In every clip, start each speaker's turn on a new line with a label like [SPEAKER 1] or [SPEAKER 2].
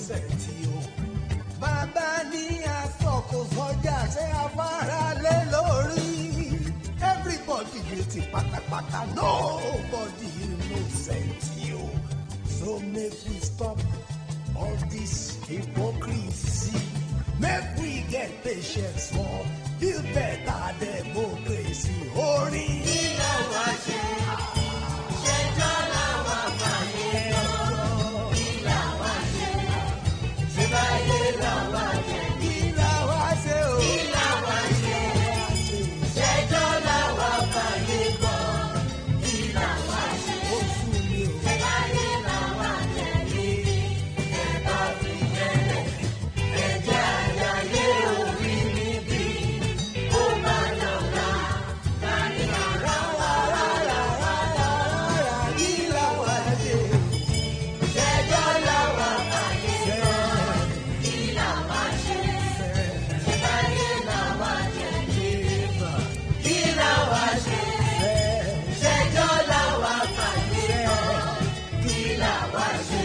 [SPEAKER 1] innocent, yo. Baba ni afoko soja se afara le lori. Everybody guilty, pata pata. Nobody innocent, yo. So make we stop all this hypocrisy. Make we get patience for build better democracy. Ori la wa se, sejo la wa baye lo. La wa se, sebaye la wa se. La wa se o, la wa se. Sejo la wa baye lo. La wa se, sebaye la wa se. Eba fi jere, eja ya ye ori mi bi. O ma lola, kani ara wa ra ra ra ra ra. La wa se, sejo la wa baye lo. La wa se, sebaye la wa se. La wa se, sejo la wa baye lo. La wa se,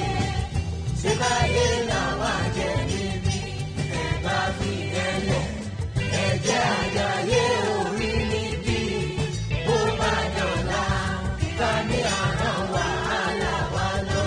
[SPEAKER 1] sebaye la wa se. Eba fi jere, eja ya ye ori mi bi. O ma lola, kani ara wa ala wa lo.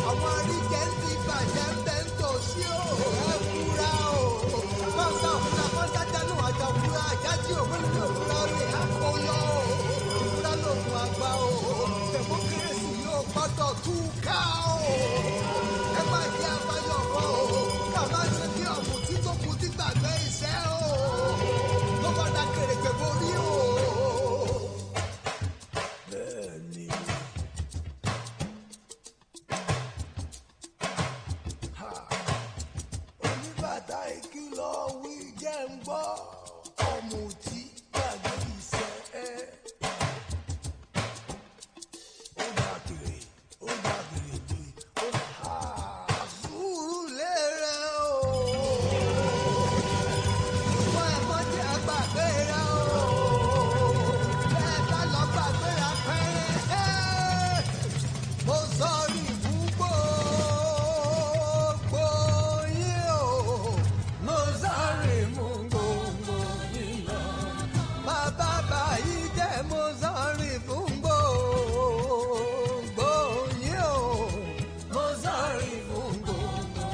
[SPEAKER 1] Àwọn àríjẹ́ ti bàjẹ́ bẹ́ńtò sí o, ẹ fura o. Kọ́sà òfúra kọ́sà jẹ́nu àjà òfúra àjájí òfúra òfúra rè àkóyọ o. Òfúra lògùn àgbà o. Democracy yóò gbọ́dọ̀ túká o. Ẹ má jẹ́ àbáyọ̀ mọ́ o. Ká má ṣe bí ọ̀mù tí tó kù tí gbàgbé iṣẹ́ o. Ló bọ́dá kèrègbè borí o. Bẹ́ẹ̀ni. Oníbàtà ìkìlọ̀ wí jẹ́ ń gbọ́ ọmọ tí gbàgbé iṣẹ́ ẹ̀. Ó dàgèrè dé, ó hà sùúrù lérè o. Wọ́n ẹ̀kọ́ jẹ́ àgbàgbé rẹ̀ o. Bẹ́ẹ̀ bá lọ gbàgbé ra pẹ́rẹ́. Mo sọrí fún gbogbo yín o. Mo sọrí fún gbogbo yín lọ. Bàbá báyìí jẹ́ mo sọrí fún gbogbo yín o. Mo sọrí fún gbogbo.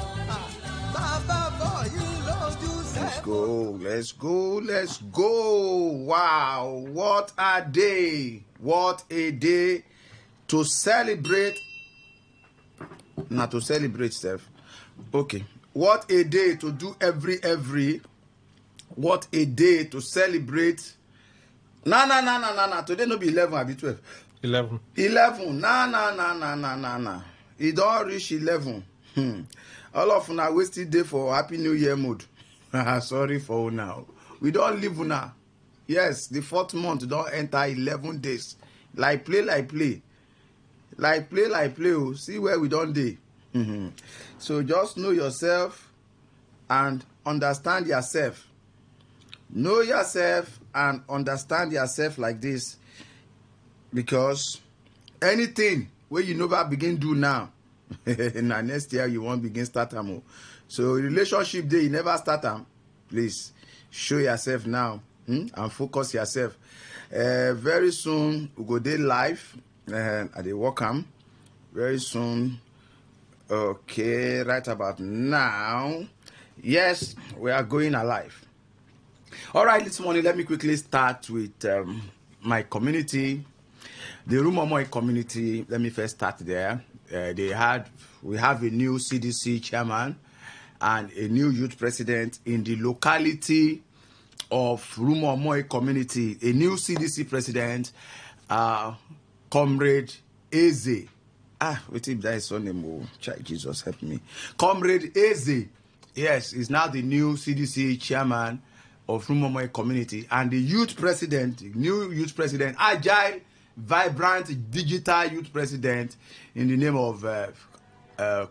[SPEAKER 1] Bàbá bọ̀ yín lójú sẹ́kọ̀ọ́.
[SPEAKER 2] Let's go. Wow, what a day. What a day to celebrate. Not to celebrate, Steph. Okay. What a day to do every. What a day to celebrate. Nah. Today no be 11, I be 12.
[SPEAKER 3] 11.
[SPEAKER 2] 11. Nah. It don't reach 11. All of una wasted day for Happy New Year mode. Sorry for now. We don't live now. Yes, the 4th month don't enter 11 days. Like play. Oh. See where we don't day. So just know yourself and understand yourself. Know yourself and understand yourself like this. Because anything where you never begin do now, now next year you won't begin start them. So relationship day you never start them. Please show yourself now and focus yourself. Very soon we go day live at the Welcome. Very soon. Okay, right about now. Yes, we are going alive. All right, this morning let me quickly start with my community, the Rumomoy community. Let me first start there. We have a new CDC chairman and a new youth president in the locality of Rumomoy community, a new CDC president, Comrade Eze. Wait if that is son name. Oh, child, Jesus help me. Comrade Eze, yes, is now the new CDC chairman of Rumomoy community, and the youth president, new youth president, agile, vibrant, digital youth president, in the name of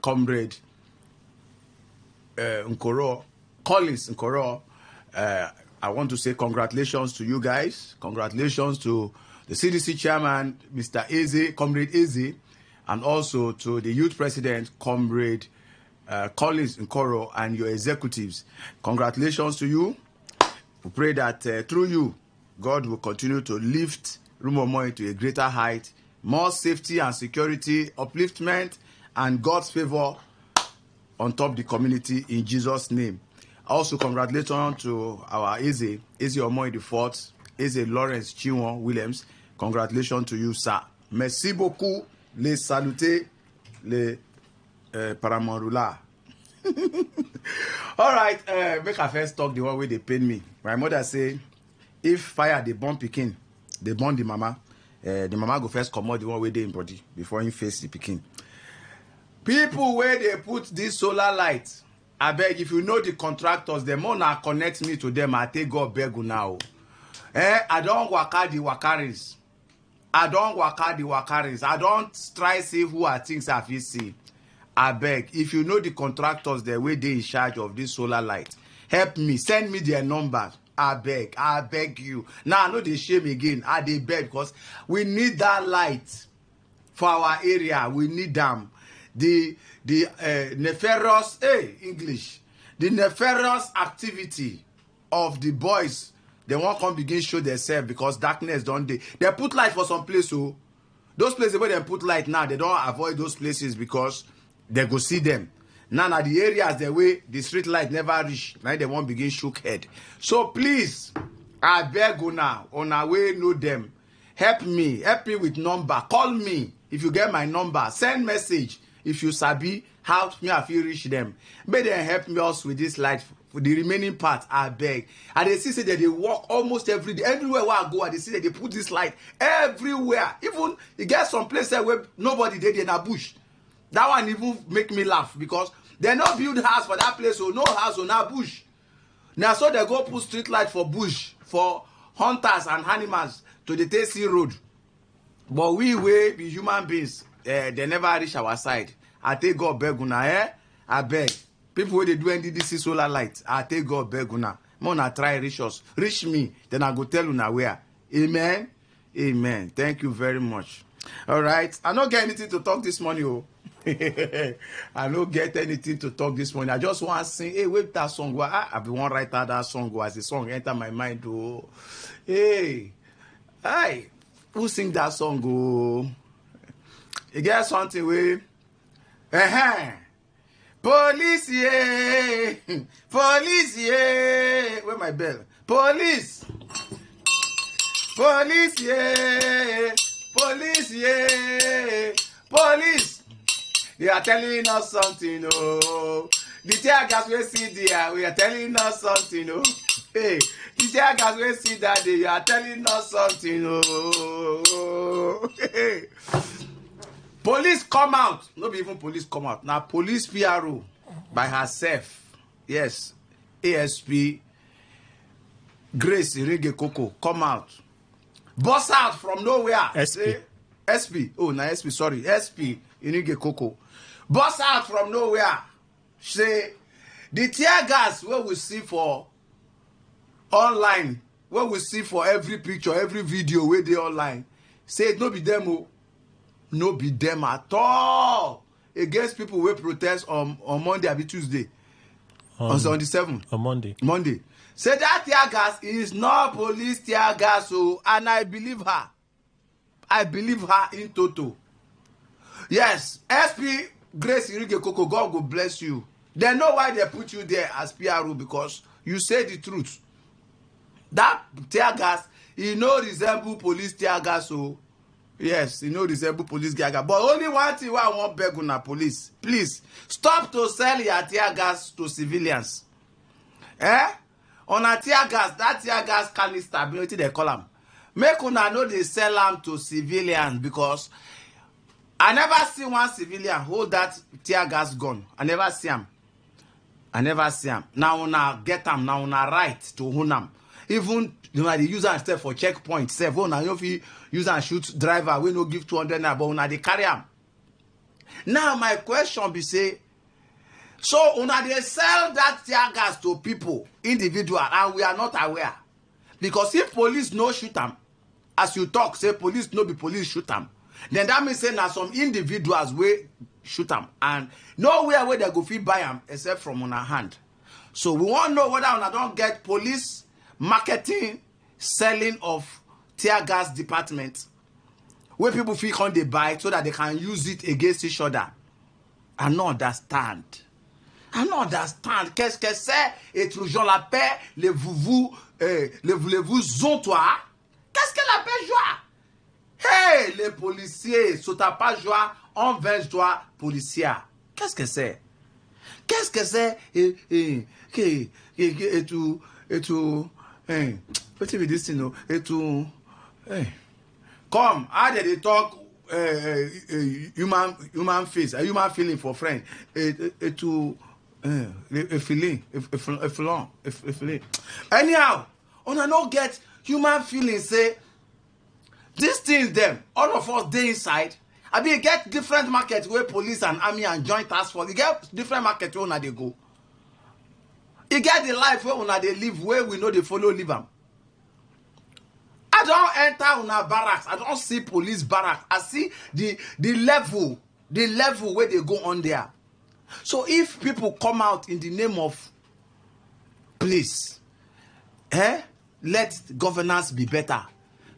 [SPEAKER 2] Comrade Nkoro, Collins Nkoro. I want to say congratulations to you guys. Congratulations to the CDC chairman, Mr. Eze, Comrade Eze, and also to the youth president, Comrade Collins Nkoro, and your executives. Congratulations to you. We pray that through you, God will continue to lift Rumomoy to a greater height, more safety and security, upliftment, and God's favor on top of the community in Jesus' name. Also, congratulations to our Eze Omoy the Fourth, Eze Lawrence Chiwon Williams. Congratulations to you, sir. Merci beaucoup. Les saluter, les paramorula. All right, make I first talk the one way they paid me. My mother say, if fire they burn pikin, they burn the mama. The mama go first come out the one way they in body before he face the pikin. People where they put this solar light, I beg, if you know the contractors, the more now connect me to them, I take God beg now. I don't waka the wakaris. I don't try see who I think I feel see. I beg, if you know the contractors, the way they in charge of this solar light, help me, send me their numbers. I beg you. Now I know they shame again. They beg because we need that light for our area. We need them. The nefarious English. The nefarious activity of the boys. They won't come begin show themselves because darkness don't they put light for some place. So those places where they put light now, they don't avoid those places because they go see them. Now the areas the way the street light never reach, now they won't begin shook head. So please, I beg you now, on our way know them. Help me with number. Call me if you get my number. Send message if you sabi how me I feel reach them. May they help me also with this light. For the remaining part, I beg. And they see that they walk almost every day. Everywhere where I go, they see that they put this light everywhere. Even you get some places where nobody did in a bush. That one even make me laugh because they not build house for that place or no house or no bush. Now so they go put street light for bush, for hunters and animals to the TC road. But we be human beings, they never reach our side. I take God beg una, I beg. People where they do NDDC solar light, I take God beg una. Mona try reach us. Reach me, then I go tell una where. Amen. Amen. Thank you very much. All right. I don't get anything to talk this morning. Oh. I don't get anything to talk this morning. I just want to sing. Hey, wait that song. I've been one write out that song as the song enter my mind. Oh. Hey. Hi. Who sing that song? Oh. You get something with police, yeah. Police, yeah. Where my bell? Police. Police, yeah. Police, yeah. Police. They are telling us something, oh. The tear gas we see there, we are telling us something, oh. Hey, the tear gas we see that they are telling us something, oh. Hey. Police come out. Not even police come out. Now police PRO by herself. Yes. ASP Grace Irige Coco come out. Bust out from nowhere. SP. Oh, na SP, sorry. SP Irige Coco. Bust out from nowhere. Say the tear gas where we see for online, where we see for every picture, every video where they online. Say it no be them. Oh. No be them at all against people who protest on Monday or Tuesday on the 7th.
[SPEAKER 3] On
[SPEAKER 2] Monday. Say that tear gas is not police tear gas, so and I believe her. I believe her in total. Yes, SP Grace Irige Coco, God will bless you. They know why they put you there as PRO because you say the truth. That tear gas, it no resemble police tear gas, so. Yes, you know resemble police gaga. But only one thing I want beg on police. Please, stop to sell your tear gas to civilians. on a tear gas, that tear gas canister, ability they call them. Make una know they sell them to civilians because I never see one civilian hold that tear gas gun. I never see him. I never see him. Now una get them. Now una right to own them. Even they use am instead for checkpoint. Say, una you fit use and shoot driver. We no give 200 naira, but una they carry them. Now my question be say, so una they sell that tear gas to people, individual, and we are not aware. Because if police no shoot them, as you talk, say police no be police shoot them, then that means say na some individuals wey shoot them, and nowhere where they go fit buy them except from una hand. So we want to know whether una don't get police marketing, selling of tear gas department, where people feel can they buy so that they can use it against each other. I don't understand. I don't understand. Qu'est-ce que c'est? Et toujours la paix, les vous ont toi. Qu'est-ce que la paix joie? Hey, les policiers, si tu n'as pas joie, on venge toi, policier. Qu'est-ce que c'est? Qu'est-ce que c'est? Et tout, what is this thing? Et tout, come, how did they talk human face, a human feeling for friend? Et tout, a feeling. Anyhow, on a not get human feeling, say, these things, them, all of us, they inside. I mean, get different markets where police and army and joint task force. You get different markets where they go. You get the life where they live, where we know they follow live them. I don't enter una barracks. I don't see police barracks. I see the level where they go on there. So if people come out in the name of please, let governance be better.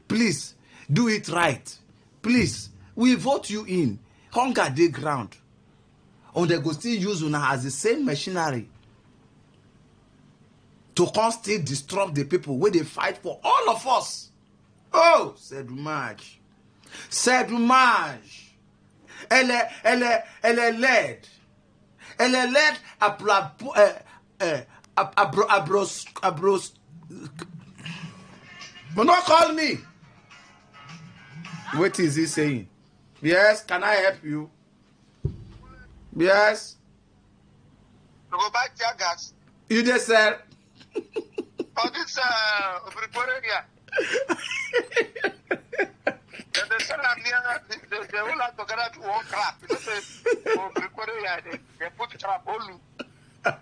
[SPEAKER 2] Please, do it right. Please, we vote you in. Hunger day ground. And they go still use una as the same machinery to constantly disrupt the people where they fight for all of us. Oh, c'est dommage. C'est dommage. Elle est laide. Elle est laide But not call me. What is he saying? Yes, can I help you? Yes.
[SPEAKER 3] To go back to your gas.
[SPEAKER 2] You just said.
[SPEAKER 3] Oh, this area. They said I'm near. They all have to gather to one crap. They put trap all for 6.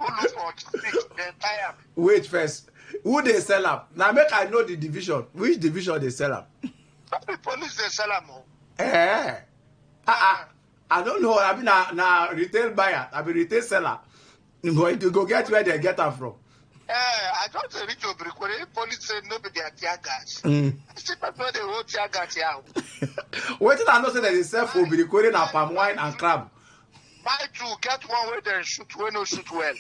[SPEAKER 3] They tie up.
[SPEAKER 2] Wait first. Who they sell up? Now make I know the division. Which division they sell up?
[SPEAKER 3] The police they sell them.
[SPEAKER 2] I don't know. I mean, na retail buyer. I mean retail seller. You going to go get where they get them from.
[SPEAKER 3] I don't reach to Briquere. Police say nobody at tear gas. See, but where they wrote tear gas here.
[SPEAKER 2] Wait till I know say that they sell for Briquere na palm wine and crab.
[SPEAKER 3] Buy two, get one where they shoot, where no shoot well.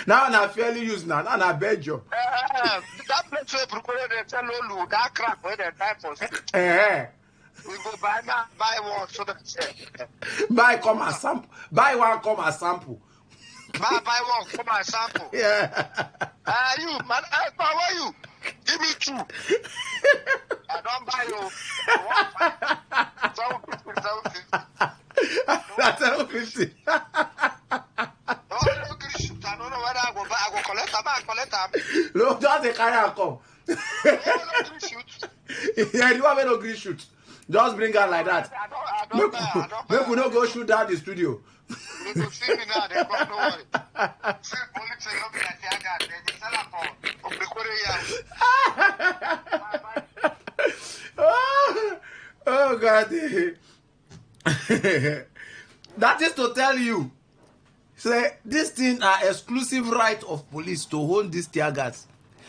[SPEAKER 2] Now na fairly used now. Now na Belgium.
[SPEAKER 3] That place where Briquere they sell all that crap where they die for. We go buy now, buy one so that
[SPEAKER 2] buy come and sample. Buy one come and sample.
[SPEAKER 3] Buy one come and sample.
[SPEAKER 2] Yeah.
[SPEAKER 3] You man, how are you? Give me 2. I don't buy you.
[SPEAKER 2] 750.
[SPEAKER 3] I don't know whether I go collect them. I collect them.
[SPEAKER 2] No, just the carry and come. Yeah, you want me no green shoot? Just bring her like that.
[SPEAKER 3] I don't
[SPEAKER 2] Make we no go shoot down the studio.
[SPEAKER 3] You go see me now, they come, don't worry. See, police say no be like tear gas. They sell them for
[SPEAKER 2] Oh God. That is to tell you, say this thing are exclusive right of police to hold this tear gas.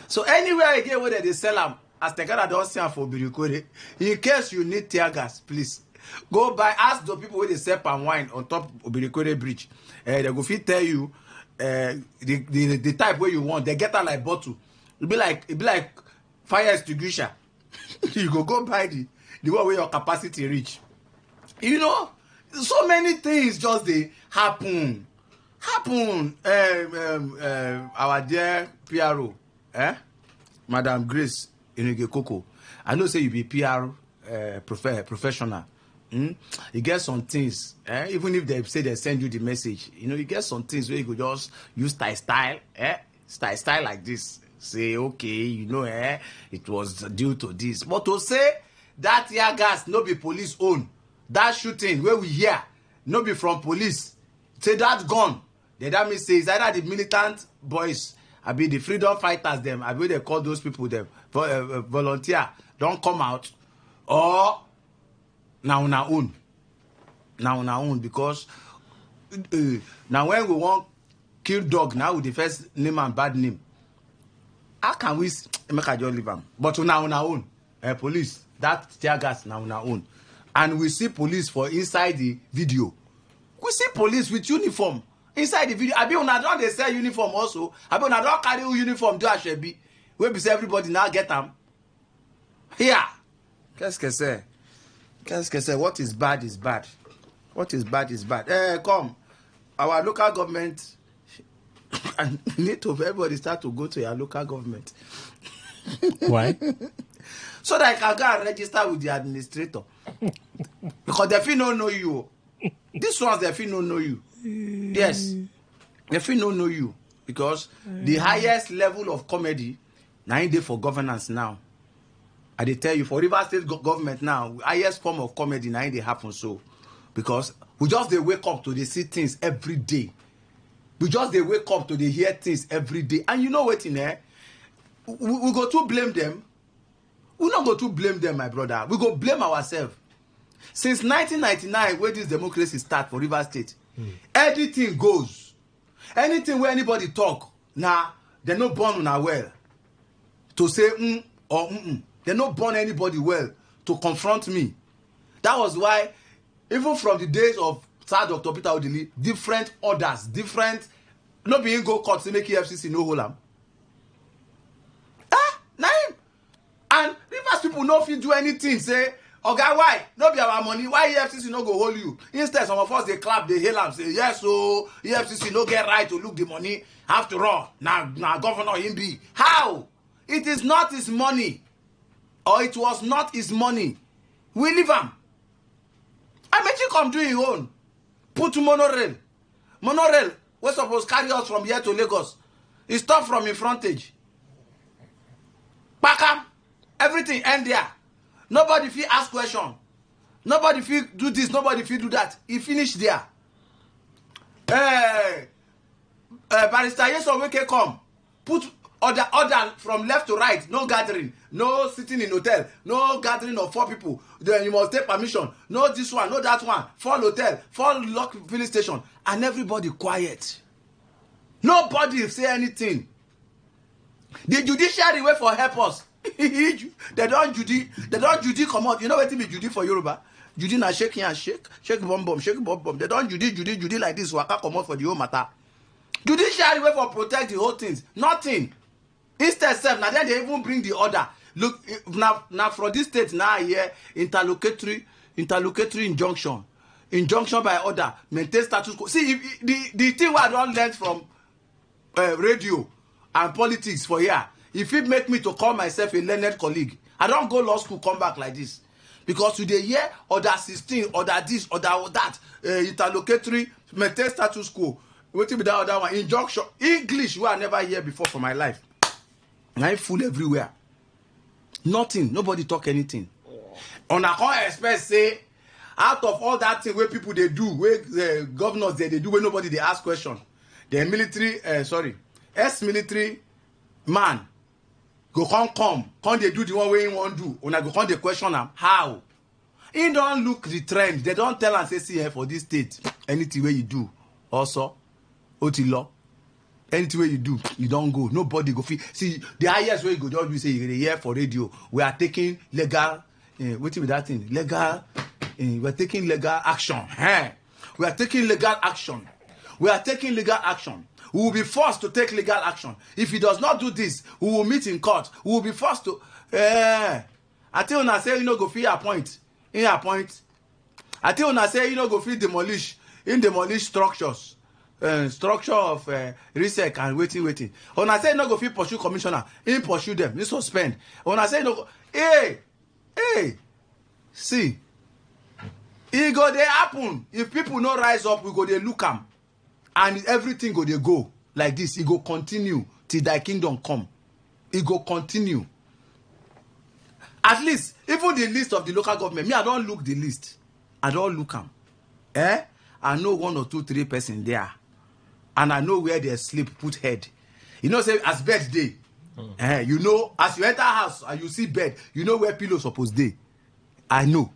[SPEAKER 2] So anywhere again where they sell them, as the guy don't see for Birikore, in case you need tear gas, please go buy. Ask the people where they sell palm wine on top of Birikore Bridge. They go fit tell you the type where you want. They get out like bottle. It be like fire extinguisher. You go buy the one where your capacity reach. You know, so many things just they happen. Happen, our dear PRO, Madam Grace Inige Koko. I know say you be PR professional. You get some things, even if they say they send you the message, you get some things where you could just use style like this. Say, okay, it was due to this. But to say that tear gas no be police own, that shooting where we hear no be from police, say that gun, then that means say it's either the militant boys, I be the freedom fighters them, I be they call those people them volunteer, don't come out, or now on our own, because now when we want kill dog now with the first name and bad name, how can we make a job leave them? But now on our own, police that tear gas now on our own, and we see police for inside the video. We see police with uniform inside the video. I be on don't they sell uniform also. I be on don't carry uniform do Ashebi. We be say everybody now get them. Here, qu'est-ce que c'est? What is bad is bad. What is bad is bad. Come, our local government. And need to everybody start to go to your local government.
[SPEAKER 4] Why?
[SPEAKER 2] So that I can go and register with the administrator. Because they feel don't know you. These ones they feel don't know you. Yes. They feel don't know you. Because the highest level of comedy now in there for governance now. I they tell you for River State government now, highest form of comedy now in they happen so. Because we just they wake up to they see things every day. We just they wake up to they hear things every day. And you know what in there? We go to blame them. We not go to blame them, my brother. We go blame ourselves. Since 1999, where this democracy start for River State, anything goes. Anything where anybody talk, nah, they not born on a well to say or They not born anybody well to confront me. That was why, even from the days of Sir Dr. Peter Odili, different orders, not being go court to make EFCC no hold am. Naim. And Rivers people no fit do anything. Say, Oga, why? No be our money. Why EFCC no go hold you? Instead, some of us they clap, they hail am, say, yes, so EFCC no get right to look the money. After all, now governor him be. How? It is not his money. Or it was not his money. We leave him. I bet you come do your own. Put monorail. Monorail, we're supposed to carry us from here to Lagos. It stop from in frontage. Pack up. Everything end there. Nobody feel ask question. Nobody feel do this. Nobody feel do that. He finish there. Barrister, yes or we can come. Put order from left to right. No gathering. No sitting in hotel. No gathering of 4 people. Then you must take permission. No this one. No that one. 4 hotel. 4 lock filling station. And everybody quiet. Nobody say anything. The judiciary wait for help us. They don't Judy come out. You know what it be Judy for Yoruba? Judy na shake and shake bomb, shake bomb. They don't Judy like this. Waka come out for the whole matter. Judiciary wait for protect the whole things. Nothing. Instead, now then they even bring the order. Look, now from this state now here interlocutory injunction by order maintain status quo. See if the thing what I don't learn from radio and politics for here. If it make me to call myself a learned colleague, I don't go law school come back like this because today here order 16 order this order that interlocutory maintain status quo. What be that other one? Injunction English where I never hear before for my life. I full everywhere. Nothing. Nobody talk anything. On a con expect say out of all that thing where people they do, where the governors they do, where nobody they ask question. The military, ex-military man go come they do the one way he want do. When I go come the question am how. He don't look the trend. They don't tell and say see here for this state. Anything where you do also, oti law. Anything where you do, you don't go. Nobody go feel. See, the highest way you go, just be say you're here for radio. We are taking legal. What be that thing? Legal. We are taking legal action. We are taking legal action. We are taking legal action. We will be forced to take legal action. If he does not do this, we will meet in court. We will be forced to. I tell you, I say you know go feel appoint. In appoint. I tell you, I say you know go feel demolish structures. structure of research and waiting. When I say no go fit pursue commissioner, he pursue them, he suspend. When I say no go, hey, see, e go dey happen. If people no rise up, we go dey look am, and everything go dey go like this. E go continue till thy kingdom come. E go continue. At least, even the list of the local government, me, I don't look the list. I don't look am. I know 1 or 2, 3 person there. And I know where they sleep, put head. You know, say, as bed day. You know, as you enter house and you see bed, you know where pillow suppose dey. I know.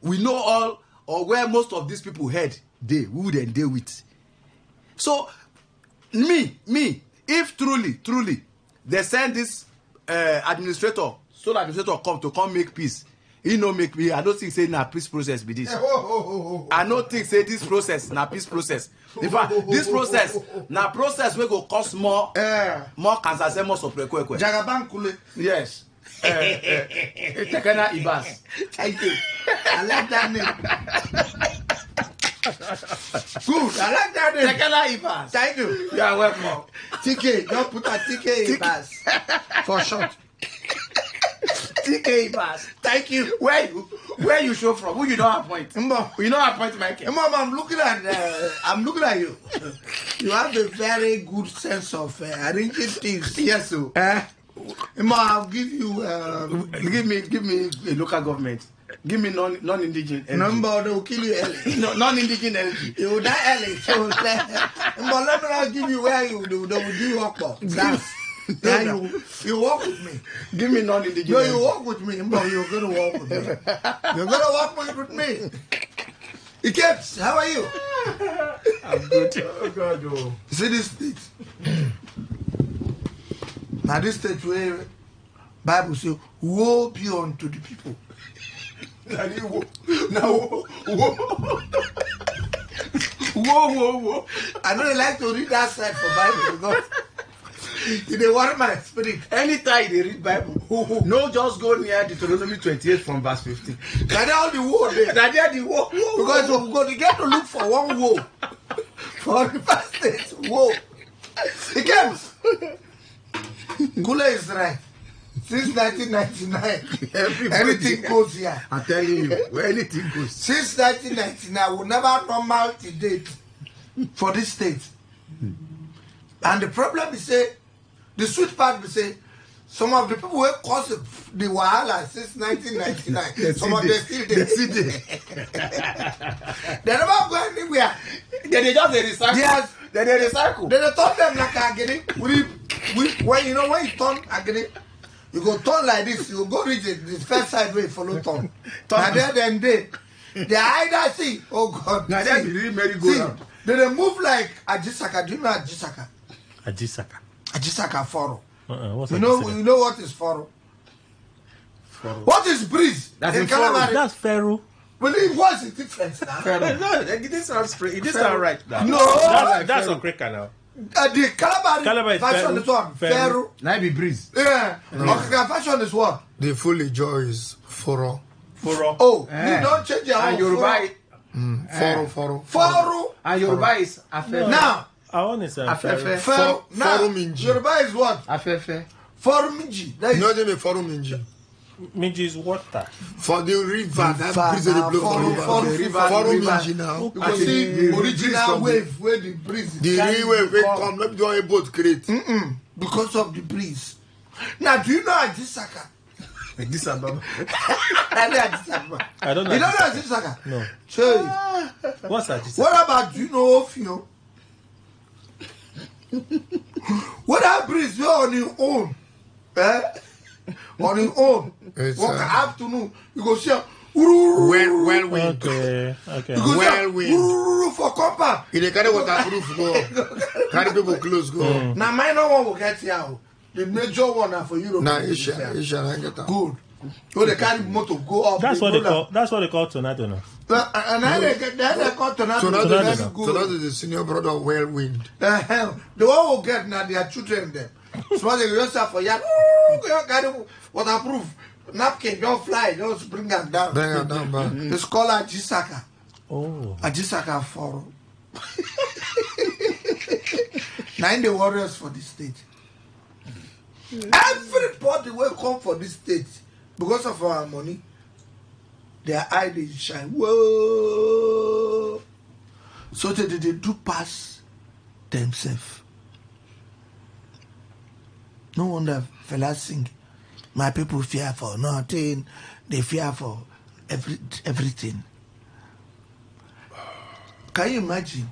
[SPEAKER 2] We know all, or where most of these people head dey, who they dey with. So, me, if truly, they send this administrator come to come make peace, he no make me. I don't think say na peace process be this. I don't think say this process na peace process. In fact, this process na process wey go cause more cancer, say more soprekwekwe.
[SPEAKER 1] Jagabankule.
[SPEAKER 2] Yes. Tekena Ibas.
[SPEAKER 1] Thank you. I like that name. Good. I like that name.
[SPEAKER 2] Tekena Ibas.
[SPEAKER 1] Thank you.
[SPEAKER 2] You are welcome.
[SPEAKER 1] TK. Don't put a TK Ibas for short. TK Ibas. Thank you.
[SPEAKER 2] Where you show from? Who you don't appoint? You don't appoint Michael.
[SPEAKER 1] Mom, I'm looking at you. You have a very good sense of arranging things.
[SPEAKER 2] Yes, so.
[SPEAKER 1] Mom, I'll give you.
[SPEAKER 2] Give me a local government. Give me non-indigenous energy.
[SPEAKER 1] Number they will kill you early.
[SPEAKER 2] No, non-indigenous energy.
[SPEAKER 1] You will die early. So let me not give you where you do. They will do your work. That's. Then you walk with me.
[SPEAKER 2] Give me non-indigenous.
[SPEAKER 1] No, you walk with me. But you're gonna walk with me. You're gonna walk with me. Ikeps, how are you?
[SPEAKER 2] I'm good. Oh God, oh.
[SPEAKER 1] See this state. Now this state where Bible says, woe be unto the people.
[SPEAKER 2] Whoa.
[SPEAKER 1] I don't like to read that side for Bible because they want my spirit.
[SPEAKER 2] Anytime they read Bible, no, just go near Deuteronomy 28 from verse 15.
[SPEAKER 1] That's all the war there.
[SPEAKER 2] That's the war.
[SPEAKER 1] Because you're going to get to look for one woe. For the first state, woe. It comes. Gula is right. Since 1999, everything goes here.
[SPEAKER 2] I'm telling you, where anything goes.
[SPEAKER 1] Since 1999, we never normal to date for this state. And the problem is, the sweet part is, some of the people who caused the wahala since 1999, some of them still there. They never go anywhere.
[SPEAKER 2] They just recycle.
[SPEAKER 1] Yes.
[SPEAKER 2] They recycle.
[SPEAKER 1] They turn them like agony. When you turn agony, you go turn like this. You go reach the first side where you follow turn. And then they either see, oh God.
[SPEAKER 2] Now they really merry go round.
[SPEAKER 1] They move like Ajisaka. Do you know Ajisaka? Ajisaka Foro.
[SPEAKER 4] What's
[SPEAKER 1] you know what is Foro? What is breeze?
[SPEAKER 2] That's in Foro.
[SPEAKER 4] That's Pharaoh.
[SPEAKER 1] Believe what's the difference now?
[SPEAKER 2] No, this sounds straight. This sounds right now.
[SPEAKER 1] No,
[SPEAKER 4] That's on Kreka now.
[SPEAKER 1] The Calabar version is what? Pharaoh.
[SPEAKER 2] Now it be breeze.
[SPEAKER 1] Yeah. Okay, version is what?
[SPEAKER 5] The full joy is Foro.
[SPEAKER 1] Oh, you don't change your
[SPEAKER 2] and Yoruba.
[SPEAKER 1] Foro.
[SPEAKER 2] And Yoruba is Afefe.
[SPEAKER 1] Now,
[SPEAKER 4] I want to say
[SPEAKER 1] Pharaoh. Now,
[SPEAKER 5] Minji.
[SPEAKER 1] Yoruba is what?
[SPEAKER 2] Afefe.
[SPEAKER 1] Foro Minji.
[SPEAKER 5] You know they make Foro Minji.
[SPEAKER 4] Minji is water.
[SPEAKER 5] For the river, that breeze they blow for river. Foro Minji now.
[SPEAKER 1] Because see, the original wave where the breeze.
[SPEAKER 5] The real wave will come. Maybe do a boat create.
[SPEAKER 1] Because of the breeze. Now, do you know Ajisaka?
[SPEAKER 2] Ajisaka.
[SPEAKER 4] I don't know.
[SPEAKER 1] You don't know Ajisaka?
[SPEAKER 4] No.
[SPEAKER 1] So,
[SPEAKER 4] What's Ajisaka?
[SPEAKER 1] what about you know Ofio? What that breeze you're on your own? On your own. Walk afternoon. You go see
[SPEAKER 5] well wind.
[SPEAKER 4] Okay.
[SPEAKER 1] you go
[SPEAKER 5] Well wind.
[SPEAKER 1] for compound.
[SPEAKER 5] If they carry waterproof go. Carry people close go.
[SPEAKER 1] Now minor one will get here. The major one are for Europe.
[SPEAKER 5] Nah, Asia, I get that.
[SPEAKER 1] Good. So they carry motor go up.
[SPEAKER 4] That's what they call. That's what they call tornado now.
[SPEAKER 1] And then they call tornado.
[SPEAKER 5] So
[SPEAKER 1] Very
[SPEAKER 5] that
[SPEAKER 1] good.
[SPEAKER 5] is the senior brother of well wind.
[SPEAKER 1] The one will get now their children there. So they just have for yard. Waterproof. Napkin don't fly. Just bring them down.
[SPEAKER 5] Bring them down, man.
[SPEAKER 1] It's called Ajisaka.
[SPEAKER 4] Oh.
[SPEAKER 1] Ajisaka Foro.
[SPEAKER 5] Now in the warriors for the state. Everybody will come for this state because of our money. Their eye they shine. Whoa! So they do pass themselves. No wonder fellas sing. My people fear for nothing. They fear for everything. Can you imagine?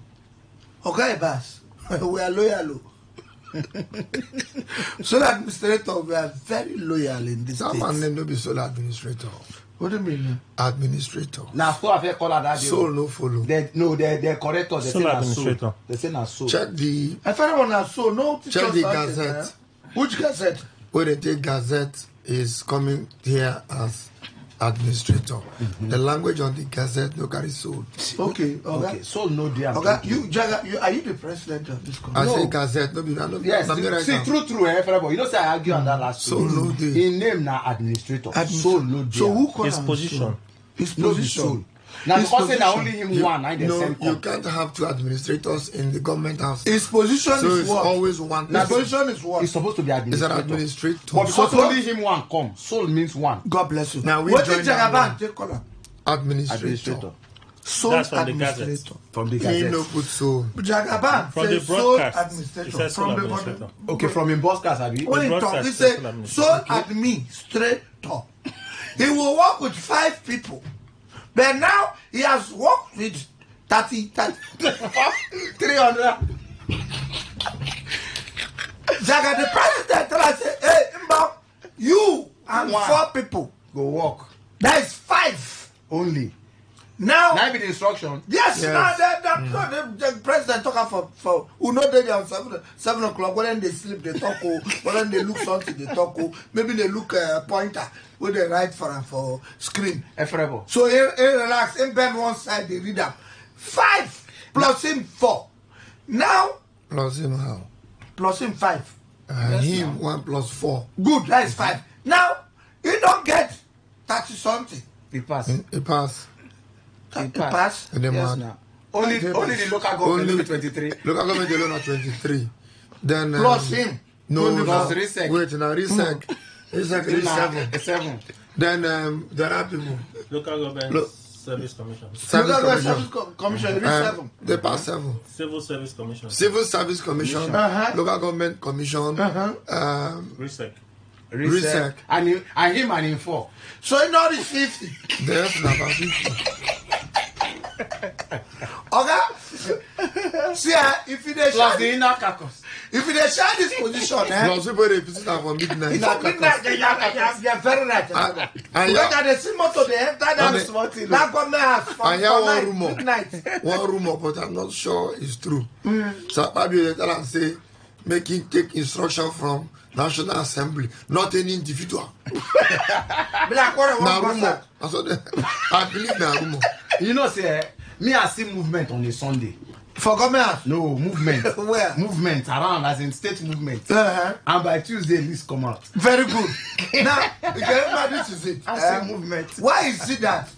[SPEAKER 5] Okay, boss. We are loyal. Sole administrator, we are very loyal in this state.
[SPEAKER 2] Someone name no be sole administrator.
[SPEAKER 5] What do you mean?
[SPEAKER 2] Administrator.
[SPEAKER 6] Now, so I call her that.
[SPEAKER 2] Soul no follow.
[SPEAKER 6] They're correct. They say
[SPEAKER 4] Sole
[SPEAKER 6] na
[SPEAKER 4] administrator.
[SPEAKER 6] soul. They say na soul.
[SPEAKER 2] Check the
[SPEAKER 5] I found one as so no teachers
[SPEAKER 2] check the
[SPEAKER 5] license,
[SPEAKER 2] gazette.
[SPEAKER 5] Which gazette?
[SPEAKER 2] Where they take gazette is coming here as administrator. The language on the gazette no carry soul.
[SPEAKER 5] Okay,
[SPEAKER 6] Okay, soul no dear.
[SPEAKER 5] Okay, you Jaga, are you the president of this country?
[SPEAKER 2] I say gazette no be no.
[SPEAKER 6] Yes, see, true, everybody. You know, say I argue on that last
[SPEAKER 2] Soul no dey.
[SPEAKER 6] In name now administrator. Soul no dear.
[SPEAKER 5] So who call
[SPEAKER 4] His
[SPEAKER 5] am
[SPEAKER 4] position.
[SPEAKER 5] soul? His
[SPEAKER 6] No be
[SPEAKER 5] position.
[SPEAKER 6] soul. Now
[SPEAKER 5] His
[SPEAKER 6] because say na
[SPEAKER 5] position.
[SPEAKER 6] only him one, I dey
[SPEAKER 2] No,
[SPEAKER 6] send
[SPEAKER 2] you
[SPEAKER 6] come.
[SPEAKER 2] can't have two administrators in the government house.
[SPEAKER 5] His position
[SPEAKER 2] So
[SPEAKER 5] is
[SPEAKER 2] it's
[SPEAKER 5] what?
[SPEAKER 2] always one.
[SPEAKER 5] His
[SPEAKER 2] person.
[SPEAKER 5] position is what?
[SPEAKER 6] He's supposed to be
[SPEAKER 2] It's an
[SPEAKER 6] administrator.
[SPEAKER 2] administrator.
[SPEAKER 6] But because
[SPEAKER 5] So-
[SPEAKER 6] only him one come, soul means one.
[SPEAKER 5] God bless you.
[SPEAKER 2] Now we
[SPEAKER 5] what
[SPEAKER 2] join
[SPEAKER 5] did
[SPEAKER 2] that one.
[SPEAKER 5] Jagaban take call am?
[SPEAKER 2] Administrator.
[SPEAKER 5] Sole
[SPEAKER 4] That's from the
[SPEAKER 5] administrator.
[SPEAKER 4] Gazette.
[SPEAKER 6] From the
[SPEAKER 2] He
[SPEAKER 6] gazette.
[SPEAKER 2] no put soul.
[SPEAKER 5] Jagaban
[SPEAKER 4] From the
[SPEAKER 5] says sole
[SPEAKER 4] broadcast, it
[SPEAKER 5] administrator.
[SPEAKER 4] says sole
[SPEAKER 5] From the
[SPEAKER 4] administrator.
[SPEAKER 6] Okay, from him broadcast, Abi.
[SPEAKER 5] When he talk,
[SPEAKER 4] broadcast
[SPEAKER 5] he
[SPEAKER 4] says
[SPEAKER 5] say
[SPEAKER 4] sole administrator.
[SPEAKER 5] sole administrator. He will work with 5 people. But now he has worked with 30 300. Jaga, the president tell us, hey, Mba, you and
[SPEAKER 6] One.
[SPEAKER 5] 4 people.
[SPEAKER 6] Go walk.
[SPEAKER 5] That is 5.
[SPEAKER 6] Only.
[SPEAKER 5] Now,
[SPEAKER 6] Now be the instruction.
[SPEAKER 5] yes,
[SPEAKER 2] Yes.
[SPEAKER 5] now the president talk for who know they on 7 o'clock when they sleep they talk when they look something they talk maybe they look pointer when they write for screen.
[SPEAKER 6] Everybody.
[SPEAKER 5] So he relax, he bend one side they read them. 5 plus him 4. Now
[SPEAKER 2] Plus him how?
[SPEAKER 5] plus him 5.
[SPEAKER 2] Him 1 plus 4.
[SPEAKER 5] Good, that is 5. Now you don't get 30 something.
[SPEAKER 6] He pass.
[SPEAKER 2] He pass.
[SPEAKER 5] He pass.
[SPEAKER 2] And then
[SPEAKER 6] Yes,
[SPEAKER 2] man.
[SPEAKER 6] now. Only the local government
[SPEAKER 2] Only
[SPEAKER 6] only 23.
[SPEAKER 2] Local government alone are 23. Then
[SPEAKER 5] Plus him.
[SPEAKER 2] No,
[SPEAKER 6] Plus
[SPEAKER 2] no.
[SPEAKER 6] Resec.
[SPEAKER 2] Wait, now Resec. Resec is 7.
[SPEAKER 6] 7.
[SPEAKER 2] Then there are people.
[SPEAKER 4] Local government
[SPEAKER 2] Look.
[SPEAKER 4] service commission.
[SPEAKER 2] Service
[SPEAKER 5] Local
[SPEAKER 2] commission.
[SPEAKER 5] Service Commission, read 7.
[SPEAKER 2] They pass 7.
[SPEAKER 4] Civil service commission.
[SPEAKER 2] Civil Service Commission, Local Government Commission,
[SPEAKER 4] Resec.
[SPEAKER 2] Resec.
[SPEAKER 6] And him and him 4.
[SPEAKER 5] So you know the 50.
[SPEAKER 2] the rest na about 50.
[SPEAKER 5] Okay? See, if you dey
[SPEAKER 6] Plus
[SPEAKER 5] share
[SPEAKER 6] the inner caucus.
[SPEAKER 5] if you dey share this position,
[SPEAKER 2] Plus people dey visit am for midnight.
[SPEAKER 5] for midnight, they are very right.
[SPEAKER 2] And
[SPEAKER 5] Because they see motor, they enter that
[SPEAKER 2] small
[SPEAKER 5] that government house for
[SPEAKER 2] I hear one
[SPEAKER 5] night,
[SPEAKER 2] rumor.
[SPEAKER 5] midnight.
[SPEAKER 2] One rumor, but I'm not sure it's true. So Akpabio dey tell am say make him take instruction from National Assembly, not any individual.
[SPEAKER 5] Be like, what
[SPEAKER 2] Na
[SPEAKER 5] one
[SPEAKER 2] rumor. I believe na rumor.
[SPEAKER 6] You know, say, me I see movement on a Sunday.
[SPEAKER 5] for government house.
[SPEAKER 6] No, movement.
[SPEAKER 5] Where?
[SPEAKER 6] Movement around, as in state movement.
[SPEAKER 5] Uh-huh.
[SPEAKER 6] And by Tuesday, list come out.
[SPEAKER 5] Very good. Now, remember this is it.
[SPEAKER 6] I say movement.
[SPEAKER 5] Why is it that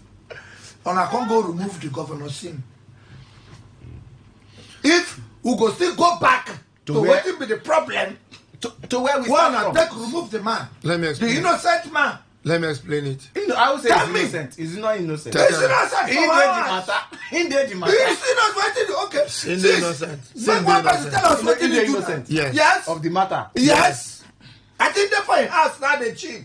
[SPEAKER 5] on a Congo remove the governor sim? If we go still go back to
[SPEAKER 6] where?
[SPEAKER 5] what be the problem,
[SPEAKER 6] To where we
[SPEAKER 5] one
[SPEAKER 6] start
[SPEAKER 5] and
[SPEAKER 6] from.
[SPEAKER 5] take remove the man,
[SPEAKER 2] Let me
[SPEAKER 5] the
[SPEAKER 2] explain.
[SPEAKER 5] innocent man.
[SPEAKER 2] Let me explain it.
[SPEAKER 6] I would say
[SPEAKER 5] Tell
[SPEAKER 6] he's
[SPEAKER 5] me.
[SPEAKER 6] innocent. He's not innocent.
[SPEAKER 2] Tell
[SPEAKER 5] He's innocent
[SPEAKER 6] He
[SPEAKER 5] for
[SPEAKER 6] did the
[SPEAKER 5] what?
[SPEAKER 6] matter. He did the
[SPEAKER 5] He
[SPEAKER 6] matter.
[SPEAKER 5] is innocent. What okay?
[SPEAKER 2] In the
[SPEAKER 5] Sis,
[SPEAKER 2] innocent.
[SPEAKER 5] Make one person tell us what
[SPEAKER 6] In
[SPEAKER 5] he
[SPEAKER 6] the
[SPEAKER 5] do.
[SPEAKER 6] innocent.
[SPEAKER 2] Yes.
[SPEAKER 5] Yes.
[SPEAKER 6] Of the matter.
[SPEAKER 5] Yes. I think therefore in house now they chill.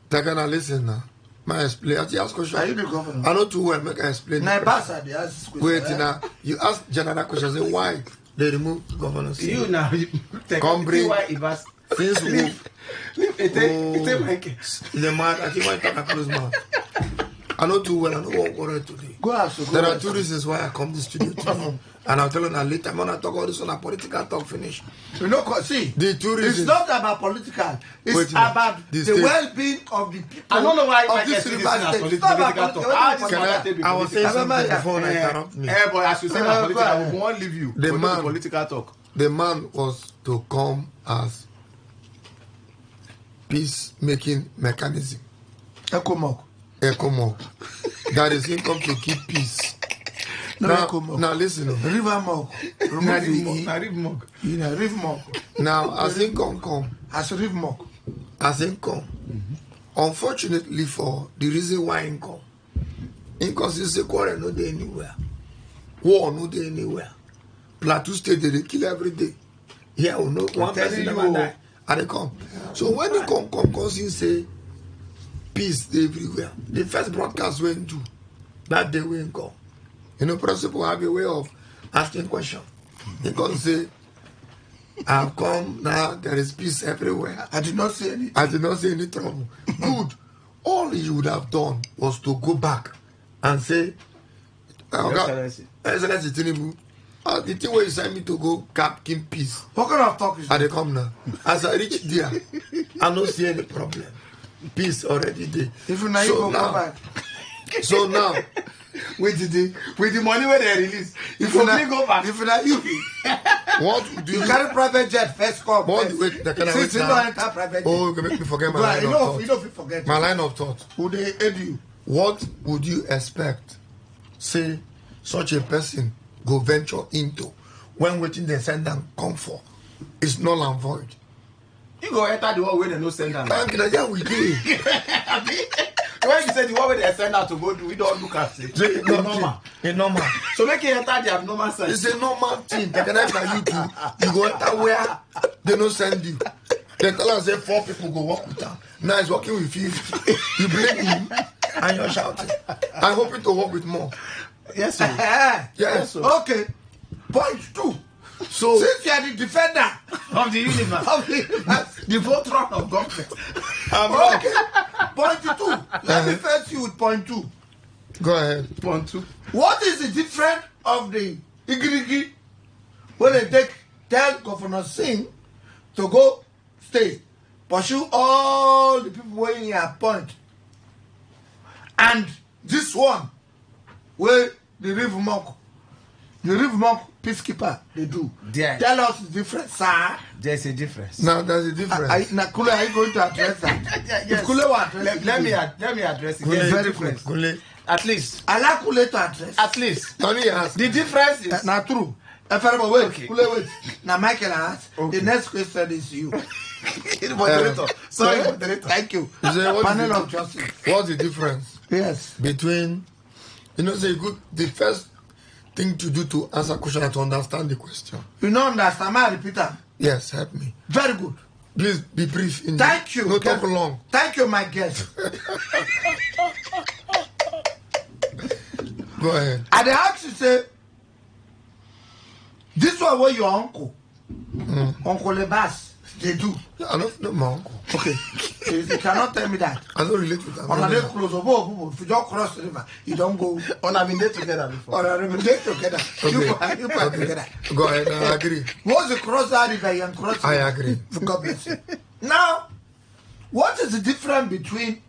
[SPEAKER 2] Takana, listen now. My explain. I ask question.
[SPEAKER 5] Are you the governor?
[SPEAKER 2] I know too well. Make I explain.
[SPEAKER 5] Na basa they ask this question.
[SPEAKER 2] Wait now. You ask general question. Say why they remove governor.
[SPEAKER 6] You now.
[SPEAKER 2] Come bring-
[SPEAKER 6] Why it was.
[SPEAKER 2] Things move. The man. I think why talk a close mouth. I know too well. I know what worry today.
[SPEAKER 5] Go ask. Go
[SPEAKER 2] There are
[SPEAKER 5] ask.
[SPEAKER 2] 2 reasons why I come to the studio today. And I'll tell you now later. I'm gonna talk all this on a political talk finish.
[SPEAKER 5] You know, see,
[SPEAKER 2] The 2
[SPEAKER 5] it's
[SPEAKER 2] reasons.
[SPEAKER 5] not about political. It's
[SPEAKER 2] Wait a minute.
[SPEAKER 5] about
[SPEAKER 2] The
[SPEAKER 5] the
[SPEAKER 2] state-
[SPEAKER 5] well-being of the people.
[SPEAKER 6] I don't know why
[SPEAKER 5] of
[SPEAKER 6] I
[SPEAKER 5] this
[SPEAKER 6] can see this
[SPEAKER 5] river
[SPEAKER 6] as
[SPEAKER 5] state. It's not about
[SPEAKER 6] political
[SPEAKER 5] political.
[SPEAKER 6] talk. How this
[SPEAKER 2] Can
[SPEAKER 6] matter
[SPEAKER 2] I?
[SPEAKER 6] take be
[SPEAKER 2] I was saying
[SPEAKER 6] political?
[SPEAKER 2] something before when I interrupt me.
[SPEAKER 6] But as you say,
[SPEAKER 5] go
[SPEAKER 6] political,
[SPEAKER 5] ahead.
[SPEAKER 6] we won't leave you.
[SPEAKER 2] The
[SPEAKER 6] We
[SPEAKER 2] man-
[SPEAKER 6] political talk.
[SPEAKER 2] The man was to come as peace-making mechanism.
[SPEAKER 5] Ekomok.
[SPEAKER 2] ECOMOG. That is him come to keep peace.
[SPEAKER 5] Now listen. River Mog.
[SPEAKER 2] River Mog.
[SPEAKER 5] River Mog.
[SPEAKER 2] Now, as in come.
[SPEAKER 5] As River Mog.
[SPEAKER 2] As in come. Unfortunately, for the reason why income. Inconsistency quarrel no dey anywhere. War no dey anywhere. Plateau State they kill every day. Here we know one person never die. And they come. So when they come, say peace everywhere. The first broadcast went to that day we come. You know, principal have a way of asking questions. They come say, I've come now, there is peace everywhere.
[SPEAKER 5] I did not see any
[SPEAKER 2] trouble. Good. All you would have done was to go back and say, Excellency Tinubu, the thing where you sent me to go captain peace.
[SPEAKER 5] What kind of talk is that?
[SPEAKER 2] They come now. As I reach there, I don't see any problem. Peace already there.
[SPEAKER 5] If you go back.
[SPEAKER 2] So now,
[SPEAKER 6] with the money where they release, if you go back,
[SPEAKER 5] if you
[SPEAKER 2] what do
[SPEAKER 5] you carry private jet first come?
[SPEAKER 2] What wait, the kind of
[SPEAKER 5] Since you don't enter private jet.
[SPEAKER 2] Oh, you can make me forget my line of thought.
[SPEAKER 5] You don't forget.
[SPEAKER 2] My line of thought.
[SPEAKER 5] Would they aid you?
[SPEAKER 2] What would you expect? Say such a person go venture into when waiting they send them come for. It's null and void.
[SPEAKER 6] You go enter the one where they no send them.
[SPEAKER 2] We did.
[SPEAKER 6] When you say the one where they send out to go do, we don't look at it.
[SPEAKER 2] It's normal. It's normal.
[SPEAKER 6] So make it enter the abnormal side.
[SPEAKER 2] It's a normal thing. They can enter you too. You go enter where they don't send you. They tell us say 4 people go walk with her. Now he's walking with 50. You blame him and you're shouting. I'm hoping to work with more.
[SPEAKER 6] Yes, sir.
[SPEAKER 2] Yes. Sir.
[SPEAKER 5] Okay. Point 2.
[SPEAKER 2] So
[SPEAKER 5] since you are the defender
[SPEAKER 6] of the universe, the Voltron of government.
[SPEAKER 5] Okay. Point 2. Let me first you with point 2.
[SPEAKER 2] Go ahead.
[SPEAKER 6] Point 2.
[SPEAKER 5] What is the difference of the Igirigi when they tell Governor Singh to go stay, pursue all the people where he appoint, and this one where the River Monk peacekeeper they do.
[SPEAKER 6] Yeah.
[SPEAKER 5] Tell us the difference, sir.
[SPEAKER 6] There's a difference.
[SPEAKER 2] Now there's a difference.
[SPEAKER 5] Are you going to address that?
[SPEAKER 6] Yes.
[SPEAKER 5] Kule will address
[SPEAKER 6] let me address it.
[SPEAKER 2] Kule,
[SPEAKER 6] There's a
[SPEAKER 2] very
[SPEAKER 6] difference.
[SPEAKER 2] Kule.
[SPEAKER 6] At least.
[SPEAKER 5] I like Kule to address.
[SPEAKER 6] At least. The difference is
[SPEAKER 5] not true. Wait,
[SPEAKER 6] okay.
[SPEAKER 5] Kule, wait. Now Michael asks. Okay. The next question is you.
[SPEAKER 6] Moderator. Sorry, moderator.
[SPEAKER 5] Thank you.
[SPEAKER 2] Panel
[SPEAKER 5] of justice.
[SPEAKER 2] What's the difference?
[SPEAKER 5] Yes.
[SPEAKER 2] Between, the first thing to do to answer question and to understand the question.
[SPEAKER 5] You don't understand, may I repeat that?
[SPEAKER 2] Yes, help me.
[SPEAKER 5] Very good.
[SPEAKER 2] Please be brief.
[SPEAKER 5] Thank you.
[SPEAKER 2] No talk long.
[SPEAKER 5] Thank you, my guest.
[SPEAKER 2] Go ahead.
[SPEAKER 5] And they ask you, say, this one where your uncle, Uncle Lebas, they do.
[SPEAKER 2] I don't know my uncle.
[SPEAKER 5] Okay. You cannot tell me that.
[SPEAKER 2] I don't relate with that.
[SPEAKER 5] On a day close, if you don't cross the river, you don't go.
[SPEAKER 6] On a been there together before.
[SPEAKER 5] On a been there together.
[SPEAKER 2] Okay.
[SPEAKER 5] You put together.
[SPEAKER 2] Go ahead, I agree.
[SPEAKER 5] Once you cross that river, you can cross.
[SPEAKER 2] I agree.
[SPEAKER 5] God bless you. Now, what is the difference between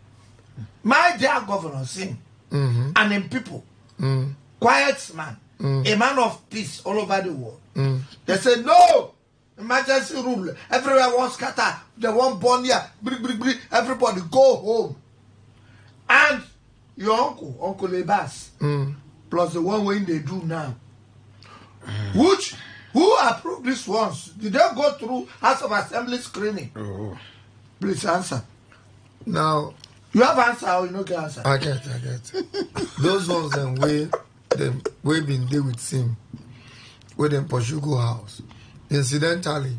[SPEAKER 5] my dear Governor Singh and them people? Quiet man, a man of peace all over the world. They say no. Emergency rule. Everywhere wants scatter. They want burn here. Everybody go home. And your Uncle Lebas, plus the one way they do now. Who approved these ones? Did they go through House of Assembly screening? Please answer.
[SPEAKER 2] Now,
[SPEAKER 5] you have answer or you no get answer?
[SPEAKER 2] I get. Those ones then we been there with him, where them pursue go house. Incidentally,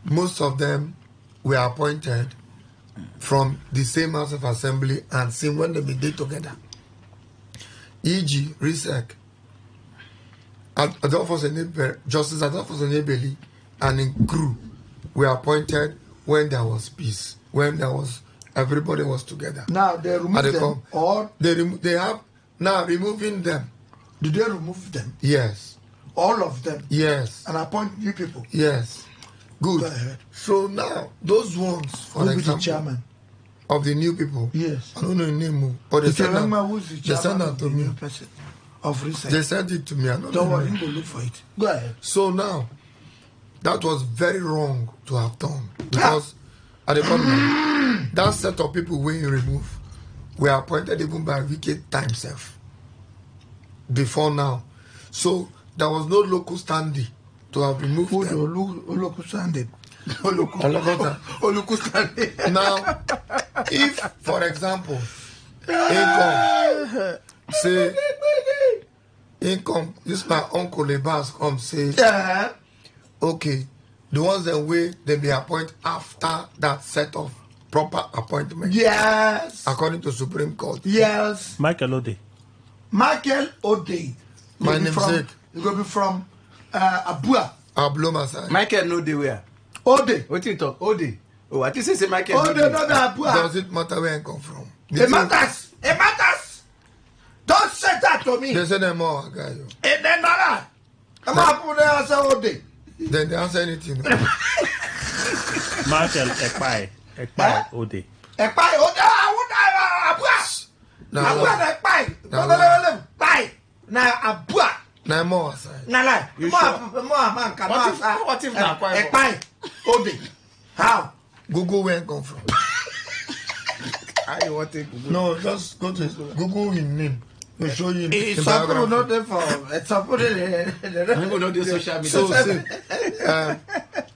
[SPEAKER 2] most of them were appointed from the same House of Assembly and same when they be there together. E.g., RISEC, Justice Adolphus Enebeli and in crew were appointed when there was peace, when there was everybody was together.
[SPEAKER 5] Now they remove them, or
[SPEAKER 2] they have now removing them.
[SPEAKER 5] Did they remove them?
[SPEAKER 2] Yes.
[SPEAKER 5] All of them?
[SPEAKER 2] Yes.
[SPEAKER 5] And appoint new people?
[SPEAKER 2] Yes. Good.
[SPEAKER 5] Go ahead.
[SPEAKER 2] So now, those ones, for
[SPEAKER 5] who
[SPEAKER 2] example,
[SPEAKER 5] be the chairman
[SPEAKER 2] of the new people.
[SPEAKER 5] Yes.
[SPEAKER 2] I don't know the name, but they sent
[SPEAKER 5] that
[SPEAKER 2] to me.
[SPEAKER 5] Of research.
[SPEAKER 2] They sent it to me. I
[SPEAKER 5] don't worry, you go look for it. Go ahead.
[SPEAKER 2] So now, that was very wrong to have done because at the government, that set of people when you remove were appointed even by wicked time self. Before now,
[SPEAKER 5] So there was no local standing to have removed them.
[SPEAKER 2] Local standing.
[SPEAKER 5] Now, if, for example, income, this my uncle Lebas come say, okay, the ones that way they be appoint after that set of proper appointment.
[SPEAKER 2] Yes.
[SPEAKER 5] According to Supreme Court.
[SPEAKER 2] Yes.
[SPEAKER 4] Michael Ode.
[SPEAKER 5] My namesake.
[SPEAKER 2] It will be from Abua.
[SPEAKER 5] Abloma side.
[SPEAKER 6] Michael no dey where?
[SPEAKER 2] Ode.
[SPEAKER 6] What you talk? Ode. Oh, I think say Michael
[SPEAKER 2] Ode,
[SPEAKER 6] no
[SPEAKER 2] not
[SPEAKER 6] dey.
[SPEAKER 2] Abua.
[SPEAKER 5] Does it matter where I come from?
[SPEAKER 2] It matters. It matters. Don't say that to me.
[SPEAKER 5] They say them more guy.
[SPEAKER 2] It then matter. I'm not put there as Ode.
[SPEAKER 5] Then they answer anything.
[SPEAKER 4] Michael Ekpai Ode.
[SPEAKER 2] Ekpai Ode. Abua. Abua Ekpai. Bye. Now Abua.
[SPEAKER 5] Now more side.
[SPEAKER 2] Nah.
[SPEAKER 6] You
[SPEAKER 2] More
[SPEAKER 6] sure?
[SPEAKER 2] man can
[SPEAKER 6] What if na Akwa Ibom?
[SPEAKER 2] Ekpai Ode. How?
[SPEAKER 5] Google where I come from.
[SPEAKER 6] I want to Google.
[SPEAKER 5] No, just go to Google his name. We'll show you his
[SPEAKER 2] Some people know
[SPEAKER 5] biography.
[SPEAKER 2] them for some people
[SPEAKER 6] People know the social media.
[SPEAKER 5] So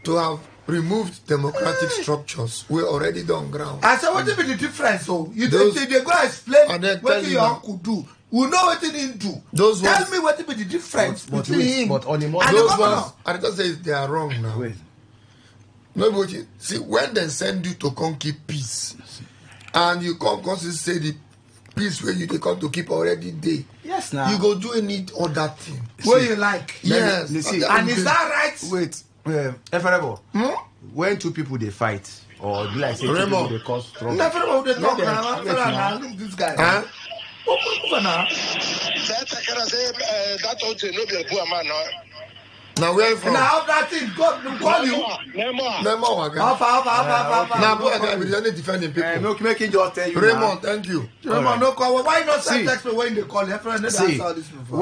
[SPEAKER 5] to have removed democratic structures, we already done ground.
[SPEAKER 2] I said, what be the difference? So you
[SPEAKER 5] Those-
[SPEAKER 2] they go explain
[SPEAKER 5] And then
[SPEAKER 2] what
[SPEAKER 5] tell you
[SPEAKER 2] your
[SPEAKER 5] now.
[SPEAKER 2] uncle do. We know what he didn't do.
[SPEAKER 5] Those
[SPEAKER 2] Tell
[SPEAKER 5] ones-
[SPEAKER 2] me what be the difference
[SPEAKER 6] But
[SPEAKER 2] between
[SPEAKER 6] wait,
[SPEAKER 2] him
[SPEAKER 6] but on the more
[SPEAKER 2] and the
[SPEAKER 5] Those
[SPEAKER 2] governor.
[SPEAKER 5] ones, I just say they are wrong now.
[SPEAKER 6] Wait.
[SPEAKER 5] No, but see, when they send you to come keep peace, and you come say the peace where you they come to keep already day,
[SPEAKER 6] Yes, now.
[SPEAKER 5] you go do any other thing.
[SPEAKER 2] What you like.
[SPEAKER 5] Yes.
[SPEAKER 6] me see.
[SPEAKER 2] And is that right?
[SPEAKER 6] Wait. Efrebo. When two people they fight or be like say two
[SPEAKER 5] Remo.
[SPEAKER 6] people they cause trouble.
[SPEAKER 2] Nothing about the talk
[SPEAKER 6] them-
[SPEAKER 2] now.
[SPEAKER 6] yes, now.
[SPEAKER 2] Look this guy.
[SPEAKER 5] Huh?
[SPEAKER 2] Over now.
[SPEAKER 3] That whole thing no be a poor man.
[SPEAKER 5] Now where you from?
[SPEAKER 2] Now that thing, God will call you.
[SPEAKER 5] Nemo Waga.
[SPEAKER 2] Alpha.
[SPEAKER 5] Now boy, I be only defending people.
[SPEAKER 6] Make it just tell you.
[SPEAKER 5] Raymond, thank you.
[SPEAKER 2] Raymond, no call. Why not send
[SPEAKER 6] See.
[SPEAKER 2] text me when they call? Your friend, they
[SPEAKER 6] See,
[SPEAKER 2] answer all this before.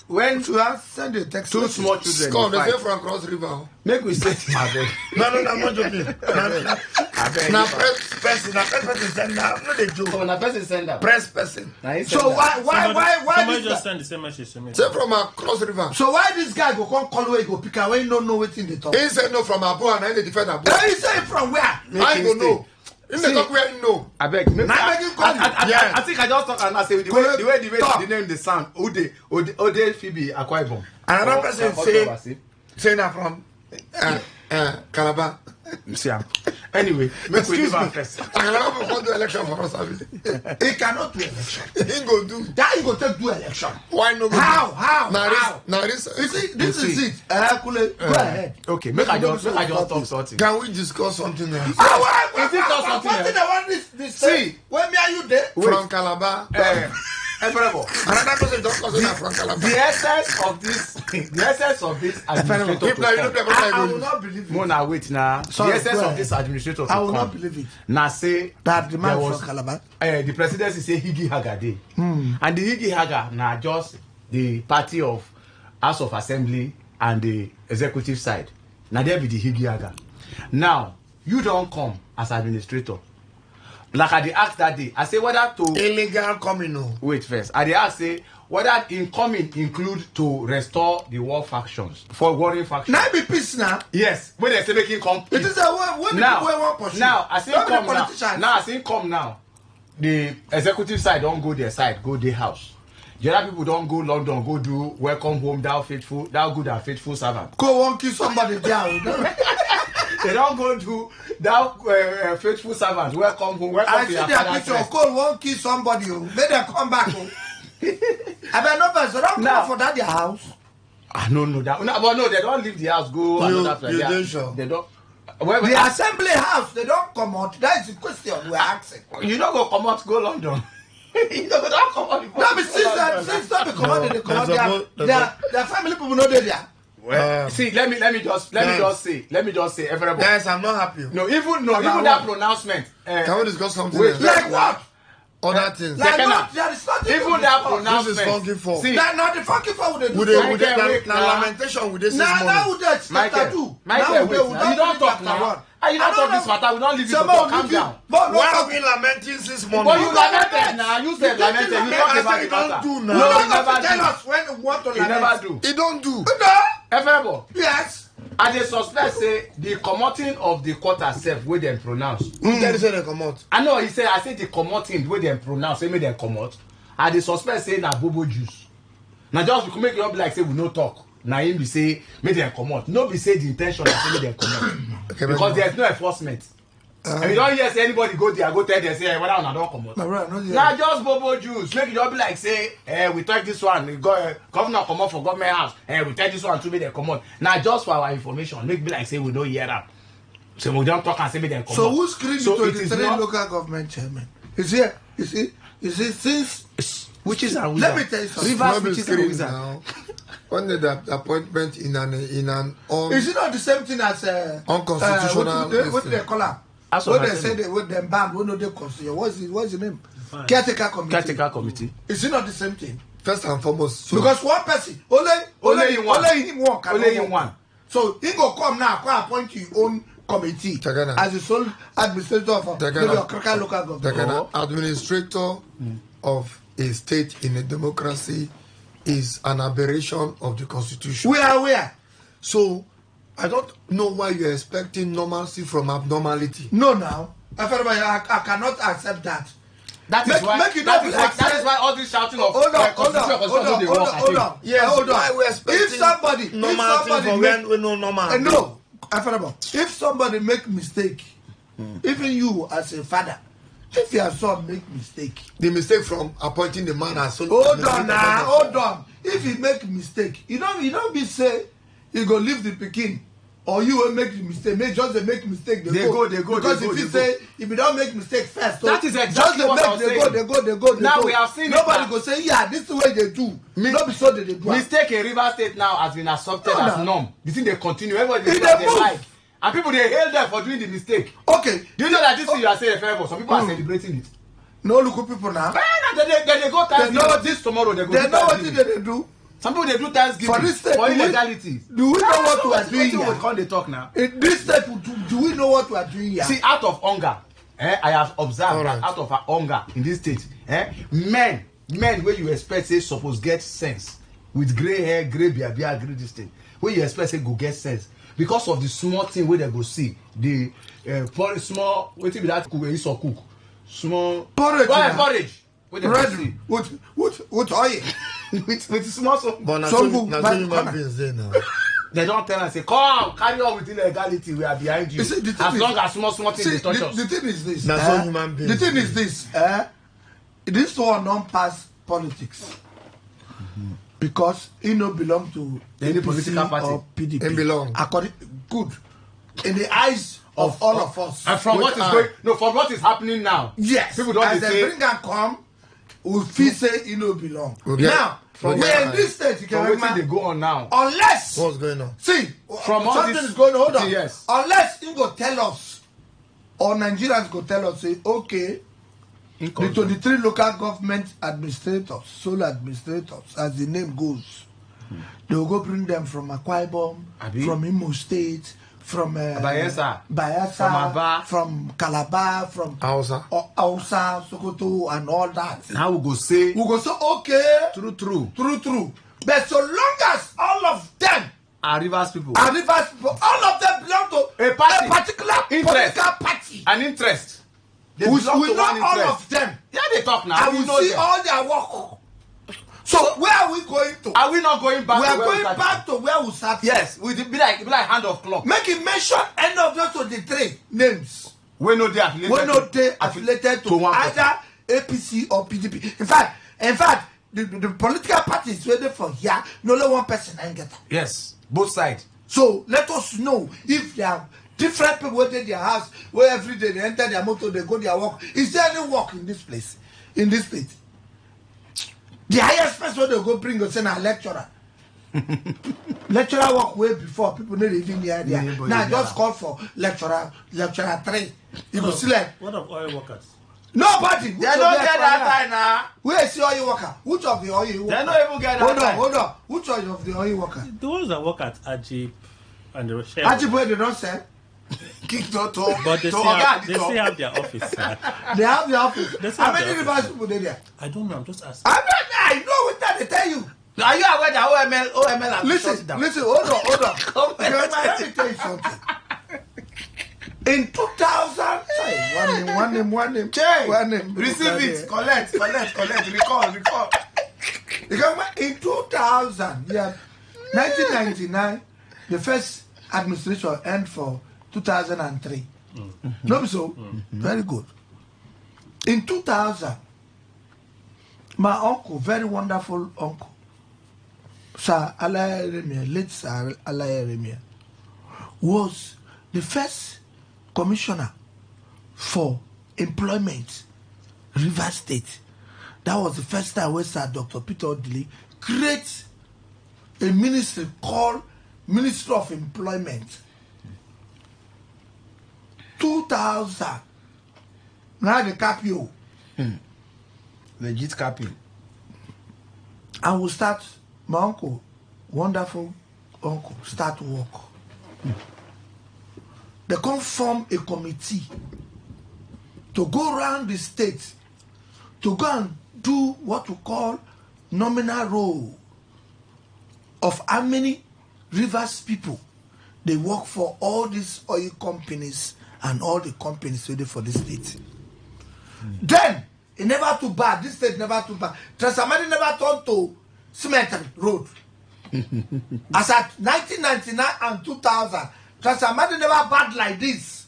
[SPEAKER 6] when
[SPEAKER 2] to have send a text.
[SPEAKER 6] two
[SPEAKER 2] message.
[SPEAKER 6] small children
[SPEAKER 5] Come,
[SPEAKER 6] dey
[SPEAKER 5] they say
[SPEAKER 6] fight,
[SPEAKER 5] from Cross River.
[SPEAKER 6] make we say abeg.
[SPEAKER 5] No, I'm not joking.
[SPEAKER 6] Abeg.
[SPEAKER 5] Now press person send now. No, they joke.
[SPEAKER 6] So na person send am.
[SPEAKER 5] Press person.
[SPEAKER 6] Na him send
[SPEAKER 2] So
[SPEAKER 6] am.
[SPEAKER 2] why
[SPEAKER 4] Somebody
[SPEAKER 2] this
[SPEAKER 4] just
[SPEAKER 2] guy?
[SPEAKER 4] send the same message to me.
[SPEAKER 5] Say from Cross River.
[SPEAKER 2] So why this guy go come call where he go pick up when he don't know what in the talk?
[SPEAKER 5] He said no from Abu and then they defend Abu.
[SPEAKER 2] Then he say from where?
[SPEAKER 5] I
[SPEAKER 6] him
[SPEAKER 5] go
[SPEAKER 6] stay.
[SPEAKER 5] know. In the talk where you know.
[SPEAKER 6] Abeg. make-
[SPEAKER 2] Na make you call you.
[SPEAKER 6] I think I just talk and I say the way
[SPEAKER 2] Talk.
[SPEAKER 6] the name dey sound Ode Phoebe Akwa Ibom.
[SPEAKER 5] Another
[SPEAKER 6] Or-
[SPEAKER 5] person
[SPEAKER 6] or
[SPEAKER 5] say-
[SPEAKER 6] Obasi.
[SPEAKER 5] Say that from Calabar.
[SPEAKER 6] See am. Anyway, make we leave am first.
[SPEAKER 5] Calabar will do election for us. Abi.
[SPEAKER 2] He cannot do election.
[SPEAKER 5] He go do.
[SPEAKER 2] That he go take do election.
[SPEAKER 5] Why no?
[SPEAKER 2] How?
[SPEAKER 5] Now this.
[SPEAKER 2] You see, this
[SPEAKER 6] You
[SPEAKER 2] is
[SPEAKER 6] see.
[SPEAKER 2] it. Kule, go ahead.
[SPEAKER 6] Okay, make I just talk something.
[SPEAKER 5] Can we discuss something else?
[SPEAKER 6] If you talk something
[SPEAKER 2] What
[SPEAKER 6] else.
[SPEAKER 2] did I want this?
[SPEAKER 6] See.
[SPEAKER 2] When me are you there?
[SPEAKER 5] From Calabar.
[SPEAKER 6] Efrebo.
[SPEAKER 5] Another person don't call that from Calabar.
[SPEAKER 6] The essence of this administrator
[SPEAKER 5] If now you look
[SPEAKER 6] to
[SPEAKER 5] like
[SPEAKER 2] I will
[SPEAKER 5] what
[SPEAKER 2] not believe it.
[SPEAKER 6] Mona wait na the
[SPEAKER 2] Sorry,
[SPEAKER 6] essence
[SPEAKER 2] go
[SPEAKER 6] of
[SPEAKER 2] ahead.
[SPEAKER 6] this administrator to
[SPEAKER 2] I will not
[SPEAKER 6] come
[SPEAKER 2] believe it.
[SPEAKER 6] na say
[SPEAKER 2] That the man
[SPEAKER 6] there was
[SPEAKER 2] from Calabar.
[SPEAKER 6] the presidency say Higi Haga dey and the Higi Haga na just the party of House of Assembly and the executive side na there be the Higi Haga. Now you don come as administrator like I dey ask that day I say whether to
[SPEAKER 5] Illegal communal.
[SPEAKER 6] wait first I dey ask say whether incoming include to restore the war factions for warring factions.
[SPEAKER 2] Now be peace now.
[SPEAKER 6] Yes, when they say make him come.
[SPEAKER 2] It is a when the people want pursue.
[SPEAKER 6] now as him
[SPEAKER 2] Not be
[SPEAKER 6] come now.
[SPEAKER 2] politicians.
[SPEAKER 6] Now as him come now, the executive side don go their side, go their house. The other people don go London, go do welcome home, thou good and faithful servant.
[SPEAKER 2] Go on kill somebody there.
[SPEAKER 6] They don go do thou faithful servant, welcome home, welcome
[SPEAKER 2] I
[SPEAKER 6] to
[SPEAKER 2] see
[SPEAKER 6] your
[SPEAKER 2] their
[SPEAKER 6] father's
[SPEAKER 2] picture.
[SPEAKER 6] rest.
[SPEAKER 2] Cole won't kill somebody. Make them come back. I bet no person don't
[SPEAKER 6] Now-
[SPEAKER 2] come for that their house.
[SPEAKER 6] Ah no that no, but no they don leave the house go another place.
[SPEAKER 5] you
[SPEAKER 6] They are-
[SPEAKER 5] dey sure?
[SPEAKER 6] They don. Well,
[SPEAKER 2] The assembly house, they don't come out. That is the question we're asking.
[SPEAKER 6] you no go comot go London. You no go don comot.
[SPEAKER 2] No, but since not be commanded, they come out. Their family people know they there.
[SPEAKER 6] See, let me just say, everybody.
[SPEAKER 5] Guys, I'm not happy.
[SPEAKER 6] No, even
[SPEAKER 2] About
[SPEAKER 6] that
[SPEAKER 2] what?
[SPEAKER 6] pronouncement.
[SPEAKER 5] Can we discuss something
[SPEAKER 6] Wait,
[SPEAKER 5] else?
[SPEAKER 2] Like what?
[SPEAKER 5] Other things.
[SPEAKER 2] Like
[SPEAKER 6] Second
[SPEAKER 2] no,
[SPEAKER 6] half.
[SPEAKER 2] there is nothing.
[SPEAKER 6] Even that
[SPEAKER 5] This is
[SPEAKER 6] pronouncement.
[SPEAKER 5] funky for.
[SPEAKER 6] See,
[SPEAKER 2] That not the fucking for they do.
[SPEAKER 5] With
[SPEAKER 6] Michael,
[SPEAKER 5] the
[SPEAKER 6] wait,
[SPEAKER 5] na
[SPEAKER 6] now.
[SPEAKER 5] lamentation with this
[SPEAKER 2] Now
[SPEAKER 5] morning.
[SPEAKER 2] would that chapter
[SPEAKER 6] Michael,
[SPEAKER 2] 2.
[SPEAKER 6] Michael,
[SPEAKER 2] Now
[SPEAKER 6] wait,
[SPEAKER 2] we
[SPEAKER 6] now. You don't talk
[SPEAKER 2] chapter
[SPEAKER 6] now.
[SPEAKER 2] 1.
[SPEAKER 6] And you don't talk this matter, we don't leave you to talk. Calm down.
[SPEAKER 5] But
[SPEAKER 2] Why are we lamenting 6 months?
[SPEAKER 6] But you lamented now. You said lamented. You talk about the matter.
[SPEAKER 2] Don't do now.
[SPEAKER 6] No,
[SPEAKER 5] you
[SPEAKER 6] you never
[SPEAKER 5] tell
[SPEAKER 6] do.
[SPEAKER 5] us when we want to
[SPEAKER 6] You never
[SPEAKER 5] lament.
[SPEAKER 6] do.
[SPEAKER 2] He don't do.
[SPEAKER 5] No.
[SPEAKER 6] Efebo.
[SPEAKER 5] Yes.
[SPEAKER 6] And they suspect say the commoting of the court herself wey dem pronounce.
[SPEAKER 2] Who tell you say they come out?
[SPEAKER 6] I know he say I say the commoting wey dem pronounce say make dem comot. And they suspect say na bobo juice. Na just make it up like say we no talk. Na him be say make dem comot. No be say the intention na say make dem comot. Because there is no enforcement. And you don't hear say anybody go there go tell them say whether una don comot. Na just bobo juice. Make it up like say we talk this one. Governor comot for government house. We tell this one to make dem comot. Na just for our information. Make be like say we don't hear am. So we don't talk and say make dem comot.
[SPEAKER 5] So who screened
[SPEAKER 6] So
[SPEAKER 5] the
[SPEAKER 6] it is
[SPEAKER 5] 23
[SPEAKER 6] not-
[SPEAKER 5] local government chairman? Is here. You see since
[SPEAKER 6] Witches and
[SPEAKER 5] let
[SPEAKER 6] wizards.
[SPEAKER 5] me tell you something.
[SPEAKER 6] Rivers,
[SPEAKER 2] Not be
[SPEAKER 6] witches and
[SPEAKER 2] screened
[SPEAKER 6] wizards.
[SPEAKER 2] now. When the appointment in an
[SPEAKER 5] Is it not the same thing as
[SPEAKER 2] Unconstitutional
[SPEAKER 5] what do they call her?
[SPEAKER 6] House of
[SPEAKER 5] What they
[SPEAKER 6] Assembly.
[SPEAKER 5] say they with them banned, what do they consider? What's the name? Caretaker committee.
[SPEAKER 6] Caretaker committee.
[SPEAKER 5] Is it not the same thing?
[SPEAKER 2] first and foremost. So
[SPEAKER 5] Because one person, only
[SPEAKER 6] him one.
[SPEAKER 5] him one. cannot
[SPEAKER 6] Only him
[SPEAKER 5] work.
[SPEAKER 6] one.
[SPEAKER 5] So he go come now, go appoint your own committee
[SPEAKER 2] Tagana.
[SPEAKER 5] as the sole administrator of
[SPEAKER 2] Tagana.
[SPEAKER 5] maybe Okraka local government.
[SPEAKER 2] the kind of administrator of a state in a democracy is an aberration of the constitution.
[SPEAKER 5] Where?
[SPEAKER 2] So I don't know why you're expecting normalcy from abnormality.
[SPEAKER 5] No, now. I cannot accept that.
[SPEAKER 6] That is why.
[SPEAKER 5] Make it
[SPEAKER 6] That
[SPEAKER 5] not
[SPEAKER 6] is
[SPEAKER 5] be
[SPEAKER 6] why.
[SPEAKER 5] like
[SPEAKER 6] That
[SPEAKER 5] say-
[SPEAKER 6] is why all this shouting of
[SPEAKER 5] Hold on.
[SPEAKER 6] constitution dey work. I think.
[SPEAKER 2] Yes,
[SPEAKER 5] hold on.
[SPEAKER 2] why we expecting
[SPEAKER 5] If somebody
[SPEAKER 2] normality from
[SPEAKER 5] make,
[SPEAKER 2] when we know normal.
[SPEAKER 5] no, if somebody make mistake, even you as a father, if your son make mistake,
[SPEAKER 2] The mistake from appointing the man as soon
[SPEAKER 5] hold on. If he make mistake, you don't be say he go leave the pikin. Or you will make the mistake. Just they make mistake. They go. Because if you say if you don't make mistake first,
[SPEAKER 6] That is exactly what I was saying.
[SPEAKER 5] They go.
[SPEAKER 6] Now we have seen it
[SPEAKER 5] Nobody
[SPEAKER 6] now.
[SPEAKER 5] go say, yeah, this is the way they do. Not be so they do.
[SPEAKER 6] Mistake in River State now has been accepted
[SPEAKER 5] No,
[SPEAKER 6] as
[SPEAKER 5] no.
[SPEAKER 6] norm. The thing they continue. Everybody
[SPEAKER 5] If
[SPEAKER 6] do what
[SPEAKER 5] they
[SPEAKER 6] they
[SPEAKER 5] move.
[SPEAKER 6] like. And people they hail them for doing the mistake.
[SPEAKER 5] Okay.
[SPEAKER 6] Do you know that this thing you are saying a favor? Some people are celebrating it.
[SPEAKER 5] No local people now.
[SPEAKER 6] They go
[SPEAKER 5] They know
[SPEAKER 6] Thanksgiving. This tomorrow they go
[SPEAKER 5] They
[SPEAKER 6] do
[SPEAKER 5] know what
[SPEAKER 6] Thanksgiving.
[SPEAKER 5] they do.
[SPEAKER 6] Some people they do Thanksgiving
[SPEAKER 5] For this state,
[SPEAKER 6] for
[SPEAKER 5] do we-
[SPEAKER 6] illegality.
[SPEAKER 5] Do we know what we are doing
[SPEAKER 6] Wetin we
[SPEAKER 5] here?
[SPEAKER 6] come dey talk now?
[SPEAKER 5] In this step, do we know what we are doing here?
[SPEAKER 6] See, out of hunger, I have observed
[SPEAKER 2] Alright.
[SPEAKER 6] that out of hunger in this state, men wey you expect say suppose get sense with grey hair, grey beard, grey this thing, wey you expect say go get sense because of the small thing wey dem go see, the small wetin be that cook wey you saw cook, small
[SPEAKER 5] Porridge,
[SPEAKER 6] Well,
[SPEAKER 5] na.
[SPEAKER 6] porridge wey dem go
[SPEAKER 5] Red
[SPEAKER 6] see
[SPEAKER 5] with oil.
[SPEAKER 6] with small so.
[SPEAKER 2] But na
[SPEAKER 5] Some
[SPEAKER 2] so
[SPEAKER 5] people
[SPEAKER 2] na
[SPEAKER 5] buy
[SPEAKER 2] so human
[SPEAKER 5] corner.
[SPEAKER 2] beings dey now.
[SPEAKER 6] They don tell am say come carry on with illegality we are behind you
[SPEAKER 5] You see, the thing
[SPEAKER 6] as
[SPEAKER 5] is-
[SPEAKER 6] long as small things
[SPEAKER 5] See,
[SPEAKER 6] dey touch us.
[SPEAKER 5] the thing is this.
[SPEAKER 2] Na so human beings
[SPEAKER 5] The thing
[SPEAKER 2] do.
[SPEAKER 5] is this. This one don't pass politics. Because he no belong to
[SPEAKER 6] Any
[SPEAKER 5] APC
[SPEAKER 6] political party.
[SPEAKER 5] or PDP.
[SPEAKER 2] He belong.
[SPEAKER 5] According, good. In the eyes of all of us.
[SPEAKER 6] And from what is from what is happening now.
[SPEAKER 5] Yes.
[SPEAKER 6] People don't
[SPEAKER 5] As
[SPEAKER 6] dey
[SPEAKER 5] they
[SPEAKER 6] say
[SPEAKER 5] bring and come, we feel say he no belong.
[SPEAKER 2] Okay.
[SPEAKER 5] Now,
[SPEAKER 2] Okay.
[SPEAKER 5] we're in this state, you
[SPEAKER 6] from
[SPEAKER 5] can
[SPEAKER 6] wetin dey
[SPEAKER 5] remember.
[SPEAKER 6] go on now.
[SPEAKER 5] Unless,
[SPEAKER 2] What's going on?
[SPEAKER 5] see,
[SPEAKER 6] From all
[SPEAKER 5] something
[SPEAKER 6] this-
[SPEAKER 5] is going on. Hold on.
[SPEAKER 6] Yes.
[SPEAKER 5] Unless he go tell us, or Nigerians go tell us, say, okay, the 23 local government administrators, sole administrators, as the name goes, they will go bring them from Akwa Ibom,
[SPEAKER 6] Abi?
[SPEAKER 5] from Imo State, from
[SPEAKER 6] Bayelsa.
[SPEAKER 5] from
[SPEAKER 6] Aba.
[SPEAKER 5] from Calabar, from
[SPEAKER 2] Hausa.
[SPEAKER 5] Hausa, Sokoto, and all that.
[SPEAKER 6] Now we go say
[SPEAKER 5] We go say, okay,
[SPEAKER 6] true.
[SPEAKER 5] but so long as all of them
[SPEAKER 6] our rivers people
[SPEAKER 5] are Rivers people, all of them belong to
[SPEAKER 6] A party.
[SPEAKER 5] a particular
[SPEAKER 6] Interest.
[SPEAKER 5] political party.
[SPEAKER 6] an interest. They
[SPEAKER 5] We
[SPEAKER 6] belong to
[SPEAKER 5] know
[SPEAKER 6] one
[SPEAKER 5] all
[SPEAKER 6] interest.
[SPEAKER 5] of them.
[SPEAKER 6] Yeah, they talk now.
[SPEAKER 5] And
[SPEAKER 6] we
[SPEAKER 5] we
[SPEAKER 6] know
[SPEAKER 5] see
[SPEAKER 6] them.
[SPEAKER 5] all their work. So where are we going to?
[SPEAKER 6] Are we not going back?
[SPEAKER 5] We
[SPEAKER 6] to
[SPEAKER 5] are
[SPEAKER 6] where
[SPEAKER 5] going
[SPEAKER 6] started?
[SPEAKER 5] back to where we started.
[SPEAKER 6] Yes, we be like hand of clock.
[SPEAKER 5] Make it mention any of those 23 names.
[SPEAKER 6] We know they affiliated.
[SPEAKER 5] We know they affiliated to
[SPEAKER 6] one person.
[SPEAKER 5] either APC or PDP. In fact, the political parties waiting for here, no only one person ain't get it.
[SPEAKER 6] Yes, both sides.
[SPEAKER 5] So let us know if there are different people waiting their house, where every day they enter their motor, they go their work. Is there any work in this place, in this state? The highest person they go bring us in a lecturer. Lecturer work way before people need even the idea.
[SPEAKER 6] Yeah, but
[SPEAKER 5] Now
[SPEAKER 6] yeah.
[SPEAKER 5] just call for lecturer 3. You go see like
[SPEAKER 4] What of oil workers?
[SPEAKER 5] nobody.
[SPEAKER 6] They don't get that time now.
[SPEAKER 5] Where is the oil worker? Which of the oil worker?
[SPEAKER 6] They don't even get that time.
[SPEAKER 5] Hold on. Which of the oil worker?
[SPEAKER 4] The ones that work at Ajib and the Rochelle.
[SPEAKER 5] Ajiboye they don't sell.
[SPEAKER 4] But they still have their office.
[SPEAKER 5] They have the office.
[SPEAKER 4] They still
[SPEAKER 5] How
[SPEAKER 4] have
[SPEAKER 5] many
[SPEAKER 4] their
[SPEAKER 5] rivers people there?
[SPEAKER 4] I don't know. I'm just asking.
[SPEAKER 5] I know what that they tell you.
[SPEAKER 6] Are you aware that OML has shut down?
[SPEAKER 5] Listen, hold on. Let me tell you something. In 2000, one name.
[SPEAKER 6] Receive it, collect, recall.
[SPEAKER 5] In 2000, 1999, the first administration ended for 2003. No, so very good. In 2000, my uncle, very wonderful uncle, Sir Alaya Remia, late Sir Alaya Remia, was the first commissioner for employment, River State. That was the first time where Sir Dr. Peter Odili created a ministry called Ministry of Employment. 2000. Now the capio.
[SPEAKER 6] Legit capping.
[SPEAKER 5] I will start, my uncle, wonderful uncle, start work. They come form a committee to go around the state to go and do what we call nominal roll of how many rivers people they work for all these oil companies and all the companies ready for the state. Then it never too bad. This state never too bad. Transamadi never turned to cement road. As at 1999 and 2000, Transamadi never bad like this.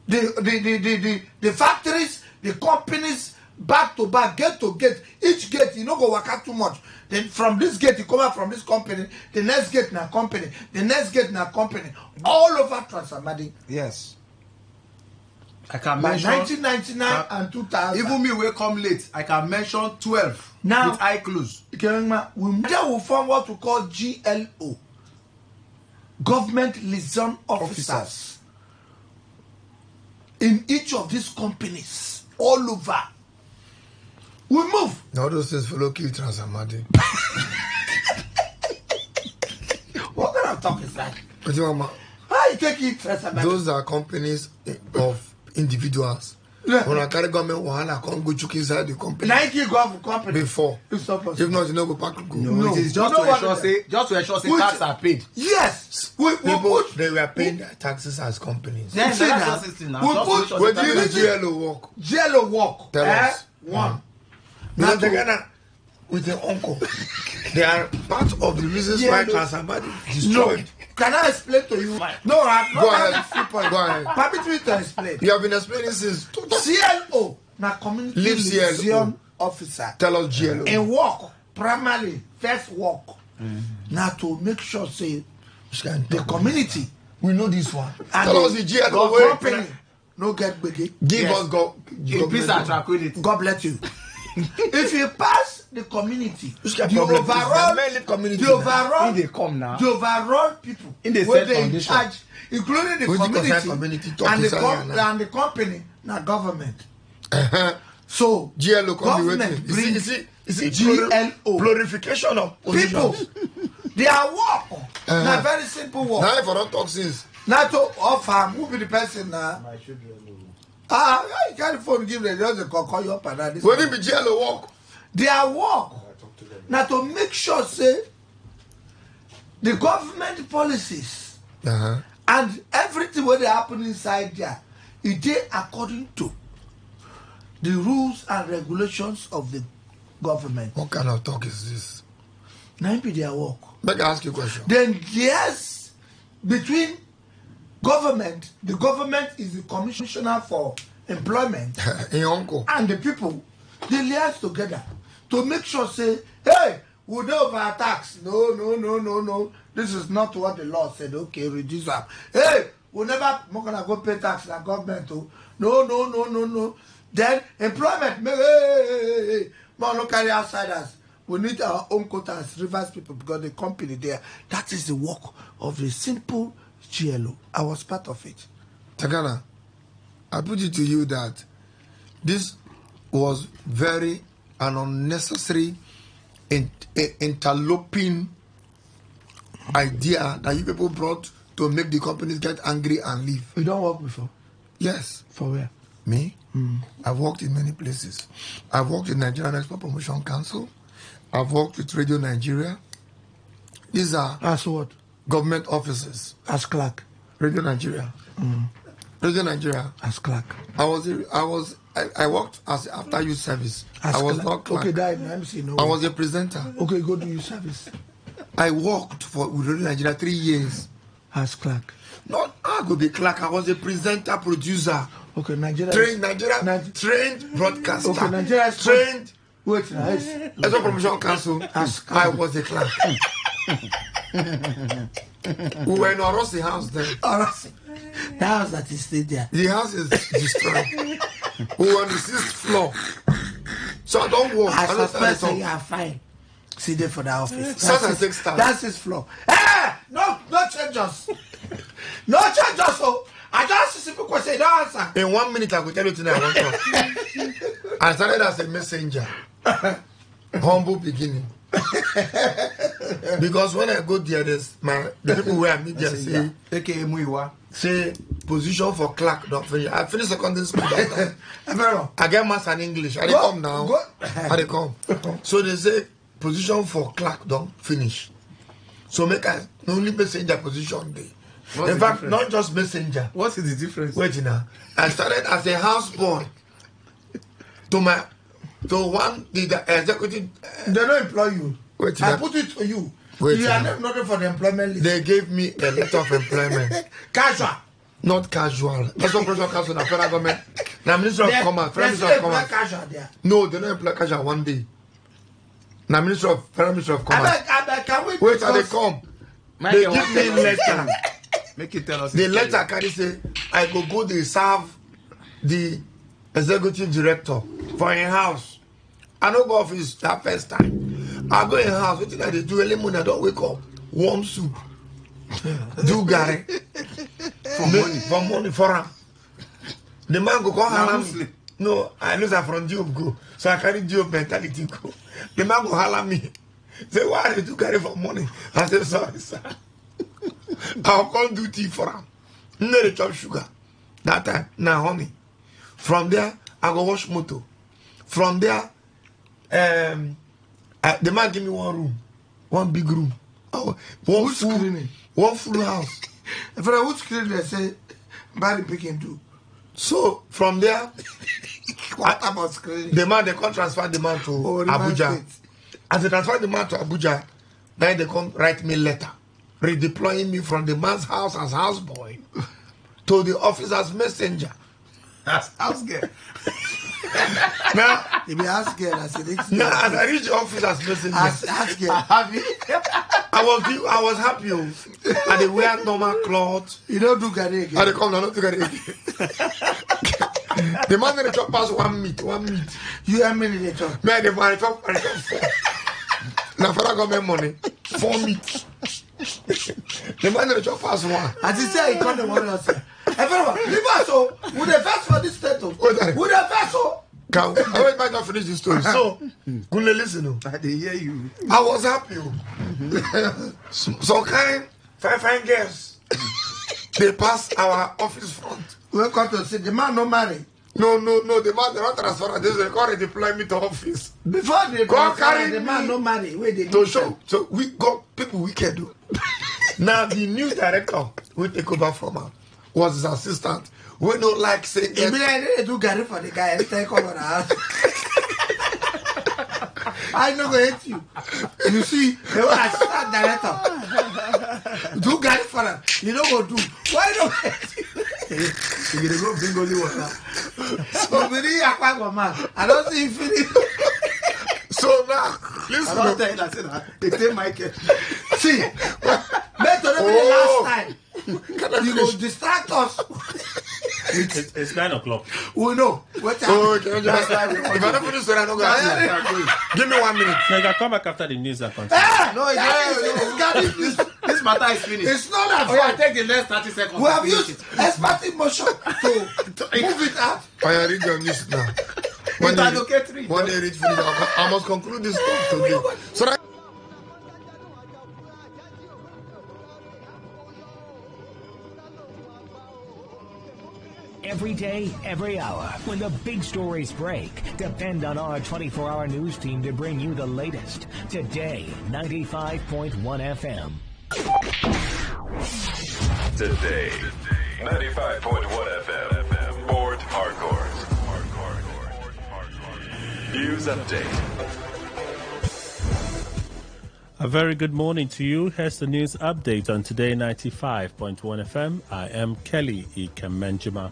[SPEAKER 5] The factories, the companies, back to back, gate to gate. Each gate, you know, go work out too much. Then from this gate, you come out from this company. The next gate na company. The next gate na company. All over Transamadi.
[SPEAKER 6] Yes. I can
[SPEAKER 5] By
[SPEAKER 6] mention
[SPEAKER 5] 1999 and 2000.
[SPEAKER 6] even me will come late. I can mention 12
[SPEAKER 5] Now,
[SPEAKER 6] with eye close.
[SPEAKER 5] we will form what we call GLO, Government Liaison Officers, in each of these companies all over. We move.
[SPEAKER 7] Now those things follow kill Transamadi.
[SPEAKER 5] What kind of talk is that?
[SPEAKER 7] But you know,
[SPEAKER 5] How you take it, Transamadi?
[SPEAKER 7] those are companies of individuals.
[SPEAKER 5] Yeah.
[SPEAKER 7] When I carry government wahala, come go chook inside the company
[SPEAKER 5] Nike go for company.
[SPEAKER 7] before.
[SPEAKER 5] It's not
[SPEAKER 7] If
[SPEAKER 5] possible.
[SPEAKER 7] not, you know go back go.
[SPEAKER 5] No.
[SPEAKER 6] It is just
[SPEAKER 5] You know
[SPEAKER 6] to
[SPEAKER 5] what
[SPEAKER 6] ensure
[SPEAKER 5] it
[SPEAKER 6] say
[SPEAKER 5] Which-
[SPEAKER 6] tax are paid.
[SPEAKER 5] Yes. We
[SPEAKER 7] People
[SPEAKER 5] put.
[SPEAKER 7] they were paying their taxes as companies.
[SPEAKER 6] Then
[SPEAKER 5] See
[SPEAKER 6] that's
[SPEAKER 5] now,
[SPEAKER 6] just it now.
[SPEAKER 5] we
[SPEAKER 6] Just to
[SPEAKER 5] put-
[SPEAKER 6] make sure
[SPEAKER 7] Where
[SPEAKER 6] say
[SPEAKER 7] do you
[SPEAKER 6] tax-
[SPEAKER 7] the GLO work?
[SPEAKER 5] GLO work.
[SPEAKER 7] Tell us.
[SPEAKER 5] One.
[SPEAKER 7] Because
[SPEAKER 5] Now,
[SPEAKER 7] together with the uncle, they are part of the reasons why Transamadi is
[SPEAKER 5] no.
[SPEAKER 7] destroyed.
[SPEAKER 5] Can I explain to you? No, I'm
[SPEAKER 7] Go
[SPEAKER 5] not
[SPEAKER 7] ahead. Go ahead.
[SPEAKER 5] Permit me to explain.
[SPEAKER 7] You have been explaining since.
[SPEAKER 5] CLO, na community
[SPEAKER 7] Leave
[SPEAKER 5] liaison
[SPEAKER 7] CLO.
[SPEAKER 5] officer.
[SPEAKER 7] Tell us GLO.
[SPEAKER 5] In work, primarily, first work, now to make sure say the community
[SPEAKER 7] We know this one.
[SPEAKER 5] and
[SPEAKER 7] Tell us the GLO.
[SPEAKER 5] the
[SPEAKER 7] way.
[SPEAKER 5] company no get gbege.
[SPEAKER 7] Give
[SPEAKER 6] Yes.
[SPEAKER 7] us go.
[SPEAKER 6] In peace and tranquility.
[SPEAKER 5] God bless you. If you pass the community,
[SPEAKER 7] Which kind
[SPEAKER 5] the
[SPEAKER 7] of problem is that?
[SPEAKER 5] overall,
[SPEAKER 7] Mainly community
[SPEAKER 5] the
[SPEAKER 7] now.
[SPEAKER 5] overall,
[SPEAKER 6] In they come now.
[SPEAKER 5] the overall people
[SPEAKER 6] In the
[SPEAKER 5] wey
[SPEAKER 6] set
[SPEAKER 5] dey in
[SPEAKER 6] foundation.
[SPEAKER 5] charge, including the
[SPEAKER 7] Wetin
[SPEAKER 5] community,
[SPEAKER 7] concern community talk
[SPEAKER 5] and the
[SPEAKER 7] inside here now.
[SPEAKER 5] and the company, na government.
[SPEAKER 7] Uh-huh.
[SPEAKER 5] So
[SPEAKER 7] GLO come be
[SPEAKER 5] government
[SPEAKER 7] waiting.
[SPEAKER 5] brings
[SPEAKER 7] You see,
[SPEAKER 5] GLO.
[SPEAKER 7] glorification of
[SPEAKER 5] people.
[SPEAKER 7] positions.
[SPEAKER 5] Their work na very simple work.
[SPEAKER 7] Now if I don't talk since,
[SPEAKER 5] Na to offer who be the person na. How you carry phone give them just dey call you up and down.
[SPEAKER 7] when it be GLO work,
[SPEAKER 5] Their work na to make sure say the government policies and everything wey dey happen inside there e dey according to the rules and regulations of the government.
[SPEAKER 7] what kind of talk is this?
[SPEAKER 5] Na im be their work.
[SPEAKER 7] Make I ask you a question.
[SPEAKER 5] Then yes, between government, the government is the commissioner for employment,
[SPEAKER 7] In your uncle,
[SPEAKER 5] and the people, they liaise together to make sure say, hey, we dey over tax. No. This is not what the law said. Okay, reduce am. Hey, we never gonna go pay tax na government. Oh. No. Then employment, hey. Man, no carry outsiders. We need our own quota as rivers people because the company there. That is the work of a simple GLO. I was part of it.
[SPEAKER 7] Takana, I put it to you that this was very an unnecessary interloping idea that you people brought to make the companies get angry and leave.
[SPEAKER 5] You don't work before?
[SPEAKER 7] Yes.
[SPEAKER 5] For where?
[SPEAKER 7] Me? I've worked in many places. I've worked in Nigerian Export Promotion Council. I've worked with Radio Nigeria. These are
[SPEAKER 5] As what?
[SPEAKER 7] government offices.
[SPEAKER 5] As clerk.
[SPEAKER 7] Radio Nigeria. Radio Nigeria.
[SPEAKER 5] As clerk.
[SPEAKER 7] I worked as after youth service.
[SPEAKER 5] As
[SPEAKER 7] I was
[SPEAKER 5] clerk.
[SPEAKER 7] not clerk.
[SPEAKER 5] Okay, that MC. No.
[SPEAKER 7] I was a presenter.
[SPEAKER 5] Okay, go do your service.
[SPEAKER 7] I worked with Radio Nigeria 3 years.
[SPEAKER 5] As clerk.
[SPEAKER 7] Not I could be clerk. I was a presenter, producer.
[SPEAKER 5] Okay, Nigeria.
[SPEAKER 7] Trained broadcaster.
[SPEAKER 5] Okay, Nigeria is
[SPEAKER 7] trained.
[SPEAKER 5] Wait,
[SPEAKER 7] As a promotion council, I was a clerk. We were in Orosi house then.
[SPEAKER 5] Orosi. The house that is still there.
[SPEAKER 7] The house is destroyed. We were on the 6th floor. So I don't work.
[SPEAKER 5] I suspect that you are fine. Sit there for the office. That's 6th floor. Hey! No change us. No change us. So I just simple question. Don't answer.
[SPEAKER 7] In 1 minute, I will tell you tonight. I want to. I started as a messenger. Humble beginning. Because when I go there, the people where I meet there say position for clerk. Don't finish. I finished secondary school that time. I get maths and English. I come now. I come. So they say position for clerk don't finish. So make I only messenger position day. In fact, not just messenger.
[SPEAKER 2] What is the difference?
[SPEAKER 7] Wait now. I started as a houseboy to one the executive.
[SPEAKER 5] They don't employ you.
[SPEAKER 7] Wait
[SPEAKER 5] I
[SPEAKER 7] now.
[SPEAKER 5] put it to you.
[SPEAKER 7] Wait
[SPEAKER 5] you are
[SPEAKER 7] now.
[SPEAKER 5] not for the employment list.
[SPEAKER 7] They gave me a letter of employment.
[SPEAKER 5] Casual.
[SPEAKER 7] Not casual. That's what President Council, the federal government. Now Minister of Commerce. Minister of Commerce.
[SPEAKER 5] Casual there.
[SPEAKER 7] No, they don't employ casual one day. Now Federal Minister of Commerce.
[SPEAKER 5] Can we
[SPEAKER 7] Wait till they come. They give me letter.
[SPEAKER 2] Make it tell us.
[SPEAKER 7] The letter carry say I go they serve the executive director for a house. I don't go office that first time. I go in house. What did I do? Early morning, I don't wake up. Warm soup. Do Gary. For money for him. The man go call her. No, I lose her from job go. So I carry job mentality go. The man go holler me. Say, why did you carry for money? I say, sorry, sir. I'll come do tea for him. No, they chop sugar. That time, now honey. From there, I go wash motor. From there, the man give me one room. One big room. One full house.
[SPEAKER 5] For a wood screen, they say, body picking too.
[SPEAKER 7] So, from there,
[SPEAKER 5] what about screening?
[SPEAKER 7] the man, they can't transfer the man to Abuja. As they transfer the man to Abuja, then they come write me letter, redeploying me from the man's house as houseboy to the office as messenger.
[SPEAKER 2] As house girl.
[SPEAKER 7] Now,
[SPEAKER 5] If you ask girl, I said,
[SPEAKER 7] now, as I reach the office as messenger,
[SPEAKER 5] ask girl.
[SPEAKER 7] I was happy. And they wear normal clothes.
[SPEAKER 5] You don't do Gary again.
[SPEAKER 7] And they come down, not to get it again. The man in the chop pass one meat.
[SPEAKER 5] You how many they talk?
[SPEAKER 7] Man, the man chop 4. Now, for I got my money, 4 meat. The man in the chop pass 1.
[SPEAKER 5] As he say, he called the one else. Everyone, leave us so. Would the first for this state of?
[SPEAKER 7] Wait, Daddy.
[SPEAKER 5] Would the first so?
[SPEAKER 7] I might not finish the story. So, good listen.
[SPEAKER 2] I didn't hear you.
[SPEAKER 7] I was happy. So kind, fine girls. They pass our office front.
[SPEAKER 5] Welcome to say the man no marry.
[SPEAKER 7] No, the man, they're not transferred. They call deploy me to office.
[SPEAKER 5] Before they
[SPEAKER 7] Go carry
[SPEAKER 5] the man
[SPEAKER 7] me
[SPEAKER 5] no marry. Wait, they
[SPEAKER 7] to show. So we got people we can do. Now the new director we take over from her was his assistant. We don't like saying
[SPEAKER 5] If they do Gary for the guy, take over the house. I no go hate you. You see, the one assistant director do Gary for him. You don't go do. Why don't hate you?
[SPEAKER 2] You gonna go bring only water.
[SPEAKER 5] So many aqua man. I don't see you finish.
[SPEAKER 7] so now. Listen.
[SPEAKER 2] I don't tell you that. Say that. They take my care.
[SPEAKER 5] See, make to be the last time. You go distract us.
[SPEAKER 4] It's 9 o'clock.
[SPEAKER 5] We know. What time?
[SPEAKER 7] Oh, okay. If I don't finish, I don't go. Give me 1 minute.
[SPEAKER 4] No, you can come back after the news and continue.
[SPEAKER 2] This matter is finished.
[SPEAKER 5] It's not that
[SPEAKER 2] Oh, yeah,
[SPEAKER 5] far.
[SPEAKER 2] take the next 30 seconds.
[SPEAKER 5] We have
[SPEAKER 2] to finish
[SPEAKER 5] used expert emotion to move it out.
[SPEAKER 7] I read your news now.
[SPEAKER 2] When they
[SPEAKER 7] When they read finish, I must conclude this talk today. So that
[SPEAKER 8] every day, every hour. When the big stories break, depend on our 24-hour news team to bring you the latest. Today, 95.1 FM.
[SPEAKER 9] Today, 95.1 FM. Port Harcourt. News update.
[SPEAKER 4] A very good morning to you. Here's the news update on Today 95.1 FM. I am Kelly Ikemenjima.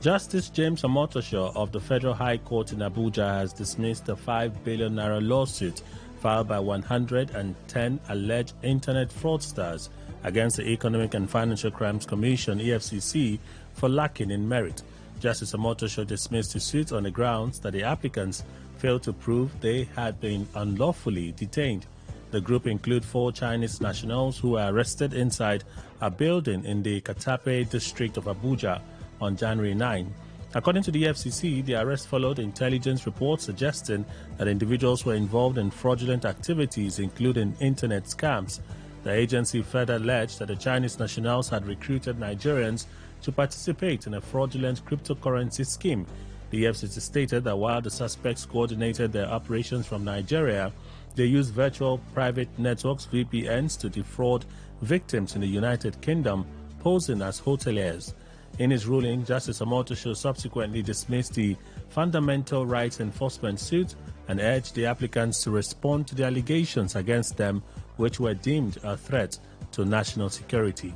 [SPEAKER 4] Justice James Omotosho of the Federal High Court in Abuja has dismissed a 5 billion naira lawsuit filed by 110 alleged internet fraudsters against the Economic and Financial Crimes Commission, EFCC, for lacking in merit. Justice Omotosho dismissed the suit on the grounds that the applicants failed to prove they had been unlawfully detained. The group include 4 Chinese nationals who were arrested inside a building in the Katape district of Abuja on January 9. According to the FCC, the arrest followed intelligence reports suggesting that individuals were involved in fraudulent activities, including internet scams. The agency further alleged that the Chinese nationals had recruited Nigerians to participate in a fraudulent cryptocurrency scheme. The FCC stated that while the suspects coordinated their operations from Nigeria, they used virtual private networks, VPNs, to defraud victims in the United Kingdom, posing as hoteliers. In his ruling, Justice Omotosho subsequently dismissed the fundamental rights enforcement suit and urged the applicants to respond to the allegations against them, which were deemed a threat to national security.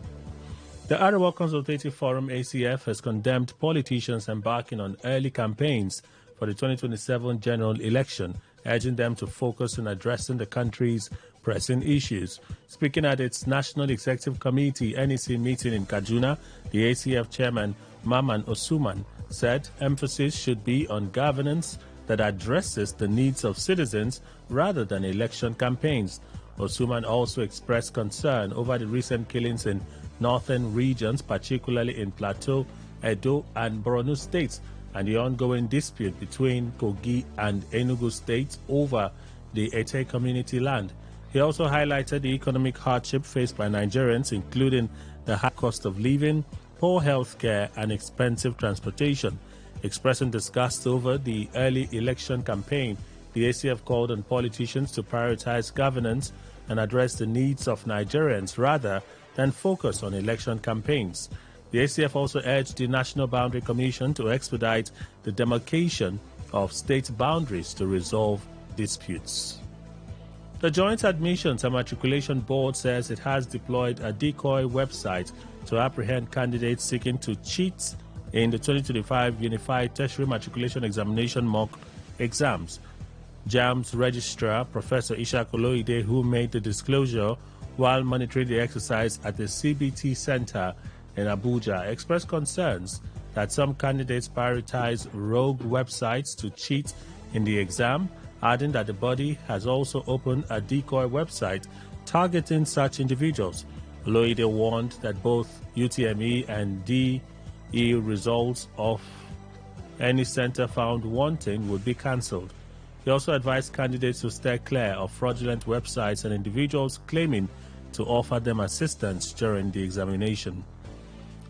[SPEAKER 4] The Arewa Consultative Forum, ACF, has condemned politicians embarking on early campaigns for the 2027 general election, urging them to focus on addressing the country's pressing issues. Speaking at its National Executive Committee NEC meeting in Kaduna, the ACF chairman, Maman Osuman, said emphasis should be on governance that addresses the needs of citizens rather than election campaigns. Osuman also expressed concern over the recent killings in northern regions, particularly in Plateau, Edo, and Borno states, and the ongoing dispute between Kogi and Enugu states over the Ete community land. He also highlighted the economic hardship faced by Nigerians, including the high cost of living, poor health care, and expensive transportation. Expressing disgust over the early election campaign, the ACF called on politicians to prioritize governance and address the needs of Nigerians rather than focus on election campaigns. The ACF also urged the National Boundary Commission to expedite the demarcation of state boundaries to resolve disputes. The Joint Admissions and Matriculation Board says it has deployed a decoy website to apprehend candidates seeking to cheat in the 2025 Unified Tertiary Matriculation Examination mock exams. JAM's registrar, Professor Ishak Oloide, who made the disclosure while monitoring the exercise at the CBT Center in Abuja, expressed concerns that some candidates prioritize rogue websites to cheat in the exam, adding that the body has also opened a decoy website targeting such individuals. Oloide warned that both UTME and DE results of any center found wanting would be cancelled. He also advised candidates to stay clear of fraudulent websites and individuals claiming to offer them assistance during the examination.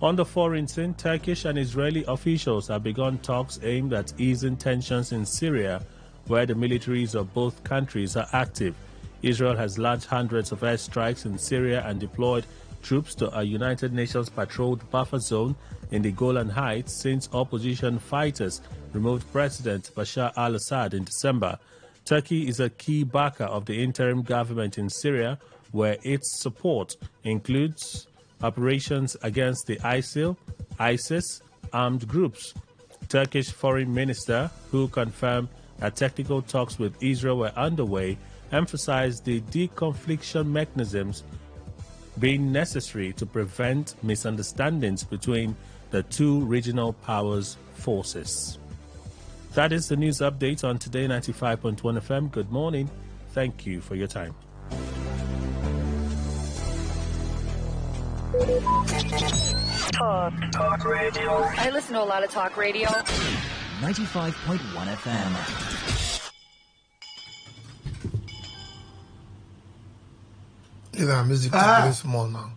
[SPEAKER 4] On the foreign scene, Turkish and Israeli officials have begun talks aimed at easing tensions in Syria, where the militaries of both countries are active. Israel has launched hundreds of airstrikes in Syria and deployed troops to a United Nations patrolled buffer zone in the Golan Heights since opposition fighters removed President Bashar al-Assad in December. Turkey is a key backer of the interim government in Syria, where its support includes operations against the ISIL, ISIS armed groups. Turkish Foreign Minister, who confirmed that technical talks with Israel were underway, emphasized the deconfliction mechanisms being necessary to prevent misunderstandings between the two regional powers' forces. That is the news update on Today 95.1 FM. Good morning. Thank you for your time.
[SPEAKER 10] Talk radio. I listen to a lot of talk radio.
[SPEAKER 8] 95.1 FM.
[SPEAKER 7] Leave our music to play small now.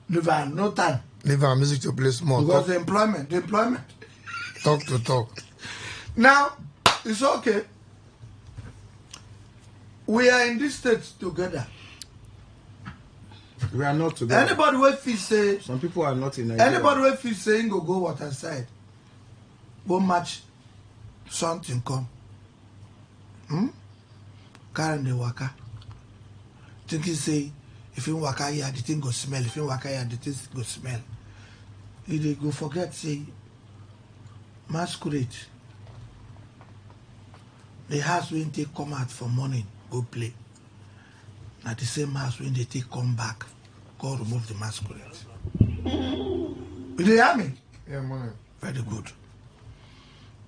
[SPEAKER 5] Leave our no time.
[SPEAKER 7] Leave our music to play small.
[SPEAKER 5] Because the employment.
[SPEAKER 7] Talk to talk.
[SPEAKER 5] Now, it's okay. We are in this state together.
[SPEAKER 2] We are not together.
[SPEAKER 5] Anybody will feel say.
[SPEAKER 2] Some people are not in Nigeria.
[SPEAKER 5] Anybody will feel saying go water side. Go match something come. Carry the waka. Think you say if you waka here the thing go smell. If you waka here the thing go smell. If they go forget say masquerade. The house when they come out for morning go play. Now the same house when they take come back, go remove the masquerade. You hear me?
[SPEAKER 7] Yeah, man.
[SPEAKER 5] Very good.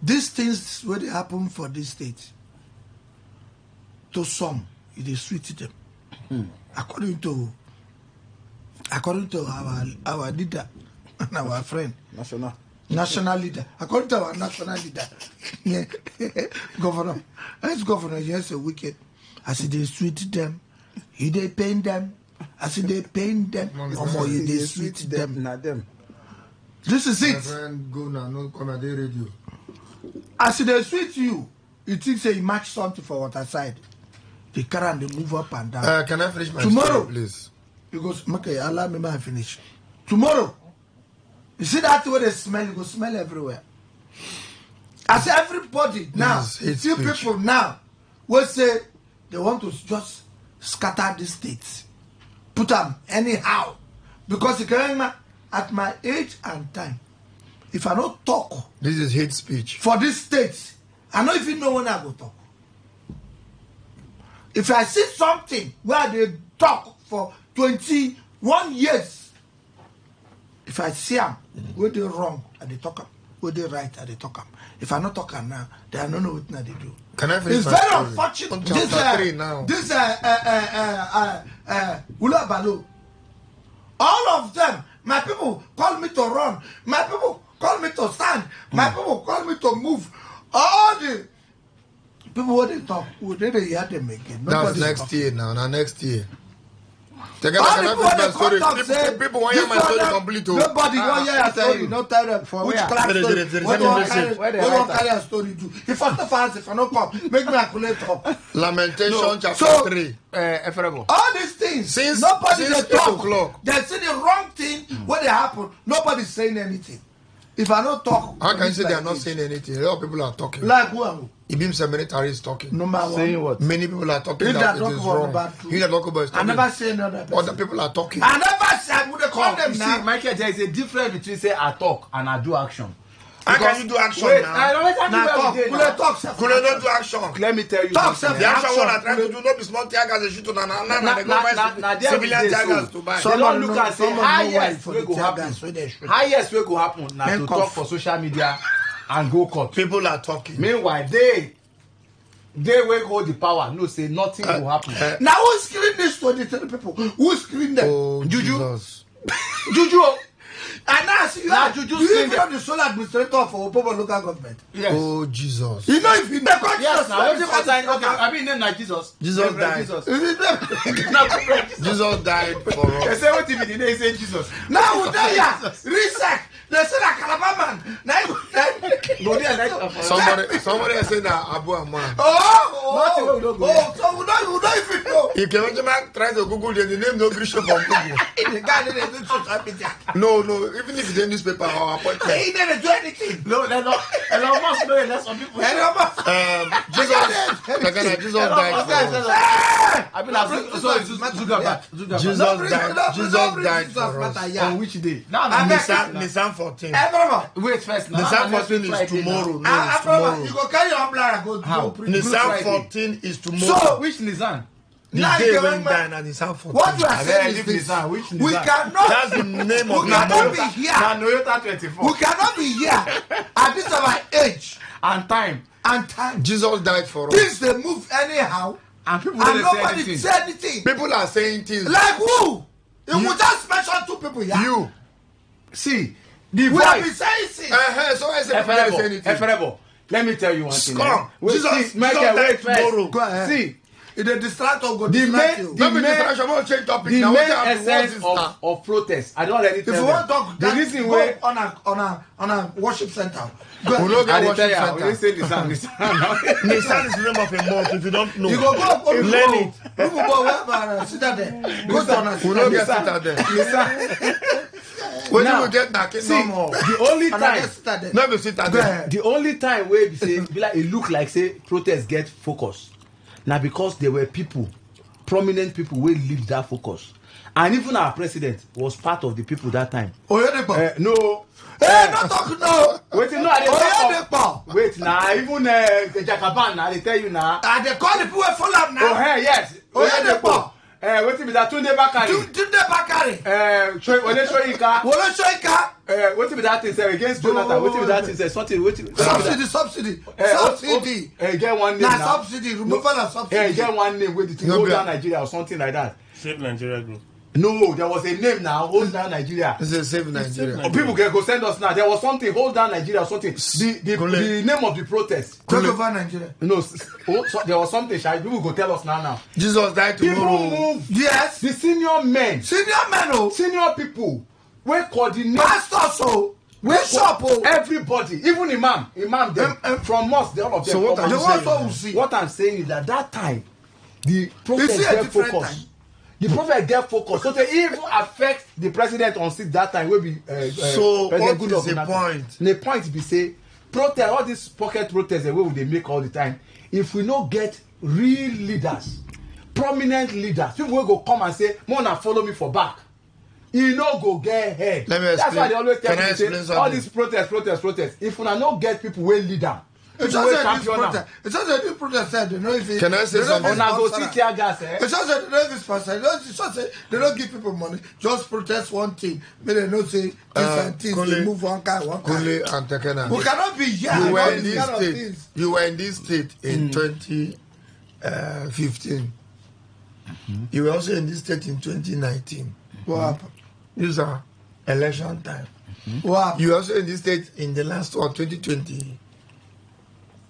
[SPEAKER 5] These things where they happen for this state, to some, it is sweet to them. According to our leader and our friend. National leader. According to our national leader. Governor. As governor, yes, a wicked. As they sweet them, he they pain them. As they pain them, he they sweet them.
[SPEAKER 2] Not them.
[SPEAKER 5] This is it.
[SPEAKER 7] My friend, go now, no come at the radio.
[SPEAKER 5] As they sweet you think say you match something for water side. They carry and they move up and down.
[SPEAKER 7] Can I finish my
[SPEAKER 5] tomorrow,
[SPEAKER 7] story, please?
[SPEAKER 5] Because okay, allow me to finish. Tomorrow, you see that way they smell, you go smell everywhere. As everybody now, few people now will say they want to just scatter the states, put them anyhow. Because at my age and time, if I don't talk,
[SPEAKER 7] this is hate speech
[SPEAKER 5] for this state, I don't even know when I go talk. If I see something where they talk for 21 years, if I see them, where they wrong, and they talk them, where they right, and they talk them. If I not talk them now, they don't know what they do.
[SPEAKER 7] Can I finish
[SPEAKER 5] it's
[SPEAKER 7] my
[SPEAKER 5] very
[SPEAKER 7] story?
[SPEAKER 5] unfortunate.
[SPEAKER 7] This
[SPEAKER 5] Ula Balo. All of them, my people call me to run. My people call me to stand. My people call me to move. All the people what they talk, we didn't hear them again.
[SPEAKER 7] That's next year now. Next year.
[SPEAKER 5] People want to come say,
[SPEAKER 7] people want to hear my story complete.
[SPEAKER 5] Nobody want to hear your story. Don't tell them for which class story. What do you want to carry a story to? If I don't fast, if I don't come, make me a calculator.
[SPEAKER 7] Lamentation chapter 3.
[SPEAKER 5] All these things,
[SPEAKER 7] since
[SPEAKER 5] nobody they talk.
[SPEAKER 7] O'clock.
[SPEAKER 5] They say the wrong thing when they happen. Nobody's saying anything. If I don't talk,
[SPEAKER 7] how can you say they are not saying anything? A lot of people are talking.
[SPEAKER 5] Like who?
[SPEAKER 7] Ibim Seminary is talking.
[SPEAKER 5] Number one.
[SPEAKER 2] Saying what?
[SPEAKER 7] Many people are talking
[SPEAKER 5] that
[SPEAKER 7] it is wrong. He that talk about is
[SPEAKER 5] I
[SPEAKER 7] talking.
[SPEAKER 5] never say another person.
[SPEAKER 7] Other people are talking.
[SPEAKER 5] I never said would they call them
[SPEAKER 6] you
[SPEAKER 5] now.
[SPEAKER 6] see, Michael, there is a difference between say I talk and I do action.
[SPEAKER 7] How can you do action
[SPEAKER 6] wait,
[SPEAKER 7] now?
[SPEAKER 6] I don't
[SPEAKER 5] Now talk.
[SPEAKER 6] know.
[SPEAKER 5] Could they talk?
[SPEAKER 7] Could they not do action?
[SPEAKER 6] Let me tell you.
[SPEAKER 5] Talk,
[SPEAKER 6] something.
[SPEAKER 5] sir.
[SPEAKER 7] The action
[SPEAKER 5] Action.
[SPEAKER 7] what I try to do, not be small tigers, they shoot on an they go buy civilian tigers to buy.
[SPEAKER 6] They don't look and say
[SPEAKER 5] Someone know why
[SPEAKER 6] highest
[SPEAKER 5] for
[SPEAKER 6] wey
[SPEAKER 5] the
[SPEAKER 6] go happen.
[SPEAKER 5] tigers, so they shoot.
[SPEAKER 6] Highest wey go happen na to
[SPEAKER 5] Handcuff.
[SPEAKER 6] talk for social media and go court.
[SPEAKER 7] People are talking.
[SPEAKER 6] Meanwhile, they wey hold the power know say nothing will happen.
[SPEAKER 5] Now who screen this to the people? Who screen them?
[SPEAKER 7] Oh,
[SPEAKER 5] Juju.
[SPEAKER 7] Jesus.
[SPEAKER 5] Juju. And now see you
[SPEAKER 6] Now
[SPEAKER 5] are
[SPEAKER 6] Juju
[SPEAKER 5] you
[SPEAKER 6] screen
[SPEAKER 5] even know the sole administrator for Opobo local government.
[SPEAKER 6] Yes.
[SPEAKER 7] Oh, Jesus.
[SPEAKER 5] You know if you never
[SPEAKER 6] Yes, now wetin concern okay, I mean name na Jesus.
[SPEAKER 7] Jesus
[SPEAKER 6] Reverend
[SPEAKER 7] died.
[SPEAKER 6] Jesus.
[SPEAKER 5] if
[SPEAKER 6] Na Reverend Jesus.
[SPEAKER 7] Jesus died for
[SPEAKER 6] They
[SPEAKER 7] us.
[SPEAKER 6] say wetin be the name say Jesus.
[SPEAKER 5] now we tell ya research. They say that Calabar man. Now
[SPEAKER 6] Go there like
[SPEAKER 7] Somebody has said that Abu Amman.
[SPEAKER 6] Nothing wey we no go hear.
[SPEAKER 5] so we don't even know.
[SPEAKER 7] If Kemenjima tries to Google the name, no Bishop of Google.
[SPEAKER 5] The guy didn't do social media.
[SPEAKER 7] No, even if it's a newspaper or appointment.
[SPEAKER 5] He didn't do anything.
[SPEAKER 6] No, they don't. Elon Musk know it. Let some people.
[SPEAKER 7] Jesus died for us.
[SPEAKER 6] I mean, Zuckerberg.
[SPEAKER 7] Jesus died for us.
[SPEAKER 6] On which day?
[SPEAKER 7] Nissan 14.
[SPEAKER 6] Wait first. Now,
[SPEAKER 7] Nissan 14 is tomorrow. No, it's
[SPEAKER 5] You
[SPEAKER 7] tomorrow.
[SPEAKER 5] go carry your umbrella go
[SPEAKER 6] How?
[SPEAKER 5] preach.
[SPEAKER 7] Nissan 14 is tomorrow.
[SPEAKER 5] So
[SPEAKER 6] Which Nissan?
[SPEAKER 7] The
[SPEAKER 5] now
[SPEAKER 7] day
[SPEAKER 5] you
[SPEAKER 7] when
[SPEAKER 5] can
[SPEAKER 7] died and Nissan 14.
[SPEAKER 5] what you are
[SPEAKER 6] I
[SPEAKER 5] saying
[SPEAKER 6] leave
[SPEAKER 5] is this.
[SPEAKER 6] Nissan. Which
[SPEAKER 5] We
[SPEAKER 6] Nissan?
[SPEAKER 5] cannot.
[SPEAKER 7] That's the name of
[SPEAKER 5] We
[SPEAKER 7] the
[SPEAKER 5] cannot
[SPEAKER 7] model.
[SPEAKER 5] be here.
[SPEAKER 6] Na Toyota 24.
[SPEAKER 5] We cannot be here at this our age
[SPEAKER 6] And time.
[SPEAKER 5] and time.
[SPEAKER 7] Jesus died for us.
[SPEAKER 5] Things they move anyhow,
[SPEAKER 6] And people
[SPEAKER 5] and
[SPEAKER 6] don't say
[SPEAKER 5] nobody
[SPEAKER 6] anything.
[SPEAKER 5] say anything.
[SPEAKER 7] People are saying things.
[SPEAKER 5] Like who? If we just mention two people here.
[SPEAKER 7] You.
[SPEAKER 6] See, the
[SPEAKER 5] We have been
[SPEAKER 6] voice.
[SPEAKER 5] saying things.
[SPEAKER 7] So I said people are saying anything.
[SPEAKER 6] Efrebo. Let me tell you one thing.
[SPEAKER 7] Come.
[SPEAKER 6] Wait,
[SPEAKER 7] Jesus
[SPEAKER 6] see, Michael,
[SPEAKER 7] died
[SPEAKER 6] wait first.
[SPEAKER 7] tomorrow.
[SPEAKER 5] Go ahead.
[SPEAKER 6] See,
[SPEAKER 5] If they distract or go
[SPEAKER 6] the
[SPEAKER 5] distract
[SPEAKER 6] main
[SPEAKER 5] you.
[SPEAKER 7] Let me distract you. I'm going to change topic
[SPEAKER 6] the
[SPEAKER 7] now.
[SPEAKER 6] main
[SPEAKER 7] What
[SPEAKER 6] essence
[SPEAKER 7] is
[SPEAKER 6] of protest, I don't already
[SPEAKER 5] If
[SPEAKER 6] tell
[SPEAKER 5] you
[SPEAKER 6] them.
[SPEAKER 5] want to talk,
[SPEAKER 6] The reason
[SPEAKER 5] go
[SPEAKER 6] why
[SPEAKER 5] on a worship center. Go
[SPEAKER 7] We don't
[SPEAKER 6] I
[SPEAKER 7] get
[SPEAKER 6] dey
[SPEAKER 7] worship
[SPEAKER 6] tell you, we
[SPEAKER 7] center.
[SPEAKER 6] say Nissan.
[SPEAKER 7] Nissan is the name of a month. If you don't know,
[SPEAKER 5] You go
[SPEAKER 7] learn it.
[SPEAKER 5] People go wherever sit there. Go to on a
[SPEAKER 7] We don't get seated there. When you
[SPEAKER 6] Now,
[SPEAKER 7] will get knocking
[SPEAKER 6] See,
[SPEAKER 7] no more.
[SPEAKER 6] the only
[SPEAKER 5] and I
[SPEAKER 6] time
[SPEAKER 5] get sit there.
[SPEAKER 7] Never sit
[SPEAKER 5] Go
[SPEAKER 7] there.
[SPEAKER 5] ahead.
[SPEAKER 6] the only time where be like it look like say protest get focus na because there were people prominent people wey lead that focus and even our president was part of the people that time.
[SPEAKER 5] Oyedepo.
[SPEAKER 6] No.
[SPEAKER 5] Don't talk no.
[SPEAKER 6] Wetin no I dey talk
[SPEAKER 5] Oyedepo.
[SPEAKER 6] of wait na even Jakaban na I dey tell you na.
[SPEAKER 5] I dey call the people wey follow am now.
[SPEAKER 6] Oh hey yes.
[SPEAKER 5] Oyedepo.
[SPEAKER 6] Wetin be that Tunde Bakari.
[SPEAKER 5] Tunde Bakari.
[SPEAKER 6] Wole Soyinka.
[SPEAKER 5] Wole Soyinka.
[SPEAKER 6] Wetin be that thing say against Jonathan wetin be that thing say something wetin.
[SPEAKER 5] Subsidy.
[SPEAKER 6] Get one name
[SPEAKER 5] Na
[SPEAKER 6] now.
[SPEAKER 5] subsidy. Removal of subsidy.
[SPEAKER 6] Get one name wey the thing hold down Nigeria or something like that.
[SPEAKER 4] Save Nigeria Group.
[SPEAKER 6] No, there was a name now, hold down Nigeria.
[SPEAKER 7] This is Save Nigeria.
[SPEAKER 6] Oh, people can go send us now. There was something, hold down Nigeria or something. The name of the protest.
[SPEAKER 5] Take over Nigeria.
[SPEAKER 6] No, there was something, Shai. People go tell us now.
[SPEAKER 7] Jesus died
[SPEAKER 6] People
[SPEAKER 7] tomorrow.
[SPEAKER 6] move.
[SPEAKER 5] Yes.
[SPEAKER 6] The senior men. Senior people. We coordinate.
[SPEAKER 5] Pastors oh. Bishop oh.
[SPEAKER 6] Everybody. Even imam. Them, from us, all of them.
[SPEAKER 7] So what are you
[SPEAKER 5] saying?
[SPEAKER 6] What I'm saying is that time, the protest
[SPEAKER 5] You see a
[SPEAKER 6] get
[SPEAKER 5] different
[SPEAKER 6] focused.
[SPEAKER 5] time.
[SPEAKER 6] The prophet get focused, so they even affect the president on seat that time. Will be
[SPEAKER 7] so
[SPEAKER 6] President
[SPEAKER 7] what
[SPEAKER 6] Goodluck
[SPEAKER 7] is the
[SPEAKER 6] Jonathan.
[SPEAKER 7] point?
[SPEAKER 6] The point be say protest all these pocket protests the way they make all the time. If we no get real leaders, prominent leaders, people will go come and say, "Mona, follow me for back." You no go get head.
[SPEAKER 7] Let me
[SPEAKER 6] That's
[SPEAKER 7] explain.
[SPEAKER 6] why they always tell
[SPEAKER 7] Can I
[SPEAKER 6] me say
[SPEAKER 7] explain something?
[SPEAKER 6] all these protests. If una no get people wey lead am,
[SPEAKER 5] It's
[SPEAKER 6] people wey
[SPEAKER 5] just
[SPEAKER 6] champion am,
[SPEAKER 5] it's just a new protest said, you know, if it,
[SPEAKER 7] Can I say something?
[SPEAKER 6] una go see tear gas.
[SPEAKER 5] It's just that they don't give sponsor. It's just say they don't give people money. Just protest one thing. May they not say different things. They move one kind.
[SPEAKER 7] Kule and Tekena.
[SPEAKER 5] We cannot be here.
[SPEAKER 7] You were
[SPEAKER 5] all
[SPEAKER 7] in
[SPEAKER 5] these
[SPEAKER 7] this
[SPEAKER 5] kind of
[SPEAKER 7] state.
[SPEAKER 5] things.
[SPEAKER 7] You were in this state in 2015. You were also in this state in 2019.
[SPEAKER 5] What happened?
[SPEAKER 7] These are election time.
[SPEAKER 5] What happened?
[SPEAKER 7] You were also in this state in the last one, 2020.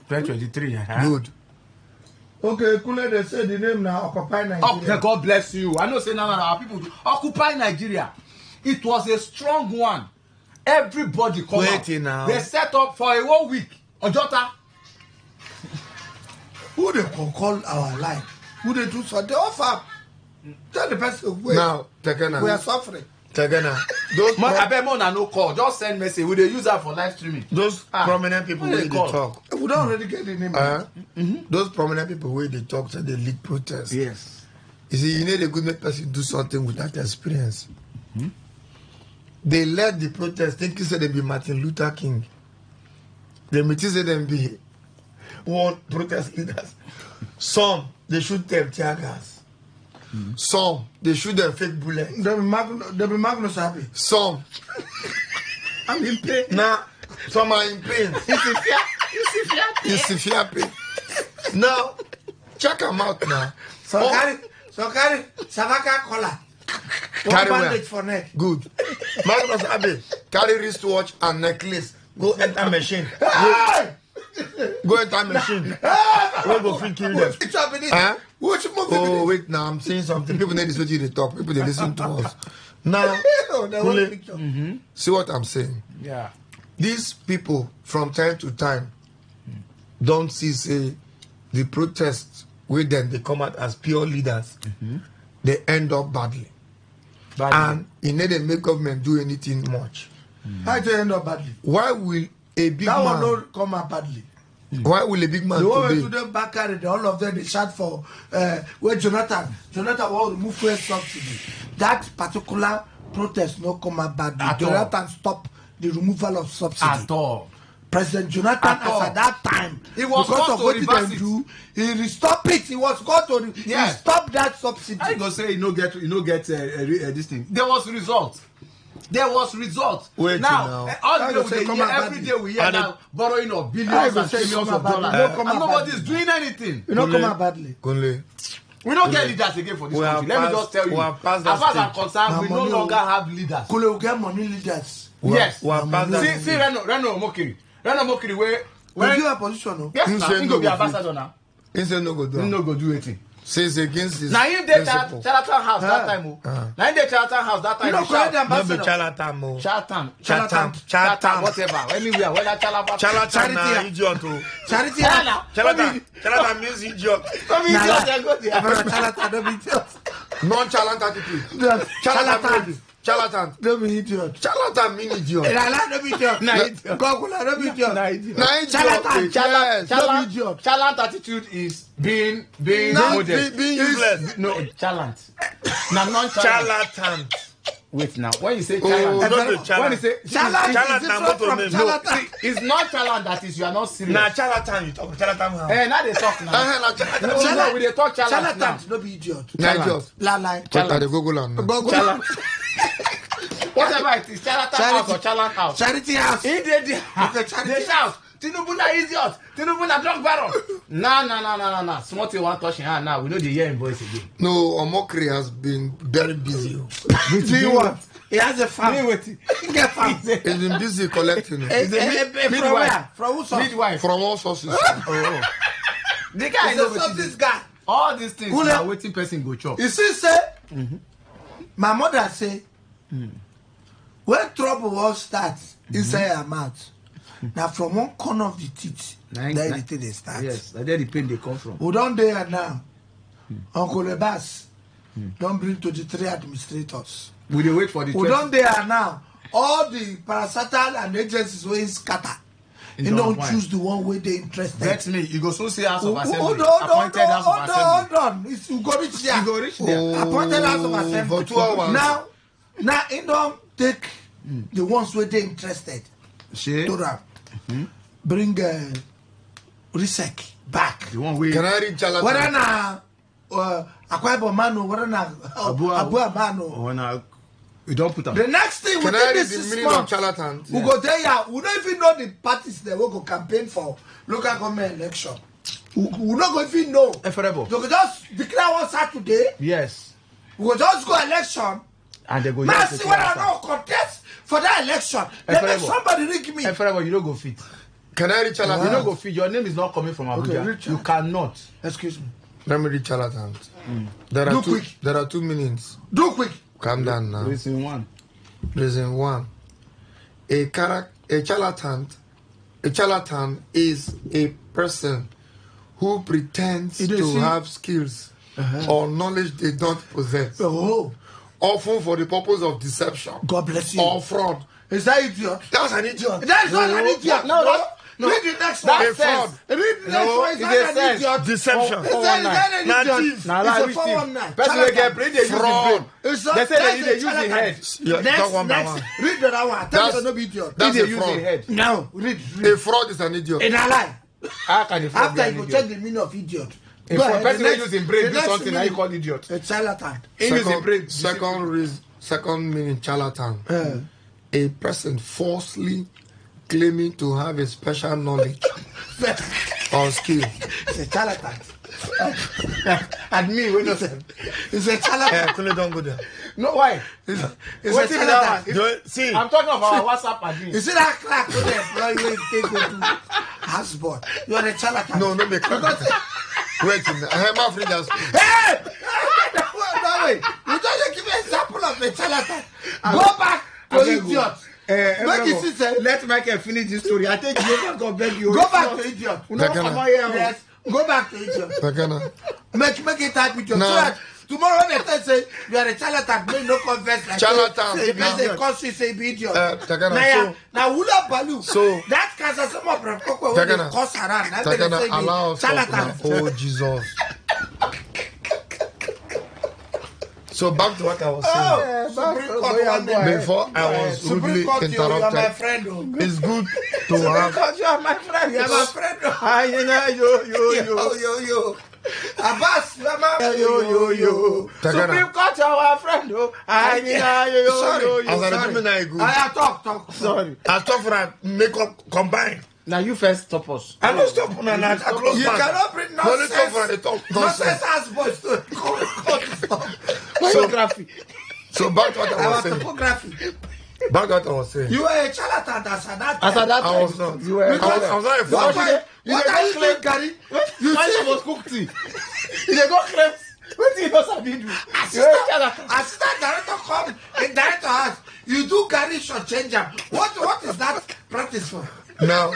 [SPEAKER 6] 2023.
[SPEAKER 7] Good.
[SPEAKER 5] Okay, Kule, they say the name now, Occupy Nigeria.
[SPEAKER 6] Okay, God bless you. I know say no, our people do. Occupy Nigeria. It was a strong one. Everybody come out.
[SPEAKER 7] Now.
[SPEAKER 6] They set up for a whole week. Ojota.
[SPEAKER 5] Who they call our life? Who they do so? They offer. Tell the person, wait.
[SPEAKER 7] Now, Tekena.
[SPEAKER 5] We are suffering.
[SPEAKER 7] Tekena. Those
[SPEAKER 6] I bet more than no call. Just send message. We they use that for live streaming.
[SPEAKER 7] those prominent people
[SPEAKER 6] What
[SPEAKER 7] where
[SPEAKER 6] they
[SPEAKER 7] they
[SPEAKER 6] call?
[SPEAKER 7] talk.
[SPEAKER 5] We don't already get the name.
[SPEAKER 7] Those prominent people where they talk, so they lead protests.
[SPEAKER 6] Yes.
[SPEAKER 7] You see, you need a good make person do something with that experience. They led the protest thinking say they be Martin Luther King. They may say them be one protest leaders. Some they shoot them tear gas. Some they shoot them fake bullets.
[SPEAKER 5] They be Magnus happy.
[SPEAKER 7] Some
[SPEAKER 5] I'm in pain.
[SPEAKER 7] now some are in pain. You see fear pain. Now check them out now.
[SPEAKER 5] So carry Savaka collar.
[SPEAKER 7] Carry
[SPEAKER 5] One
[SPEAKER 7] where?
[SPEAKER 5] bandage for neck.
[SPEAKER 7] Good. Magnus Abbey, carry wristwatch and necklace. Go enter machine. Go enter machine. We go free kill them.
[SPEAKER 5] It's happening.
[SPEAKER 7] Huh?
[SPEAKER 5] Which movie?
[SPEAKER 7] Oh wait, now I'm saying something. People need to see the talk. People they listen to us. Now, Kule, see what I'm saying.
[SPEAKER 6] Yeah.
[SPEAKER 7] These people from time to time don't see say the protests with them they come out as pure leaders. They end up badly. And it need to make government do anything much.
[SPEAKER 5] How to end up badly?
[SPEAKER 7] Why will a big
[SPEAKER 5] That one
[SPEAKER 7] man?
[SPEAKER 5] don't come out badly.
[SPEAKER 7] Why will a big man
[SPEAKER 5] The one
[SPEAKER 7] today?
[SPEAKER 5] to them back at it, all of them they shout for where Jonathan will remove fuel subsidy. That particular protest no come out badly.
[SPEAKER 6] At all.
[SPEAKER 5] Jonathan stop the removal of subsidy.
[SPEAKER 6] At all.
[SPEAKER 5] President Jonathan, at that time,
[SPEAKER 6] He was
[SPEAKER 5] because
[SPEAKER 6] called
[SPEAKER 5] of
[SPEAKER 6] to
[SPEAKER 5] what
[SPEAKER 6] reverse
[SPEAKER 5] he
[SPEAKER 6] it.
[SPEAKER 5] do, he stop it. He was called to
[SPEAKER 6] Yes.
[SPEAKER 5] he stop that subsidy.
[SPEAKER 6] I go say you no get this thing. There was result.
[SPEAKER 7] Wait
[SPEAKER 6] now,
[SPEAKER 7] now.
[SPEAKER 6] all
[SPEAKER 5] I
[SPEAKER 6] day
[SPEAKER 5] go
[SPEAKER 6] we
[SPEAKER 5] say
[SPEAKER 6] dey
[SPEAKER 5] come
[SPEAKER 6] hear
[SPEAKER 5] out
[SPEAKER 6] every
[SPEAKER 5] badly.
[SPEAKER 6] day we hear
[SPEAKER 7] And
[SPEAKER 6] now borrowing of
[SPEAKER 5] I
[SPEAKER 6] billions
[SPEAKER 5] go
[SPEAKER 6] and
[SPEAKER 5] say
[SPEAKER 6] trillions
[SPEAKER 5] come
[SPEAKER 6] of
[SPEAKER 5] out
[SPEAKER 6] dollars,
[SPEAKER 5] badly. No come
[SPEAKER 6] and
[SPEAKER 5] out
[SPEAKER 6] nobody's
[SPEAKER 5] badly.
[SPEAKER 6] doing anything.
[SPEAKER 5] You know come out badly.
[SPEAKER 7] Kunle,
[SPEAKER 6] We don't get leaders again for this
[SPEAKER 7] We
[SPEAKER 6] country.
[SPEAKER 7] have
[SPEAKER 6] Let me just tell
[SPEAKER 7] passed-
[SPEAKER 6] you.
[SPEAKER 7] we
[SPEAKER 6] As
[SPEAKER 7] have passed
[SPEAKER 6] far
[SPEAKER 7] that
[SPEAKER 6] as I'm
[SPEAKER 7] stage.
[SPEAKER 6] concerned, we
[SPEAKER 5] Now
[SPEAKER 6] no
[SPEAKER 5] money,
[SPEAKER 6] longer have leaders.
[SPEAKER 5] Kule will get money leaders.
[SPEAKER 6] Yes.
[SPEAKER 7] we have passed that.
[SPEAKER 6] See Reno Mokiri where
[SPEAKER 5] We give a position, no?
[SPEAKER 6] yes
[SPEAKER 7] He
[SPEAKER 6] now
[SPEAKER 7] said
[SPEAKER 6] he
[SPEAKER 7] no
[SPEAKER 6] go be
[SPEAKER 7] go
[SPEAKER 6] ambassador now.
[SPEAKER 7] He said no go do.
[SPEAKER 6] He no go do anything.
[SPEAKER 7] says against his
[SPEAKER 6] Now in the
[SPEAKER 7] principle.
[SPEAKER 6] Charlatan house that time. Now in the Charlatan house that time.
[SPEAKER 5] You know, correct
[SPEAKER 7] Not
[SPEAKER 5] ambassador.
[SPEAKER 7] be charlatan, mo.
[SPEAKER 6] Charlatan,
[SPEAKER 7] Charlatan.
[SPEAKER 6] whatever. Anywhere, whether Charlatan.
[SPEAKER 7] Charlatan na
[SPEAKER 5] Charity.
[SPEAKER 7] idiot. Oh.
[SPEAKER 5] Charity.
[SPEAKER 7] Charlatan means idiot.
[SPEAKER 6] Come in,
[SPEAKER 5] Nah,
[SPEAKER 6] just go there.
[SPEAKER 5] Charlatan, don't be idiot.
[SPEAKER 7] Non-charlatan attitude.
[SPEAKER 5] Charlatan.
[SPEAKER 7] Charlatan.
[SPEAKER 5] Don't be idiot.
[SPEAKER 7] Charlatan mean idiot.
[SPEAKER 5] Don't be idiot.
[SPEAKER 6] Nah, idiot.
[SPEAKER 5] Gogula, don't be idiot.
[SPEAKER 6] Nah, idiot.
[SPEAKER 7] Na idiot.
[SPEAKER 5] Charlatan.
[SPEAKER 7] Yes.
[SPEAKER 5] Don't be idiot.
[SPEAKER 6] Chalant attitude is being
[SPEAKER 7] Not
[SPEAKER 6] modest.
[SPEAKER 7] being useless.
[SPEAKER 6] No, chalant. Now non-chalant.
[SPEAKER 7] Charlatan.
[SPEAKER 6] Wait now. When you say
[SPEAKER 7] Oh,
[SPEAKER 6] chalant,
[SPEAKER 7] not the
[SPEAKER 6] when you
[SPEAKER 7] charlatan.
[SPEAKER 6] say
[SPEAKER 5] Charlatan
[SPEAKER 7] Charlatan
[SPEAKER 5] is
[SPEAKER 7] na
[SPEAKER 5] different
[SPEAKER 7] motor
[SPEAKER 5] from
[SPEAKER 7] name.
[SPEAKER 5] charlatan.
[SPEAKER 6] it's not chalant that is you are not serious.
[SPEAKER 7] Na charlatan you talk. Charlatan how?
[SPEAKER 6] Now they talk now.
[SPEAKER 7] Na charlatan.
[SPEAKER 6] No, we dey talk chalant now.
[SPEAKER 5] Charlatan, don't be idiot.
[SPEAKER 7] Na idiot.
[SPEAKER 5] Lie.
[SPEAKER 7] But I dey Google am now.
[SPEAKER 5] Gogula.
[SPEAKER 6] Whatever it is, Charlatan house or chalant house.
[SPEAKER 5] Charity house.
[SPEAKER 6] In the they shout, Tinubu na idiot, Tinubu na drug baron. Nah. Small thing one touch in hand now. We know the hear him voice again.
[SPEAKER 7] No, Omokri has been very busy.
[SPEAKER 5] Do what? He has a farm. He get farm.
[SPEAKER 7] He's been busy collecting it.
[SPEAKER 5] From where? From who source?
[SPEAKER 6] Midwife.
[SPEAKER 7] From all sources.
[SPEAKER 6] Oh. The guy
[SPEAKER 5] He's
[SPEAKER 6] know
[SPEAKER 5] a
[SPEAKER 6] wetin
[SPEAKER 5] this
[SPEAKER 6] dey.
[SPEAKER 5] guy.
[SPEAKER 6] All these things
[SPEAKER 5] Who
[SPEAKER 6] na
[SPEAKER 5] le-
[SPEAKER 6] wetin person go chop.
[SPEAKER 5] You see, say, my mother say, when trouble will start inside her mouth, now from one corner of the teeth,
[SPEAKER 6] Na-
[SPEAKER 5] then
[SPEAKER 6] na-
[SPEAKER 5] the thing they start.
[SPEAKER 6] Yes, na there the pain dey come from.
[SPEAKER 5] We don't there now. Uncle Lebas don't bring to the three administrators.
[SPEAKER 6] We dey wait for the.
[SPEAKER 5] We don't there now. All the parastatal and agencies wey scatter. You don't choose the one where they interested.
[SPEAKER 6] Vex me, you go soon see House of Assembly.
[SPEAKER 5] Hold
[SPEAKER 6] Appointed House of Assembly.
[SPEAKER 5] on. You go reach there.
[SPEAKER 6] You go reach there.
[SPEAKER 5] Appointed House of Assembly.
[SPEAKER 7] For 2 hours.
[SPEAKER 5] Now, it don't take the ones where they interested.
[SPEAKER 6] Shey,
[SPEAKER 5] To them. Bring Risek back.
[SPEAKER 6] the one wey.
[SPEAKER 7] Can I read charlatan?
[SPEAKER 5] Whether na Akwa Ibom Mano, whether na Abu Mano.
[SPEAKER 6] Oh, na we don put am.
[SPEAKER 5] The next thing
[SPEAKER 7] Can I
[SPEAKER 5] within
[SPEAKER 7] read
[SPEAKER 5] this
[SPEAKER 7] the
[SPEAKER 5] 6
[SPEAKER 7] meaning of
[SPEAKER 5] months,
[SPEAKER 7] charlatan?
[SPEAKER 5] we go there. Yeah, we don't even know the parties that will go campaign for local government election. We not go even know.
[SPEAKER 6] Efferebo.
[SPEAKER 5] They go just declare one Saturday.
[SPEAKER 6] Yes,
[SPEAKER 5] We go just go election.
[SPEAKER 6] and they go.
[SPEAKER 5] Now
[SPEAKER 6] just
[SPEAKER 5] see
[SPEAKER 6] declare
[SPEAKER 5] whether I
[SPEAKER 6] after.
[SPEAKER 5] no contest for that election. Let me
[SPEAKER 6] Efferebo.
[SPEAKER 5] somebody ring me.
[SPEAKER 6] Efferebo, you no go fit.
[SPEAKER 7] Can I read charlatan?
[SPEAKER 6] You no go fit. Your name is not coming from Abuja.
[SPEAKER 5] read
[SPEAKER 6] You cannot.
[SPEAKER 5] Excuse me.
[SPEAKER 7] Let me read charlatan. There
[SPEAKER 5] Do
[SPEAKER 7] are
[SPEAKER 5] quick.
[SPEAKER 7] There are 2 meanings.
[SPEAKER 5] Do quick.
[SPEAKER 7] Calm down now.
[SPEAKER 6] Reason one.
[SPEAKER 7] Reason 1. A charlatan is a person who pretends
[SPEAKER 5] You don't
[SPEAKER 7] to
[SPEAKER 5] see-
[SPEAKER 7] have skills or knowledge they don't possess,
[SPEAKER 5] Oh,
[SPEAKER 7] often for the purpose of deception
[SPEAKER 5] God bless you.
[SPEAKER 7] or fraud.
[SPEAKER 5] Is that idiot?
[SPEAKER 7] That's an idiot.
[SPEAKER 5] That is not an idiot.
[SPEAKER 6] No.
[SPEAKER 5] Read the next
[SPEAKER 6] That
[SPEAKER 5] one.
[SPEAKER 6] says-
[SPEAKER 5] Read the next
[SPEAKER 6] No,
[SPEAKER 5] one. Is
[SPEAKER 6] it
[SPEAKER 5] that
[SPEAKER 6] is
[SPEAKER 5] an
[SPEAKER 6] says
[SPEAKER 5] idiot?
[SPEAKER 7] Deception.
[SPEAKER 5] Is that an
[SPEAKER 7] Na
[SPEAKER 5] idiot?
[SPEAKER 7] thief.
[SPEAKER 6] Na
[SPEAKER 5] It's
[SPEAKER 6] lie
[SPEAKER 5] a
[SPEAKER 6] which
[SPEAKER 5] 419.
[SPEAKER 6] thing. Person wey get brain dey use the
[SPEAKER 7] Fraud.
[SPEAKER 6] brain.
[SPEAKER 5] It's not-
[SPEAKER 6] They say
[SPEAKER 5] that's
[SPEAKER 6] they
[SPEAKER 5] a
[SPEAKER 6] dey use the
[SPEAKER 5] charlatan.
[SPEAKER 6] head.
[SPEAKER 7] Yeah, talk one by
[SPEAKER 5] Next.
[SPEAKER 7] one.
[SPEAKER 5] Read the other one. Tell me
[SPEAKER 7] That's-
[SPEAKER 5] to no be idiot.
[SPEAKER 7] That's
[SPEAKER 6] He
[SPEAKER 7] a
[SPEAKER 6] dey use
[SPEAKER 7] fraud.
[SPEAKER 6] the head.
[SPEAKER 5] No, read.
[SPEAKER 7] A fraud is an idiot.
[SPEAKER 5] In a lie.
[SPEAKER 6] How can the fraud
[SPEAKER 5] After
[SPEAKER 6] be
[SPEAKER 5] you
[SPEAKER 6] an
[SPEAKER 5] go check
[SPEAKER 6] idiot?
[SPEAKER 5] the meaning of idiot.
[SPEAKER 6] A
[SPEAKER 5] Go
[SPEAKER 6] fraud
[SPEAKER 5] ahead,
[SPEAKER 6] person
[SPEAKER 5] the
[SPEAKER 6] wey
[SPEAKER 5] next-
[SPEAKER 6] use him brain
[SPEAKER 5] the
[SPEAKER 6] do
[SPEAKER 5] next
[SPEAKER 6] something na he
[SPEAKER 5] meaning.
[SPEAKER 6] call idiot.
[SPEAKER 5] A charlatan.
[SPEAKER 6] He use him brain.
[SPEAKER 7] Second meaning charlatan. A person falsely claiming to have a special knowledge or skill.
[SPEAKER 5] It's a charlatan. And me, we know them. It's a charlatan.
[SPEAKER 7] Kule, don't go there.
[SPEAKER 6] No, why?
[SPEAKER 5] It's
[SPEAKER 6] Wetin
[SPEAKER 5] a
[SPEAKER 6] be that
[SPEAKER 5] charlatan.
[SPEAKER 6] one?
[SPEAKER 7] See,
[SPEAKER 6] I'm talking about our WhatsApp admin.
[SPEAKER 5] You see that crack with the employee when they go to houseboy? You are a charlatan.
[SPEAKER 7] no be crack. Wait, I have my friend just.
[SPEAKER 5] Hey! No way. You just give me an example of a charlatan. Go back to idiot. Make it see, say,
[SPEAKER 6] Let Michael finish this story. I think you go beg you.
[SPEAKER 5] go back to idiot.
[SPEAKER 6] No, come on here.
[SPEAKER 5] Yes. Go back to idiot.
[SPEAKER 7] Takana.
[SPEAKER 5] Make it type idiot.
[SPEAKER 7] No.
[SPEAKER 5] So that tomorrow when they say you are a charlatan, make no confess like
[SPEAKER 7] Charlatan.
[SPEAKER 5] Say,
[SPEAKER 7] No.
[SPEAKER 5] they cause you say be idiot.
[SPEAKER 7] Takana,
[SPEAKER 5] Now hula balu.
[SPEAKER 7] So-
[SPEAKER 5] that cancer some of them when
[SPEAKER 7] Takana.
[SPEAKER 5] they cause around. That's
[SPEAKER 7] Takana,
[SPEAKER 5] they say
[SPEAKER 7] allow
[SPEAKER 5] be
[SPEAKER 7] us talk now.
[SPEAKER 5] charlatan.
[SPEAKER 7] Oh, Jesus. So back to what I was saying.
[SPEAKER 5] Supreme Court one day.
[SPEAKER 7] Before I was
[SPEAKER 5] Supreme
[SPEAKER 7] rudely
[SPEAKER 5] Court, you are my
[SPEAKER 7] interrupted,
[SPEAKER 5] friend. Oh.
[SPEAKER 7] it's good to
[SPEAKER 5] Supreme
[SPEAKER 7] have.
[SPEAKER 5] Court, you are my friend. You are my friend. Oh. Yo. Abbas, mama. Yo.
[SPEAKER 7] Takana.
[SPEAKER 5] Supreme Court, you are our friend. Oh. Sorry.
[SPEAKER 7] As I remember now, good.
[SPEAKER 5] I talk.
[SPEAKER 6] Sorry.
[SPEAKER 7] I stop for that makeup combine.
[SPEAKER 6] Now you first stop us.
[SPEAKER 7] I don't stop for that. I close
[SPEAKER 5] You
[SPEAKER 7] back.
[SPEAKER 5] cannot bring
[SPEAKER 7] No, let's stop for
[SPEAKER 5] nonsense.
[SPEAKER 7] that. Talk
[SPEAKER 5] Nonsense
[SPEAKER 7] nonsense.
[SPEAKER 5] as boys to
[SPEAKER 6] Biography.
[SPEAKER 7] So back to what I
[SPEAKER 5] our
[SPEAKER 7] was saying.
[SPEAKER 5] topography.
[SPEAKER 7] Back to what I was saying.
[SPEAKER 5] You are a charlatan as at that
[SPEAKER 6] As at
[SPEAKER 5] time.
[SPEAKER 6] that
[SPEAKER 7] I
[SPEAKER 6] time,
[SPEAKER 7] was not.
[SPEAKER 6] you were.
[SPEAKER 7] I was not a
[SPEAKER 5] What
[SPEAKER 7] fraud.
[SPEAKER 5] are you doing, Gary? You
[SPEAKER 6] Why
[SPEAKER 5] see,
[SPEAKER 6] you must cook tea? They go crazy. What do you know Sabi do?
[SPEAKER 7] Assistant director come in director house. You do carry short change am. What is that practice for? Now,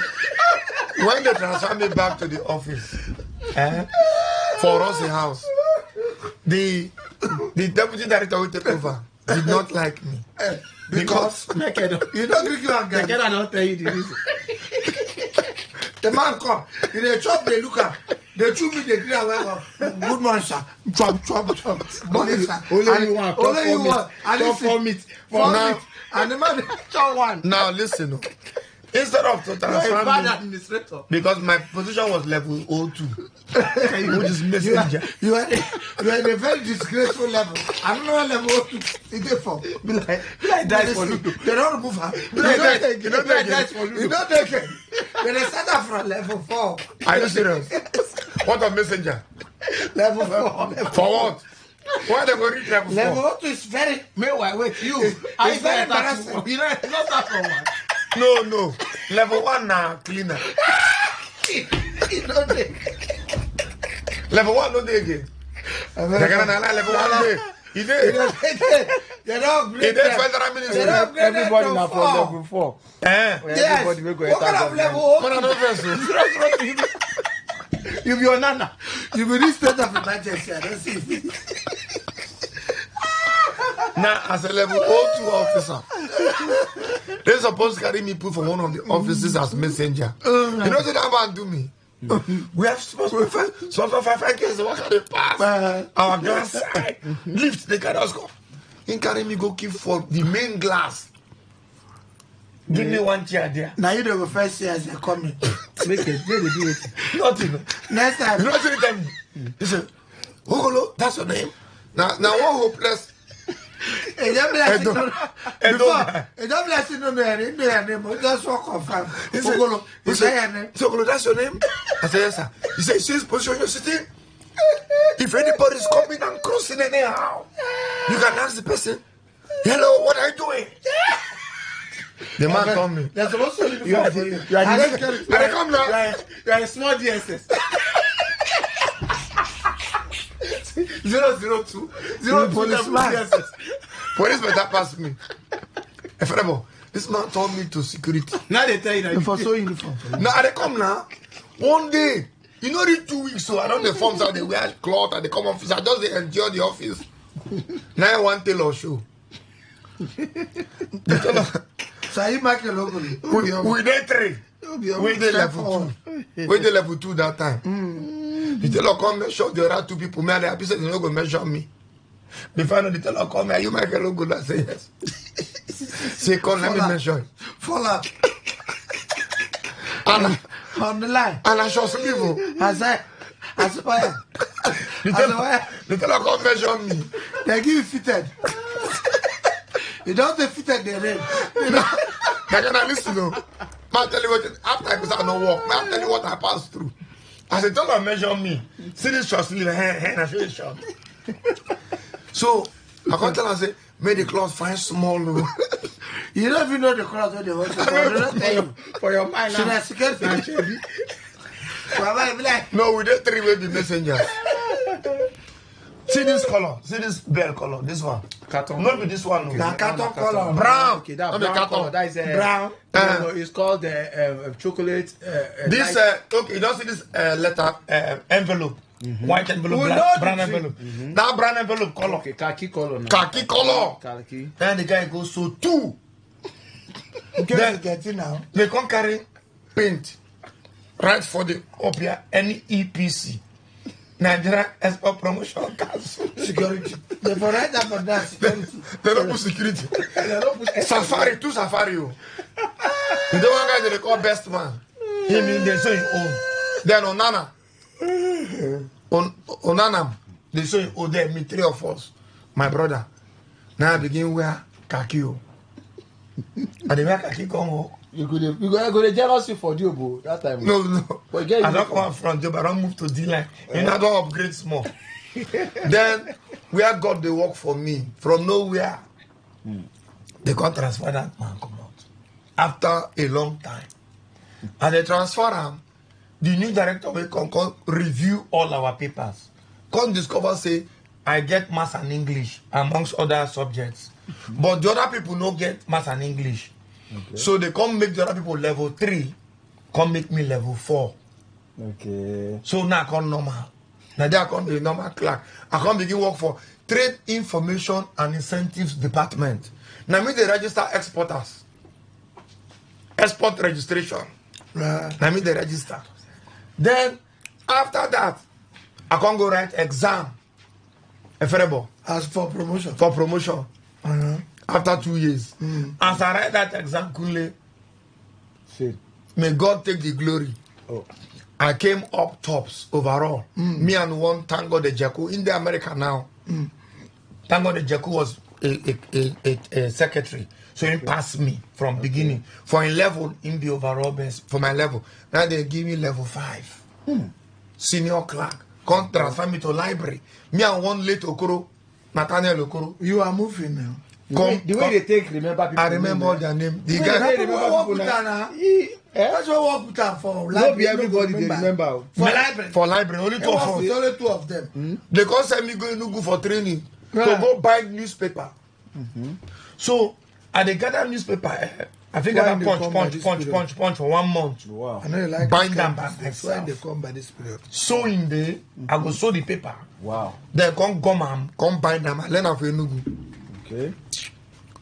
[SPEAKER 7] when they transfer me back to the office, for us in house, the deputy director will take over. Did not like me because you don't give you a guy.
[SPEAKER 6] They cannot tell you the reason.
[SPEAKER 7] The man come in a shop. They look at. They chew me. They clear away. Good morning, sir. Chop. Morning, sir.
[SPEAKER 6] Only you want.
[SPEAKER 7] Only you want.
[SPEAKER 6] And for meat.
[SPEAKER 7] And the man chop one. Now listen. Instead of to transfer
[SPEAKER 6] bad
[SPEAKER 7] me,
[SPEAKER 6] administrator.
[SPEAKER 7] because my position was level 02, which is messenger. You are in a very disgraceful level. Another level 02 is there for. Be like that for you. They don't remove her. You don't take it. When they start up from level 4. Are you serious? What a messenger? Level 4. For what? Why they go reach level 4? Level 2 is very.
[SPEAKER 6] Meanwhile, wait, you.
[SPEAKER 7] It's very embarrassing.
[SPEAKER 6] You know, it's not that for one.
[SPEAKER 7] No. Level 1 now cleaner. Level 1 no dey again. Level 1 dey. He did. They don't upgrade. Federal ministry.
[SPEAKER 6] Everybody now for level 4. Everybody will go
[SPEAKER 7] what kind of level?
[SPEAKER 6] You be your nana.
[SPEAKER 7] You be this state of emergency. I don't see. Now, as a level 02 officer, they're supposed to carry me put from one of the offices as messenger. You know what that man do me? We have supposed to 5 years to walk at the pass. Our glass side. Lift, they carry us go. He carry me go keep for the main glass. Give me one chair there. Now you the first year as they coming.
[SPEAKER 6] Make it, do it.
[SPEAKER 7] Nothing. Next time. You know what he tell me? He said, Ogolo, that's your name. Now one hopeless. It don't be like you know your name. Just walk confirm. Ogolo, is that your name? So Ogolo, that's your name? I said, yes, sir. He said, see this position you're sitting? If anybody is coming and crossing anyhow, you can ask the person, hello, what are you doing? The man told me. There's also you are
[SPEAKER 6] a small DSS. 002
[SPEAKER 7] policeman. Police better pass me. This man told me to security.
[SPEAKER 6] Now they tell you that
[SPEAKER 7] for so uniform. Now they come now. One day, you know, in 2 weeks, so I don't the forms out they wear cloth and they come office. I just they enjoy the office. Now I want tailor show. So you make a logo. We did 3. We did level 2. We did level 2 that time. The tailor come measure the other 2 people. Man, the happy said, you're not going to measure me. Before I know the tailor come here, you make a logo. I say yes. Say, come, let me measure it. Fall out. And on the line. And I shall sleep. I said, the tailor come measure me. They give you fitted. You don't get fitted the name. I cannot listen to. Man, tell you what, after I go no walk, man, tell you what I passed through. I said, don't measure me. See this short sleeve, hand, I show you short. So, I can't tell her, I say, make the cloth fine small. You don't even know the cloth where they want to for your mind. Should I secure it? No, we did 3 way the messengers. See this color. See this bell color. This one. Carton. Not be this one. No. Carton color. Brown. Okay, that brown color. That is brown.
[SPEAKER 6] It's called chocolate.
[SPEAKER 7] This okay. You don't see this letter envelope. White envelope, brown envelope. That brown envelope color.
[SPEAKER 6] Okay, khaki color. Now.
[SPEAKER 7] Khaki color.
[SPEAKER 6] Khaki.
[SPEAKER 7] Then the guy goes so 2. Then get it now. They can't carry paint. Right for the Opia NEPC. Nigeria Export Promotion Council. Security. They for right up for that security. They don't put security. Safari, 2 safari. You don't want guys they call best man. He mean they say own. Then Onana. Onana. They say oh there me 3 of us. My brother. Now I begin wear khaki. And they wear khaki come home.
[SPEAKER 6] You go to jealousy for Diobo that time.
[SPEAKER 7] No. I don't come from Diobo. I don't move to D-line. And I don't upgrade small. Then, where God they work for me, from nowhere, they can't transfer that man come out. After a long time. And they transfer him. The new director will come review all our papers. come discover say I get maths and English amongst other subjects, but the other people no get maths and English. Okay. So they come make the other people level 3, come make me level 4.
[SPEAKER 2] Okay.
[SPEAKER 7] So now I come normal. Now there I come the normal clerk. I come begin work for Trade Information and Incentives Department. Now me they register exporters. Export registration. Right. Now me they register. Then after that, I can go write exam.
[SPEAKER 5] As for promotion.
[SPEAKER 7] For promotion. After 2 years. As I write that exam, may God take the glory. Oh. I came up tops overall. Me and one Tango de Jeku in the America now. Tango de Jeku was a secretary. So he passed me from beginning. For a level, in the overall best, for my level. Now they give me level 5. Senior clerk. Come transfer me to library. Me and one late Okoro, Nathaniel Okoro.
[SPEAKER 5] You are moving now.
[SPEAKER 6] The way they take remember people.
[SPEAKER 7] I remember all their name. The
[SPEAKER 5] guy
[SPEAKER 7] remember
[SPEAKER 5] people now. That's what work with her for.
[SPEAKER 2] Not be everybody they remember.
[SPEAKER 7] For library, only 2 of us.
[SPEAKER 5] Only 2 of them.
[SPEAKER 7] They can't send me go for training to go buy newspaper. So I they gather newspaper. I think I punch for 1 month.
[SPEAKER 5] Wow. I know you like
[SPEAKER 7] bind them by
[SPEAKER 5] myself. When they come by this period.
[SPEAKER 7] So in there, I go sew the paper.
[SPEAKER 2] Wow.
[SPEAKER 7] Then come bind them. I learn how to Enugu. Okay.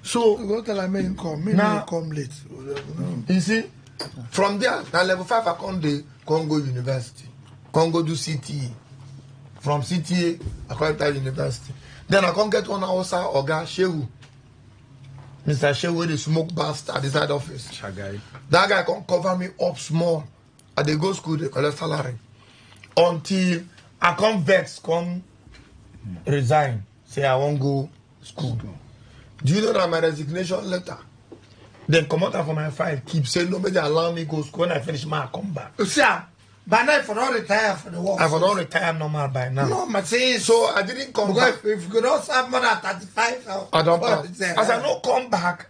[SPEAKER 7] So
[SPEAKER 5] you go tell me come. Me
[SPEAKER 7] now
[SPEAKER 5] come late.
[SPEAKER 7] You see, from there, now level 5 I come the Congo University. Congo do CTA. From CTA, I come to university. Then I come get one Hausa Oga Shehu. Mr. Shehu, the smoke bastard at the side office. That guy can cover me up small. At the go school, they collect salary. Until I come vex, come resign. Say I won't go school. Do you know that my resignation letter? Then come out for my file, keep saying nobody allow me go school. When I finish my I come back.
[SPEAKER 5] Sir, by now if I don't retire for the work.
[SPEAKER 7] I don't retire normal by now.
[SPEAKER 5] No, my saying
[SPEAKER 7] so I didn't come back.
[SPEAKER 5] If you could also have more than 35,
[SPEAKER 7] I don't come. As I don't come back,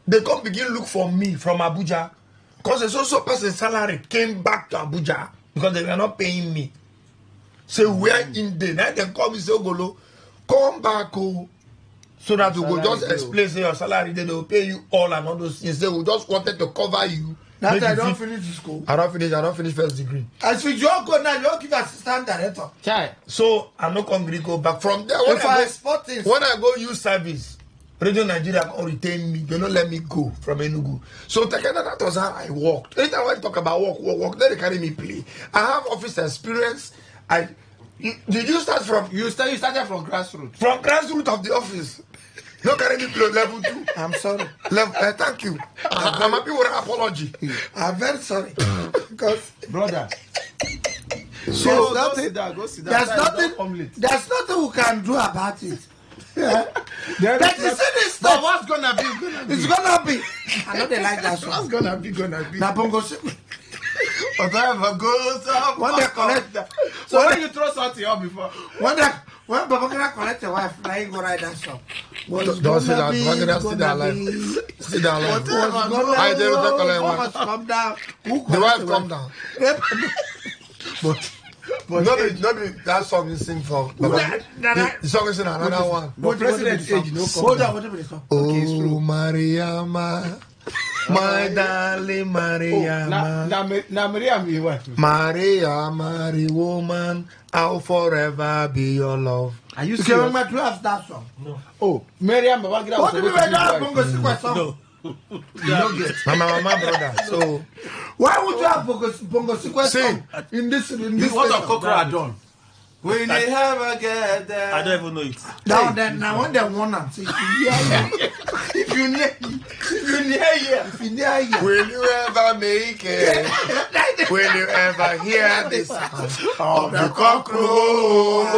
[SPEAKER 7] they come begin look for me from Abuja. Because there's also person salary came back to Abuja because they were not paying me. So where in there? Now they come and say, Ogolo, come back, oh. So that we will just explain say your salary, they will pay you all and all those things. They will just wanted to cover you.
[SPEAKER 5] That I don't finish the school.
[SPEAKER 7] I don't finish first degree.
[SPEAKER 5] As if you go now, you don't give assistant director.
[SPEAKER 7] Chai. So I'm not going to go back from there. When I go use service, Radio Nigeria can retain me. They don't let me go from Enugu. So that was how I walked. Anytime I talk about walk, then they carry me play. I have office experience. Did you start from?
[SPEAKER 2] You started from grassroots.
[SPEAKER 7] From grassroots of the office. No carry me play level 2.
[SPEAKER 5] I'm sorry.
[SPEAKER 7] Thank you. I'm happy with an apology.
[SPEAKER 5] I'm very sorry. Because
[SPEAKER 2] brother.
[SPEAKER 5] So there's nothing we can do about it. That is it.
[SPEAKER 2] But what's gonna be?
[SPEAKER 5] It's gonna be. I know they like that song.
[SPEAKER 2] What's gonna be?
[SPEAKER 5] Na bongo.
[SPEAKER 2] Whatever goes up.
[SPEAKER 5] When they collect that.
[SPEAKER 2] So when you throw something up before.
[SPEAKER 5] When Babakina collect a wife, now you go write that song.
[SPEAKER 7] Don't say that. Babakina see that life. See that life. I didn't collect one.
[SPEAKER 5] Come down.
[SPEAKER 7] The wife come down. But not that song you sing for. The song is in another one.
[SPEAKER 2] But president age no come.
[SPEAKER 5] Hold on, whatever it is.
[SPEAKER 7] Oh, Mariama. My darling Mariama.
[SPEAKER 2] Now Mariam be what?
[SPEAKER 7] Maria, Mary woman, I'll forever be your love.
[SPEAKER 5] Are you serious? You can't have that song.
[SPEAKER 2] No. Oh, Mariam, what do you mean by that?
[SPEAKER 5] No.
[SPEAKER 7] My mama brother. So
[SPEAKER 5] why would you have bongo sequence in this?
[SPEAKER 2] What have Kokra done? When they have a get there, I don't even know it.
[SPEAKER 5] Now when they want them, if you near here,
[SPEAKER 7] will you ever make it? Will you ever hear the sound of the cockroach?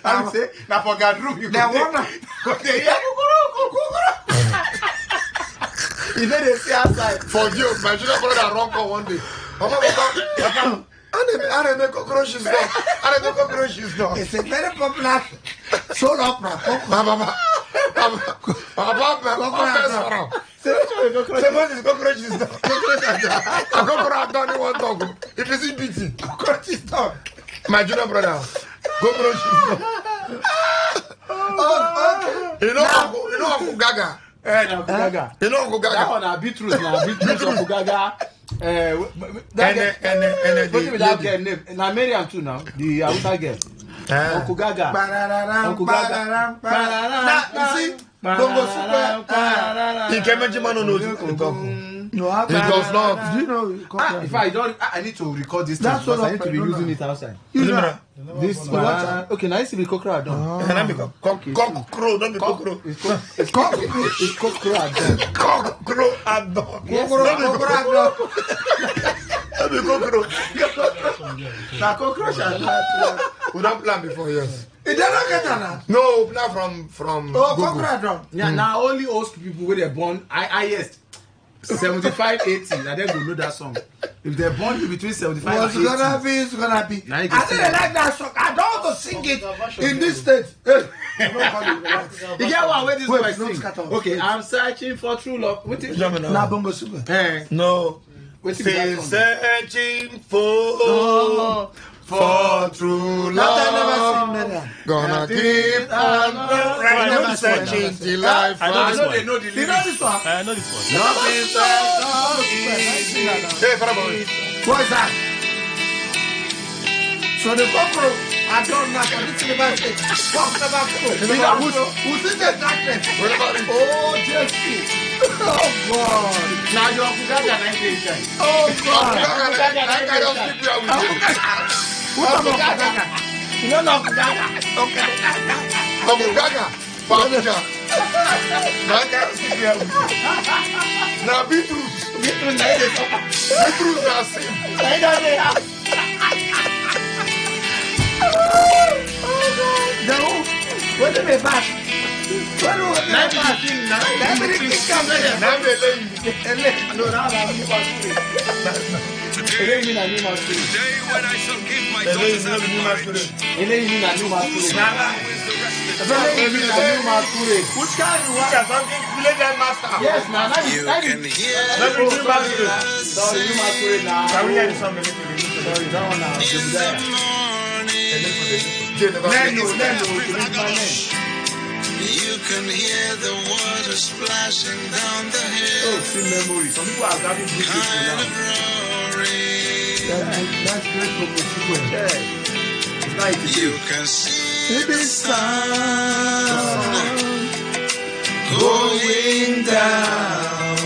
[SPEAKER 2] I'm saying, now for God room you
[SPEAKER 5] go.
[SPEAKER 2] You know they see outside.
[SPEAKER 7] For you, my junior brother run call one day. Mama, I don't know cockroaches now. I don't know cockroaches now.
[SPEAKER 5] It's a very popular soul opera.
[SPEAKER 7] Mama, cockroaches now. Cockroach done one dog. It is in BT.
[SPEAKER 5] Cockroach is done.
[SPEAKER 7] My junior brother. Cockroach. You know Uncle Gaga.
[SPEAKER 6] Gaga.
[SPEAKER 7] You know Uncle Gaga.
[SPEAKER 6] That one beetroot now. Beetroot Uncle Gaga. What that girl name? Na Mariam too now. The Hausa girl. Uncle Gaga. Uncle Gaga.
[SPEAKER 7] You see, Bongo Super. He came and Jimano knows it talk.
[SPEAKER 5] No,
[SPEAKER 7] It does not.
[SPEAKER 5] Do you know?
[SPEAKER 6] If I don't, I need to record this.
[SPEAKER 5] That's
[SPEAKER 6] because
[SPEAKER 5] what
[SPEAKER 6] I need to be using it outside. This one. Okay, now it's be cockroach done.
[SPEAKER 7] And I become cockroach, don't be cockroach.
[SPEAKER 6] It's cockroach done.
[SPEAKER 7] Cockroach at dog. Don't be cockroach.
[SPEAKER 6] Now cockroach and that.
[SPEAKER 7] We don't plan before, yes.
[SPEAKER 5] It doesn't get that.
[SPEAKER 7] No, plan from
[SPEAKER 5] Oh,
[SPEAKER 7] Google.
[SPEAKER 5] cockroach.
[SPEAKER 6] Yeah, now only old people where they're born, highest 75, 80, and then will know that song. If they're born between 75 and 80.
[SPEAKER 5] It's gonna be.
[SPEAKER 6] Now you
[SPEAKER 5] I
[SPEAKER 6] can
[SPEAKER 5] think
[SPEAKER 6] sing
[SPEAKER 5] I
[SPEAKER 6] it.
[SPEAKER 5] like that song. I don't want to sing it in this state. Hey.
[SPEAKER 6] You get one where this
[SPEAKER 5] Wait,
[SPEAKER 6] boy
[SPEAKER 5] don't
[SPEAKER 6] sing.
[SPEAKER 5] scatter.
[SPEAKER 6] Okay, I'm searching for true love. What is
[SPEAKER 5] Nah, Bongo Super.
[SPEAKER 7] No.
[SPEAKER 6] What's
[SPEAKER 7] Still
[SPEAKER 6] that song?
[SPEAKER 7] searching for true
[SPEAKER 5] That I never
[SPEAKER 7] love.
[SPEAKER 5] seen, Mariam.
[SPEAKER 7] Gonna keep on
[SPEAKER 5] never
[SPEAKER 7] searching
[SPEAKER 5] seen
[SPEAKER 7] till I
[SPEAKER 4] I know
[SPEAKER 6] I
[SPEAKER 7] find.
[SPEAKER 6] know
[SPEAKER 4] this
[SPEAKER 6] they know the
[SPEAKER 5] You know
[SPEAKER 6] lyrics.
[SPEAKER 5] this one?
[SPEAKER 4] I know this one.
[SPEAKER 7] Nothing Hey, Faraboy.
[SPEAKER 5] What is that? So the cockroach, I don't know. I didn't see the bad thing. Fuck the bad thing. Who's in the darkness?
[SPEAKER 7] What about it?
[SPEAKER 5] Oh, Jesse. Oh, God.
[SPEAKER 6] Now you're Uncle Gaga 98.
[SPEAKER 5] Oh, God.
[SPEAKER 7] That guy don't sleep here with you.
[SPEAKER 5] Who's Uncle Gaga? You don't know Uncle Gaga? Okay.
[SPEAKER 7] Uncle Gaga. Papuja. That guy don't sleep here with you. Now beetroot. Beetroot are same.
[SPEAKER 5] What do they bash? What do they bash?
[SPEAKER 7] Now they lay you.
[SPEAKER 6] No, now I'm new masquerade. Today mean a new masquerade. Today mean a new masquerade.
[SPEAKER 7] Which kind of water? Something village master.
[SPEAKER 6] Yes, now that is
[SPEAKER 7] Let me do masquerade.
[SPEAKER 6] sorry, new masquerade now.
[SPEAKER 7] Can we hear the song?
[SPEAKER 6] Sorry, that one now.
[SPEAKER 11] You can hear the water splashing down the hill.
[SPEAKER 6] Oh, see memory. Some people are grabbing big people now. That's great for Mexico. Yeah. It's not easy.
[SPEAKER 11] You can see the sun going down.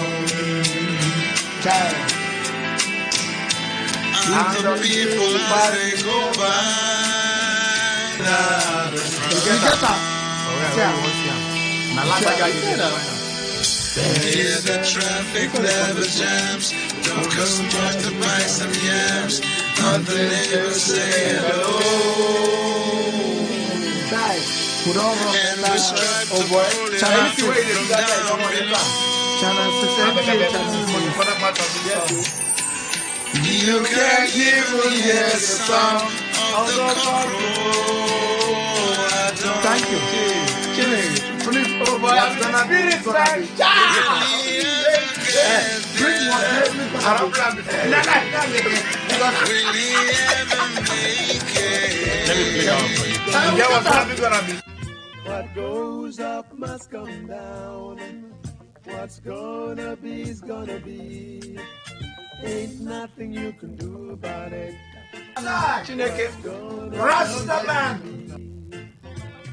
[SPEAKER 11] And the people as they go by. Hear the traffic never jams. Don't come back to buy some yams. Not the neighbors say hello. And the stripe of rolling up from down below. You can even hear the sound of the cockroach.
[SPEAKER 5] Thank you. Please, oh boy, I'm gonna be it. Bring one. I don't plan before.
[SPEAKER 11] Will he ever make it?
[SPEAKER 4] Let me play that one for you.
[SPEAKER 7] Yeah, what's gonna be?
[SPEAKER 1] What goes up must come down. What's gonna be is gonna be. Ain't nothing you can do about it.
[SPEAKER 5] Rasta man.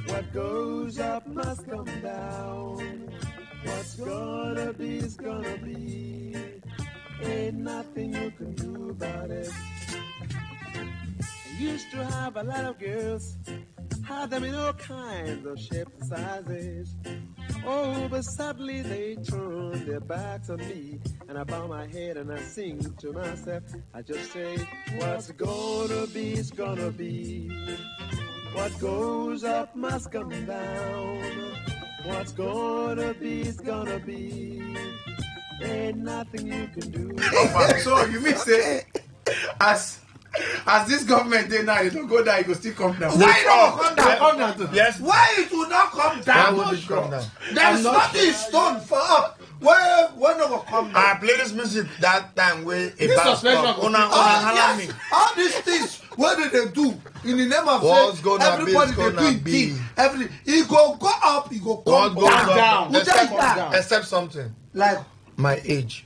[SPEAKER 1] What goes up must come down. What's gonna be is gonna be. Ain't nothing you can do about it. I used to have a lot of girls, had them in all kinds of shapes and sizes. Oh, but suddenly they turned their backs on me, and I bow my head and I sing to myself. I just say, what's gonna be is gonna be. What goes up must come down. What's gonna be is gonna be. Ain't nothing you can do.
[SPEAKER 6] So you mean say, as this government dey now, you don't go down, you go still come down.
[SPEAKER 5] Why not come down?
[SPEAKER 6] Come down too.
[SPEAKER 7] Yes.
[SPEAKER 5] Why it will not come down?
[SPEAKER 7] Why would it come down?
[SPEAKER 5] There is nothing stone for up. When no go come
[SPEAKER 7] I
[SPEAKER 5] down.
[SPEAKER 7] play this music that time where a
[SPEAKER 6] This
[SPEAKER 7] bad
[SPEAKER 6] suspension
[SPEAKER 7] stuff.
[SPEAKER 6] go
[SPEAKER 7] Una
[SPEAKER 6] fit-
[SPEAKER 7] holla me.
[SPEAKER 5] All these things, what did they do? In the name of
[SPEAKER 7] What's
[SPEAKER 5] say,
[SPEAKER 7] gonna
[SPEAKER 5] everybody
[SPEAKER 7] be,
[SPEAKER 5] they
[SPEAKER 7] gonna
[SPEAKER 5] doing
[SPEAKER 7] be.
[SPEAKER 5] thing. Everything. He go up, he go
[SPEAKER 7] What
[SPEAKER 5] come
[SPEAKER 7] goes
[SPEAKER 6] down.
[SPEAKER 5] Who tell you that?
[SPEAKER 7] Except something.
[SPEAKER 5] Like,
[SPEAKER 7] My age.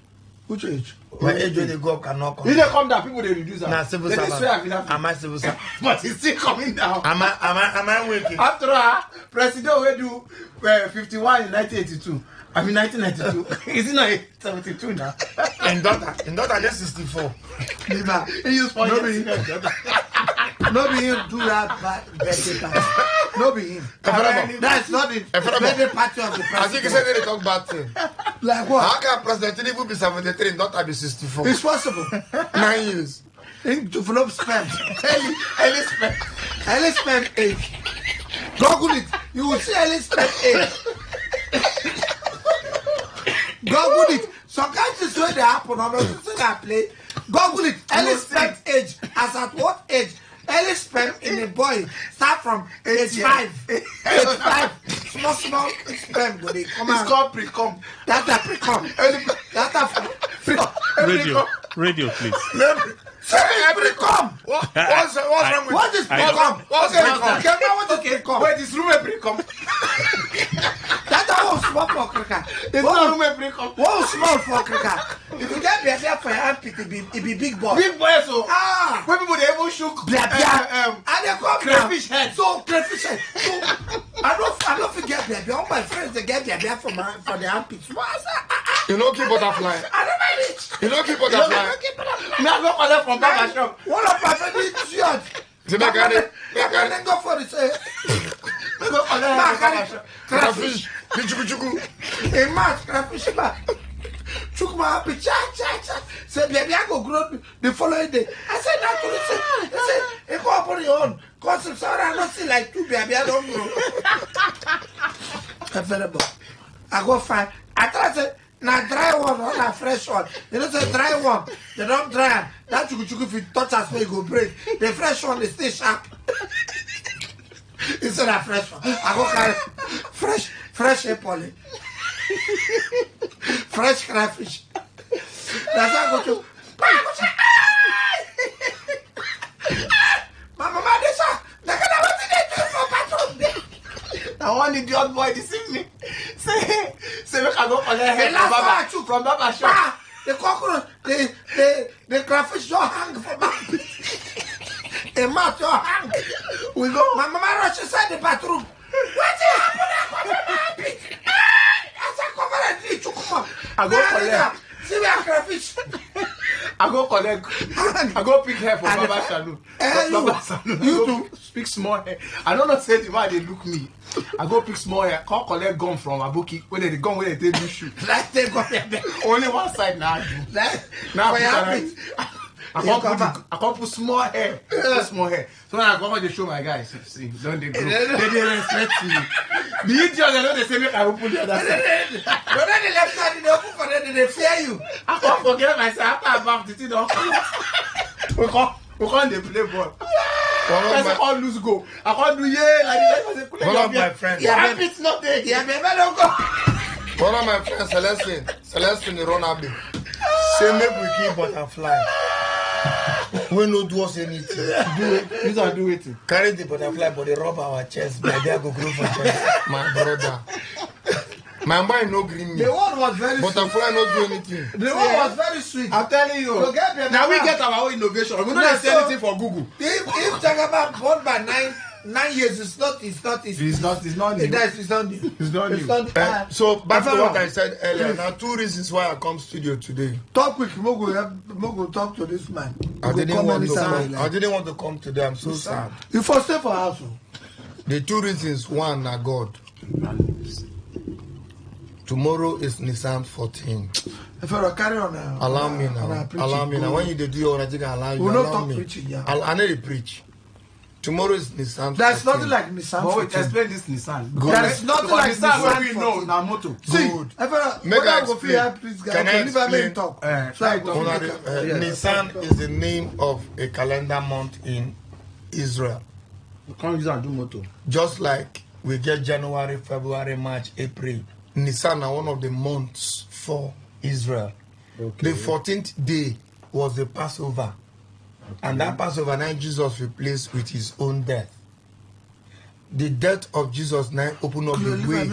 [SPEAKER 5] which age?
[SPEAKER 7] My age when they go up cannot come.
[SPEAKER 6] If they come down, people they reduce them.
[SPEAKER 7] Nah, civil
[SPEAKER 6] They
[SPEAKER 7] servant.
[SPEAKER 6] swear I feel
[SPEAKER 7] Am I civil servant?
[SPEAKER 6] but it's still coming down.
[SPEAKER 7] Am I waking?
[SPEAKER 6] After all, President will do 51 in 1982. I mean 1992. Is it not 72 now?
[SPEAKER 7] In daughter, just 64.
[SPEAKER 5] Liver.
[SPEAKER 6] He used for
[SPEAKER 5] No be no be him do that birthday party. No be him. That's not the birthday party of the
[SPEAKER 7] I think he
[SPEAKER 5] president.
[SPEAKER 7] said they talk bad thing.
[SPEAKER 5] Like what?
[SPEAKER 7] How can President Tinubu be 73 and daughter be 64?
[SPEAKER 5] It's possible.
[SPEAKER 7] 9 years.
[SPEAKER 5] In develop sperm.
[SPEAKER 6] Early sperm.
[SPEAKER 5] Early sperm age. Google it. You will see early sperm age. Google it. Some countries where they happen on the thing I play. Google it. Early sperm age. As at what age? Early sperm in a boy start from age 5. Age 5. Small sperm go dey come
[SPEAKER 6] It's
[SPEAKER 5] out.
[SPEAKER 6] called pre-com.
[SPEAKER 5] That's a pre-com. That's a
[SPEAKER 4] Radio, please.
[SPEAKER 5] pre-com.
[SPEAKER 7] What's wrong with
[SPEAKER 5] What is pre-com?
[SPEAKER 7] What's
[SPEAKER 5] Okay,
[SPEAKER 7] pre-com?
[SPEAKER 5] okay, now what is pre-com?
[SPEAKER 6] Wait, it's room pre-com.
[SPEAKER 5] That's how small for cricket.
[SPEAKER 6] It's not room pre-com.
[SPEAKER 5] What small for cricket? If you get beer for your armpit, it be big boy.
[SPEAKER 6] Big boy, so.
[SPEAKER 5] Ah.
[SPEAKER 6] When people they even shook.
[SPEAKER 5] Blah, blah. And they come
[SPEAKER 6] crayfish
[SPEAKER 5] down.
[SPEAKER 6] head.
[SPEAKER 5] So crayfish head. So I don't forget beer. All my friends they get beer for the armpits. What's that?
[SPEAKER 7] You know keep butterfly.
[SPEAKER 5] I never reach.
[SPEAKER 7] You know keep butterfly.
[SPEAKER 6] Me I go collect from Baba shop.
[SPEAKER 5] One of my friends idiot.
[SPEAKER 7] See that guy?
[SPEAKER 5] Then go for it. Say,
[SPEAKER 6] Go collect from Baba shop.
[SPEAKER 7] Crayfish. Pichukuchuku.
[SPEAKER 5] a match crayfish back. Took my happy cha. Say, baby, I go grow the following day. I said, not to listen. I said, go up on your own. Cause I'm sorry, I don't see like two baby, I don't grow. Available. I go find. I try to say, now dry one or na fresh one. You know, say dry one. They don't dry am. That chuku if you touch us, where you go break. The fresh one is still sharp. Instead of fresh one, I go carry fresh apple. Fresh crayfish. That's how I go to. My mama, this one. What did they do for bathroom?
[SPEAKER 6] Now one idiot boy deceive me. Say make I go collect head
[SPEAKER 5] The last
[SPEAKER 6] from Baba shop.
[SPEAKER 5] The cockroach, the crayfish don't hang for my a mouth don't hang.
[SPEAKER 6] We go.
[SPEAKER 5] My mama rush inside the bathroom. What happened?
[SPEAKER 6] I go collect.
[SPEAKER 5] See me a crayfish.
[SPEAKER 6] I go collect. I go pick hair from Baba Salon. Baba Salon. You do speak small hair. I don't know say the man they look me. I go pick small hair. Come collect gum from Abuki. When they gum when they do shoot.
[SPEAKER 5] Let's take off your bed.
[SPEAKER 6] Only one side now. Now I can't put small hair. Small hair. So when I come to show my guys, see, don't they grow? They respect me. The idiot, I know they say make I open the other side.
[SPEAKER 5] But then the left side, they open for them, they fear you.
[SPEAKER 6] I can't forget myself after I bath the thing don't come. We can't they play ball. I can't lose go. I can't do like this.
[SPEAKER 7] One of my friends.
[SPEAKER 5] Yeah, baby, it's not there. Yeah, baby, don't go.
[SPEAKER 7] One of my friends, Celestine, the runner, say make we keep butterfly. We no do us anything.
[SPEAKER 6] Do it. These are do it.
[SPEAKER 7] Carry the butterfly, but they rub our chest. My dad go grow for chest. My brother. My mind no green me.
[SPEAKER 5] The one was very
[SPEAKER 7] butterfly no do anything.
[SPEAKER 5] The one was very sweet.
[SPEAKER 6] I'm telling you. Now we get our own innovation. We don't say anything for Google.
[SPEAKER 5] If Jagaba born by 9 years, it's not new.
[SPEAKER 6] It's not new.
[SPEAKER 5] It's not new.
[SPEAKER 6] It's not new.
[SPEAKER 7] So back to what I said earlier. Now 2 reasons why I come studio today.
[SPEAKER 5] Talk quick, Mogo talk to this man.
[SPEAKER 7] I didn't want to come today. I'm so sad.
[SPEAKER 5] You first stay for house.
[SPEAKER 7] The 2 reasons, one, are God. Tomorrow is Nissan 14.
[SPEAKER 5] If I carry on
[SPEAKER 7] allow me now. Allow me now. When you do your own, I think I allow you.
[SPEAKER 5] We'll not
[SPEAKER 7] allow
[SPEAKER 5] talk
[SPEAKER 7] me.
[SPEAKER 5] preaching, yeah.
[SPEAKER 7] I need to preach. Tomorrow is Nissan.
[SPEAKER 5] There's
[SPEAKER 7] 14.
[SPEAKER 5] nothing like Nissan.
[SPEAKER 6] But wait, explain this Nissan.
[SPEAKER 5] There's nothing like
[SPEAKER 6] Nissan. What we
[SPEAKER 5] 14.
[SPEAKER 6] know now, moto.
[SPEAKER 5] See,
[SPEAKER 7] Good.
[SPEAKER 5] Make I explain. Please,
[SPEAKER 7] Can I explain?
[SPEAKER 5] Talk.
[SPEAKER 7] Nissan is the name of a calendar month in Israel.
[SPEAKER 6] You can't use and do moto.
[SPEAKER 7] Just like we get January, February, March, April. Nissan are one of the months for Israel. The 14th day was the Passover. And that Passover night, Jesus replaced with his own death. The death of Jesus now opened up the way.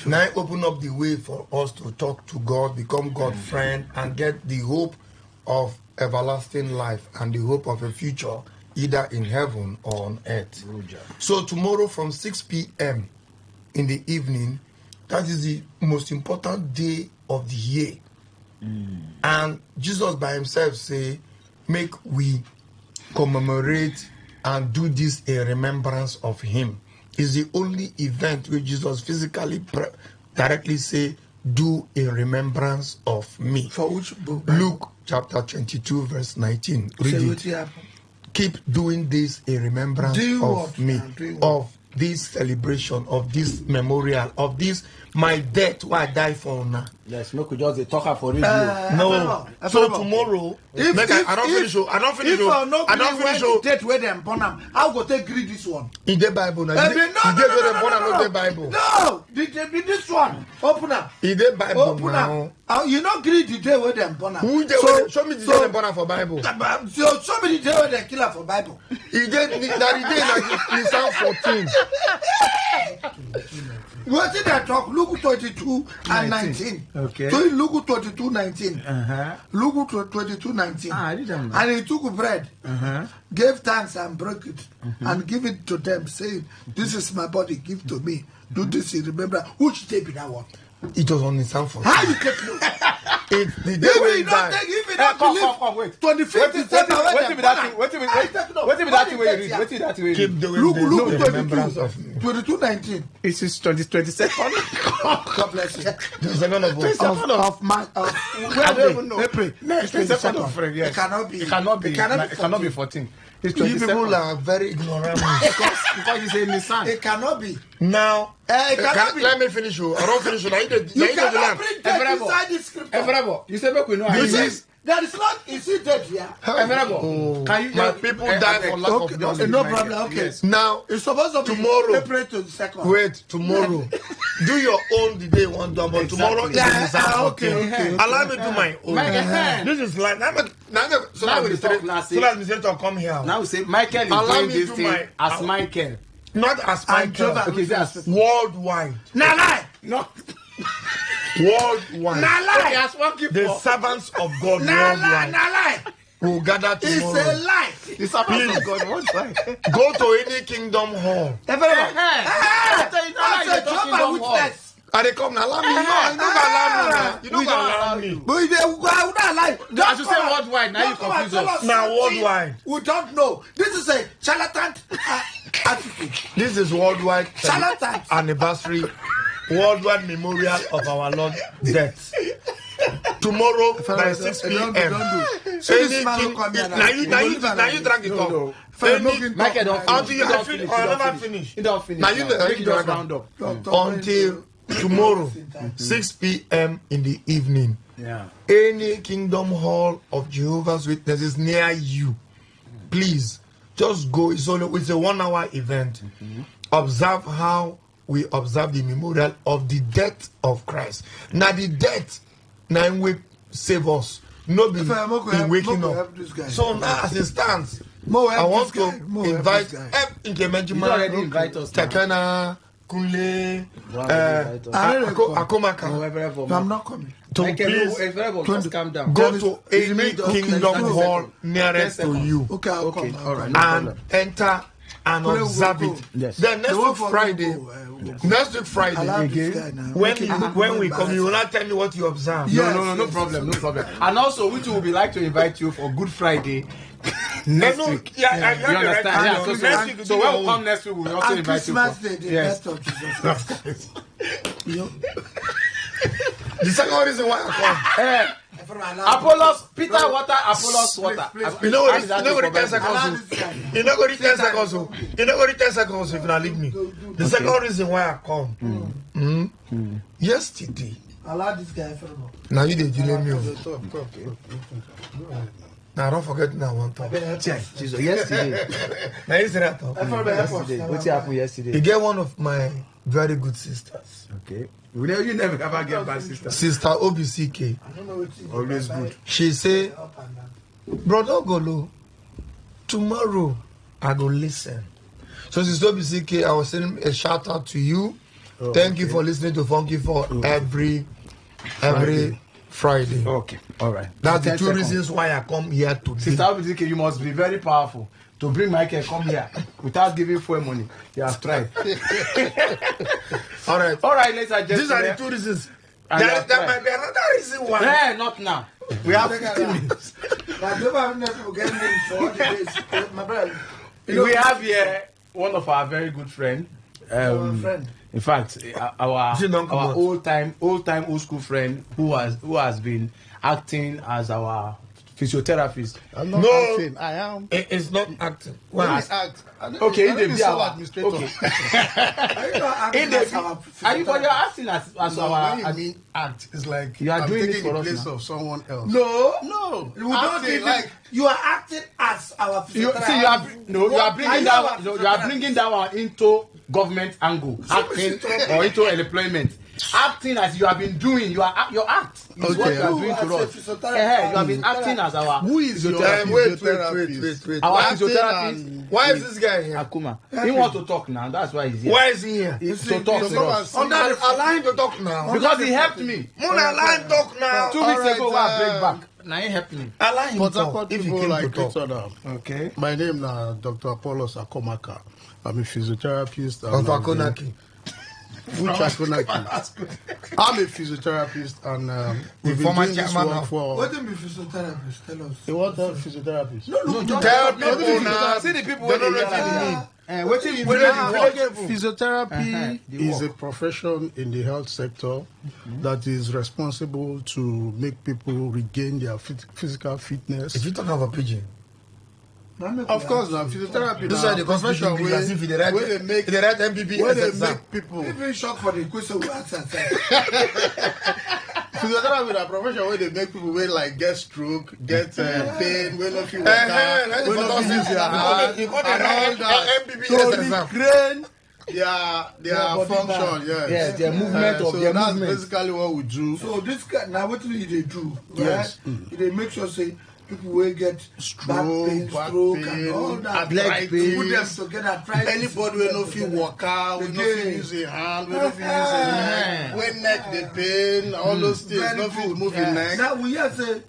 [SPEAKER 7] Now open up the way for us to talk to God, become God's friend, and get the hope of everlasting life and the hope of a future, either in heaven or on earth. So tomorrow from 6 p.m. in the evening, that is the most important day of the year. And Jesus by himself say, make we commemorate and do this in remembrance of him. It's the only event where Jesus physically directly say, do in remembrance of me.
[SPEAKER 5] For which book?
[SPEAKER 7] Luke chapter 22 verse 19. Read it. Keep doing this in remembrance of me, of this celebration, of this memorial, of this my death why I die for now.
[SPEAKER 6] Yes, make we just talk for it.
[SPEAKER 7] No. So tomorrow, I don't finish.
[SPEAKER 5] Date where them born am. How go take read this one?
[SPEAKER 7] In the Bible, no. The Bible.
[SPEAKER 5] No, this one. Open up.
[SPEAKER 7] In the Bible,
[SPEAKER 5] open up. You not greet the day where them born am.
[SPEAKER 7] Show me the day them born am for Bible.
[SPEAKER 5] So show me the day where they kill am for Bible.
[SPEAKER 7] He did that day in Psalm 14.
[SPEAKER 5] What did I talk? Luke 22 and 19.
[SPEAKER 6] Okay.
[SPEAKER 5] So Luke 22, 19. Luke 22, 19. And he took bread, gave thanks and broke it, and give it to them, saying, this is my body, give to me. Do this in remember. Which day be that one?
[SPEAKER 7] It was on the Psalm 14.
[SPEAKER 5] How you take no?
[SPEAKER 7] It's the day when he died.
[SPEAKER 5] If you don't believe,
[SPEAKER 6] wait.
[SPEAKER 5] 25th December,
[SPEAKER 6] What be that thing where you read? What is that way you read?
[SPEAKER 7] Keep doing
[SPEAKER 5] Luke
[SPEAKER 7] the remembrance of me.
[SPEAKER 5] 22, 19.
[SPEAKER 6] It is 22nd.
[SPEAKER 5] God bless you.
[SPEAKER 7] The second of what?
[SPEAKER 5] Of March. I don't even know. April.
[SPEAKER 6] Next 22nd of February. Yes.
[SPEAKER 5] It cannot be.
[SPEAKER 6] It cannot be 14. It's
[SPEAKER 7] You people
[SPEAKER 6] 22nd.
[SPEAKER 7] are very ignorant.
[SPEAKER 6] Because you say Nissan.
[SPEAKER 5] It cannot be.
[SPEAKER 7] Now,
[SPEAKER 5] It cannot be.
[SPEAKER 7] let me finish you. I don't finish you.
[SPEAKER 5] You cannot bring that inside the scripture.
[SPEAKER 6] You say make we know.
[SPEAKER 5] You see, there is not, is it dead here?
[SPEAKER 6] Can you
[SPEAKER 7] my people die for lack of knowledge.
[SPEAKER 5] No problem, okay.
[SPEAKER 6] Yes.
[SPEAKER 7] Now,
[SPEAKER 5] It's supposed to be
[SPEAKER 7] tomorrow.
[SPEAKER 5] April 22nd.
[SPEAKER 7] Wait, tomorrow. Do your own the day one done, but tomorrow is the Psalm 14.
[SPEAKER 5] okay.
[SPEAKER 7] Allow me to do my own. This is like so
[SPEAKER 6] Now
[SPEAKER 7] that
[SPEAKER 6] we talk last week.
[SPEAKER 7] Mr. come here.
[SPEAKER 6] Now we say Michael is
[SPEAKER 7] Allow
[SPEAKER 6] doing
[SPEAKER 7] me
[SPEAKER 6] this
[SPEAKER 7] to
[SPEAKER 6] thing
[SPEAKER 7] my-
[SPEAKER 6] as Michael.
[SPEAKER 7] Not as Michael.
[SPEAKER 6] Okay, that's
[SPEAKER 7] Worldwide.
[SPEAKER 5] Lie.
[SPEAKER 6] no.
[SPEAKER 7] Worldwide.
[SPEAKER 6] Okay, as one keep
[SPEAKER 7] The servants of God worldwide
[SPEAKER 5] Lie.
[SPEAKER 7] will gather
[SPEAKER 5] It's a
[SPEAKER 7] tomorrow.
[SPEAKER 5] lie.
[SPEAKER 6] the servants of God one time.
[SPEAKER 7] Go to any kingdom hall.
[SPEAKER 5] I said, Jehovah Witness.
[SPEAKER 7] And they come now. Allow me. No, you don't allow me. Now. You don't allow me.
[SPEAKER 5] But I would not lie.
[SPEAKER 6] As you say worldwide, now you confuse us.
[SPEAKER 7] Now worldwide.
[SPEAKER 5] We don't know. This is a charlatan attitude.
[SPEAKER 7] This is worldwide
[SPEAKER 5] Charlatans.
[SPEAKER 7] anniversary, worldwide memorial of our Lord's death. Tomorrow by 6 p.m. Now you drag it up.
[SPEAKER 6] Michael don't
[SPEAKER 7] Until you
[SPEAKER 6] don't
[SPEAKER 7] finish.
[SPEAKER 6] finish.
[SPEAKER 7] I never finish.
[SPEAKER 6] You don't finish.
[SPEAKER 7] Now you
[SPEAKER 6] Make it just
[SPEAKER 7] drag
[SPEAKER 6] round
[SPEAKER 7] up.
[SPEAKER 6] up.
[SPEAKER 7] Until tomorrow, 6 p.m. in the evening.
[SPEAKER 6] Yeah.
[SPEAKER 7] Any kingdom hall of Jehovah's Witnesses near you, please just go. It's a 1-hour event. Observe how we observe the memorial of the death of Christ. Now the death, now we save us. No be waking up. So now as it stands, I want to invite
[SPEAKER 6] You already invite us.
[SPEAKER 7] Takana, Kunle, Akomaka.
[SPEAKER 5] I'm not coming.
[SPEAKER 7] To
[SPEAKER 6] Please
[SPEAKER 7] calm
[SPEAKER 6] down.
[SPEAKER 7] go to any kingdom hall nearest to you
[SPEAKER 5] Okay, I'll come.
[SPEAKER 6] All right.
[SPEAKER 7] and enter and observe it.
[SPEAKER 6] Yes.
[SPEAKER 7] Then next week Friday, when we come, you will not tell me what you observe.
[SPEAKER 6] No problem. And also, we too will be like to invite you for Good Friday next week.
[SPEAKER 7] Yeah,
[SPEAKER 6] You understand? Yeah.
[SPEAKER 7] Next week,
[SPEAKER 6] So when we come next week, we will also
[SPEAKER 5] And
[SPEAKER 6] invite you.
[SPEAKER 5] Christmas
[SPEAKER 6] For,
[SPEAKER 5] Day, the
[SPEAKER 6] yes.
[SPEAKER 5] death of Jesus Christ.
[SPEAKER 7] The second reason why I
[SPEAKER 6] Apollos, Peter water, Apollos water.
[SPEAKER 7] come, you know what? You know what? 10 seconds. You know what? 10 seconds. You know what? 10 seconds. If you not leave me, the second reason why I come. Yesterday.
[SPEAKER 5] Allow this guy for
[SPEAKER 7] Now you did delay me. Now don't forget now one time.
[SPEAKER 6] Jesus, yesterday.
[SPEAKER 7] Now you say that talk.
[SPEAKER 6] Yesterday. What happened yesterday?
[SPEAKER 7] You get one of my very good sisters.
[SPEAKER 6] Okay. You never ever get bad sister.
[SPEAKER 7] Sister OBCK.
[SPEAKER 6] Always good.
[SPEAKER 7] She say, Brother Golo, tomorrow I go listen. So Sister OBCK, I was sending a shout out to you. Thank you for listening to Funky for every Friday.
[SPEAKER 6] Okay. All right.
[SPEAKER 7] That's the two reasons why I come here today.
[SPEAKER 6] Sister OBCK, you must be very powerful to bring Michael come here without giving fuel money. You have tried.
[SPEAKER 7] All right,
[SPEAKER 6] ladies and gentlemen.
[SPEAKER 7] These are the two reasons.
[SPEAKER 6] And
[SPEAKER 7] There might be another reason why.
[SPEAKER 6] Yeah, not now. We have 15 minutes. We have here one of our very good friends. In fact, our old school friend who has been acting as our physiotherapist.
[SPEAKER 2] I'm not acting. I am.
[SPEAKER 7] It's not acting.
[SPEAKER 2] Why act?
[SPEAKER 6] Okay, in the
[SPEAKER 2] administrator.
[SPEAKER 6] Okay. Are you acting as our?
[SPEAKER 2] When you mean act, it's like
[SPEAKER 6] you are doing
[SPEAKER 2] taking
[SPEAKER 6] it for
[SPEAKER 2] the
[SPEAKER 6] us
[SPEAKER 2] place
[SPEAKER 6] now.
[SPEAKER 2] of someone else.
[SPEAKER 7] No.
[SPEAKER 2] We
[SPEAKER 7] don't think like you are acting as our
[SPEAKER 6] You are bringing that one into government angle, acting or into employment. Acting as you have been doing, your act is what you are doing to us. You have been acting as our.
[SPEAKER 2] Who is your physiotherapist?
[SPEAKER 7] Wait.
[SPEAKER 6] Our physiotherapist.
[SPEAKER 7] Why is this guy here?
[SPEAKER 6] Akuma. He wants to talk now. That's why he's here.
[SPEAKER 7] Why is he here?
[SPEAKER 6] To talk to us.
[SPEAKER 7] Allow him to talk now.
[SPEAKER 6] Because he helped me.
[SPEAKER 7] Allow him to talk now.
[SPEAKER 6] 2 weeks ago, when I break back. Now he helped me.
[SPEAKER 7] Allow him to
[SPEAKER 2] But
[SPEAKER 7] talk. If he came to talk.
[SPEAKER 6] Okay.
[SPEAKER 2] My name is Dr. Apollos Akomaka. I'm a physiotherapist.
[SPEAKER 7] Of Akonaki.
[SPEAKER 2] Which Akonaki? I'm a physiotherapist and we've been
[SPEAKER 7] former
[SPEAKER 2] doing this
[SPEAKER 7] chairman
[SPEAKER 2] work
[SPEAKER 7] of-
[SPEAKER 2] for.
[SPEAKER 5] What do you mean physiotherapist? Tell us.
[SPEAKER 2] You want a physiotherapist?
[SPEAKER 7] Tell people now.
[SPEAKER 6] See the people
[SPEAKER 7] They
[SPEAKER 6] when
[SPEAKER 7] don't
[SPEAKER 6] they
[SPEAKER 7] know
[SPEAKER 6] yell at
[SPEAKER 7] what
[SPEAKER 6] me.
[SPEAKER 7] you mean.
[SPEAKER 2] Physiotherapy is a profession in the health sector that is responsible to make people regain their physical fitness.
[SPEAKER 7] If you talk about pigeon,
[SPEAKER 2] Of course, now physiotherapy.
[SPEAKER 7] this
[SPEAKER 2] now,
[SPEAKER 7] is the profession
[SPEAKER 2] where
[SPEAKER 7] as if they write MBBS
[SPEAKER 2] where they
[SPEAKER 7] exam.
[SPEAKER 2] make people.
[SPEAKER 5] Even shock for the question we ask ourselves.
[SPEAKER 2] Physiotherapy is a profession where they make people wey like get stroke, get pain, wey no fit waka, wey no fit use their hand, and all that.
[SPEAKER 7] MBBS exam.
[SPEAKER 2] Retrain their function, yes.
[SPEAKER 6] Yes, their movement of
[SPEAKER 2] so
[SPEAKER 6] their
[SPEAKER 2] that's
[SPEAKER 6] movement.
[SPEAKER 2] basically what we do.
[SPEAKER 5] So this guy now what do they do?
[SPEAKER 2] Yes.
[SPEAKER 5] Right? They make sure say people will get back pain,
[SPEAKER 2] back
[SPEAKER 5] stroke,
[SPEAKER 2] pain,
[SPEAKER 5] and all that.
[SPEAKER 2] leg
[SPEAKER 5] Put them
[SPEAKER 2] pain.
[SPEAKER 5] together. Try
[SPEAKER 2] Anybody wey no fit waka, wey no fit use a hand, wey no fit use a leg, wey neck dey pain, all those things,
[SPEAKER 5] Very
[SPEAKER 2] no fit
[SPEAKER 5] good.
[SPEAKER 2] move your neck.
[SPEAKER 5] Now we hear say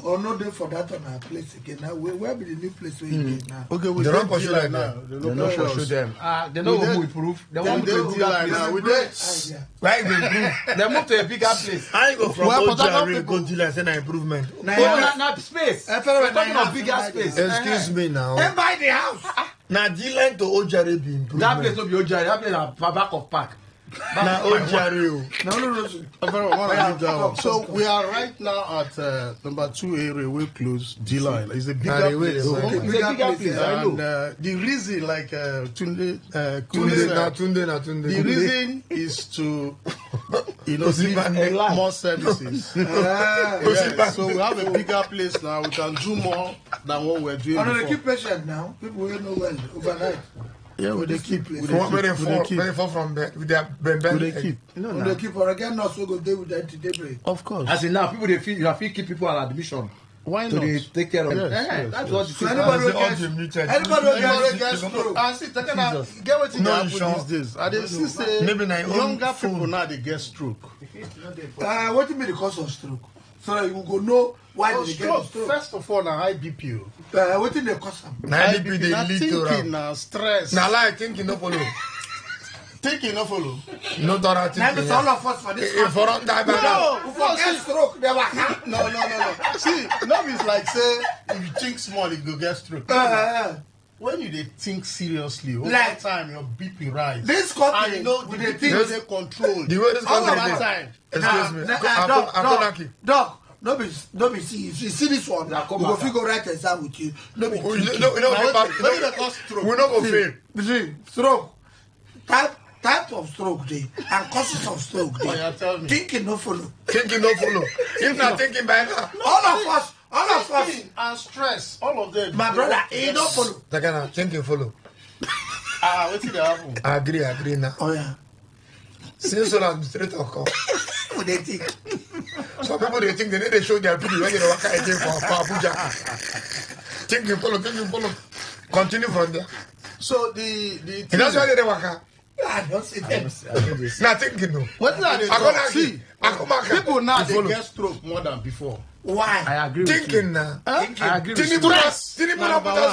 [SPEAKER 5] or no day for that on our place again. Now where be the new place where you get now?
[SPEAKER 2] Okay, we
[SPEAKER 7] They don't
[SPEAKER 2] dey
[SPEAKER 7] pursue
[SPEAKER 2] dealer
[SPEAKER 7] like
[SPEAKER 2] now.
[SPEAKER 7] that.
[SPEAKER 2] They
[SPEAKER 6] They
[SPEAKER 2] no
[SPEAKER 6] no
[SPEAKER 2] pursue
[SPEAKER 6] pursue
[SPEAKER 2] us.
[SPEAKER 6] them. They know
[SPEAKER 2] We
[SPEAKER 6] who
[SPEAKER 2] dey-
[SPEAKER 6] we prove. They
[SPEAKER 2] They
[SPEAKER 6] move to a
[SPEAKER 2] dey
[SPEAKER 6] bigger
[SPEAKER 2] dealer
[SPEAKER 6] place.
[SPEAKER 2] now. We dey.
[SPEAKER 7] Why they improve?
[SPEAKER 6] They move to a bigger place.
[SPEAKER 7] I go from
[SPEAKER 2] Well, but I know
[SPEAKER 7] OJR
[SPEAKER 2] people-
[SPEAKER 7] go dealer say na improvement.
[SPEAKER 6] Oh, not space.
[SPEAKER 5] I
[SPEAKER 6] We're
[SPEAKER 5] feel like
[SPEAKER 6] talking
[SPEAKER 5] I
[SPEAKER 6] of
[SPEAKER 5] have
[SPEAKER 6] bigger
[SPEAKER 5] to
[SPEAKER 6] space.
[SPEAKER 7] Excuse me now.
[SPEAKER 5] Then buy the house.
[SPEAKER 7] Na dealer to OJR be improvement.
[SPEAKER 6] That place will be Ojari. That place is back of park.
[SPEAKER 7] Na OJR o.
[SPEAKER 2] So we are right now at number 2 area way close dealer. It's a bigger
[SPEAKER 7] Railway,
[SPEAKER 2] place.
[SPEAKER 7] okay.
[SPEAKER 6] It's a bigger place. I
[SPEAKER 2] And
[SPEAKER 6] know.
[SPEAKER 2] the reason, like Tunde
[SPEAKER 7] Tunde
[SPEAKER 2] said,
[SPEAKER 7] na Tunde.
[SPEAKER 2] the reason is to give
[SPEAKER 7] Osimhen.
[SPEAKER 2] more services. Yes, so we have a bigger place now. We can do more than what we're doing
[SPEAKER 5] And they
[SPEAKER 2] before.
[SPEAKER 5] keep patient now. People will know well overnight.
[SPEAKER 2] Yeah, we they keep. We
[SPEAKER 7] From where they
[SPEAKER 2] they
[SPEAKER 7] fall from with their
[SPEAKER 2] We
[SPEAKER 7] bend.
[SPEAKER 2] they keep.
[SPEAKER 5] When they keep or again not so good they will die to daybreak.
[SPEAKER 2] Of course.
[SPEAKER 6] As in now, people they feel you have to keep people at admission.
[SPEAKER 2] Why
[SPEAKER 6] So
[SPEAKER 2] not?
[SPEAKER 6] they take care of
[SPEAKER 2] Yes,
[SPEAKER 6] them.
[SPEAKER 2] yes,
[SPEAKER 6] That's
[SPEAKER 2] yes.
[SPEAKER 6] what it
[SPEAKER 5] So
[SPEAKER 6] is.
[SPEAKER 5] anybody will
[SPEAKER 7] all
[SPEAKER 5] get
[SPEAKER 7] the muted.
[SPEAKER 5] anybody will
[SPEAKER 2] Everybody
[SPEAKER 5] get
[SPEAKER 2] gets stroke. And see, get what you
[SPEAKER 7] No,
[SPEAKER 2] happen
[SPEAKER 7] you sure?
[SPEAKER 2] these days. And they see say
[SPEAKER 7] Maybe na your own
[SPEAKER 2] younger
[SPEAKER 7] phone.
[SPEAKER 2] people now they get stroke.
[SPEAKER 5] what do you mean the cause of stroke? So that you will go know why
[SPEAKER 2] Oh,
[SPEAKER 5] they get the
[SPEAKER 2] stroke.
[SPEAKER 5] stroke.
[SPEAKER 2] First of all, now high BP.
[SPEAKER 5] What do they cause them?
[SPEAKER 7] Na
[SPEAKER 2] High
[SPEAKER 7] BP
[SPEAKER 2] BP. Now
[SPEAKER 7] dey lead to
[SPEAKER 2] thinking,
[SPEAKER 7] am.
[SPEAKER 2] now stress.
[SPEAKER 7] Na lie thinking no follow.
[SPEAKER 2] Thinking no follow.
[SPEAKER 7] No thorough
[SPEAKER 5] Now
[SPEAKER 7] thinking.
[SPEAKER 5] it's all of us for this.
[SPEAKER 7] If for that
[SPEAKER 2] No,
[SPEAKER 7] bad.
[SPEAKER 5] Who forget stroke, they were
[SPEAKER 2] No. See, no is like say if you think small, you go get stroke. When you dey think seriously, over
[SPEAKER 5] Like-
[SPEAKER 2] time your BP rise.
[SPEAKER 5] This country,
[SPEAKER 2] and you know
[SPEAKER 5] we
[SPEAKER 2] the
[SPEAKER 5] dey
[SPEAKER 2] BP
[SPEAKER 5] think-
[SPEAKER 2] dey controlled.
[SPEAKER 7] The way this
[SPEAKER 2] all
[SPEAKER 7] country
[SPEAKER 2] of that
[SPEAKER 7] dey.
[SPEAKER 2] time.
[SPEAKER 7] Excuse me.
[SPEAKER 5] Doc,
[SPEAKER 7] Doc.
[SPEAKER 5] no be see if you see this one, we go fit go write exam with you. No be
[SPEAKER 7] We
[SPEAKER 5] thinking.
[SPEAKER 7] no
[SPEAKER 2] Now,
[SPEAKER 7] go
[SPEAKER 2] when they cause stroke.
[SPEAKER 7] We no go fail.
[SPEAKER 5] See, stroke. Type of stroke dey and causes of stroke
[SPEAKER 2] Oh,
[SPEAKER 5] dey.
[SPEAKER 2] yeah, tell me.
[SPEAKER 5] Thinking no follow.
[SPEAKER 7] Thinking no follow. If not thinking by now.
[SPEAKER 5] All of us All of us.
[SPEAKER 12] Thinking and stress, all of them.
[SPEAKER 5] My brother, he don't follow.
[SPEAKER 7] Takana, think you follow.
[SPEAKER 12] What did happen?
[SPEAKER 7] I agree now.
[SPEAKER 5] Oh yeah.
[SPEAKER 7] Since all administrator come.
[SPEAKER 5] What they think?
[SPEAKER 7] Some people they think they need to show their people when they work again for Abuja. Think you follow. Continue from there.
[SPEAKER 12] So the
[SPEAKER 7] And that's why they work.
[SPEAKER 5] I don't see them.
[SPEAKER 7] Not thinking no.
[SPEAKER 12] what did I see? People now they get stroke more than before.
[SPEAKER 5] Why?
[SPEAKER 6] I agree with you.
[SPEAKER 7] Thinking now.
[SPEAKER 6] I agree with you.
[SPEAKER 7] Didn't put us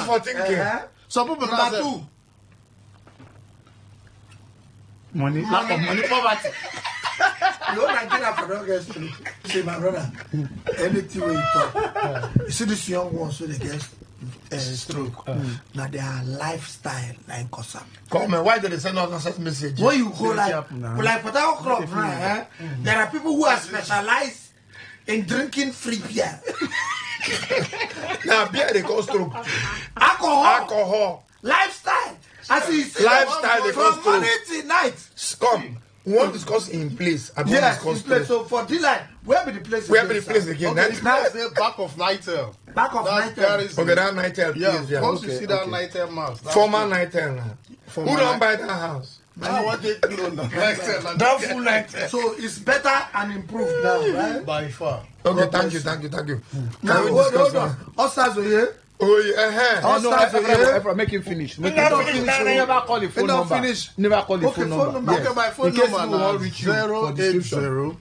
[SPEAKER 7] for thinking.
[SPEAKER 12] Some people now
[SPEAKER 5] Number
[SPEAKER 12] say,
[SPEAKER 5] two.
[SPEAKER 6] Money, lack of money, poverty.
[SPEAKER 5] You know Nigeria for don't get stroke. See my brother. Anything when you talk. You see this young ones so they get stroke. Now their lifestyle like Kosam.
[SPEAKER 7] Come on, why did they send us a message?
[SPEAKER 5] When you go like Port Club, there are people who are specialized in drinking free beer.
[SPEAKER 7] Now beer they cause stroke.
[SPEAKER 5] Alcohol. Lifestyle. As you see,
[SPEAKER 7] Lifestyle they cause
[SPEAKER 5] from
[SPEAKER 7] stroke.
[SPEAKER 5] morning till night.
[SPEAKER 7] Come. We want to discuss in place.
[SPEAKER 5] Yes, in place. So for D-line, where be the place?
[SPEAKER 7] Where be the place again?
[SPEAKER 12] okay, now say back of Nightel.
[SPEAKER 5] Back of Nightel.
[SPEAKER 7] Okay, that Nightel.
[SPEAKER 12] Yeah, once you see that Nightel mouse.
[SPEAKER 7] Former Nightel now. Who don't buy that house?
[SPEAKER 12] I want to know Nightel.
[SPEAKER 7] That full Nightel.
[SPEAKER 5] So it's better and improved now, right?
[SPEAKER 12] By far.
[SPEAKER 7] Okay, thank you.
[SPEAKER 5] Now, hold on. Ostars are here.
[SPEAKER 7] Oh, yeah.
[SPEAKER 5] Ostars are here.
[SPEAKER 6] Make him finish.
[SPEAKER 5] Never
[SPEAKER 6] call the phone number.
[SPEAKER 5] finish.
[SPEAKER 6] Never call the
[SPEAKER 5] Okay,
[SPEAKER 6] phone
[SPEAKER 5] phone
[SPEAKER 6] number.
[SPEAKER 5] number.
[SPEAKER 12] Okay, my phone
[SPEAKER 6] In case
[SPEAKER 12] number
[SPEAKER 6] people
[SPEAKER 12] now
[SPEAKER 6] won't reach you for description.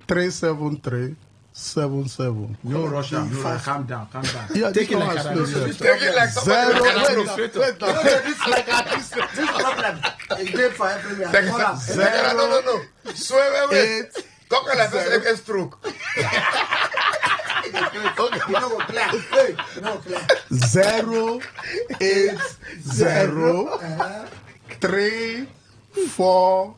[SPEAKER 12] 080-340-373-77.
[SPEAKER 6] No rush am. Calm down.
[SPEAKER 12] Yeah,
[SPEAKER 6] Take it
[SPEAKER 12] this
[SPEAKER 6] like
[SPEAKER 12] one
[SPEAKER 6] an
[SPEAKER 12] is slow.
[SPEAKER 6] administrator.
[SPEAKER 7] Take it like somebody.
[SPEAKER 5] This problem is great for everywhere.
[SPEAKER 7] No. Swear, wait. Talk like a stroke.
[SPEAKER 5] You know what clear. Hey, you know what clear.
[SPEAKER 12] 080-340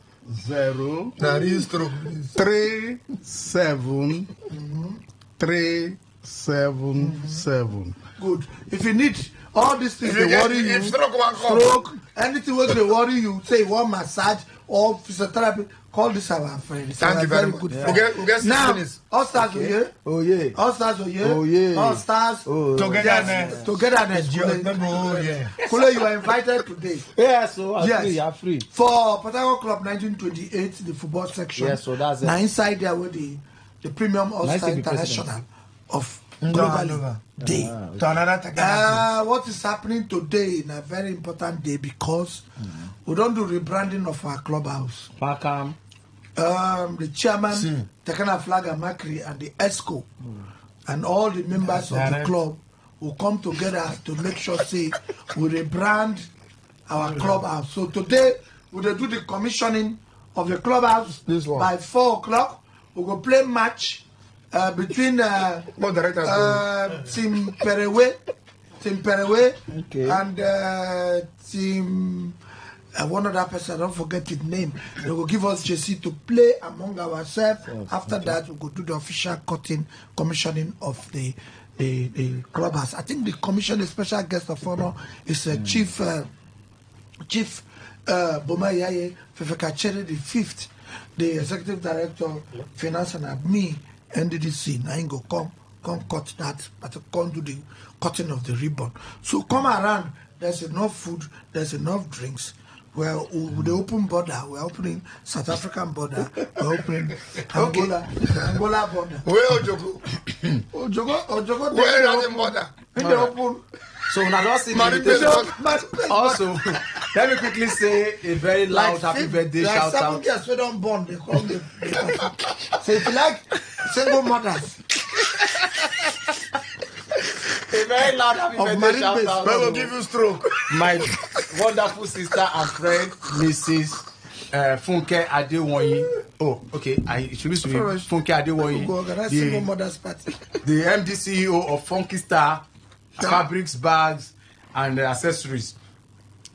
[SPEAKER 7] That is stroke.
[SPEAKER 12] 37377.
[SPEAKER 5] Good. If you need all these things, they worry you. Stroke, anything where they worry you, say you want massage or physiotherapy, call this our friend. It's
[SPEAKER 7] Thank
[SPEAKER 5] our
[SPEAKER 7] you very
[SPEAKER 5] good
[SPEAKER 7] much.
[SPEAKER 5] friend.
[SPEAKER 7] We get
[SPEAKER 5] Now,
[SPEAKER 7] 6 minutes.
[SPEAKER 5] all stars are here.
[SPEAKER 6] Oh yeah.
[SPEAKER 5] All stars are here.
[SPEAKER 6] Oh, yeah.
[SPEAKER 5] All stars.
[SPEAKER 7] Togetherness.
[SPEAKER 5] Togetherness.
[SPEAKER 7] Oh, yeah.
[SPEAKER 5] Kule, you are invited today.
[SPEAKER 6] Yeah, so
[SPEAKER 5] Yes.
[SPEAKER 6] I'm free.
[SPEAKER 5] For Port Club 1928, the football section.
[SPEAKER 6] Yes, so that's it.
[SPEAKER 5] Now inside there with the premium All-Star
[SPEAKER 6] Nice to be
[SPEAKER 5] International of
[SPEAKER 7] Nova.
[SPEAKER 5] Global Day.
[SPEAKER 7] To another Takana.
[SPEAKER 5] What is happening today is a very important day because we don't do rebranding of our clubhouse.
[SPEAKER 6] Pakam.
[SPEAKER 5] The chairman, Takana Flaga Makri, and the ESCO, and all the members of the club will come together to make sure, say, we rebrand our clubhouse. So today, we will do the commissioning of the clubhouse by 4 o'clock. We will play match between Team Perewe and Team one other person, I don't forget his name. They will give us JC to play among ourselves. After that, we will do the official commissioning of the clubhouse. I think the commissioning special guest of honor is Chief Bomayaye Fefekachere the 5th, the executive director, finance and admin, NDDC. Now he go come cut that, but come do the cutting of the ribbon. So come around. There's enough food. There's enough drinks. Well, with the open border, we're opening South African border, we're opening Angola border.
[SPEAKER 7] Where Ojogo?
[SPEAKER 5] Ojogo,
[SPEAKER 7] Where is the border?
[SPEAKER 5] In the open.
[SPEAKER 6] So now don't see also, let me quickly say a very loud happy birthday shout out.
[SPEAKER 5] 7 years we don't born, they call me. So if you like single mothers.
[SPEAKER 6] A very loud happy birthday shout out.
[SPEAKER 7] I will give you stroke.
[SPEAKER 6] My wonderful sister and friend, Mrs. Funke Adewonyi. Oh, okay. It should be Funke Adewonyi.
[SPEAKER 5] Single mothers party.
[SPEAKER 6] The MD CEO of Funky Star Fabrics, Bags, and accessories.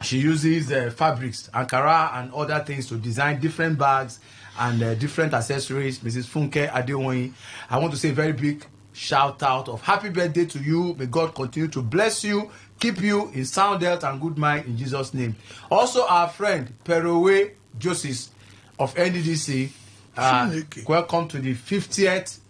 [SPEAKER 6] She uses fabrics, Ankara, and other things to design different bags and different accessories. Mrs. Funke Adewonyi. I want to say a very big shout out of happy birthday to you. May God continue to bless you, keep you in sound health and good mind in Jesus' name. Also, our friend Perowe Joseph of NDDC. Welcome to the 50th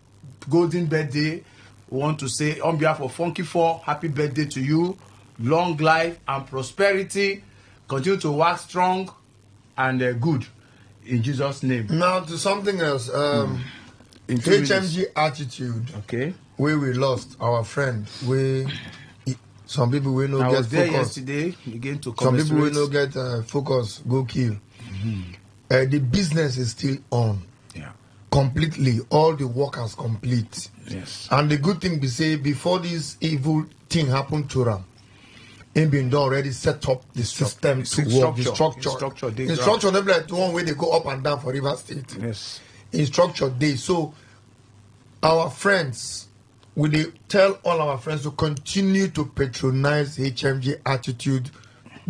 [SPEAKER 6] golden birthday. We want to say on behalf of Funky 4, happy birthday to you. Long life and prosperity. Continue to work strong and good. In Jesus' name.
[SPEAKER 7] Now to something else. HMG attitude.
[SPEAKER 6] Okay.
[SPEAKER 7] Where we lost our friend. Some people will not
[SPEAKER 6] I
[SPEAKER 7] get
[SPEAKER 6] was there
[SPEAKER 7] focus.
[SPEAKER 6] yesterday. Again to
[SPEAKER 7] Some people will not get focus. Go kill. The business is still on.
[SPEAKER 6] Yeah.
[SPEAKER 7] Completely. All the work has complete.
[SPEAKER 6] Yes.
[SPEAKER 7] And the good thing we say before this evil thing happened to them, it been already set up the system to work. The structure. The structure never like the one where they go up and down for River State.
[SPEAKER 6] Yes.
[SPEAKER 7] In structure day. So our friends, we tell all our friends to continue to patronize HMG attitude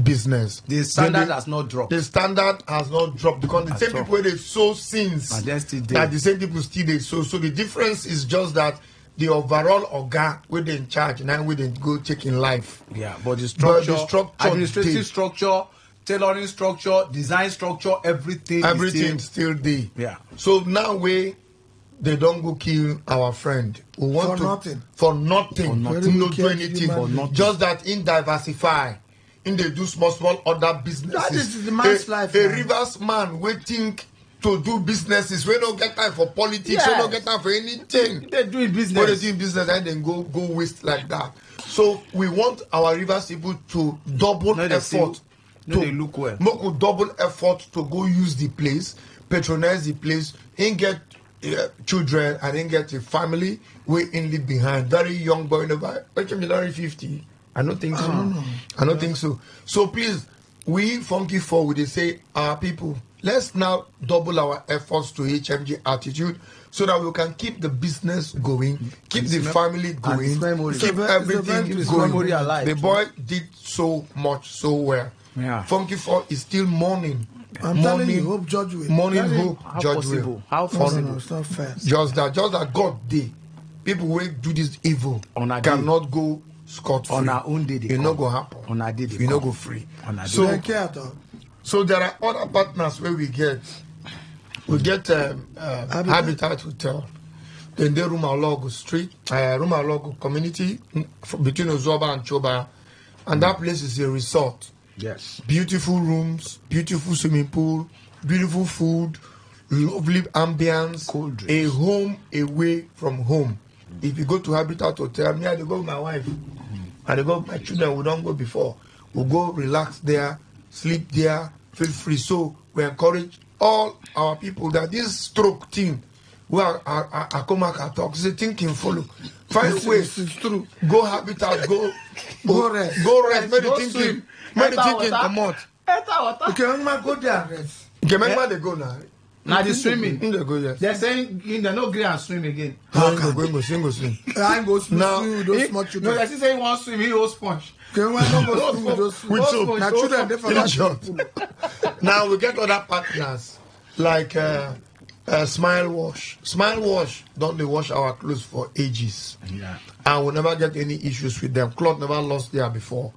[SPEAKER 7] business.
[SPEAKER 6] The standard has not dropped.
[SPEAKER 7] The standard has not dropped because the same people where they sow sins that the same people still they sow. So the difference is just that the overall organ where they in charge now we didn't go take in life.
[SPEAKER 6] Yeah, but the structure, administrative
[SPEAKER 7] day.
[SPEAKER 6] structure, tailoring structure, design structure, everything
[SPEAKER 7] still there.
[SPEAKER 6] Yeah.
[SPEAKER 7] So now they don't go kill our friend. We want for nothing. No do anything. For nothing. Just that in diversify. In they do small other businesses.
[SPEAKER 5] That is the man's life.
[SPEAKER 7] A Rivers man waiting to do businesses. We don't get time for politics. Yes. We don't get time for anything.
[SPEAKER 6] They doing business.
[SPEAKER 7] When they doing business and then go waste like that. So we want our Rivers people to double effort.
[SPEAKER 6] They look well.
[SPEAKER 7] Make double effort to go use the place, patronize the place, and get children and then get a family we in leave behind. Very young boy, never 50. I don't think so. I don't think so. So please, we Funky 4, we say our people, let's now double our efforts to HMG attitude so that we can keep the business going, keep the family going, keep everything going. The boy did so much, so well.
[SPEAKER 6] Yeah.
[SPEAKER 7] Funky 4 is still mourning.
[SPEAKER 5] I'm telling you, hope judge will.
[SPEAKER 7] Morning hope judge will.
[SPEAKER 6] How possible?
[SPEAKER 5] No, it's not fair.
[SPEAKER 7] Just that God did. People who do this evil cannot go scot-free.
[SPEAKER 6] On our own day,
[SPEAKER 7] it not go happen.
[SPEAKER 6] On our day,
[SPEAKER 7] we not go free.
[SPEAKER 5] So
[SPEAKER 7] there are other partners where we get Habitat Hotel. Then the Rumalogo Street, Rumalogo community between Ozoba and Choba, and that place is a resort.
[SPEAKER 6] Yes.
[SPEAKER 7] Beautiful rooms, beautiful swimming pool, beautiful food, lovely ambience, a home away from home. If you go to Habitat Hotel, me I go with my wife, and I go with my children. We don't go before. We go relax there, sleep there, feel free. So we encourage all our people that this stroke thing, we are Akomaka talk. It's a thing can follow. Find ways. It's true. Go Habitat. Go rest. Go rest. Make the thinking. Make the thinking come out.
[SPEAKER 5] Okay, I'm gonna go there and rest.
[SPEAKER 7] Okay, remember they go now.
[SPEAKER 6] Now the swimming.
[SPEAKER 7] They go, yes.
[SPEAKER 6] They're saying they're not green and swim again.
[SPEAKER 7] How can go swim?
[SPEAKER 5] I go swim
[SPEAKER 7] now,
[SPEAKER 5] with those small children.
[SPEAKER 6] No, they're saying he wants swim, he will sponge.
[SPEAKER 5] Okay, when I go swim with those
[SPEAKER 7] with soap.
[SPEAKER 5] Now children, they for that.
[SPEAKER 7] Now we get other partners like Smile Wash. Smile Wash don't they wash our clothes for ages.
[SPEAKER 6] Yeah.
[SPEAKER 7] And we never get any issues with them. Cloth never lost there before.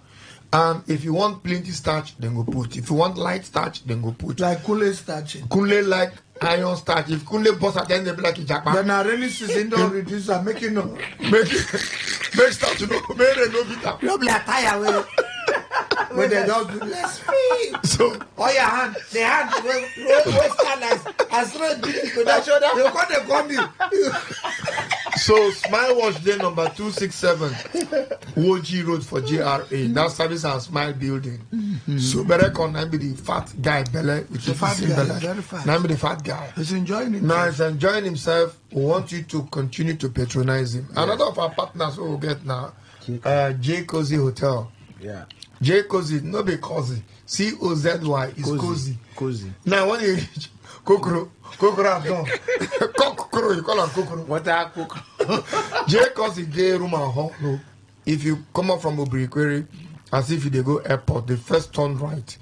[SPEAKER 7] And if you want plenty starch, then go put. If you want light starch, then go put.
[SPEAKER 5] Like Kule starch.
[SPEAKER 7] Kule like iron starch. If Kule boss at the end, they be like Ijapa.
[SPEAKER 5] Then our rainy season don't reduce and make it no.
[SPEAKER 7] Make starch no. Make it no bitter.
[SPEAKER 5] You be like tire when they just do let's free.
[SPEAKER 7] So
[SPEAKER 5] your hand, the hand will stand as red with that shoulder. They come you.
[SPEAKER 7] So Smile Wash Day number 267 Woji Road for GRA. That service and Smile Building. So Berekon now be the fat guy Bele with the fat guy.
[SPEAKER 5] Very fat.
[SPEAKER 7] Now be the fat guy.
[SPEAKER 5] He's enjoying himself.
[SPEAKER 7] Now he's enjoying himself. We want you to continue to patronize him. Yeah. Another of our partners we will get now, J Cozy Hotel.
[SPEAKER 6] Yeah.
[SPEAKER 7] J Cozy, not be Cozy. COZY is Cozy.
[SPEAKER 6] Cozy.
[SPEAKER 7] Now when you reach Kokoro have done. Kokoro, you call her Kokoro.
[SPEAKER 6] What are Kokoro?
[SPEAKER 7] J Cozy Day room and hall. No. If you come up from Obriqueri, as if you go airport, the first turn right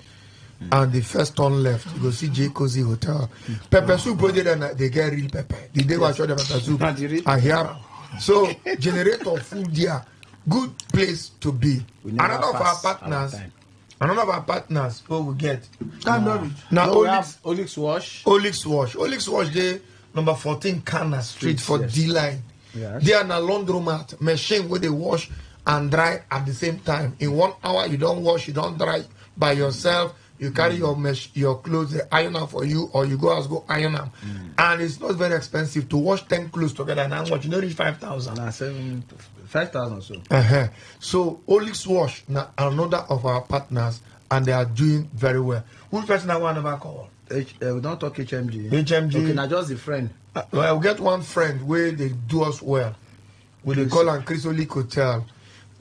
[SPEAKER 7] and the first turn left, you go see J Cozy Hotel. Pepper soup project and they get real pepper. The day I show them pepper soup, I hear. So generator food there, good place to be. Another of our partners. Another of our partners, what we get.
[SPEAKER 6] Now we have Olix Wash.
[SPEAKER 7] Olix Wash. Olix Wash day number 14 Kana Street for D-Line.
[SPEAKER 2] Yes.
[SPEAKER 7] They are na laundromat machine where they wash and dry at the same time. In 1 hour, you don't wash, you don't dry by yourself. You carry your clothes, they iron them for you, or you go iron them. And it's not very expensive to wash 10 clothes together. And how much? You know, reach 5,000.
[SPEAKER 2] 5,000 so.
[SPEAKER 7] So Olix Wash, another of our partners, and they are doing very well. Which person I want to call?
[SPEAKER 2] We don't talk HMG.
[SPEAKER 7] HMG.
[SPEAKER 2] Okay, now just the friend.
[SPEAKER 7] Well, we get one friend where they do us well. We they call him Chrysolik Hotel.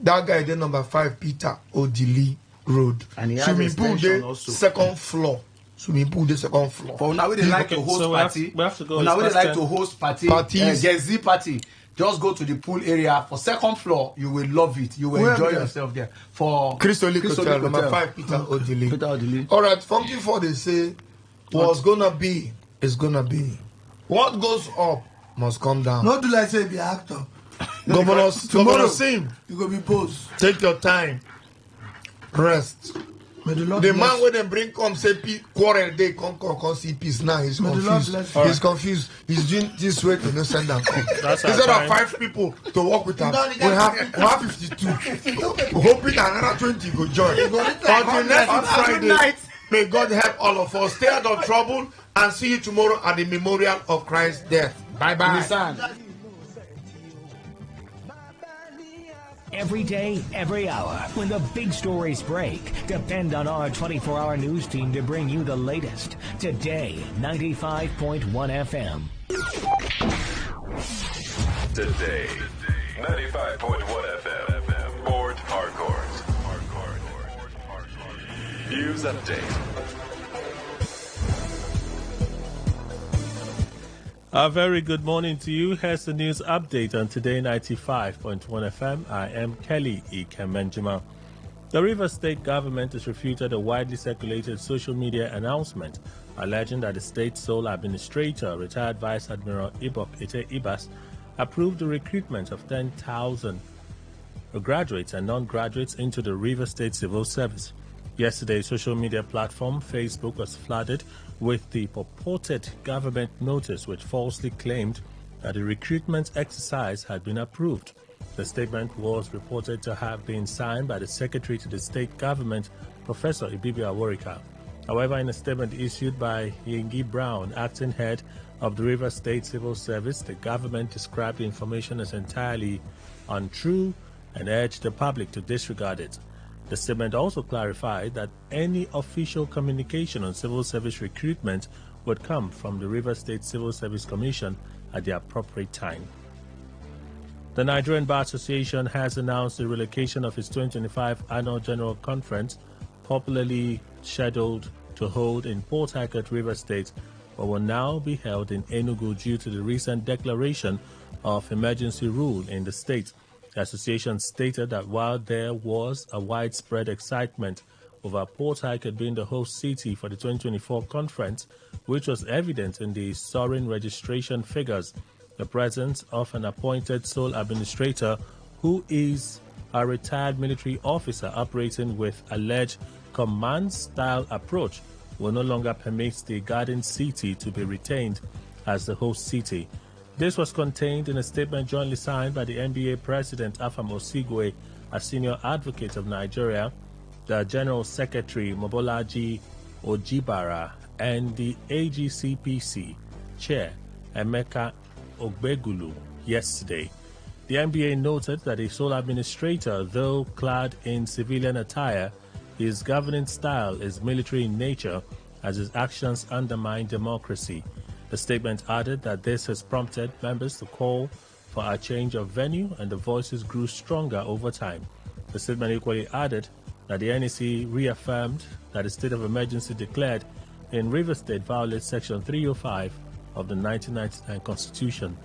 [SPEAKER 7] That guy there number 5 Peter Odili Road.
[SPEAKER 2] And he has
[SPEAKER 7] swimming pool there,
[SPEAKER 2] also.
[SPEAKER 7] second floor. Swimming pool there, second floor.
[SPEAKER 6] For now we they like to host
[SPEAKER 4] so
[SPEAKER 6] party.
[SPEAKER 4] we have to go.
[SPEAKER 6] Now we they like to host
[SPEAKER 7] Parties.
[SPEAKER 6] Gen Z party. Just go to the pool area for second floor. You will love it. You will enjoy yourself there. For
[SPEAKER 7] Chrysolik Hotel, number 5 Peter Odili.
[SPEAKER 2] Peter Odili.
[SPEAKER 7] All right, funky for they say what's gonna be is gonna be. What goes up must come down.
[SPEAKER 5] Not do like say be actor.
[SPEAKER 7] Governor Sim,
[SPEAKER 5] You go be boss.
[SPEAKER 7] take your time. Rest.
[SPEAKER 5] May the Lord
[SPEAKER 7] The
[SPEAKER 5] bless
[SPEAKER 7] man when they bring come say quarrel day come see peace now. He's
[SPEAKER 5] May the Lord
[SPEAKER 7] confused.
[SPEAKER 5] bless you.
[SPEAKER 7] He's confused. He's doing this way to no send them come.
[SPEAKER 4] That's our
[SPEAKER 7] Instead of
[SPEAKER 4] time.
[SPEAKER 7] 5 people to work with him, we have 52. We're hoping another 20 go join. Until next Friday, may God help all of us. Stay out of trouble and see you tomorrow at the memorial of Christ's death. Bye bye.
[SPEAKER 8] Every day, every hour, when the big stories break, depend on our 24-hour news team to bring you the latest. Today, 95.1 FM.
[SPEAKER 9] Today, 95.1 FM. Port Harcourt. News update.
[SPEAKER 4] A very good morning to you. Here's the news update on Today 95.1 FM. I am Kelly Ikemenjima. The Rivers State government has refuted a widely circulated social media announcement alleging that the state sole administrator, retired Vice Admiral Ibok Ete Ibas, approved the recruitment of 10,000 graduates and non-graduates into the Rivers State Civil Service. Yesterday's social media platform, Facebook, was flooded with the purported government notice which falsely claimed that the recruitment exercise had been approved. The statement was reported to have been signed by the Secretary to the State Government, Professor Ibibi Aworika. However, in a statement issued by Yingi Brown, acting head of the Rivers State Civil Service, the government described the information as entirely untrue and urged the public to disregard it. The statement also clarified that any official communication on civil service recruitment would come from the Rivers State Civil Service Commission at the appropriate time. The Nigerian Bar Association has announced the relocation of its 2025 Annual General Conference, popularly scheduled to hold in Port Harcourt, Rivers State, but will now be held in Enugu due to the recent declaration of emergency rule in the state. The association stated that while there was a widespread excitement over Port Harcourt being the host city for the 2024 conference, which was evident in the soaring registration figures, the presence of an appointed sole administrator who is a retired military officer operating with alleged command-style approach will no longer permit the Garden City to be retained as the host city. This was contained in a statement jointly signed by the NBA President Afam Osigwe, a senior advocate of Nigeria, the General Secretary Mobolaji Ojibara, and the AGCPC Chair Emeka Ogbegulu yesterday. The NBA noted that a sole administrator, though clad in civilian attire, his governing style is military in nature as his actions undermine democracy. The statement added that this has prompted members to call for a change of venue, and the voices grew stronger over time. The statement equally added that the NEC reaffirmed that a state of emergency declared in Rivers State violates Section 305 of the 1999 Constitution.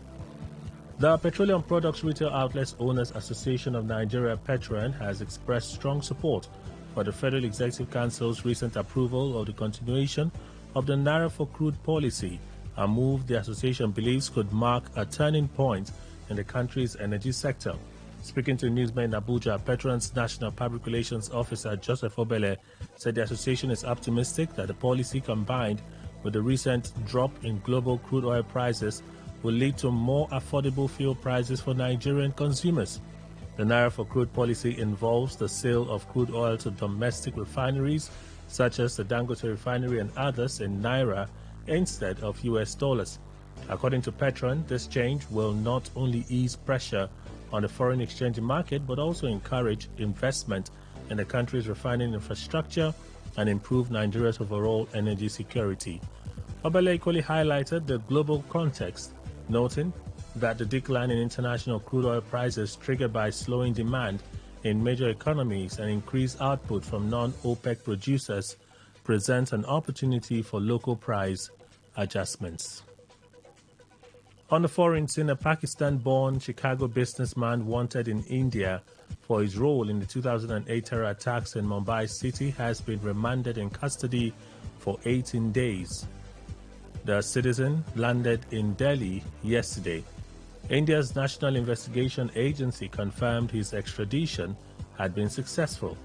[SPEAKER 4] The Petroleum Products Retail Outlets Owners Association of Nigeria, Petron, has expressed strong support for the Federal Executive Council's recent approval of the continuation of the Naira for Crude policy, a move the association believes could mark a turning point in the country's energy sector. Speaking to newsmen in Abuja, Petron's National Public Relations Officer Joseph Obele said the association is optimistic that the policy, combined with the recent drop in global crude oil prices, will lead to more affordable fuel prices for Nigerian consumers. The Naira for Crude policy involves the sale of crude oil to domestic refineries, such as the Dangote refinery and others, in Naira instead of US dollars. According to Petron, this change will not only ease pressure on the foreign exchange market, but also encourage investment in the country's refining infrastructure and improve Nigeria's overall energy security. Obele equally highlighted the global context, noting that the decline in international crude oil prices triggered by slowing demand in major economies and increased output from non-OPEC producers presents an opportunity for local price adjustments. On the foreign scene, a Pakistan-born Chicago businessman wanted in India for his role in the 2008 terror attacks in Mumbai city has been remanded in custody for 18 days. The citizen landed in Delhi yesterday. India's National Investigation Agency confirmed his extradition had been successful.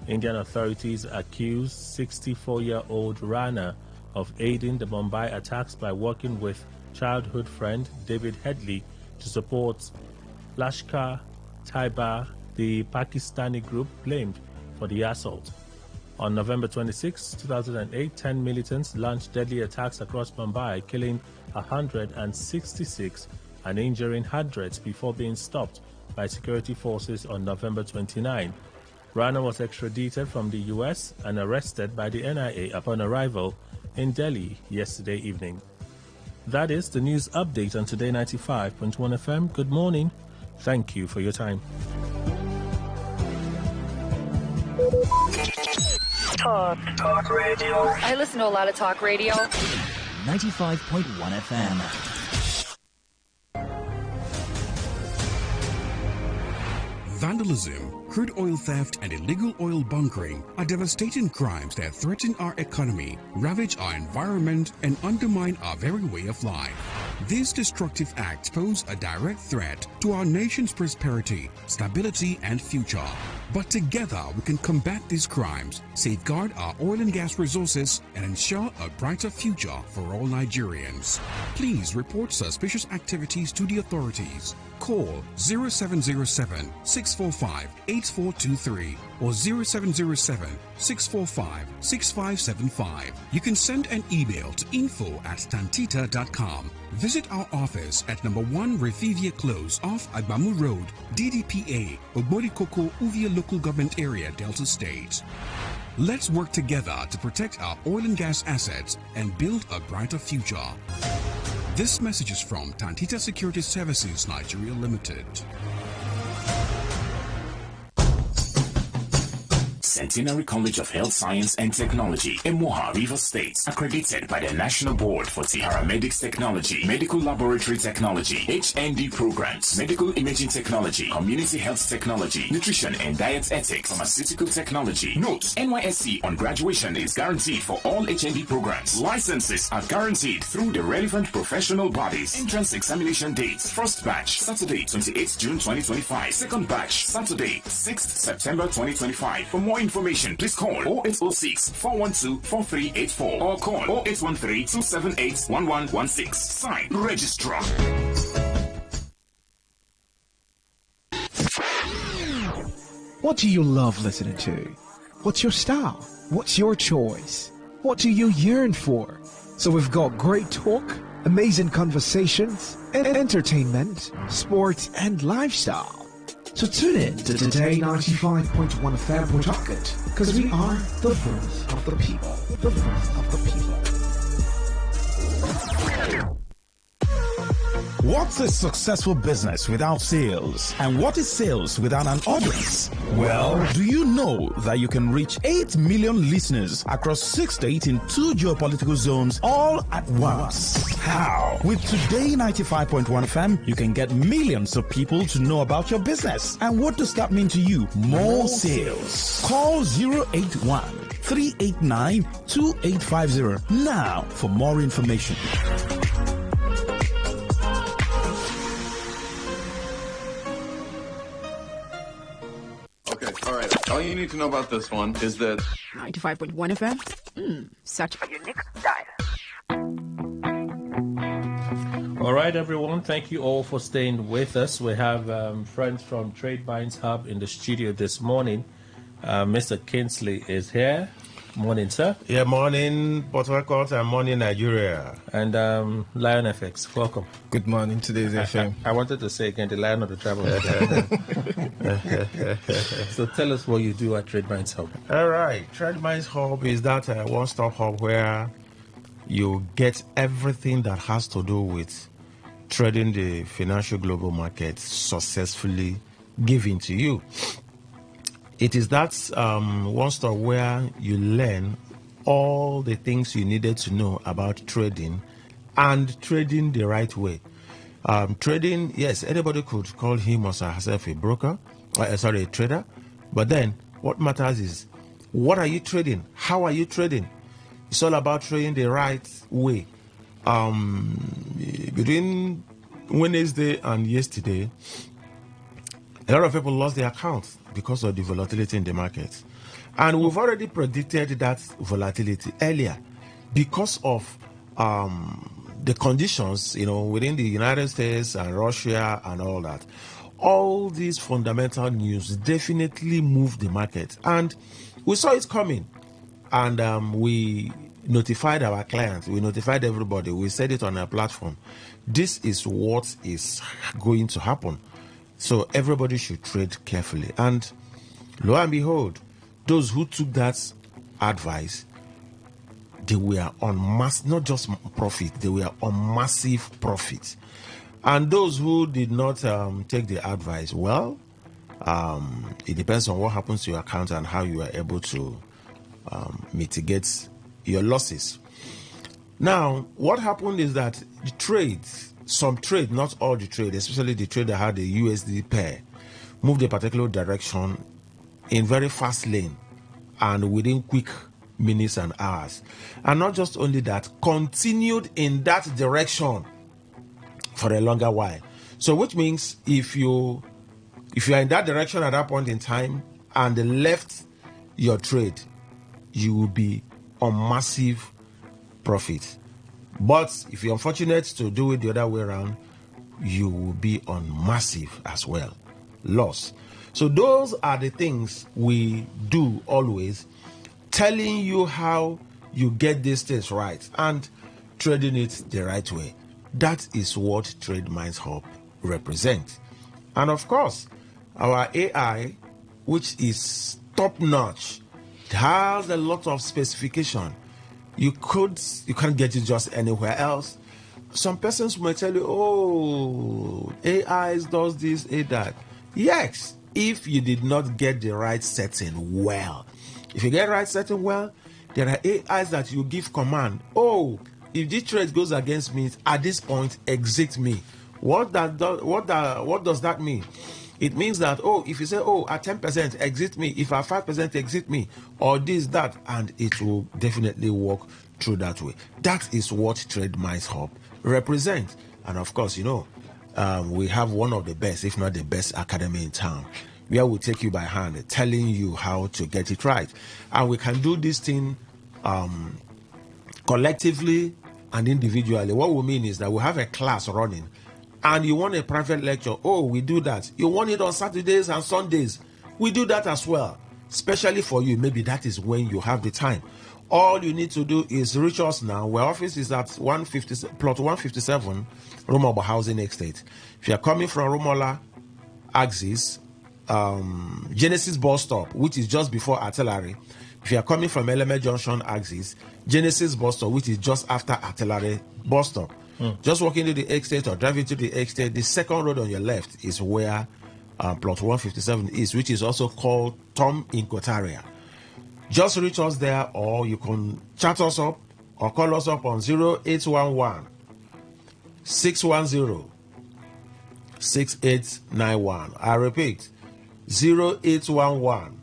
[SPEAKER 4] Indian authorities accused 64-year-old Rana of aiding the Mumbai attacks by working with childhood friend David Headley to support Lashkar-Taiba, the Pakistani group blamed for the assault. On November 26, 2008, 10 militants launched deadly attacks across Mumbai, killing 166 and injuring hundreds before being stopped by security forces on November 29. Rana was extradited from the US and arrested by the NIA upon arrival in Delhi yesterday evening. That is the news update on Today 95.1 FM. Good morning. Thank you for your time.
[SPEAKER 10] Talk radio. I listen to a lot of talk radio.
[SPEAKER 8] 95.1 FM.
[SPEAKER 13] Vandalism, crude oil theft, and illegal oil bunkering are devastating crimes that threaten our economy, ravage our environment, and undermine our very way of life. These destructive acts pose a direct threat to our nation's prosperity, stability, and future. But together we can combat these crimes, safeguard our oil and gas resources, and ensure a brighter future for all Nigerians. Please report suspicious activities to the authorities. Call 0707 645 8423 or 0707 645 6575. You can send an email to info@tantita.com. Visit our office at number 1 Refivia Close off Agbamu Road, DDPA, Oborikoko, Uvia Local Government Area, Delta State. Let's work together to protect our oil and gas assets and build a brighter future. This message is from Tantita Security Services Nigeria Limited.
[SPEAKER 14] Centenary College of Health Science and Technology, Emoha, River State, accredited by the National Board for Paramedics Technology, Medical Laboratory Technology, HND programs, Medical Imaging Technology, Community Health Technology, Nutrition and Diet Ethics, Pharmaceutical Technology. Note: NYSC on graduation is guaranteed for all HND programs. Licenses are guaranteed through the relevant professional bodies. Entrance examination dates: first batch Saturday 28th June 2025, second batch Saturday 6th September 2025. For more information, please call 0806 412 4384 or call 0813 278 1116. Sign, Registrar.
[SPEAKER 15] What do you love listening to? What's your style? What's your choice? What do you yearn for? So we've got great talk, amazing conversations, and entertainment, sports, and lifestyle. So tune in to Today 95.1 FM. We're talking because we are the voice of the people. The voice of the people.
[SPEAKER 16] What's a successful business without sales? And what is sales without an audience? Well, do you know that you can reach 8 million listeners across 6 states in 2 geopolitical zones all at once? How? With Today 95.1 FM, you can get millions of people to know about your business. And what does that mean to you? More sales. Call 081 389 2850 now for more information.
[SPEAKER 17] All you need to know about this one is that
[SPEAKER 18] 95.1 FM? Such a unique style.
[SPEAKER 4] All right, everyone. Thank you all for staying with us. We have friends from Trade Minds Hub in the studio this morning. Mr. Kingsley is here. Morning, sir.
[SPEAKER 18] Yeah, morning, Port Harcourt, and morning, Nigeria.
[SPEAKER 4] And Lion FX, welcome.
[SPEAKER 15] Good morning, today's FM.
[SPEAKER 4] I wanted to say again, the Lion of the Tribe of Judah. So tell us what you do at Trade Minds Hub.
[SPEAKER 18] All right. Trade Minds Hub is that one-stop hub where you get everything that has to do with trading the financial global market successfully given to you. It is that one stop where you learn all the things you needed to know about trading and trading the right way. Trading, yes, anybody could call him or herself a broker, a trader. But then what matters is, what are you trading? How are you trading? It's all about trading the right way. Between Wednesday and yesterday, a lot of people lost their accounts because of the volatility in the market. And we've already predicted that volatility earlier because of the conditions, within the United States and Russia and all that. All these fundamental news definitely moved the market. And we saw it coming. And we notified our clients. We notified everybody. We said it on our platform. This is what is going to happen. So everybody should trade carefully. And lo and behold, those who took that advice, they were on not just profit, they were on massive profit. And those who did not take the advice, well, it depends on what happens to your account and how you are able to mitigate your losses. Now, what happened is that the trades, some trade, not all the trade, especially the trade that had the USD pair, moved a particular direction in very fast lane and within quick minutes and hours. And not just only that, continued in that direction for a longer while. So which means if you are in that direction at that point in time and left your trade, you will be on massive profit. But if you're unfortunate to do it the other way around, you will be on massive as well loss. So those are the things we do always, telling you how you get these things right and trading it the right way. That is what Trade Minds Hub represents. And of course, our AI, which is top notch, has a lot of specification. You can't get it just anywhere else. Some persons might tell you, oh, AI does this, AI that. Yes, if you did not get the right setting well. If you get the right setting well, there are AIs that you give command. Oh, if this trade goes against me, at this point, exit me. What does that mean? It means that, if you say, at 10%, exit me. If at 5%, exit me. Or this, that. And it will definitely work through that way. That is what Trade Minds Hub represents. And of course, we have one of the best, if not the best academy in town, where we take you by hand, telling you how to get it right. And we can do this thing collectively and individually. What we mean is that we have a class running and you want a private lecture. We do that. You want it on Saturdays and Sundays. We do that as well, especially for you. Maybe that is when you have the time. All you need to do is reach us now. Our office is at plot 157, Rumola Housing Estate. If you are coming from Rumola Axis, Genesis bus stop, which is just before Artillery. If you are coming from Eleme Junction Axis, Genesis bus stop, which is just after Artillery bus stop. Just walk into the estate or drive into the estate. The second road on your left is where plot 157 is, which is also called Tom Incotaria. Just reach us there, or you can chat us up or call us up on 0811 610 6891. I repeat, 0811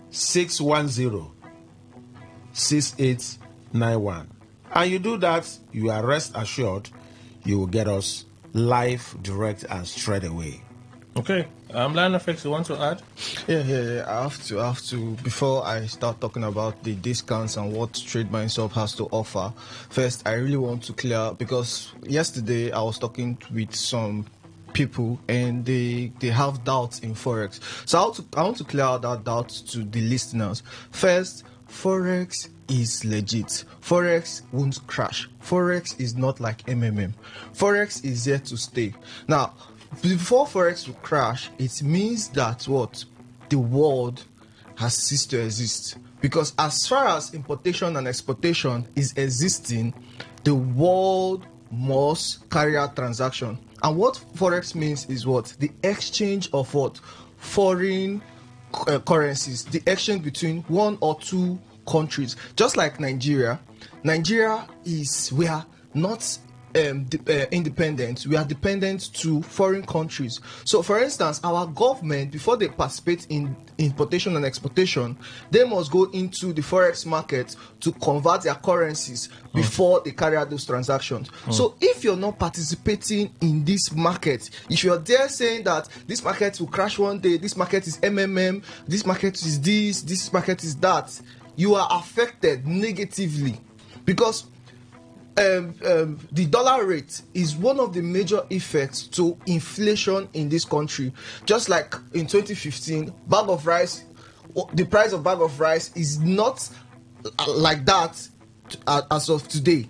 [SPEAKER 18] 610 6891. And you do that, you are rest assured you will get us live, direct, and straight away.
[SPEAKER 4] Okay. Lionel FX, you want to add?
[SPEAKER 15] Yeah. I have to. Before I start talking about the discounts and what Trade Minds Up has to offer, first I really want to clear, because yesterday I was talking with some people and they have doubts in forex. So I want to clear out that doubt to the listeners. First, forex is legit. Forex won't crash. Forex is not like MMM. Forex is here to stay. Now, before forex will crash, it means that what? The world has ceased to exist. Because as far as importation and exportation is existing, the world must carry out transaction. And what forex means is what? The exchange of what? Foreign currencies. The exchange between one or two countries. Just like Nigeria. Nigeria is, we are not independent. We are dependent to foreign countries. So for instance, our government, before they participate in importation and exportation, they must go into the forex market to convert their currencies before they carry out those transactions. So if you're not participating in this market, if you're there saying that this market will crash one day, this market is MMM, this market is this market is that, you are affected negatively. Because the dollar rate is one of the major effects to inflation in this country. Just like in 2015, bag of rice, the price of bag of rice is not like that as of today.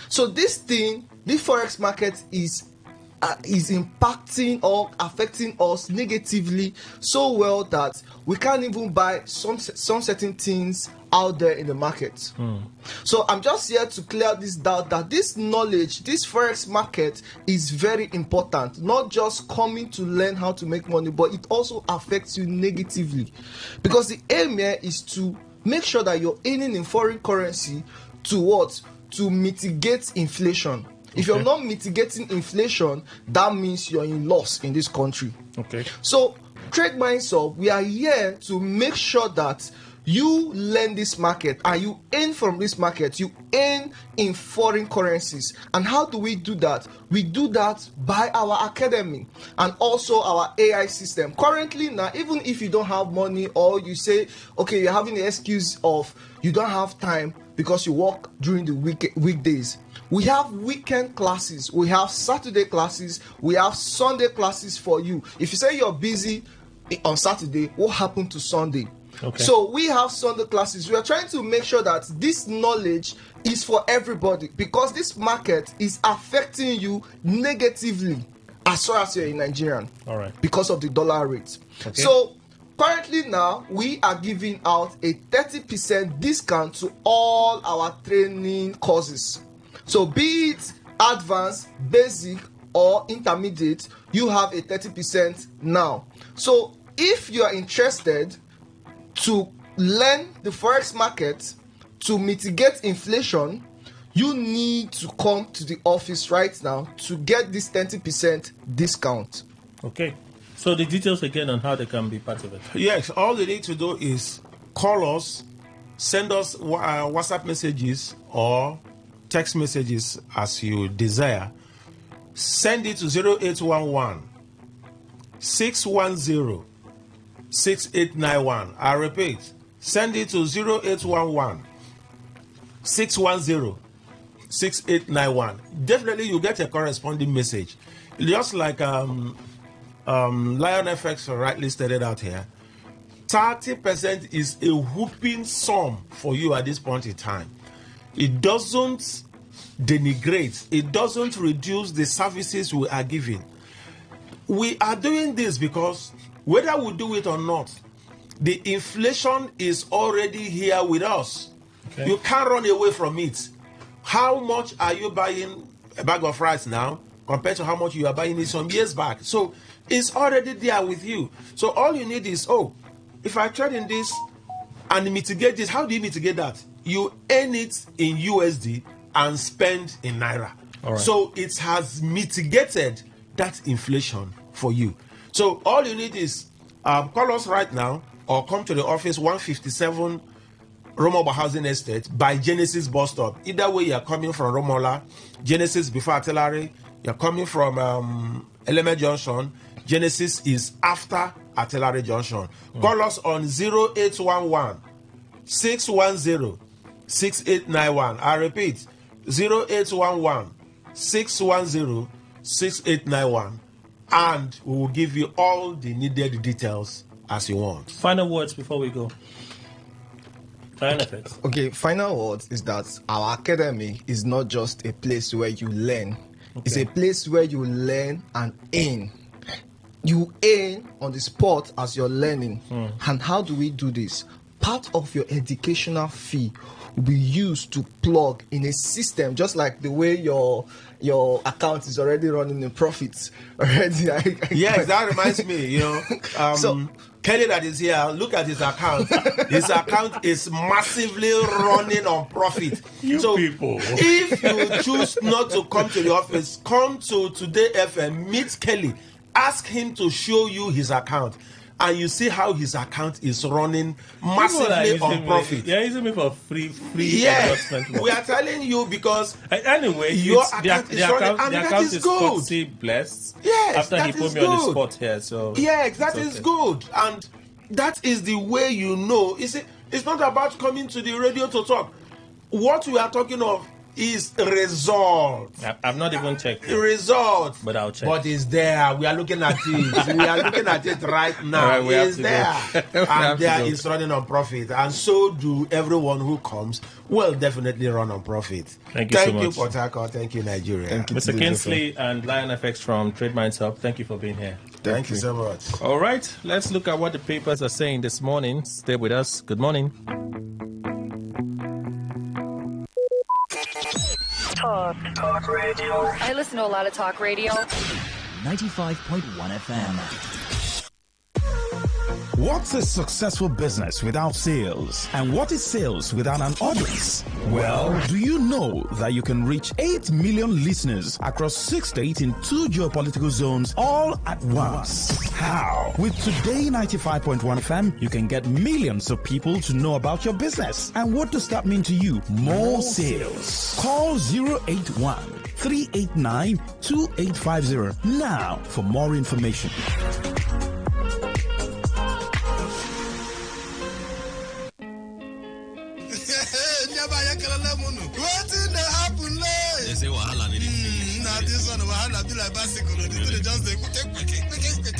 [SPEAKER 15] So this forex market is impacting or affecting us negatively so well that we can't even buy some certain things out there in the market. So I'm just here to clear this doubt that this knowledge, this forex market is very important. Not just coming to learn how to make money, but it also affects you negatively. Because the aim here is to make sure that you're earning in foreign currency to what? To mitigate inflation. If you're not mitigating inflation, that means you're in loss in this country.
[SPEAKER 4] Okay.
[SPEAKER 15] So, Trade Minds Up, we are here to make sure that you learn this market and you earn from this market. You earn in foreign currencies. And how do we do that? We do that by our academy and also our AI system. Currently now, even if you don't have money or you say, okay, you're having the excuse of you don't have time because you work during the weekdays. We have weekend classes, we have Saturday classes, we have Sunday classes for you. If you say you're busy on Saturday, what happened to Sunday?
[SPEAKER 4] Okay.
[SPEAKER 15] So we have Sunday classes. We are trying to make sure that this knowledge is for everybody, because this market is affecting you negatively as far as you're in Nigerian.
[SPEAKER 4] All right.
[SPEAKER 15] Because of the dollar rate.
[SPEAKER 4] Okay.
[SPEAKER 15] So currently now, we are giving out a 30% discount to all our training courses. So be it advanced, basic, or intermediate, you have a 30% now. So if you are interested to learn the forex market to mitigate inflation, you need to come to the office right now to get this 30% discount.
[SPEAKER 4] Okay. So the details again on how they can be part of it.
[SPEAKER 18] Yes, all they need to do is call us, send us WhatsApp messages or text messages as you desire. Send it to 0811 610 6891. I repeat, send it to 0811 610 6891. Definitely you get a corresponding message. Just like Lion FX rightly stated out here, 30% is a whooping sum for you at this point in time. It doesn't denigrate, it doesn't reduce the services we are giving. We are doing this because whether we do it or not, the inflation is already here with us. Okay. You can't run away from it. How much are you buying a bag of rice now compared to how much you are buying it some years back? So it's already there with you. So all you need is, if I trade in this and mitigate this, how do you mitigate that? You earn it in USD and spend in Naira.
[SPEAKER 4] All right.
[SPEAKER 18] So it has mitigated that inflation for you. So all you need is call us right now or come to the office 157 Romoba Housing Estate by Genesis bus stop. Either way, you're coming from Romola, Genesis before Artillery, you're coming from Eleme Junction, Genesis is after Artillery Junction. Call us on 0811 610 6891. I repeat, 0811 610 6891. And we will give you all the needed details as you want.
[SPEAKER 4] Final words before we go. Benefits.
[SPEAKER 19] Okay, final words is that our academy is not just a place where you learn. Okay. It's a place where you learn and earn. You earn on the spot as you're learning. And how do we do this? Part of your educational fee will be used to plug in a system, just like the way your account is already running in profits already.
[SPEAKER 18] Yes, that reminds me, so Kelly that is here, look at his account. His account is massively running on profit.
[SPEAKER 4] People.
[SPEAKER 18] If you choose not to come to the office, come to Today FM, meet Kelly, ask him to show you his account. And you see how his account is running massively on profit.
[SPEAKER 4] Yeah, using me for free
[SPEAKER 18] adjustment. We are telling you because
[SPEAKER 4] anyway,
[SPEAKER 18] your account is running, and that is good.
[SPEAKER 4] Blessed.
[SPEAKER 18] Yes,
[SPEAKER 4] after he put me on the spot here, so
[SPEAKER 18] yes, that is good, and that is the way you know. It's not about coming to the radio to talk. What we are talking of is results.
[SPEAKER 4] I've not even checked
[SPEAKER 18] the results,
[SPEAKER 4] but I'll check.
[SPEAKER 18] But it's there. We are looking at it. We are looking at it right now.
[SPEAKER 4] Right,
[SPEAKER 18] it's there, and there is running on profit, and so do everyone who comes. Will definitely run on profit.
[SPEAKER 4] Thank you so much.
[SPEAKER 18] Thank you, Port Harcourt. Thank you, Nigeria.
[SPEAKER 4] Thank you, Mr. Kinsley and Lion FX from Trade Minds Hub. Thank you for being here.
[SPEAKER 18] Thank you so much.
[SPEAKER 4] All right, let's look at what the papers are saying this morning. Stay with us. Good morning.
[SPEAKER 10] Talk radio. I listen to a lot of talk radio.
[SPEAKER 8] 95.1 FM.
[SPEAKER 16] What's a successful business without sales? And what is sales without an audience? Well, do you know that you can reach 8 million listeners across 6 states in 2 geopolitical zones all at once? How? With Today 95.1 FM, you can get millions of people to know about your business. And what does that mean to you? More sales. Call 081 389 2850 now for more information.
[SPEAKER 11] Wetin dey happen late?
[SPEAKER 20] They say wahala need
[SPEAKER 11] na this one wahala be like bicycle. They just dey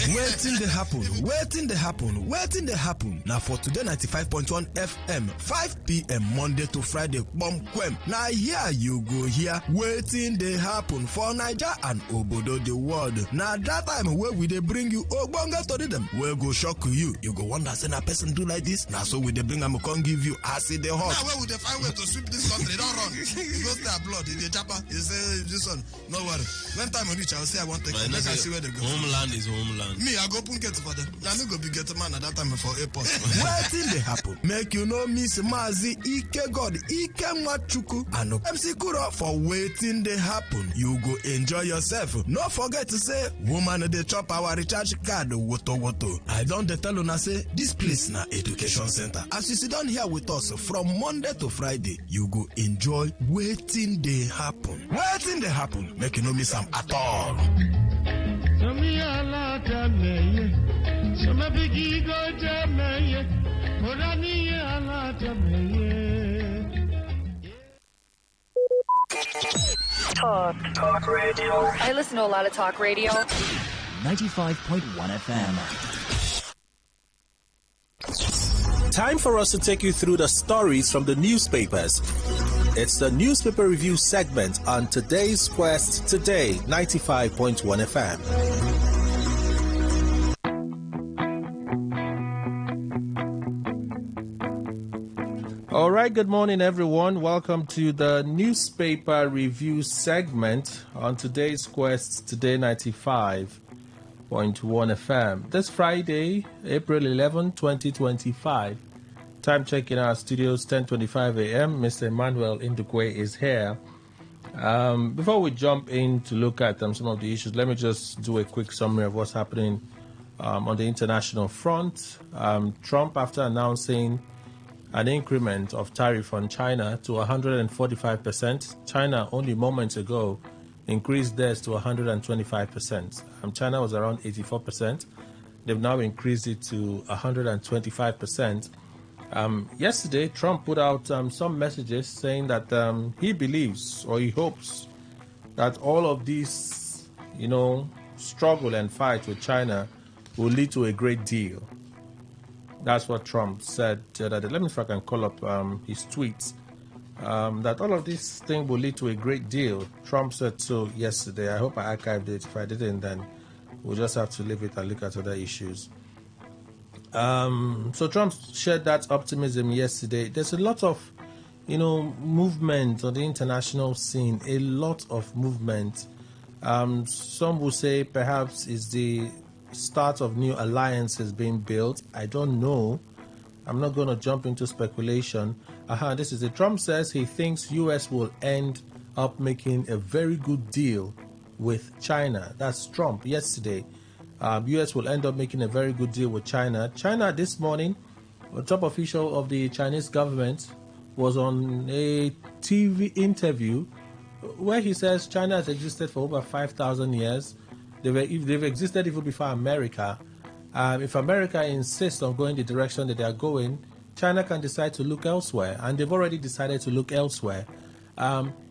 [SPEAKER 21] Wetin dey happen? Wetin dey happen? Wetin dey happen? Na for Today 95.1 FM, 5 p.m. Monday to Friday, Bomkwem. Na here you go hear wetin dey happen for Naija and obodo the world. Na that time wey we dey bring you ogbonge tori dem wey go shock you. You go wonder say na person do like this. Na so we dey bring am come give you as e dey hot.
[SPEAKER 11] Now wey we dey find way to sweep this country, don run. You go stay abroad, e dey japa. You say this one, no worry. When time reach, I will say I want to take. Make I see where they go.
[SPEAKER 20] Homeland is homeland.
[SPEAKER 11] Me, I go open gate for them. Now me go be gate man at that time for airport.
[SPEAKER 21] Wetin dey happen? Make you no miss Mazi Ike God, Ike Nwachukwu, and MC Kuro for wetin dey happen. You go enjoy yourself. No forget to say, woman dey chop our recharge card, woto. I don dey tell una say, this place na education center. As you sit down here with us from Monday to Friday, you go enjoy wetin dey happen. Wetin dey happen? Make you no miss am at all.
[SPEAKER 10] Talk radio. I listen to a lot of talk radio.
[SPEAKER 8] 95.1 FM.
[SPEAKER 22] Time for us to take you through the stories from the newspapers. It's the newspaper review segment on today's Quest Today 95.1 FM.
[SPEAKER 4] All right, good morning, everyone. Welcome to the newspaper review segment on today's Quest Today 95.1 FM. This Friday, April 11, 2025. Time check in our studios, 10:25 a.m. Mr. Emmanuel Indukwe is here. Before we jump in to look at some of the issues, let me just do a quick summary of what's happening on the international front. Trump, after announcing an increment of tariff on China to 145%, China only moments ago increased theirs to 125%. China was around 84%. They've now increased it to 125%. Yesterday, Trump put out some messages saying that he believes or he hopes that all of these, struggle and fight with China will lead to a great deal. That's what Trump said the other day. Let me see if I can call up his tweets. That all of this thing will lead to a great deal. Trump said so yesterday. I hope I archived it. If I didn't, then we'll just have to leave it and look at other issues. So Trump shared that optimism yesterday. There's a lot of, movement on the international scene. A lot of movement. Some will say perhaps is the start of new alliances being built. I don't know. I'm not going to jump into speculation. This is it. Trump says he thinks U.S. will end up making a very good deal with China. That's Trump yesterday. U.S. will end up making a very good deal with China. China this morning, a top official of the Chinese government was on a TV interview where he says China has existed for over 5,000 years. They've existed even before America. If America insists on going the direction that they are going, China can decide to look elsewhere, and they've already decided to look elsewhere.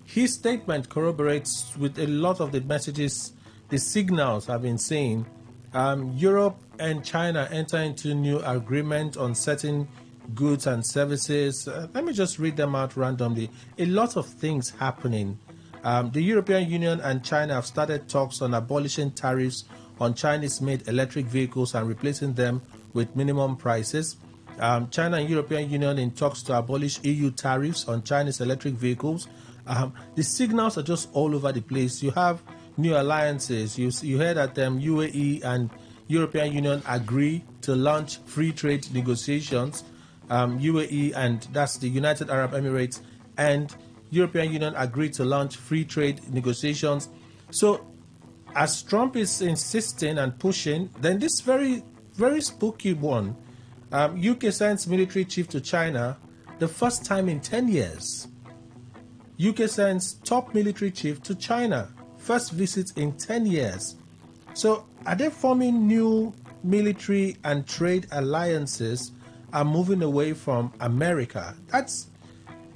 [SPEAKER 4] His statement corroborates with a lot of the messages, the signals I've been seeing. Europe and China enter into new agreement on certain goods and services. Let me just read them out randomly. A lot of things happening. The European Union and China have started talks on abolishing tariffs on Chinese-made electric vehicles and replacing them with minimum prices. China and European Union in talks to abolish EU tariffs on Chinese electric vehicles. The signals are just all over the place. You have new alliances. You heard that UAE and European Union agree to launch free trade negotiations. UAE, and that's the United Arab Emirates, and European Union agreed to launch free trade negotiations. So as Trump is insisting and pushing, then this very, very spooky one, UK sends military chief to China, the first time in 10 years. UK sends top military chief to China, first visit in 10 years. So are they forming new military and trade alliances and moving away from America?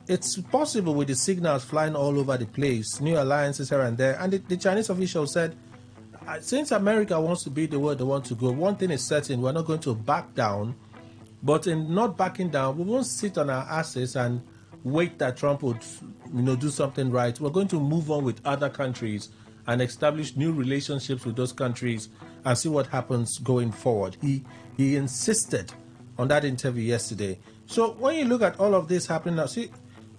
[SPEAKER 4] It's possible with the signals flying all over the place, new alliances here and there. And the Chinese official said, since America wants to be the way they want to go, one thing is certain, we're not going to back down. But in not backing down, we won't sit on our asses and wait that Trump would do something right. We're going to move on with other countries and establish new relationships with those countries and see what happens going forward. He insisted on that interview yesterday. So when you look at all of this happening now, see,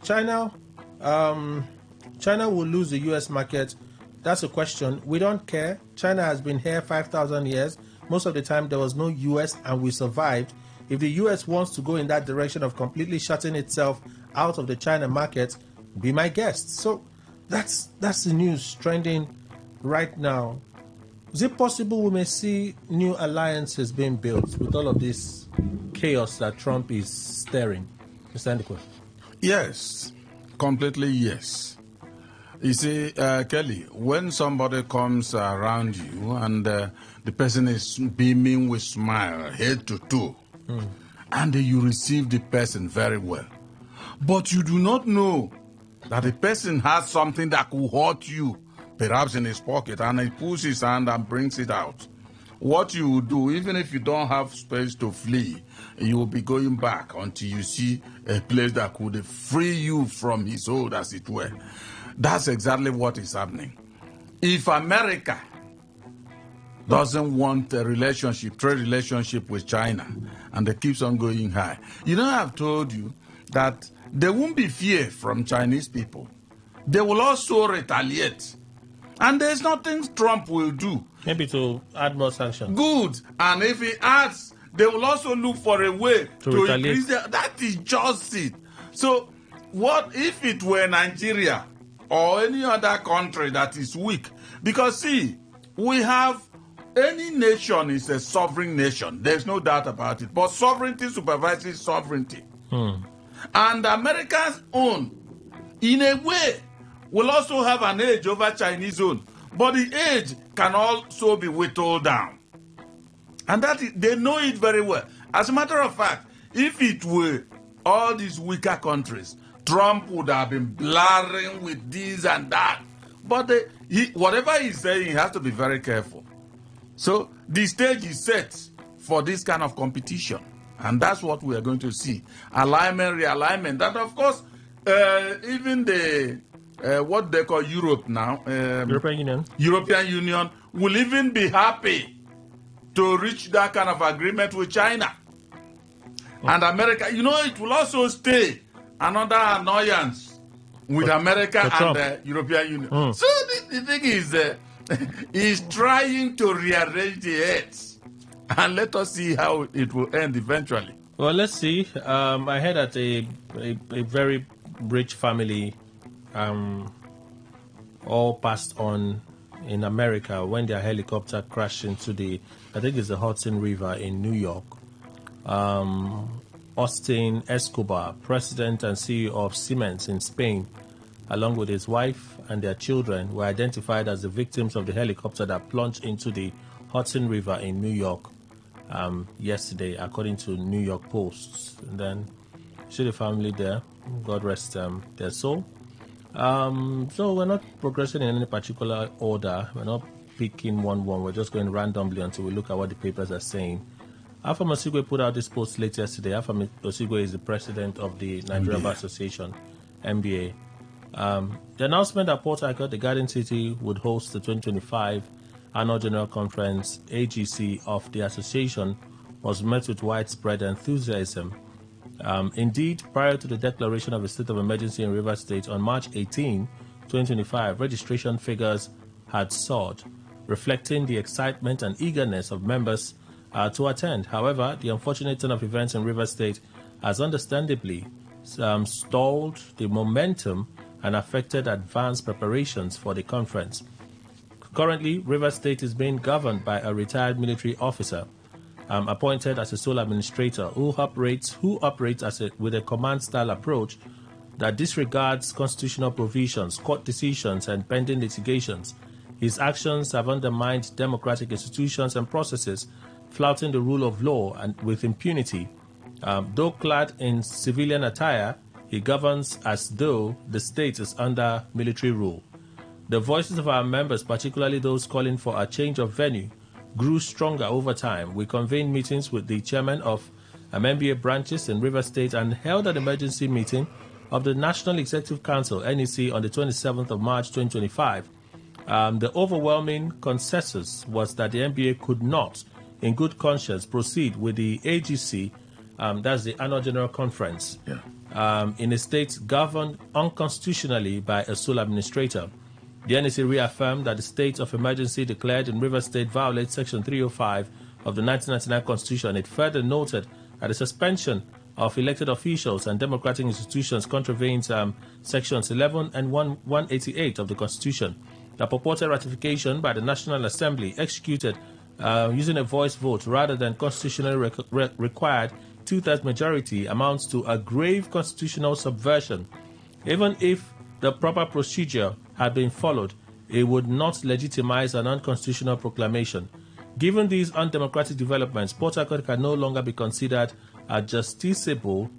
[SPEAKER 4] China will lose the U.S. market. That's a question. We don't care. China has been here 5,000 years. Most of the time there was no U.S. and we survived. If the U.S. wants to go in that direction of completely shutting itself out of the China market, be my guest. So that's the news trending right now. Is it possible we may see new alliances being built with all of this chaos that Trump is stirring? Mr. Ndikwe.
[SPEAKER 3] Yes, completely yes. You see, Kelly, when somebody comes around you and the person is beaming with smile, head to toe, and you receive the person very well, but you do not know that the person has something that could hurt you, perhaps in his pocket, and he pulls his hand and brings it out. What you will do, even if you don't have space to flee, you will be going back until you see a place that could free you from his hold, as it were. That's exactly what is happening. If America doesn't want a relationship, trade relationship with China, and it keeps on going high, I've told you that there won't be fear from Chinese people. They will also retaliate. And there's nothing Trump will do.
[SPEAKER 4] Maybe to add more sanctions.
[SPEAKER 3] Good. And if he adds, they will also look for a way to increase that is just it. So what if it were Nigeria or any other country that is weak? Because see, we have, any nation is a sovereign nation. There's no doubt about it. But sovereignty supervises sovereignty. And America's own, in a way, will also have an edge over Chinese own. But the edge can also be whittled down. And they know it very well. As a matter of fact, if it were all these weaker countries, Trump would have been blaring with this and that. But whatever he's saying, he has to be very careful. So the stage is set for this kind of competition. And that's what we are going to see. Alignment, realignment. And of course, even what they call Europe now, European Union will even be happy to reach that kind of agreement with China. And America, it will also stay another annoyance with America and the European Union. So the thing is, he's trying to rearrange the heads. And let us see how it will end eventually.
[SPEAKER 4] Well, let's see. I heard that a very rich family all passed on in America when their helicopter crashed into the Hudson River in New York. Austin Escobar, president and CEO of Siemens in Spain, along with his wife and their children, were identified as the victims of the helicopter that plunged into the Hudson River in New York yesterday, according to New York Post. And then, see the family there. God rest their soul. So we're not progressing in any particular order. We're not picking one. We're just going randomly until we look at what the papers are saying. Afam Osigwe put out this post late yesterday. Afam Osigwe is the president of the Nigeria Bar Association, NBA. The announcement that Port Harcourt, the Garden City, would host the 2025 Annual General Conference, AGC, of the association was met with widespread enthusiasm. Indeed, prior to the declaration of a state of emergency in Rivers State on March 18, 2025, registration figures had soared, reflecting the excitement and eagerness of members to attend. However, the unfortunate turn of events in Rivers State has understandably stalled the momentum and affected advanced preparations for the conference. Currently, Rivers State is being governed by a retired military officer appointed as a sole administrator who operates with a command-style approach that disregards constitutional provisions, court decisions, and pending litigations. His actions have undermined democratic institutions and processes, flouting the rule of law and with impunity. Though clad in civilian attire, he governs as though the state is under military rule. The voices of our members, particularly those calling for a change of venue, grew stronger over time. We convened meetings with the chairman of MBA branches in Rivers State and held an emergency meeting of the National Executive Council, NEC, on the 27th of March 2025. The overwhelming consensus was that the NBA could not, in good conscience, proceed with the AGC, that's the Annual General Conference, in a state governed unconstitutionally by a sole administrator. The NEC reaffirmed that the state of emergency declared in Rivers State violates Section 305 of the 1999 Constitution. It further noted that the suspension of elected officials and democratic institutions contravenes Sections 11 and 188 of the Constitution. The purported ratification by the National Assembly executed using a voice vote rather than constitutionally required two-thirds majority amounts to a grave constitutional subversion. Even if the proper procedure had been followed, it would not legitimize an unconstitutional proclamation. Given these undemocratic developments, Port Harcourt can no longer be considered a justifiable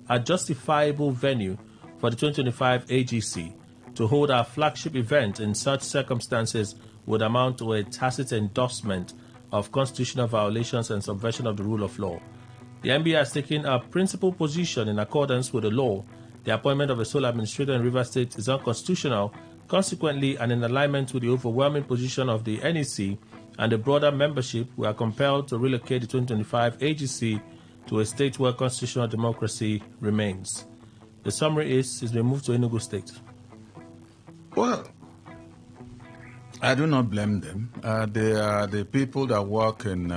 [SPEAKER 4] venue for the 2025 AGC. To hold our flagship event in such circumstances would amount to a tacit endorsement of constitutional violations and subversion of the rule of law. The NBA has taken a principled position in accordance with the law. The appointment of a sole administrator in Rivers State is unconstitutional. Consequently, and in alignment with the overwhelming position of the NEC and the broader membership, we are compelled to relocate the 2025 AGC to a state where constitutional democracy remains. The summary is we moved to Enugu State.
[SPEAKER 3] Well, I do not blame them. They are the people that work in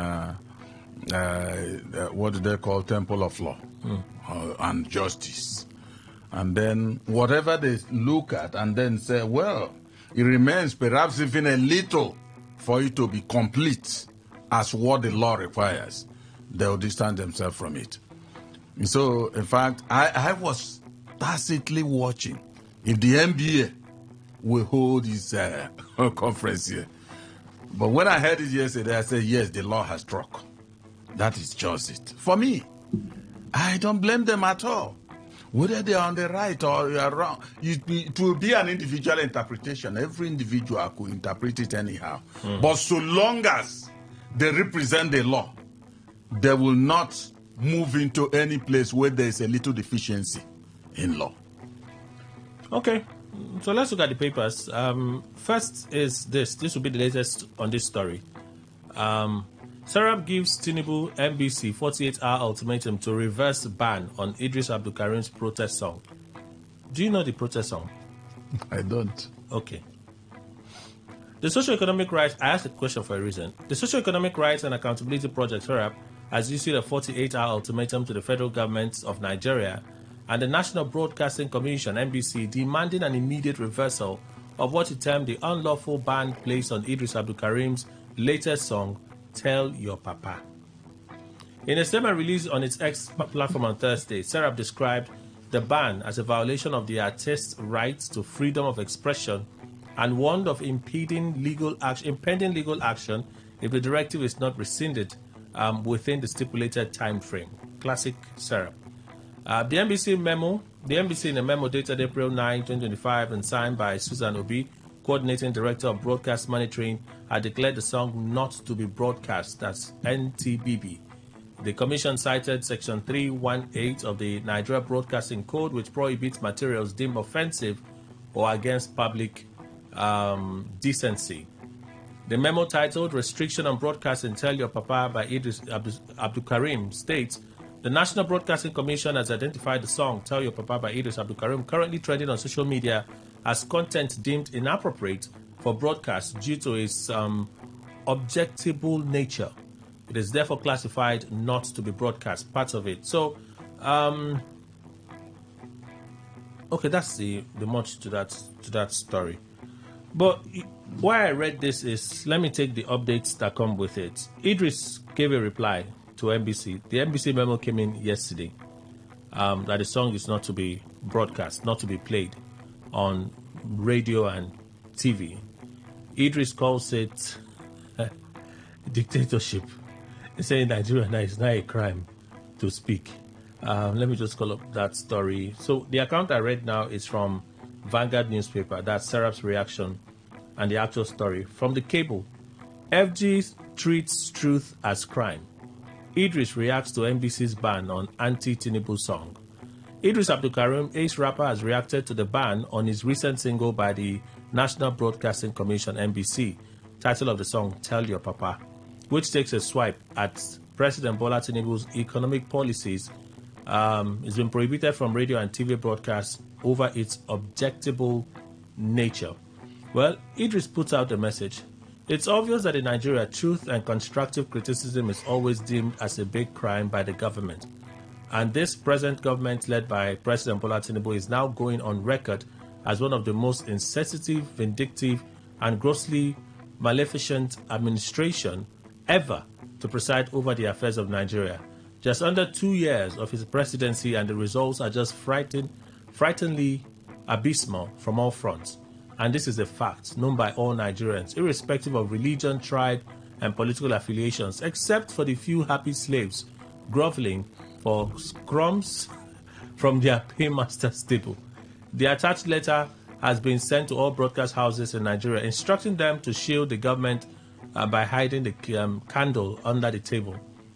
[SPEAKER 3] what do they call Temple of Law and Justice. And then whatever they look at and then say, well, it remains perhaps even a little for it to be complete as what the law requires, they'll distance themselves from it. And so, in fact, I was tacitly watching if the NBA will hold his conference here. But when I heard it yesterday, I said, yes, the law has struck. That is just it. For me, I don't blame them at all. Whether they are on the right or you are wrong, it will be an individual interpretation. Every individual could interpret it anyhow. But so long as they represent the law, they will not move into any place where there is a little deficiency in law.
[SPEAKER 4] Okay, so let's look at the papers. First is this. This will be the latest on this story. Serap gives Tinubu NBC 48-hour ultimatum to reverse ban on Idris Abdulkarim's protest song. Do you know the protest song?
[SPEAKER 3] I don't.
[SPEAKER 4] Okay. The Socio-Economic Rights, I asked a question for a reason. The Socio-Economic Rights and Accountability Project, Serap, has issued a 48-hour ultimatum to the federal government of Nigeria and the National Broadcasting Commission, NBC, demanding an immediate reversal of what it termed the unlawful ban placed on Idris Abdulkarim's latest song, Tell Your Papa. In a statement released on its X platform on Thursday, Serap described the ban as a violation of the artist's rights to freedom of expression and warned of impending legal action if the directive is not rescinded within the stipulated time frame. Classic Serap. The NBC in a memo dated April 9, 2025 and signed by Susan Obi, Coordinating Director of Broadcast Monitoring, had declared the song not to be broadcast. That's NTBB. The commission cited Section 318 of the Nigeria Broadcasting Code, which prohibits materials deemed offensive or against public decency. The memo titled Restriction on Broadcasting Tell Your Papa by Idris Abdulkarim states, the National Broadcasting Commission has identified the song Tell Your Papa by Idris Abdulkarim currently trending on social media as content deemed inappropriate for broadcast due to its objectable nature. It is therefore classified not to be broadcast, parts of it. So, okay, that's the much to that story. But why I read this is, let me take the updates that come with it. Idris gave a reply to NBC. The NBC memo came in yesterday that the song is not to be broadcast, not to be played on radio and TV. Idris calls it dictatorship. He said in Nigeria now it's not a crime to speak. Let me just call up that story. So the account I read now is from Vanguard newspaper. That's Serap's reaction and the actual story. From the Cable, FG treats truth as crime. Idris reacts to NBC's ban on anti-Tinubu song. Idris Abdulkarim, ace rapper, has reacted to the ban on his recent single by the National Broadcasting Commission, NBC, title of the song, Tell Your Papa, which takes a swipe at President Bola Tinubu's economic policies. It's been prohibited from radio and TV broadcasts over its objectable nature. Well, Idris puts out the message. It's obvious that in Nigeria, truth and constructive criticism is always deemed as a big crime by the government. And this present government, led by President Bola Tinubu, is now going on record as one of the most insensitive, vindictive, and grossly maleficent administration ever to preside over the affairs of Nigeria. Just under 2 years of his presidency, and the results are just frighteningly abysmal from all fronts. And this is a fact known by all Nigerians, irrespective of religion, tribe, and political affiliations, except for the few happy slaves groveling for crumbs from their paymaster's table. The attached letter has been sent to all broadcast houses in Nigeria, instructing them to shield the government by hiding the candle under the table.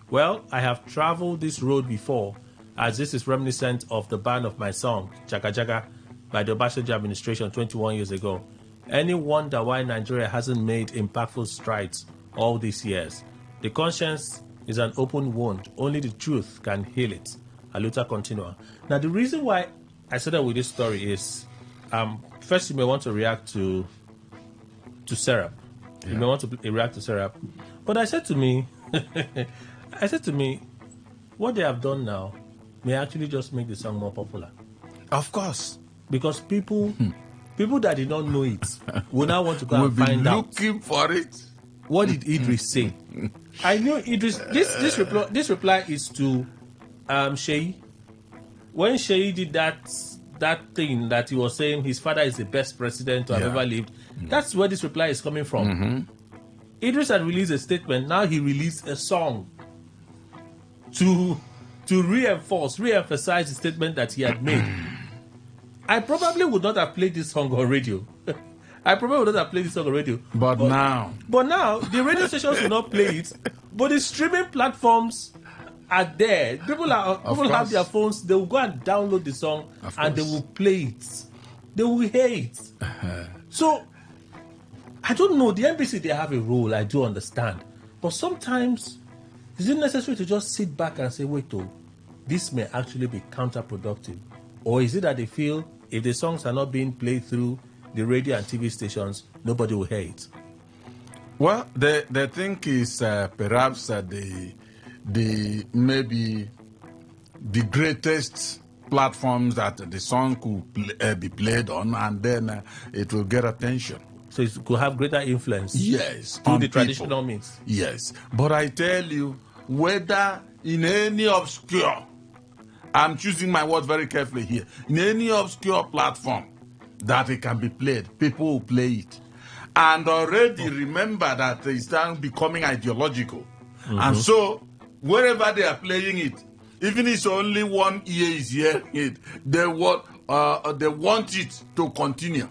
[SPEAKER 4] Well, I have traveled this road before, as this is reminiscent of the ban of my song, Jaga Jaga, by the Obasanjo administration 21 years ago. Any wonder why Nigeria hasn't made impactful strides all these years? The conscience is an open wound. Only the truth can heal it. Aluta continua. Now, the reason why I started with this story is, first you may want to react to Serap. You may want to react to Serap. But I said to me, what they have done now may actually just make the song more popular.
[SPEAKER 3] Of course.
[SPEAKER 4] Because people that did not know it will now want to go and find out.
[SPEAKER 3] Looking for it.
[SPEAKER 4] What did Idris say? I knew Idris. This reply is to Sheyi. When Sheyi did that thing that he was saying his father is the best president to have ever lived. That's where this reply is coming from. Idris had released a statement. Now he released a song to re-emphasize the statement that he had made. I probably would not have played this song on radio. But now the radio stations will not play it. But the streaming platforms are there. People have their phones. They will go and download the song and they will play it. They will hear it. So I don't know. The NBC, they have a role. I do understand. But sometimes is it necessary to just sit back and say, wait, this may actually be counterproductive? Or is it that they feel if the songs are not being played through the radio and TV stations, nobody will hear it?
[SPEAKER 3] Well, the thing is perhaps the maybe the greatest platforms that the song could be played on, and then it will get attention.
[SPEAKER 4] So it could have greater influence.
[SPEAKER 3] Yes,
[SPEAKER 4] through the traditional means.
[SPEAKER 3] Yes, but I tell you, whether in any obscure, I'm choosing my words very carefully here, in any obscure platform that it can be played, people will play it. And already remember that it's now becoming ideological. And so, wherever they are playing it, even if it's only one ear is hearing it, they want it to continue.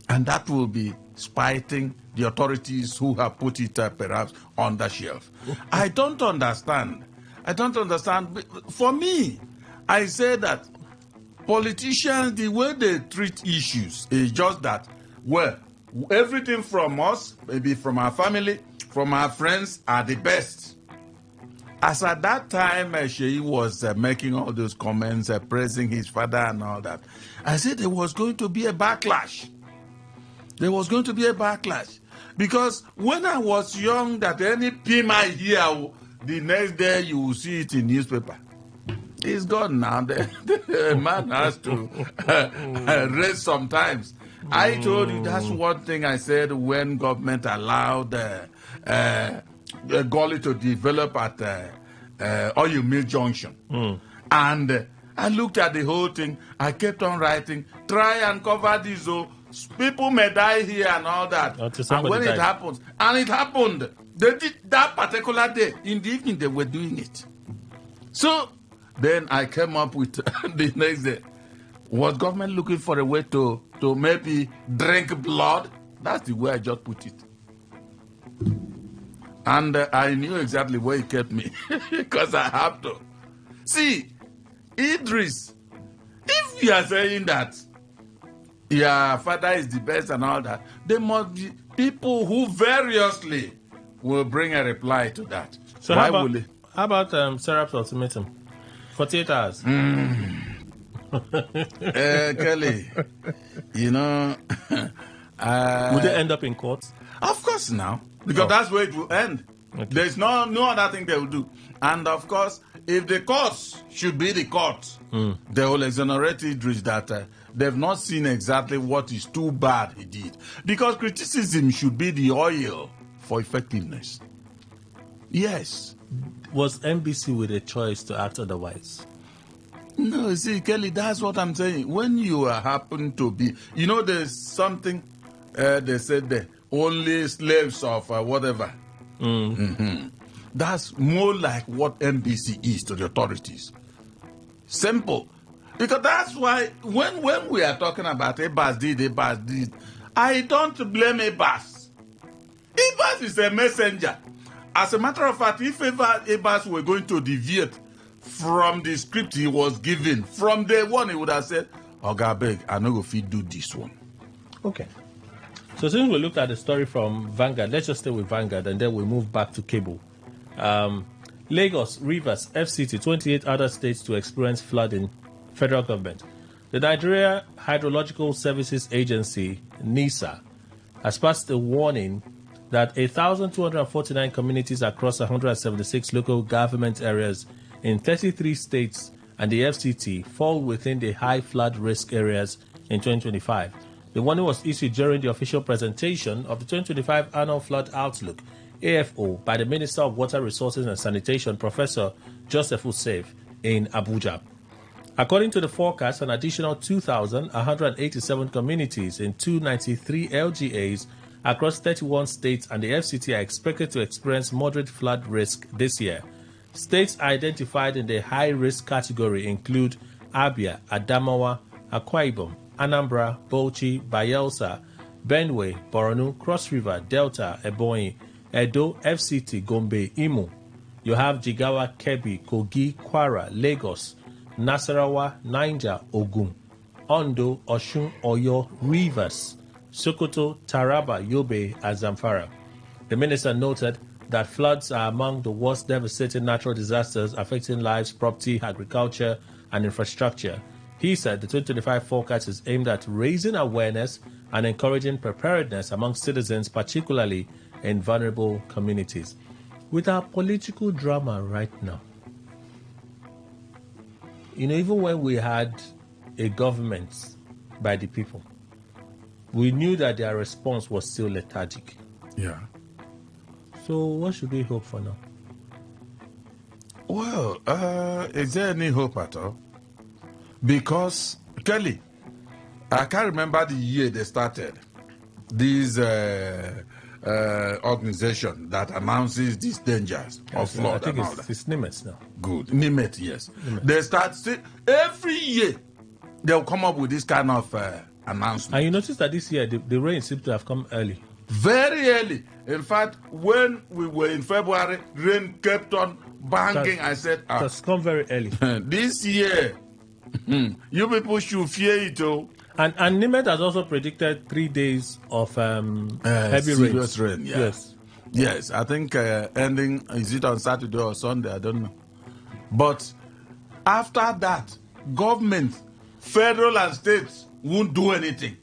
[SPEAKER 3] And that will be spiting the authorities who have put it perhaps on the shelf. I don't understand. For me, I say that politicians, the way they treat issues is just that, well, everything from us, maybe from our family, from our friends, are the best. As at that time, Sheyi was making all those comments, praising his father and all that, I said there was going to be a backlash. Because when I was young, that any pim I hear, the next day you will see it in newspaper. It's gone now. The man has to rest sometimes. I told you that's one thing I said when government allowed Gully to develop at Oil Mill Junction. And I looked at the whole thing. I kept on writing, try and cover this. People may die here and all that. And when it happens, and it happened, they did that particular day. In the evening, they were doing it. So then I came up with the next day. Was government looking for a way to maybe drink blood? That's the way I just put it. And I knew exactly where it kept me because I have to. See, Idris, if you are saying that your father is the best and all that, there must be people who variously will bring a reply to that.
[SPEAKER 4] So how about Serap's ultimatum? 48 hours.
[SPEAKER 3] Kelly, you know...
[SPEAKER 4] Would they end up in court?
[SPEAKER 3] Of course now. Because that's where it will end. Okay. There's no other thing they will do. And of course, if the courts should be the courts, they will exonerate Idris that they've not seen exactly what is too bad he did. Because criticism should be the oil for effectiveness. Yes.
[SPEAKER 4] Was NBC with a choice to act otherwise?
[SPEAKER 3] No, see, Kelly, that's what I'm saying. When you happen to be, there's something they said there, only slaves of whatever. That's more like what NBC is to the authorities. Simple. Because that's why when we are talking about Abbas did, I don't blame Abbas. Abbas is a messenger. As a matter of fact, if ever Abbas were going to deviate from the script he was given, from day one, he would have said, Oga beg, I no go fit do this one.
[SPEAKER 4] Okay. So since we looked at the story from Vanguard, let's just stay with Vanguard and then we move back to cable. Lagos, Rivers, FCT, 28 other states to experience flooding. Federal government. The Nigeria Hydrological Services Agency, NISA, has passed a warning that 1,249 communities across 176 local government areas in 33 states and the FCT fall within the high flood risk areas in 2025. The warning was issued during the official presentation of the 2025 Annual Flood Outlook, AFO, by the Minister of Water Resources and Sanitation, Professor Joseph Usef, in Abuja. According to the forecast, an additional 2,187 communities in 293 LGAs across 31 states and the FCT are expected to experience moderate flood risk this year. States identified in the high-risk category include Abia, Adamawa, Akwa Ibom, Anambra, Bauchi, Bayelsa, Benue, Borno, Cross River, Delta, Ebonyi, Edo, FCT, Gombe, Imo. You have Jigawa, Kebbi, Kogi, Kwara, Lagos, Nasarawa, Niger, Ogun, Ondo, Oshun, Oyo, Rivers, Sokoto, Taraba, Yobe, and Zamfara. The minister noted that floods are among the worst devastating natural disasters affecting lives, property, agriculture, and infrastructure. He said the 2025 forecast is aimed at raising awareness and encouraging preparedness among citizens, particularly in vulnerable communities. With our political drama right now, even when we had a government by the people, we knew that their response was still lethargic.
[SPEAKER 3] Yeah.
[SPEAKER 4] So what should we hope for now?
[SPEAKER 3] Well, is there any hope at all? Because, Kelly, I can't remember the year they started. This organization that announces these dangers of flood.
[SPEAKER 4] I think it's NIMET now.
[SPEAKER 3] Good. NIMET, yes.
[SPEAKER 4] NIMET.
[SPEAKER 3] They start, every year, they'll come up with this kind of announcement.
[SPEAKER 4] And you notice that this year, the rain seems to have come early.
[SPEAKER 3] Very early. In fact, when we were in February, rain kept on banging. I said,
[SPEAKER 4] it has come very early.
[SPEAKER 3] This year, you people should fear it, oh.
[SPEAKER 4] And NIMET has also predicted 3 days of heavy
[SPEAKER 3] serious rain. Yeah.
[SPEAKER 4] Yes.
[SPEAKER 3] Yes, I think ending, is it on Saturday or Sunday? I don't know. But after that, government, federal and states won't do anything.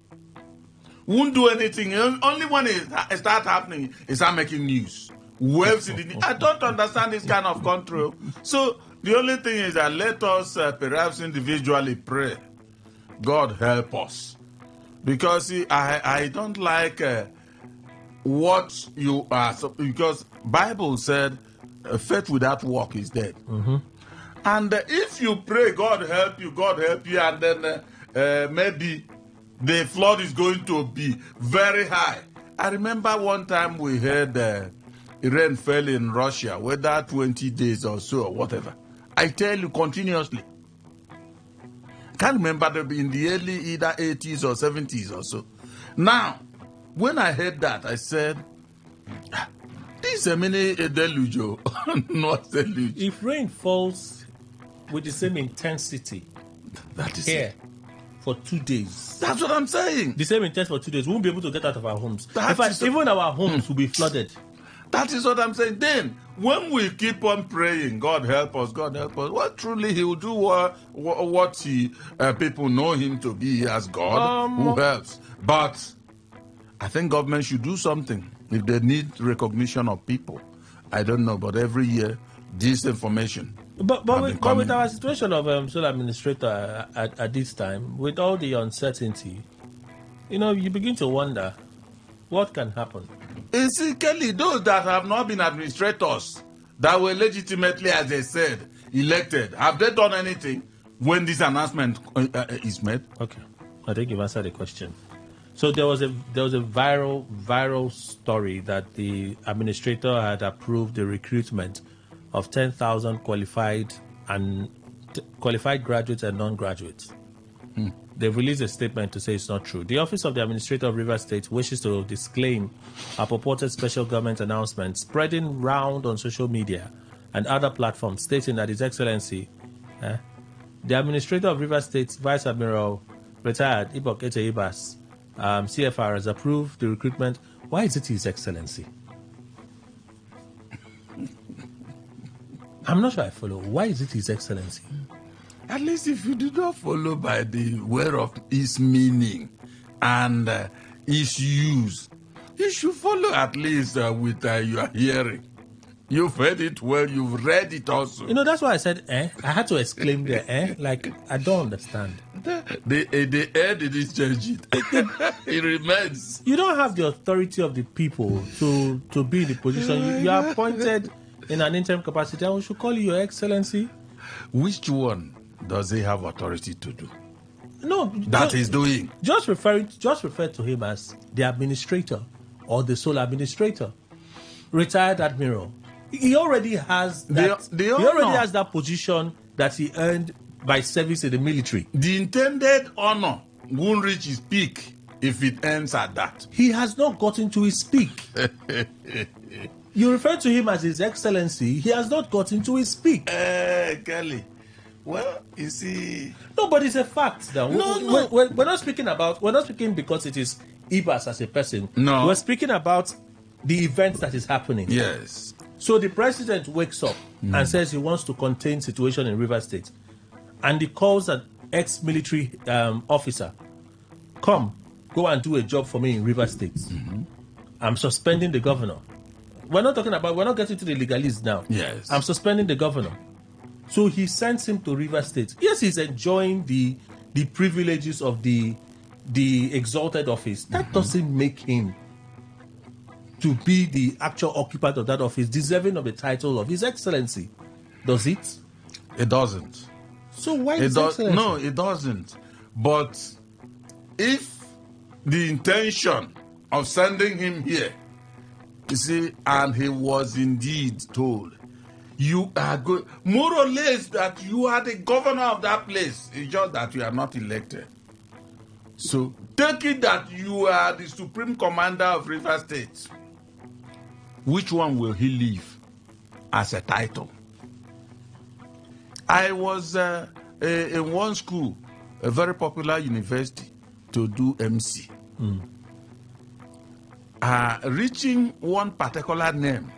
[SPEAKER 3] Won't do anything. Only when it starts happening, it starts making news. I don't understand this kind of control. So the only thing is that let us perhaps individually pray. God help us. Because see, I don't like what you are. Because Bible said faith without work is dead.
[SPEAKER 4] Mm-hmm.
[SPEAKER 3] And if you pray, God help you, and then maybe the flood is going to be very high. I remember one time we heard rain fell in Russia, whether 20 days or so or whatever. I tell you continuously. Can't remember in the early either 80s or 70s or so. Now, when I heard that, I said, this is a mini deluge, not deluge.
[SPEAKER 4] If rain falls with the same intensity
[SPEAKER 3] that is
[SPEAKER 4] here for 2 days.
[SPEAKER 3] That's what I'm saying.
[SPEAKER 4] The same intensity for 2 days. We won't be able to get out of our homes. In fact, even our homes will be flooded.
[SPEAKER 3] That is what I'm saying. Then, when we keep on praying, God help us, well, truly He will do what people know Him to be as God who helps. But I think government should do something if they need recognition of people. I don't know, but every year, this information.
[SPEAKER 4] But with our situation of sole administrator at this time, with all the uncertainty, you begin to wonder what can happen.
[SPEAKER 3] You see, Kelly, those that have not been administrators, that were legitimately, as they said, elected, have they done anything when this announcement is made?
[SPEAKER 4] Okay, I think you've answered the question. So there was a viral story that the administrator had approved the recruitment of 10,000 qualified graduates and non-graduates. They've released a statement to say it's not true. The Office of the Administrator of Rivers State wishes to disclaim a purported special government announcement spreading round on social media and other platforms stating that His Excellency, the Administrator of Rivers State, Vice Admiral Retired Ibok Ete Ibas, CFR, has approved the recruitment. Why is it His Excellency? I'm not sure I follow. Why is it His Excellency?
[SPEAKER 3] At least if you do not follow by the word of its meaning and its use, you should follow at least with your hearing. You've heard it well, you've read it also.
[SPEAKER 4] That's why I said, I had to exclaim there, like, I don't understand.
[SPEAKER 3] The didn't change it. It remains.
[SPEAKER 4] You don't have the authority of the people to be in the position. You are appointed in an interim capacity. I should call you Your Excellency.
[SPEAKER 3] Which one? does he have authority to do?
[SPEAKER 4] No,
[SPEAKER 3] that he's doing.
[SPEAKER 4] Just refer to him as the administrator or the sole administrator, retired admiral. He already has that. He already has that position that he earned by service in the military.
[SPEAKER 3] The intended honor won't reach his peak if it ends at that.
[SPEAKER 4] He has not gotten to his peak. You refer to him as His Excellency. He has not gotten to his peak.
[SPEAKER 3] Kelly. Well, you see.
[SPEAKER 4] No, but it's a fact now.
[SPEAKER 3] No.
[SPEAKER 4] We're not speaking because it is Ibas as a person.
[SPEAKER 3] No.
[SPEAKER 4] We're speaking about the event that is happening.
[SPEAKER 3] Yes.
[SPEAKER 4] So the president wakes up and says he wants to contain situation in River State. And he calls an ex-military officer, come, go and do a job for me in River State. I'm suspending the governor. We're not getting to the legalese now.
[SPEAKER 3] Yes.
[SPEAKER 4] I'm suspending the governor. So he sends him to River State. Yes, he's enjoying the privileges of the exalted office. That doesn't make him to be the actual occupant of that office, deserving of the title of His Excellency. Does it?
[SPEAKER 3] It doesn't.
[SPEAKER 4] So why His Excellency?
[SPEAKER 3] No, it doesn't. But if the intention of sending him here, you see, and he was indeed told, you are good, more or less that you are the governor of that place. It's just that you are not elected. So take it that you are the supreme commander of River State. Which one will he leave as a title? I was in one school, a very popular university, to do MC. Reaching one particular name,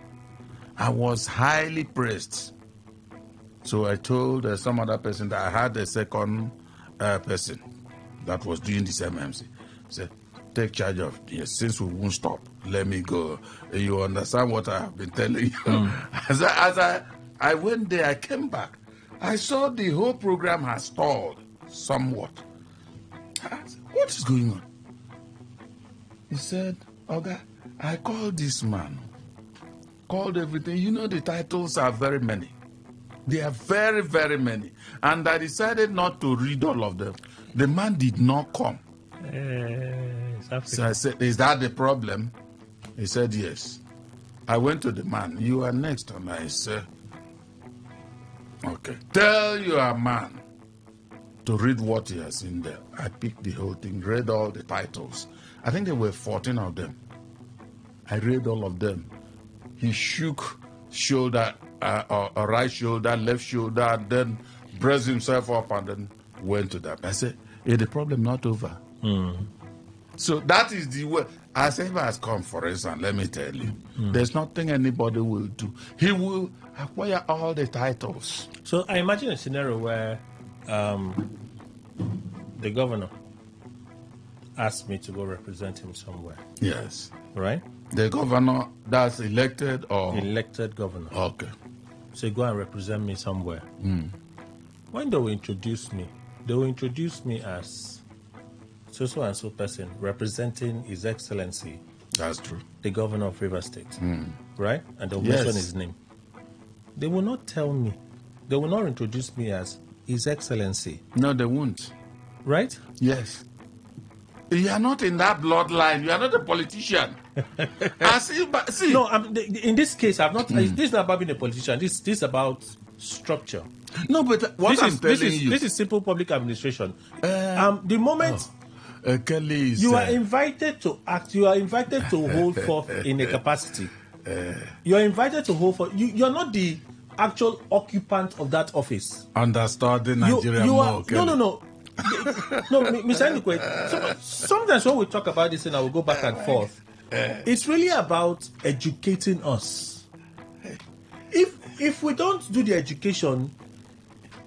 [SPEAKER 3] I was highly praised. So I told some other person that I had a second person that was doing the same MC. Said, take charge of this. Since we won't stop, let me go. You understand what I have been telling you? As I went there, I came back. I saw the whole program has stalled somewhat. I said, what is going on? He said, Oga, I called this man. Called everything. You know the titles are very many. They are very, very many. And I decided not to read all of them. The man did not come. So I said, is that the problem? He said, yes. I went to the man. You are next. And I said, okay. Tell your man to read what he has in there. I picked the whole thing, read all the titles. I think there were 14 of them. I read all of them. He shook shoulder, right shoulder, left shoulder, then braced himself up and then went to that. I said, is the problem not over? So that is the way. As ever has come, for instance, let me tell you, there's nothing anybody will do. He will acquire all the titles.
[SPEAKER 4] So I imagine a scenario where the governor asked me to go represent him somewhere.
[SPEAKER 3] Yes.
[SPEAKER 4] Right?
[SPEAKER 3] The governor that's elected or?
[SPEAKER 4] Elected governor.
[SPEAKER 3] Okay.
[SPEAKER 4] So go and represent me somewhere. When they will introduce me as so and so person representing His Excellency.
[SPEAKER 3] That's true.
[SPEAKER 4] The governor of River State. Right? And they'll mention his name. They will not tell me. They will not introduce me as His Excellency.
[SPEAKER 3] No, they won't.
[SPEAKER 4] Right?
[SPEAKER 3] Yes. You are not in that bloodline. You are not a politician. See.
[SPEAKER 4] No, in this case, I'm not. This is not about being a politician. This is about structure.
[SPEAKER 3] No, but what I'm telling you,
[SPEAKER 4] this is simple public administration. The moment
[SPEAKER 3] Kelly is,
[SPEAKER 4] you are invited to act, you are invited to hold forth in a capacity. You are invited to hold forth. You are not the actual occupant of that office.
[SPEAKER 3] Understanding Nigerian law.
[SPEAKER 4] No, Mr. Ndukwe, sometimes when we talk about this and I will go back and forth, it's really about educating us. If we don't do the education,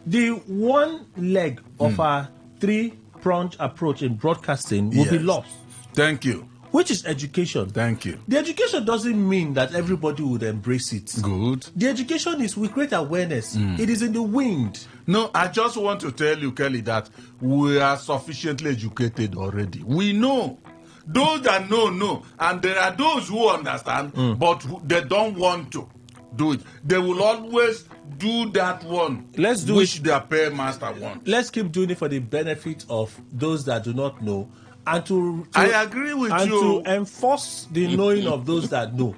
[SPEAKER 4] the one leg of our three-pronged approach in broadcasting will be lost.
[SPEAKER 3] Thank you.
[SPEAKER 4] Which is education.
[SPEAKER 3] Thank you.
[SPEAKER 4] The education doesn't mean that everybody would embrace it.
[SPEAKER 3] Good.
[SPEAKER 4] The education is we create awareness. It is in the wind.
[SPEAKER 3] No, I just want to tell you, Kelly, that we are sufficiently educated already. We know. Those that know. And there are those who understand, but they don't want to. do it. They will always do that one.
[SPEAKER 4] Let's do
[SPEAKER 3] which
[SPEAKER 4] it.
[SPEAKER 3] their paymaster wants.
[SPEAKER 4] Let's keep doing it for the benefit of those that do not know, and to
[SPEAKER 3] I agree with
[SPEAKER 4] and
[SPEAKER 3] you.
[SPEAKER 4] to enforce the knowing of those that know.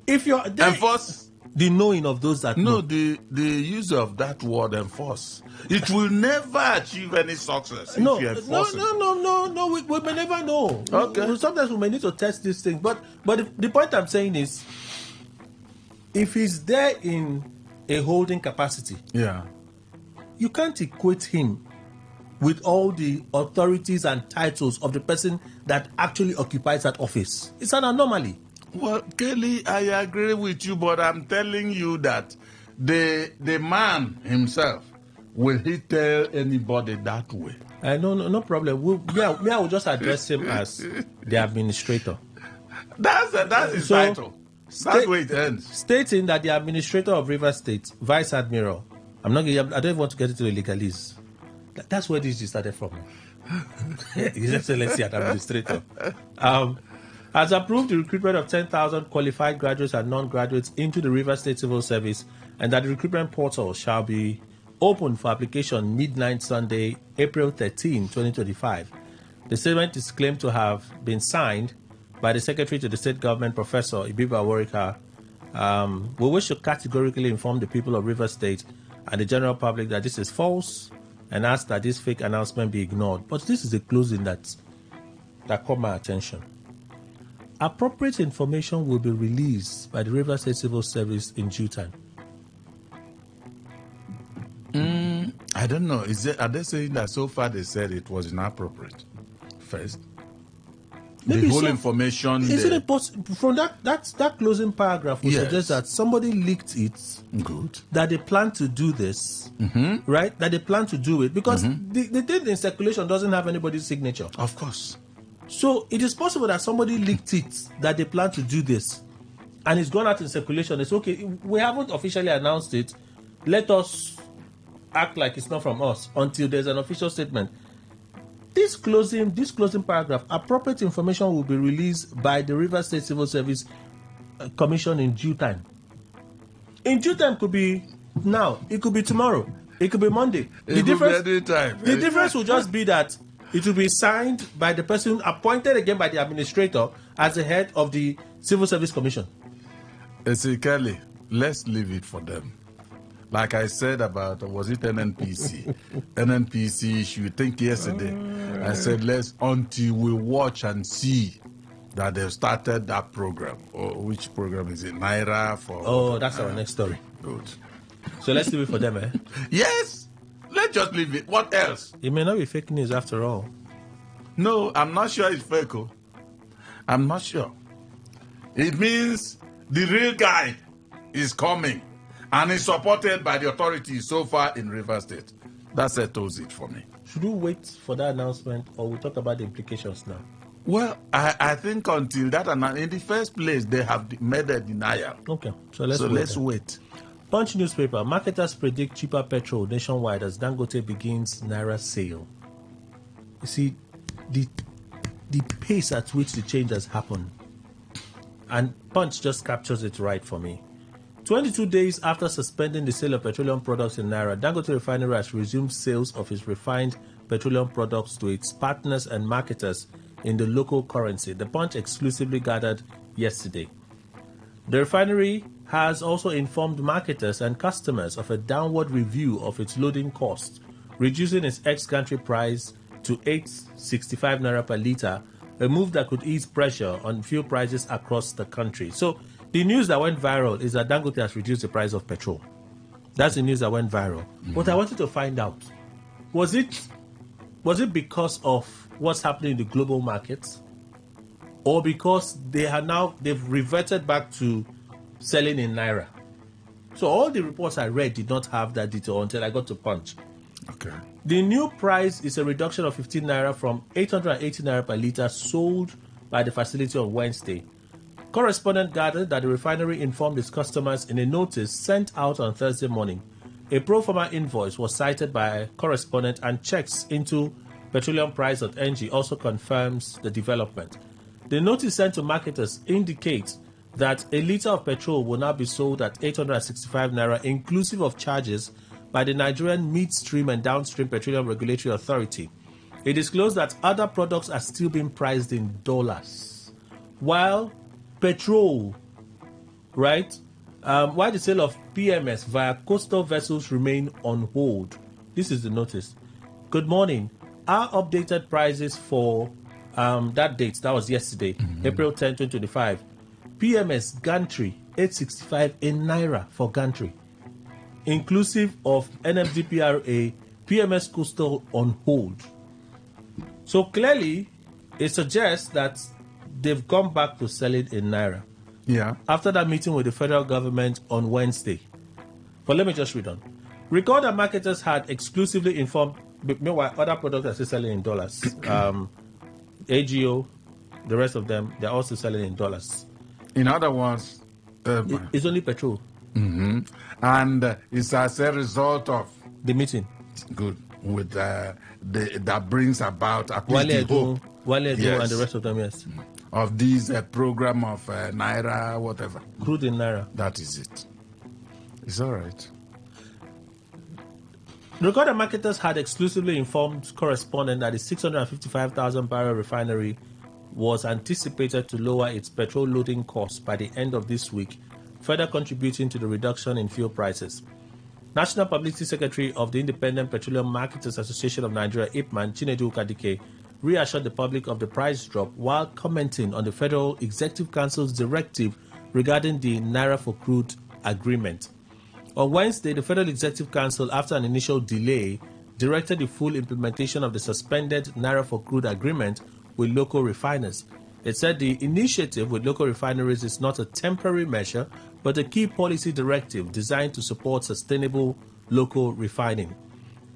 [SPEAKER 4] If you're
[SPEAKER 3] enforce
[SPEAKER 4] the knowing of those that know.
[SPEAKER 3] No, the use of that word enforce. It will never achieve any success if you enforce it.
[SPEAKER 4] No. We may never know.
[SPEAKER 3] Okay.
[SPEAKER 4] Sometimes we may need to test this thing. But the point I'm saying is, if he's there in a holding capacity, you can't equate him with all the authorities and titles of the person that actually occupies that office. It's an anomaly.
[SPEAKER 3] Well, Kelly, I agree with you, but I'm telling you that the man himself, will he tell anybody that way?
[SPEAKER 4] No problem. I will just address him as the administrator.
[SPEAKER 3] That's his title. That's where it ends.
[SPEAKER 4] Stating that the administrator of Rivers State, Vice Admiral, I don't even want to get into the legalese. That's where this started from. His Excellency and administrator. Has approved the recruitment of 10,000 qualified graduates and non-graduates into the Rivers State Civil Service, and that the recruitment portal shall be open for application midnight Sunday, April 13, 2025. The statement is claimed to have been signed by the Secretary to the State Government, Professor Ibiba Worika. We wish to categorically inform the people of Rivers State and the general public that this is false and ask that this fake announcement be ignored. But this is a closing that caught my attention. Appropriate information will be released by the Rivers State Civil Service in due time.
[SPEAKER 3] I don't know. Are they saying that so far they said it was inappropriate? First,
[SPEAKER 4] Maybe
[SPEAKER 3] the whole information.
[SPEAKER 4] Isn't it possible from that closing paragraph? Would suggest that somebody leaked it.
[SPEAKER 3] Good.
[SPEAKER 4] That they plan to do this, right? That they plan to do it because the thing in circulation doesn't have anybody's signature.
[SPEAKER 3] Of course.
[SPEAKER 4] So it is possible that somebody leaked it, that they plan to do this, and it's gone out in circulation. It's okay. We haven't officially announced it. Let us act like it's not from us until there's an official statement. This closing paragraph, appropriate information will be released by the Rivers State Civil Service Commission in due time. In due time could be now, it could be tomorrow, it could be Monday. The difference will just be that it will be signed by the person appointed again by the administrator as the head of the Civil Service Commission.
[SPEAKER 3] See, Kelly, let's leave it for them. Like I said about, was it NNPC? NNPC issue, I think yesterday. I said, until we watch and see that they've started that program. Or which program is it? Naira for...
[SPEAKER 4] Oh, that's our next story.
[SPEAKER 3] Good.
[SPEAKER 4] So let's leave it for them, eh?
[SPEAKER 3] Yes! Let's just leave it. What else?
[SPEAKER 4] It may not be fake news after all.
[SPEAKER 3] No, I'm not sure it's fake. I'm not sure. It means the real guy is coming and is supported by the authorities so far in Rivers State. That settles it for me.
[SPEAKER 4] Should we wait for that announcement or we talk about the implications now?
[SPEAKER 3] Well, I think until that announcement, in the first place, they have made a denial.
[SPEAKER 4] Okay, so let's wait. Punch newspaper, marketers predict cheaper petrol nationwide as Dangote begins Naira sale. You see, the pace at which the change has happened, and Punch just captures it right for me. 22 days after suspending the sale of petroleum products in Naira, Dangote Refinery has resumed sales of its refined petroleum products to its partners and marketers in the local currency. The Punch exclusively gathered yesterday. The refinery has also informed marketers and customers of a downward review of its loading cost, reducing its ex-country price to 8.65 naira per litre, a move that could ease pressure on fuel prices across the country. So the news that went viral is that Dangote has reduced the price of petrol. That's the news that went viral. But I wanted to find out, was it because of what's happening in the global markets, or because they've reverted back to selling in Naira? So all the reports I read did not have that detail until I got to Punch.
[SPEAKER 3] Okay.
[SPEAKER 4] The new price is a reduction of 15 naira from 880 naira per litre sold by the facility on Wednesday. Correspondent gathered that the refinery informed its customers in a notice sent out on Thursday morning. A pro forma invoice was cited by a correspondent, and checks into petroleumprice.ng also confirms the development. The notice sent to marketers indicates that a litre of petrol will now be sold at 865 naira, inclusive of charges by the Nigerian Midstream and Downstream Petroleum Regulatory Authority. It disclosed that other products are still being priced in dollars, while petrol, right, while the sale of PMS via coastal vessels remain on hold. This is the notice. Good morning. Our updated prices for that date, that was yesterday, April 10, 2025. PMS Gantry, 865 in Naira for Gantry, inclusive of NFDPRA, PMS Coastal on hold. So clearly, it suggests that they've gone back to sell it in Naira.
[SPEAKER 3] Yeah.
[SPEAKER 4] After that meeting with the federal government on Wednesday. But let me just read on. Recall that marketers had exclusively informed, meanwhile, other products are still selling in dollars. AGO, the rest of them, they're also selling in dollars.
[SPEAKER 3] In other words,
[SPEAKER 4] it's only petrol.
[SPEAKER 3] Mm-hmm. And it's as a result of
[SPEAKER 4] the meeting.
[SPEAKER 3] Good. With that brings about at least
[SPEAKER 4] Wale
[SPEAKER 3] the hope.
[SPEAKER 4] Yes. And the rest of them, yes.
[SPEAKER 3] Of this program of Naira, whatever.
[SPEAKER 4] Crude in Naira.
[SPEAKER 3] That is it. It's all right.
[SPEAKER 4] Recorder marketers had exclusively informed correspondent that the 655,000 barrel refinery was anticipated to lower its petrol loading costs by the end of this week, further contributing to the reduction in fuel prices. National Publicity Secretary of the Independent Petroleum Marketers Association of Nigeria, IPMAN, Chinedu Ukadike, reassured the public of the price drop while commenting on the Federal Executive Council's directive regarding the Naira for Crude agreement. On Wednesday, the Federal Executive Council, after an initial delay, directed the full implementation of the suspended Naira for Crude agreement with local refiners. It said the initiative with local refineries is not a temporary measure, but a key policy directive designed to support sustainable local refining.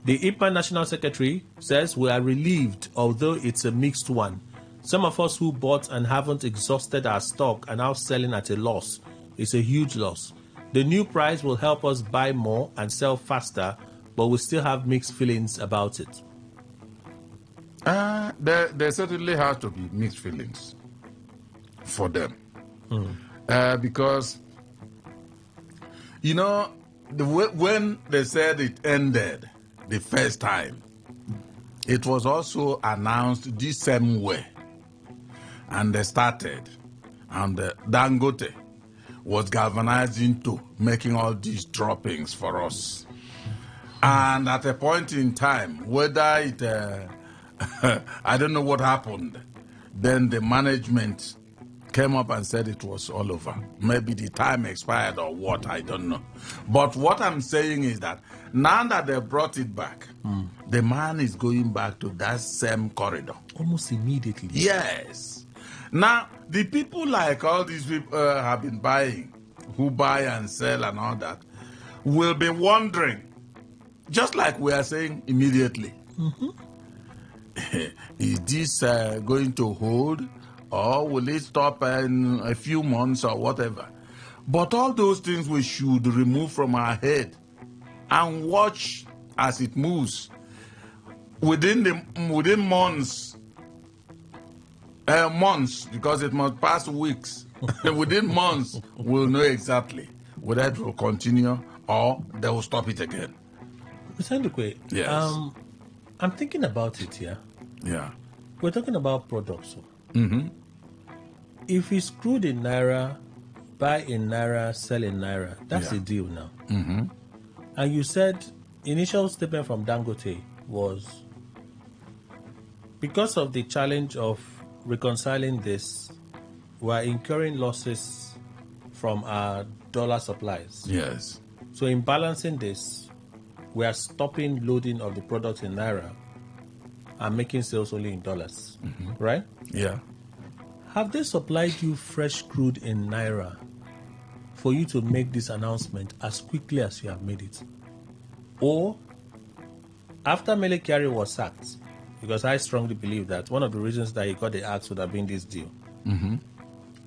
[SPEAKER 4] The IPMAN National Secretary says we are relieved, although it's a mixed one. Some of us who bought and haven't exhausted our stock are now selling at a loss. It's a huge loss. The new price will help us buy more and sell faster, but we still have mixed feelings about it.
[SPEAKER 3] There certainly has to be mixed feelings for them. Because, you know, when they said it ended the first time, it was also announced the same way. And they started. And Dangote was galvanizing to making all these droppings for us. And at a point in time, whether it, I don't know what happened, then the management came up and said it was all over. Maybe the time expired or what, I don't know. But what I'm saying is that now that they brought it back, the man is going back to that same corridor.
[SPEAKER 4] Almost immediately.
[SPEAKER 3] Yes. Now, the people like all these people have been buying, who buy and sell and all that, will be wondering, just like we are saying immediately, is this going to hold, or will it stop in a few months or whatever? But all those things we should remove from our head and watch as it moves. Within months, because it must pass weeks. Within months, we'll know exactly whether it will continue or they will stop it again.
[SPEAKER 4] Yes. I'm thinking about it here.
[SPEAKER 3] Yeah.
[SPEAKER 4] We're talking about products. If it's crude in Naira, buy in Naira, sell in Naira, that's the deal now. And you said, initial statement from Dangote was, because of the challenge of reconciling this, we're incurring losses from our dollar supplies.
[SPEAKER 3] Yes.
[SPEAKER 4] So in balancing this, we are stopping loading of the products in Naira and making sales only in dollars. Right?
[SPEAKER 3] Yeah.
[SPEAKER 4] Have they supplied you fresh crude in Naira for you to make this announcement as quickly as you have made it? Or, after Mele Kyari was sacked, because I strongly believe that one of the reasons that he got the axe would have been this deal.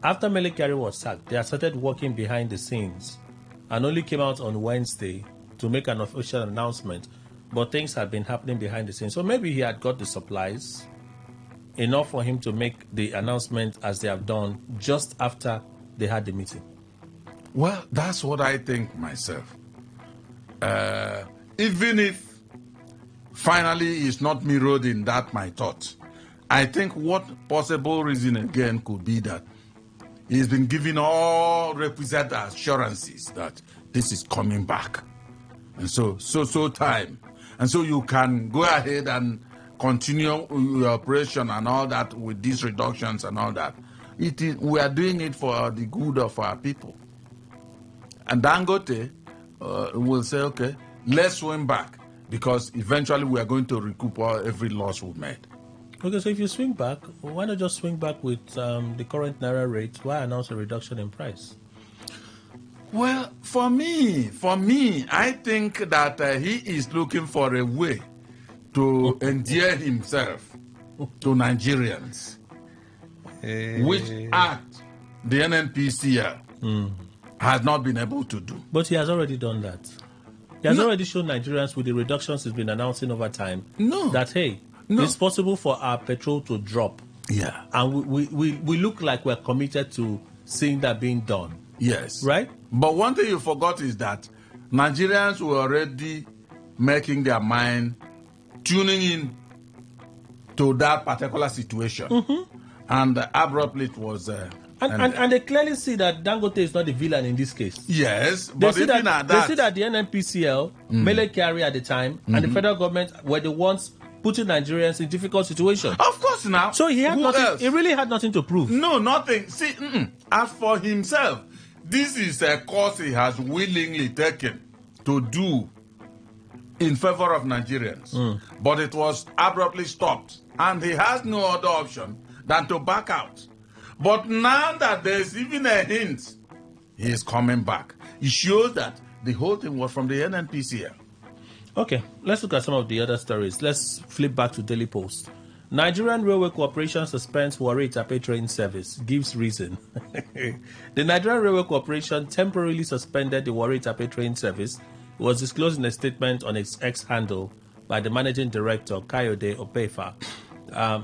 [SPEAKER 4] After Mele Kyari was sacked, they had started working behind the scenes and only came out on Wednesday to make an official announcement, but things had been happening behind the scenes. So maybe he had got the supplies, enough for him to make the announcement as they have done just after they had the meeting?
[SPEAKER 3] Well, that's what I think myself. Even if finally it's not mirrored in that my thought, I think what possible reason again could be that he's been given all requisite assurances that this is coming back. And so time. And so you can go ahead and continue your operation and all that with these reductions and all that. We are doing it for the good of our people. And Dangote will say, okay, let's swing back because eventually we are going to recoup every loss we made.
[SPEAKER 4] Okay, so if you swing back, why not just swing back with the current Naira rate? Why announce a reduction in price?
[SPEAKER 3] Well, for me, I think that he is looking for a way to endear himself to Nigerians, which act the NNPCL has not been able to do.
[SPEAKER 4] But he has already done that. He has already shown Nigerians with the reductions he's been announcing over time that, hey, it's possible for our petrol to drop.
[SPEAKER 3] Yeah.
[SPEAKER 4] And we look like we're committed to seeing that being done.
[SPEAKER 3] Yes.
[SPEAKER 4] Right?
[SPEAKER 3] But one thing you forgot is that Nigerians were already making their mind, tuning in to that particular situation. And abruptly it was...
[SPEAKER 4] And they clearly see that Dangote is not the villain in this case.
[SPEAKER 3] Yes,
[SPEAKER 4] they
[SPEAKER 3] but
[SPEAKER 4] see that the NNPCL, Mele Kyari at the time, and the federal government were the ones putting Nigerians in difficult situations.
[SPEAKER 3] Of course now.
[SPEAKER 4] So he had nothing. He really had nothing to prove.
[SPEAKER 3] No, nothing. See, as for himself, this is a course he has willingly taken to do in favor of Nigerians. But it was abruptly stopped. And he has no other option than to back out. But now that there's even a hint, he is coming back. It shows that the whole thing was from the NNPCL.
[SPEAKER 4] Okay, let's look at some of the other stories. Let's flip back to Daily Post. Nigerian Railway Corporation suspends Warri Itape train service, gives reason. The Nigerian Railway Corporation temporarily suspended the Warri Itape train service. It was disclosed in a statement on its X handle by the managing director, Kayode Opefa.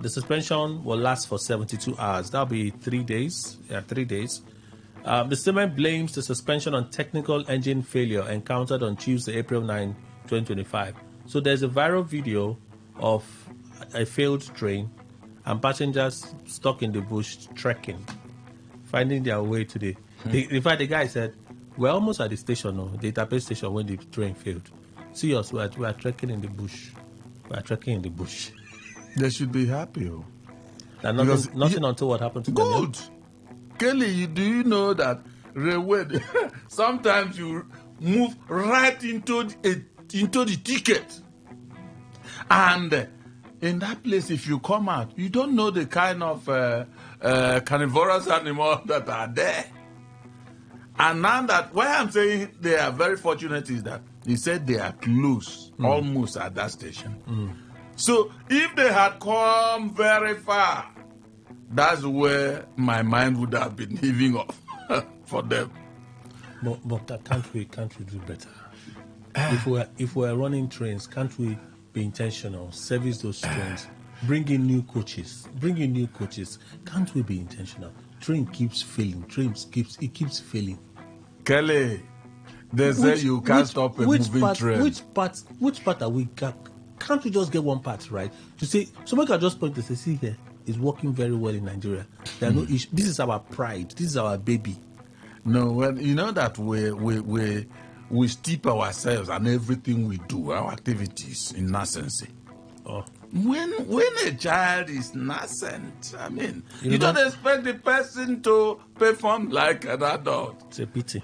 [SPEAKER 4] The suspension will last for 72 hours. That'll be 3 days. Yeah, 3 days. The statement blames the suspension on technical engine failure encountered on Tuesday, April 9, 2025. So there's a viral video of a failed train and passengers stuck in the bush trekking, finding their way to the... In fact, the guy said, we're almost at the station now, the Itape station, when the train failed. See us, we are trekking in the bush. We are trekking in the bush.
[SPEAKER 3] They should be happy.
[SPEAKER 4] And nothing until what happened to them.
[SPEAKER 3] Good. Kelly, do you know that railway, sometimes you move right into the ticket. And in that place, if you come out, you don't know the kind of carnivorous animals that are there. And now that, why I'm saying they are very fortunate is that he said they are close, almost at that station. So if they had come very far, that's where my mind would have been heaving off for them.
[SPEAKER 4] But can't we do better? If we're running trains, can't we be intentional? Service those trains. Bring in new coaches. Can't we be intentional? Train keeps failing. It keeps failing.
[SPEAKER 3] Kelly, they say you can't stop a moving train.
[SPEAKER 4] Which part are we got? Can't we just get one part right? To say, someone can just point to say, see here, it's working very well in Nigeria. There are no issues. This is our pride. This is our baby.
[SPEAKER 3] No, well, you know that we steep ourselves and everything we do, our activities, in nascency.
[SPEAKER 4] Oh.
[SPEAKER 3] When a child is nascent, I mean, you don't expect the person to perform like an adult.
[SPEAKER 4] It's a pity.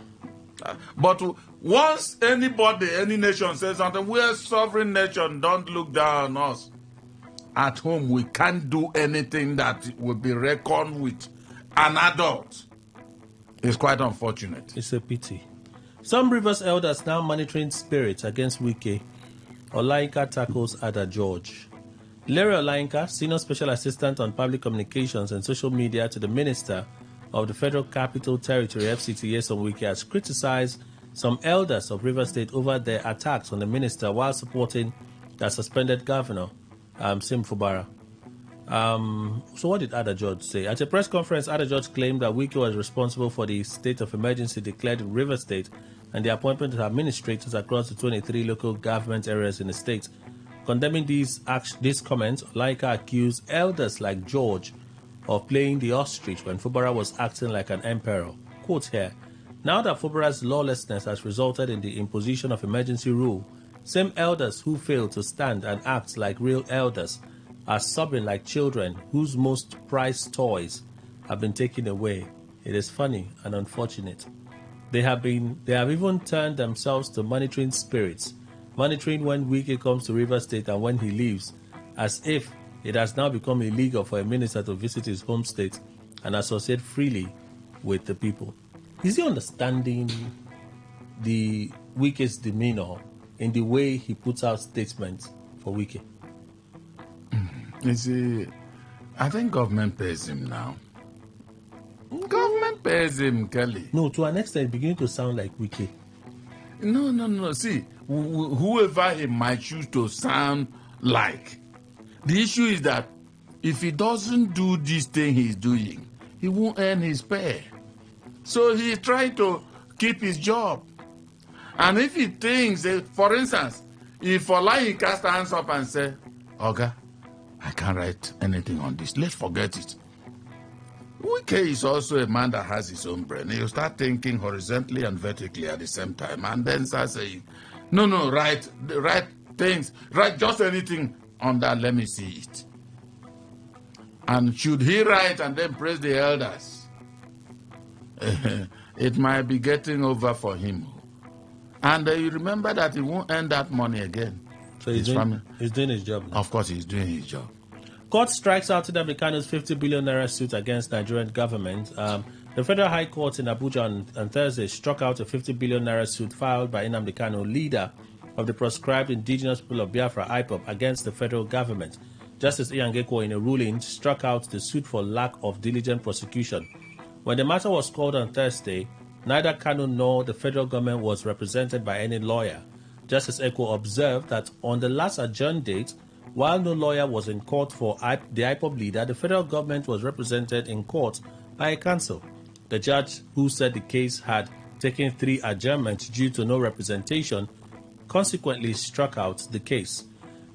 [SPEAKER 3] But once any nation says something, we're a sovereign nation, don't look down on us. At home, we can't do anything that will be reckoned with an adult. It's quite unfortunate.
[SPEAKER 4] It's a pity. Some Rivers elders now monitoring spirits against Wike. Olainka tackles Ada George. Larry Olainka, Senior Special Assistant on Public Communications and Social Media to the Minister of the Federal Capital Territory, FCT, Nyesom Wike, has criticized some elders of Rivers State over their attacks on the minister while supporting the suspended governor, Sim Fubara. So what did Ada George say? At a press conference, Ada George claimed that Wike was responsible for the state of emergency declared in Rivers State and the appointment of administrators across the 23 local government areas in the state. Condemning these comments, Laika accused elders like George of playing the ostrich when Fubara was acting like an emperor. Quote here, now that Fubara's lawlessness has resulted in the imposition of emergency rule, same elders who fail to stand and act like real elders are sobbing like children whose most prized toys have been taken away. It is funny and unfortunate. They have even turned themselves to monitoring spirits, monitoring when Wike comes to River State and when he leaves, as if it has now become illegal for a minister to visit his home state and associate freely with the people. Is he understanding the Wike's demeanor in the way he puts out statements for Wike?
[SPEAKER 3] You see, I think government pays him now. Government pays him, Kelly.
[SPEAKER 4] No, to an extent, beginning to sound like Wike.
[SPEAKER 3] No. See, whoever he might choose to sound like, the issue is that if he doesn't do this thing he's doing, he won't earn his pay. So he's trying to keep his job. And if he thinks, for instance, if Olayinka stands up and says, Oga, I can't write anything on this, let's forget it. Wike is also a man that has his own brain. He'll start thinking horizontally and vertically at the same time, and then start saying, no, write things, write just anything on that, let me see it. And should he write and then praise the elders, it might be getting over for him. And you remember that he won't earn that money again.
[SPEAKER 4] So he's doing his job now.
[SPEAKER 3] Of course, he's doing his job.
[SPEAKER 4] Court strikes out Nnamdi Kanu's 50 billion naira suit against Nigerian government. The Federal High Court in Abuja on Thursday struck out a 50 billion naira suit filed by Nnamdi Kanu, leader of the proscribed indigenous people of Biafra, IPOB, against the federal government. Justice Ian Gekwo, in a ruling, struck out the suit for lack of diligent prosecution. When the matter was called on Thursday, neither Kanu nor the federal government was represented by any lawyer. Justice Ekwo observed that on the last adjourned date, while no lawyer was in court for the IPOB leader, the federal government was represented in court by a counsel. The judge, who said the case had taken 3 adjournments due to no representation, consequently struck out the case.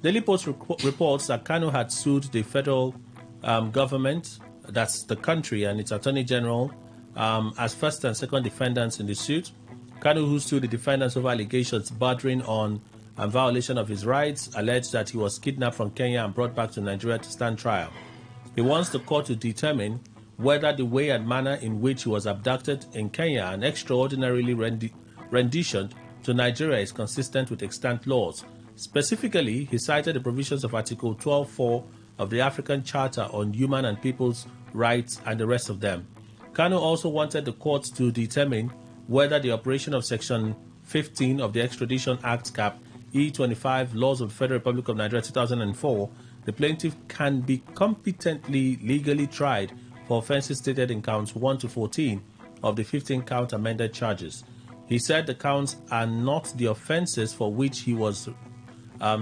[SPEAKER 4] Daily Post reports that Kanu had sued the federal government, that's the country, and its attorney general as first and second defendants in the suit. Kanu, who sued the defendants over allegations bordering on violation of his rights, alleged that he was kidnapped from Kenya and brought back to Nigeria to stand trial. He wants the court to determine whether the way and manner in which he was abducted in Kenya and extraordinarily renditioned to Nigeria is consistent with extant laws. Specifically, he cited the provisions of Article 12.4 of the African Charter on Human and People's Rights and the rest of them. Kanu also wanted the court to determine whether the operation of Section 15 of the Extradition Act Cap E25 Laws of the Federal Republic of Nigeria 2004, the plaintiff can be competently legally tried for offenses stated in counts 1 to 14 of the 15-count amended charges. He said the counts are not the offenses for which he was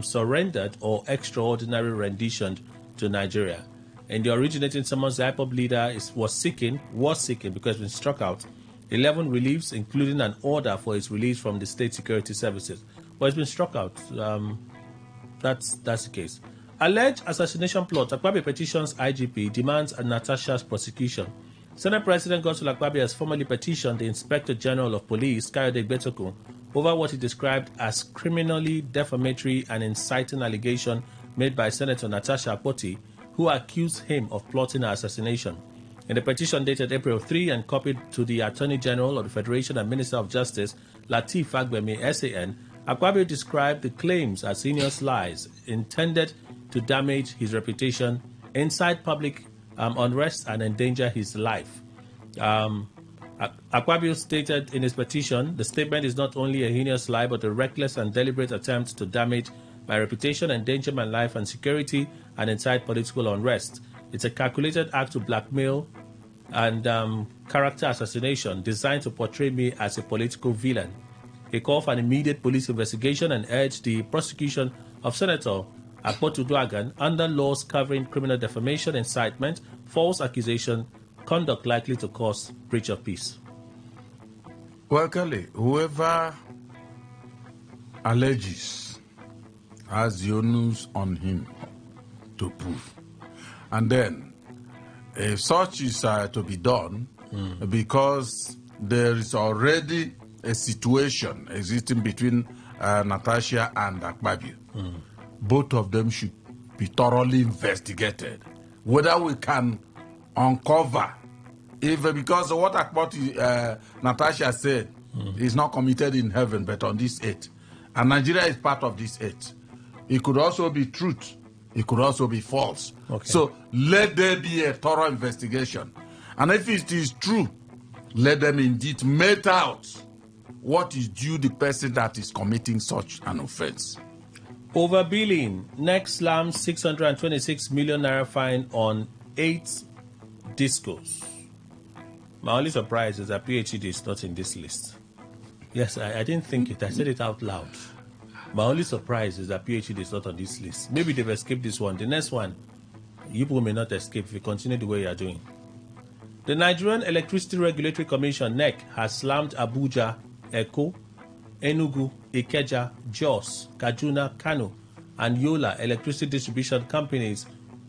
[SPEAKER 4] surrendered or extraordinary renditioned to Nigeria. In the originating summons, the IPOB leader was seeking, because he's been struck out, 11 reliefs, including an order for his release from the state security services. But he's been struck out. That's the case. Alleged assassination plot. Akpabio petitions IGP, demands Natasha's prosecution. Senate President Godswill Akpabio has formally petitioned the Inspector General of Police, Kayode Gbetokun, over what he described as criminally defamatory and inciting allegation made by Senator Natasha Akpoti, who accused him of plotting her assassination. In the petition dated April 3 and copied to the Attorney General of the Federation and Minister of Justice, Lateef Fagbemi, SAN, Akpabio described the claims as heinous lies intended to damage his reputation, incite public unrest, and endanger his life. Akpabio stated in his petition, the statement is not only a heinous lie, but a reckless and deliberate attempt to damage my reputation, endanger my life and security, and incite political unrest. It's a calculated act to blackmail and character assassination designed to portray me as a political villain. He called for an immediate police investigation and urged the prosecution of Senator Akpotuduagan under laws covering criminal defamation, incitement, false accusation, conduct likely to cause breach of peace.
[SPEAKER 3] Well, Kelly, whoever alleges has the onus on him to prove. And then, if such is to be done, because there is already a situation existing between Natasha and Akpabio, both of them should be thoroughly investigated. Whether we can uncover, because what Natasha said is not committed in heaven, but on this earth. And Nigeria is part of this earth. It could also be truth. It could also be false.
[SPEAKER 4] Okay.
[SPEAKER 3] So let there be a thorough investigation. And if it is true, let them indeed mete out what is due the person that is committing such an offense.
[SPEAKER 4] Overbilling. NEC slams 626 million naira fine on 8 discos. My only surprise is that PhD is not in this list. Yes, I didn't think it. I said it out loud. My only surprise is that PhD is not on this list. Maybe they've escaped this one. The next one, you people may not escape if you continue the way you are doing. The Nigerian Electricity Regulatory Commission, NEC, has slammed Abuja, Eko, Enugu, Ikeja, Jos, Kaduna, Kano, and Yola electricity distribution companies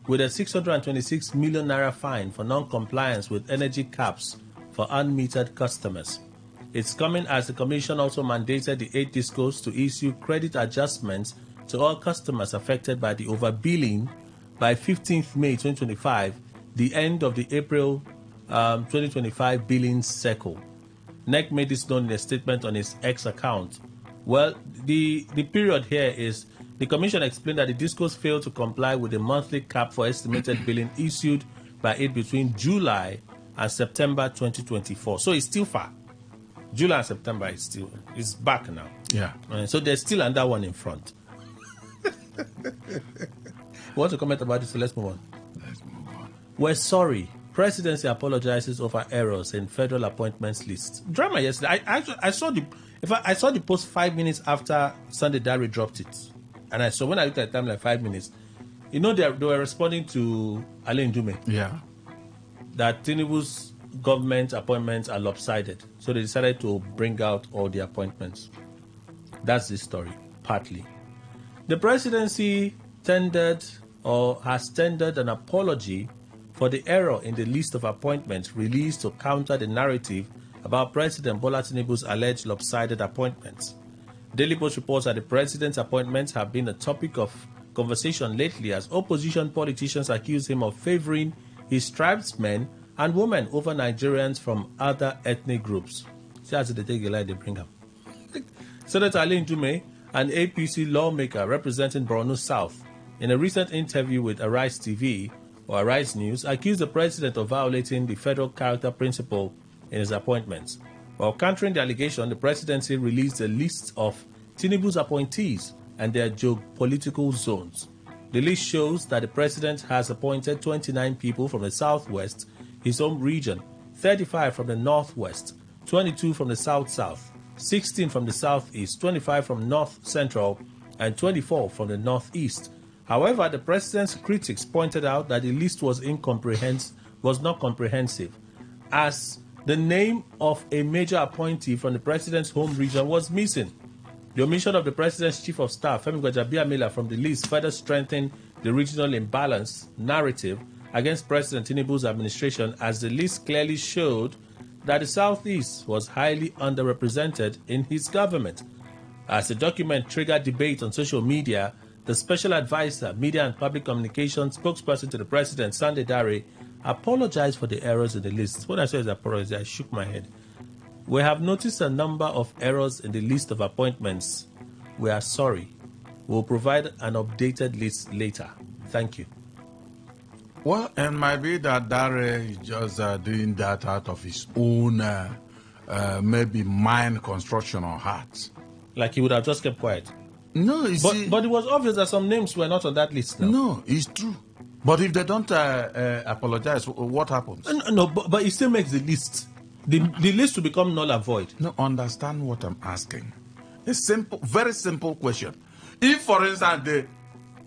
[SPEAKER 4] with a 626 million naira fine for non-compliance with energy caps for unmetered customers. It's coming as the Commission also mandated the 8 discos to issue credit adjustments to all customers affected by the overbilling by 15th May 2025, the end of the April 2025 billing cycle. NEC made this known in a statement on its X account. Well, the period here is the Commission explained that the discos failed to comply with the monthly cap for estimated billing issued by it between July and September 2024. So it's still far. July and September is back now.
[SPEAKER 3] Yeah.
[SPEAKER 4] So there's still another one in front. Want to comment about this? So let's move on. We're sorry. Presidency apologizes over errors in federal appointments list. Drama yesterday. I saw the post 5 minutes after Sunday Diary dropped it, and I saw when I looked at the time like 5 minutes. You know they were responding to Alain Dume.
[SPEAKER 3] Yeah.
[SPEAKER 4] That Tinubu's government appointments are lopsided, so they decided to bring out all the appointments. That's the story, partly. The presidency has tendered an apology for the error in the list of appointments released to counter the narrative about President Bola Tinubu's alleged lopsided appointments. Daily Post reports that the president's appointments have been a topic of conversation lately as opposition politicians accuse him of favoring his tribesmen and women over Nigerians from other ethnic groups. See how they take a lie they bring up. Senator Alain Dume, an APC lawmaker representing Borno South, in a recent interview with Arise TV or Arise News, accused the president of violating the federal character principle in his appointments. While countering the allegation, the presidency released a list of Tinubu's appointees and their geopolitical zones. The list shows that the president has appointed 29 people from the southwest, his home region, 35 from the northwest, 22 from the south-south, 16 from the southeast, 25 from north-central, and 24 from the northeast. However, the president's critics pointed out that the list was not comprehensive, as the name of a major appointee from the president's home region was missing. The omission of the president's chief of staff, Femi Gbajabiamila, from the list further strengthened the regional imbalance narrative against President Tinubu's administration, as the list clearly showed that the Southeast was highly underrepresented in his government. As the document triggered debate on social media, the special advisor, media and public communications spokesperson to the president, Sunday Dare, apologized for the errors in the list. When I said his apology, I shook my head. We have noticed a number of errors in the list of appointments. We are sorry. We'll provide an updated list later. Thank you.
[SPEAKER 3] Well, it might be that Dare is just doing that out of his own, maybe mind construction or heart.
[SPEAKER 4] Like he would have just kept quiet.
[SPEAKER 3] No,
[SPEAKER 4] but it was obvious that some names were not on that list now.
[SPEAKER 3] No, it's true. But if they don't apologize, what happens?
[SPEAKER 4] No, but it still makes the list. The list will become null and void.
[SPEAKER 3] No, understand what I'm asking. A simple, very simple question. If, for instance,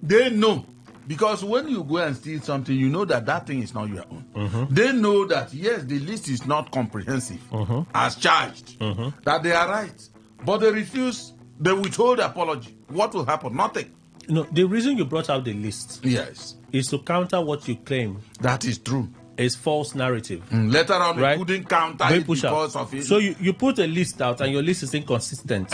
[SPEAKER 3] They know. Because when you go and steal something, you know that that thing is not your own. They know that, yes, the list is not comprehensive as charged, that they are right. But they refuse, they withhold apology. What will happen? Nothing.
[SPEAKER 4] No, the reason you brought out the list
[SPEAKER 3] is
[SPEAKER 4] to counter what you claim.
[SPEAKER 3] That is true.
[SPEAKER 4] Is false narrative.
[SPEAKER 3] Later on, we couldn't counter it because of it.
[SPEAKER 4] So you put a list out and your list is inconsistent.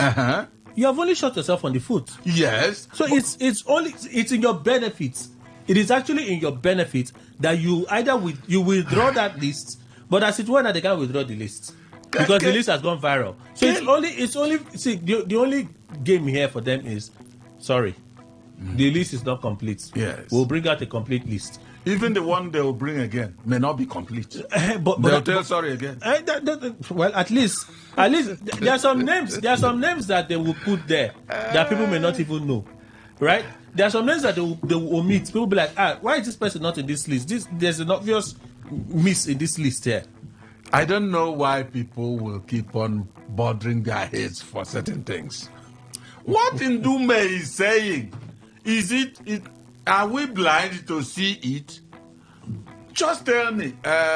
[SPEAKER 4] You have only shot yourself on the foot.
[SPEAKER 3] Yes.
[SPEAKER 4] So it's in your benefit. It is actually in your benefit that you either you withdraw that list, but as it were, they can't withdraw the list because the list has gone viral. So it's only the only game here for them is sorry, the list is not complete.
[SPEAKER 3] Yes.
[SPEAKER 4] We'll bring out a complete list.
[SPEAKER 3] Even the one they will bring again may not be complete. They'll tell sorry again.
[SPEAKER 4] Well, at least there are some names. There are some names that they will put there that people may not even know, right? There are some names that they will omit. People will be like, why is this person not in this list? There's an obvious miss in this list here.
[SPEAKER 3] I don't know why people will keep on bothering their heads for certain things. What Ndume is saying, are we blind to see it? Just tell me,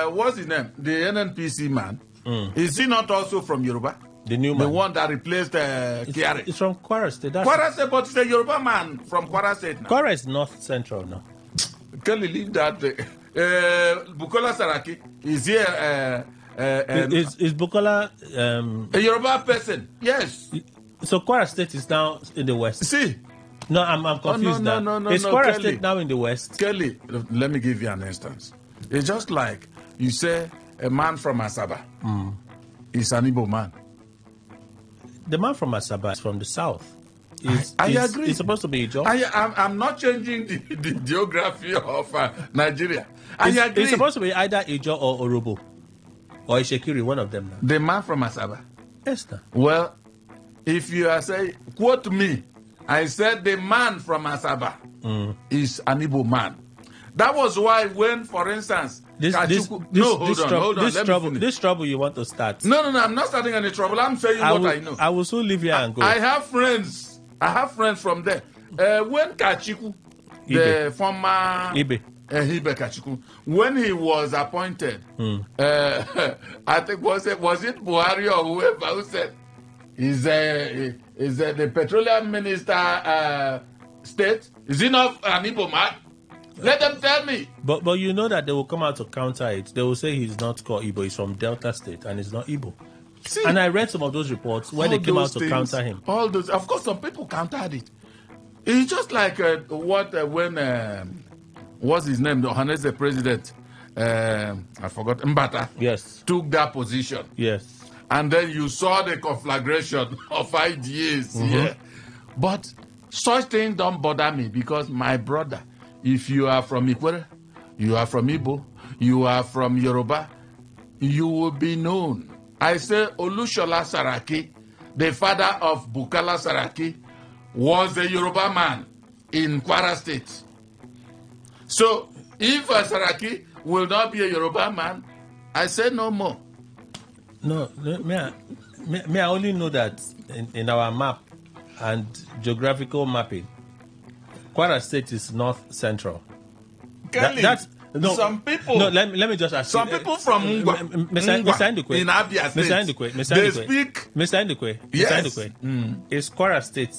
[SPEAKER 3] what's his name? The NNPC man. Is he not also from Yoruba?
[SPEAKER 4] The new man.
[SPEAKER 3] The one that replaced Kiari.
[SPEAKER 4] It's from Kwara State.
[SPEAKER 3] Kwara State, but it's a Yoruba man from Kwara State now.
[SPEAKER 4] Kwara is North Central now.
[SPEAKER 3] Can you leave that? Bukola Saraki is here.
[SPEAKER 4] Is Bukola
[SPEAKER 3] a Yoruba person? Yes.
[SPEAKER 4] So Kwara State is now in the west.
[SPEAKER 3] See.
[SPEAKER 4] No, I'm confused now.
[SPEAKER 3] No,
[SPEAKER 4] is Kwara State now in the west?
[SPEAKER 3] Kelly, let me give you an instance. It's just like you say a man from Asaba is an Igbo man.
[SPEAKER 4] The man from Asaba is from the south.
[SPEAKER 3] I agree.
[SPEAKER 4] It's supposed to be a job.
[SPEAKER 3] I'm not changing the geography of Nigeria. I agree.
[SPEAKER 4] It's supposed to be either Ijo or Orobo or Ishekiri, one of them now.
[SPEAKER 3] The man from Asaba?
[SPEAKER 4] Yes, sir.
[SPEAKER 3] Well, if you are saying, quote me, I said the man from Asaba is an Igbo man. That was why when, for instance,
[SPEAKER 4] this trouble you want to start.
[SPEAKER 3] No, I'm not starting any trouble. I'm saying what I know.
[SPEAKER 4] I will soon leave here and go.
[SPEAKER 3] I have friends from there. When Kachiku, the former
[SPEAKER 4] Ibe
[SPEAKER 3] Kachiku, when he was appointed, I think was it Buhari or whoever who said, is the petroleum minister state? Is he not an Igbo man? Let them tell me.
[SPEAKER 4] But you know that they will come out to counter it. They will say he's not called Igbo. He's from Delta State and he's not Igbo.
[SPEAKER 3] See,
[SPEAKER 4] and I read some of those reports when they came out to counter him.
[SPEAKER 3] All those, of course, some people countered it. It's just like when what's his name? The Ohaneze president, I forgot, Mbata.
[SPEAKER 4] Yes.
[SPEAKER 3] Took that position.
[SPEAKER 4] Yes.
[SPEAKER 3] And then you saw the conflagration of ideas here. But such things don't bother me because my brother, if you are from Ikwere, you are from Igbo, you are from Yoruba, you will be known. I say Olushola Saraki, the father of Bukola Saraki, was a Yoruba man in Kwara State. So if Saraki will not be a Yoruba man, I say no more.
[SPEAKER 4] No, I only know that in our map and geographical mapping, Kwara State is north central.
[SPEAKER 3] Some people.
[SPEAKER 4] No, let me just ask.
[SPEAKER 3] Some people from Ngwa in Abia State. They speak.
[SPEAKER 4] Mr. Ndukwe.
[SPEAKER 3] Yes.
[SPEAKER 4] Is Kwara State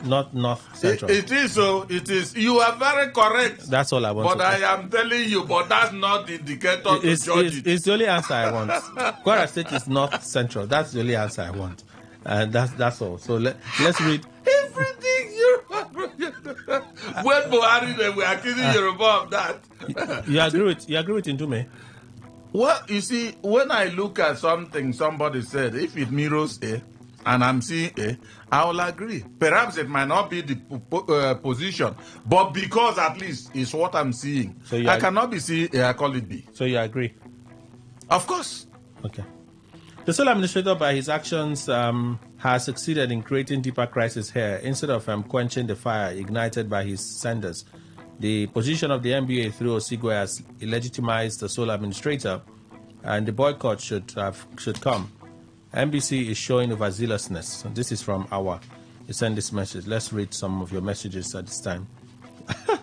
[SPEAKER 4] not north central?
[SPEAKER 3] It is so. It is. You are very correct.
[SPEAKER 4] That's all I want.
[SPEAKER 3] But I am telling you, but that's not the indicator to judge it.
[SPEAKER 4] It's the only answer I want. Kwara State is north central. That's the only answer I want, and that's all. So let's read.
[SPEAKER 3] Everything Yoruba. When Buhari they were accusing Yoruba of that.
[SPEAKER 4] You agree with Ndume?
[SPEAKER 3] Well, you see, when I look at something somebody said, if it mirrors A and I'm seeing A, I will agree. Perhaps it might not be the position, but because at least it's what I'm seeing. So I cannot be seeing A, I call it B.
[SPEAKER 4] So you agree?
[SPEAKER 3] Of course.
[SPEAKER 4] Okay. The sole administrator, by his actions, has succeeded in creating deeper crisis here instead of quenching the fire ignited by his senders. The position of the NBA through Osigwe has legitimized the sole administrator, and the boycott should come. NBC is showing overzealousness. This is from Awa. You send this message. Let's read some of your messages at this time.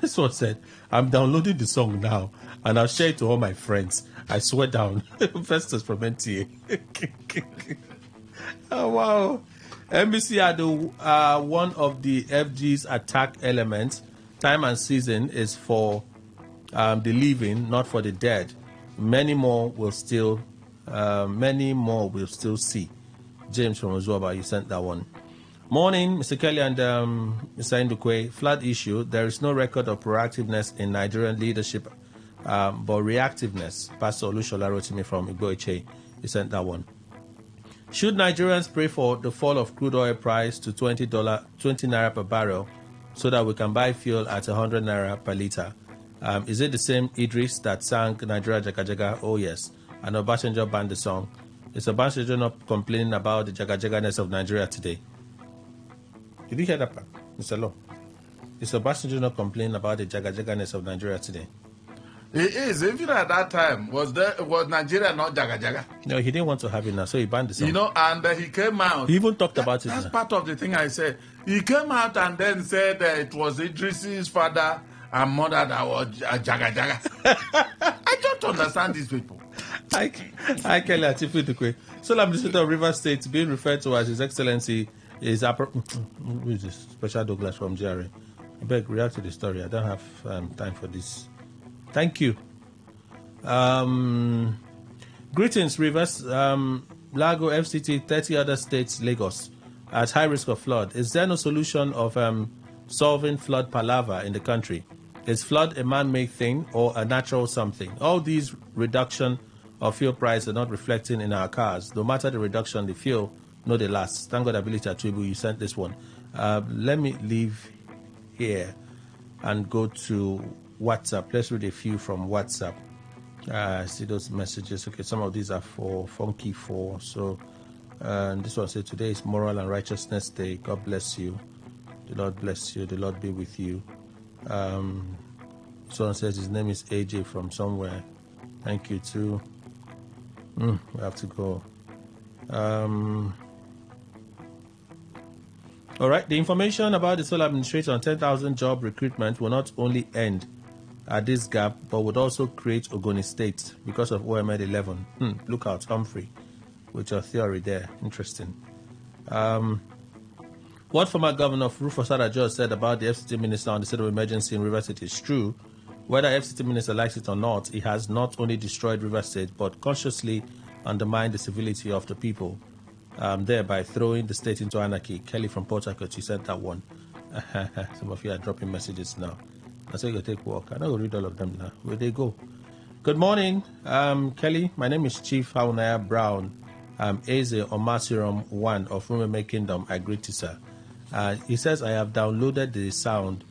[SPEAKER 4] This one said, I'm downloading the song now and I'll share it to all my friends. I swear down. Festus from NTA. Oh, wow. NBC had one of the FG's attack elements. Time and season is for the living, not for the dead. Many more will still see. James from Ozuaba, you sent that one. Morning, Mr. Kelly and Mr. Indukwe. Flood issue. There is no record of proactiveness in Nigerian leadership, but reactiveness. Pastor Olushola wrote to me from Igbo. You sent that one. Should Nigerians pray for the fall of crude oil price to $20 naira per barrel so that we can buy fuel at 100 naira per liter? Is it the same Idris that sang Nigeria Jaga Jaga? Oh, yes. And Obasanjo banned the song. Is Obasanjo not complaining about the Jaga Jaganess of Nigeria today? Did you hear that part, Mr. Law? Is Obasanjo not complaining about the Jaga Jaganess of Nigeria today?
[SPEAKER 3] It is. Even at that time, was Nigeria not Jaga Jaga?
[SPEAKER 4] No, he didn't want to have it now, so he banned the song.
[SPEAKER 3] You know, and he came out.
[SPEAKER 4] He even talked about it.
[SPEAKER 3] That's
[SPEAKER 4] now.
[SPEAKER 3] part of the thing I said. He came out and then said it was Idris's father and mother that was Jaga Jaga. I don't understand these people.
[SPEAKER 4] I Kelly Atifitukwe. Sole Administrator of Rivers State, being referred to as His Excellency, is who is this? Special Douglas from GRA. I beg, react to the story. I don't have time for this. Thank you. Greetings, Rivers. Lago, FCT, 30 other states, Lagos, at high risk of flood. Is there no solution of solving flood palaver in the country? Is flood a man-made thing or a natural something? All these reduction of fuel price are not reflecting in our cars. No matter the reduction, the fuel, no, they last. Thank God, Ability Atribu, you sent this one. Let me leave here and go to WhatsApp. Let's read a few from WhatsApp. See those messages. Okay, some of these are for Funky 4. So this one said, today is Moral and Righteousness Day. God bless you. The Lord bless you. The Lord be with you. Someone says his name is AJ from somewhere. Thank you too. We have to go. All right. The information about the sole administration on 10,000 job recruitment will not only end at this gap, but would also create Ogoni State because of OML 11. Look out, Humphrey, with your theory there. Interesting. What former Governor Rufus Adajor said about the FCT Minister on the state of emergency in Rivers State is true. Whether FCT Minister likes it or not, he has not only destroyed Rivers State, but consciously undermined the civility of the people, thereby throwing the state into anarchy. Kelly from Port Harcourt, you sent that one. Some of you are dropping messages now. I say you take walk. I know read all of them now. Where they go? Good morning, Kelly. My name is Chief Haunaya Brown. Eze Omasirom 1 of Rumeme Kingdom. I greet you, sir. He says, I have downloaded the sound.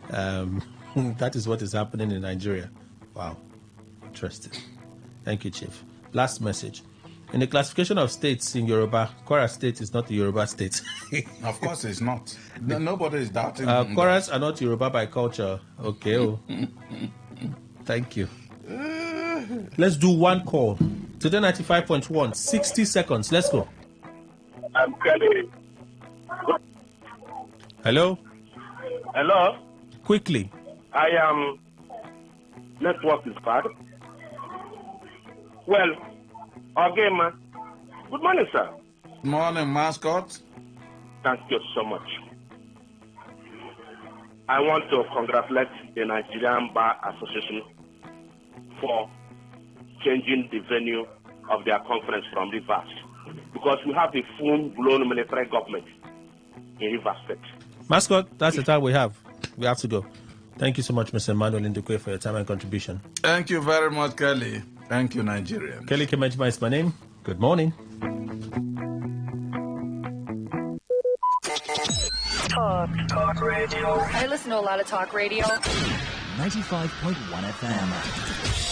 [SPEAKER 4] That is what is happening in Nigeria. Wow. Interesting. Thank you, Chief. Last message. In the classification of states in Yoruba, Kwara State is not the Yoruba state.
[SPEAKER 3] Of course it's not. Nobody is doubting.
[SPEAKER 4] Kwaras are not Yoruba by culture. Okay. Oh. Thank you. Let's do one call. Today 95.1. 60 seconds. Let's go.
[SPEAKER 1] I'm Kelly.
[SPEAKER 4] Hello?
[SPEAKER 1] Hello?
[SPEAKER 4] Quickly.
[SPEAKER 1] I am... Network is bad. Well, okay, man. Good morning, sir.
[SPEAKER 3] Morning, mascot.
[SPEAKER 1] Thank you so much. I want to congratulate the Nigerian Bar Association for changing the venue of their conference from Rivers, because we have a full-blown military government in Rivers State.
[SPEAKER 4] Mascot, that's the time we have. We have to go. Thank you so much, Mr. Emmanuel Ndukwe, for your time and contribution.
[SPEAKER 3] Thank you very much, Kelly. Thank you, Nigeria.
[SPEAKER 4] Kelly Kemenjima is my name. Good morning.
[SPEAKER 10] Talk radio. I listen to a lot of talk radio.
[SPEAKER 8] 95.1 FM.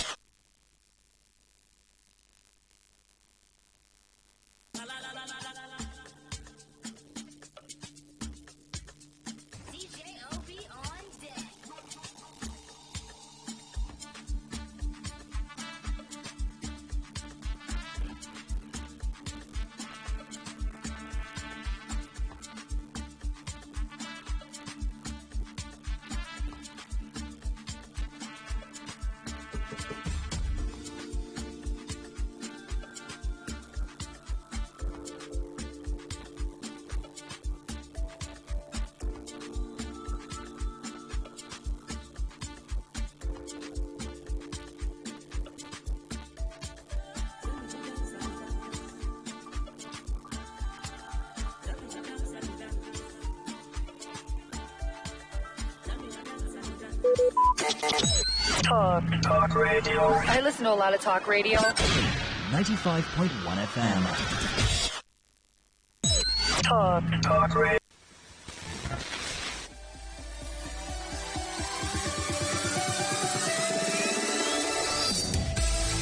[SPEAKER 10] Talk radio. I listen to a lot of talk radio.
[SPEAKER 8] 95.1 FM.
[SPEAKER 10] Talk radio.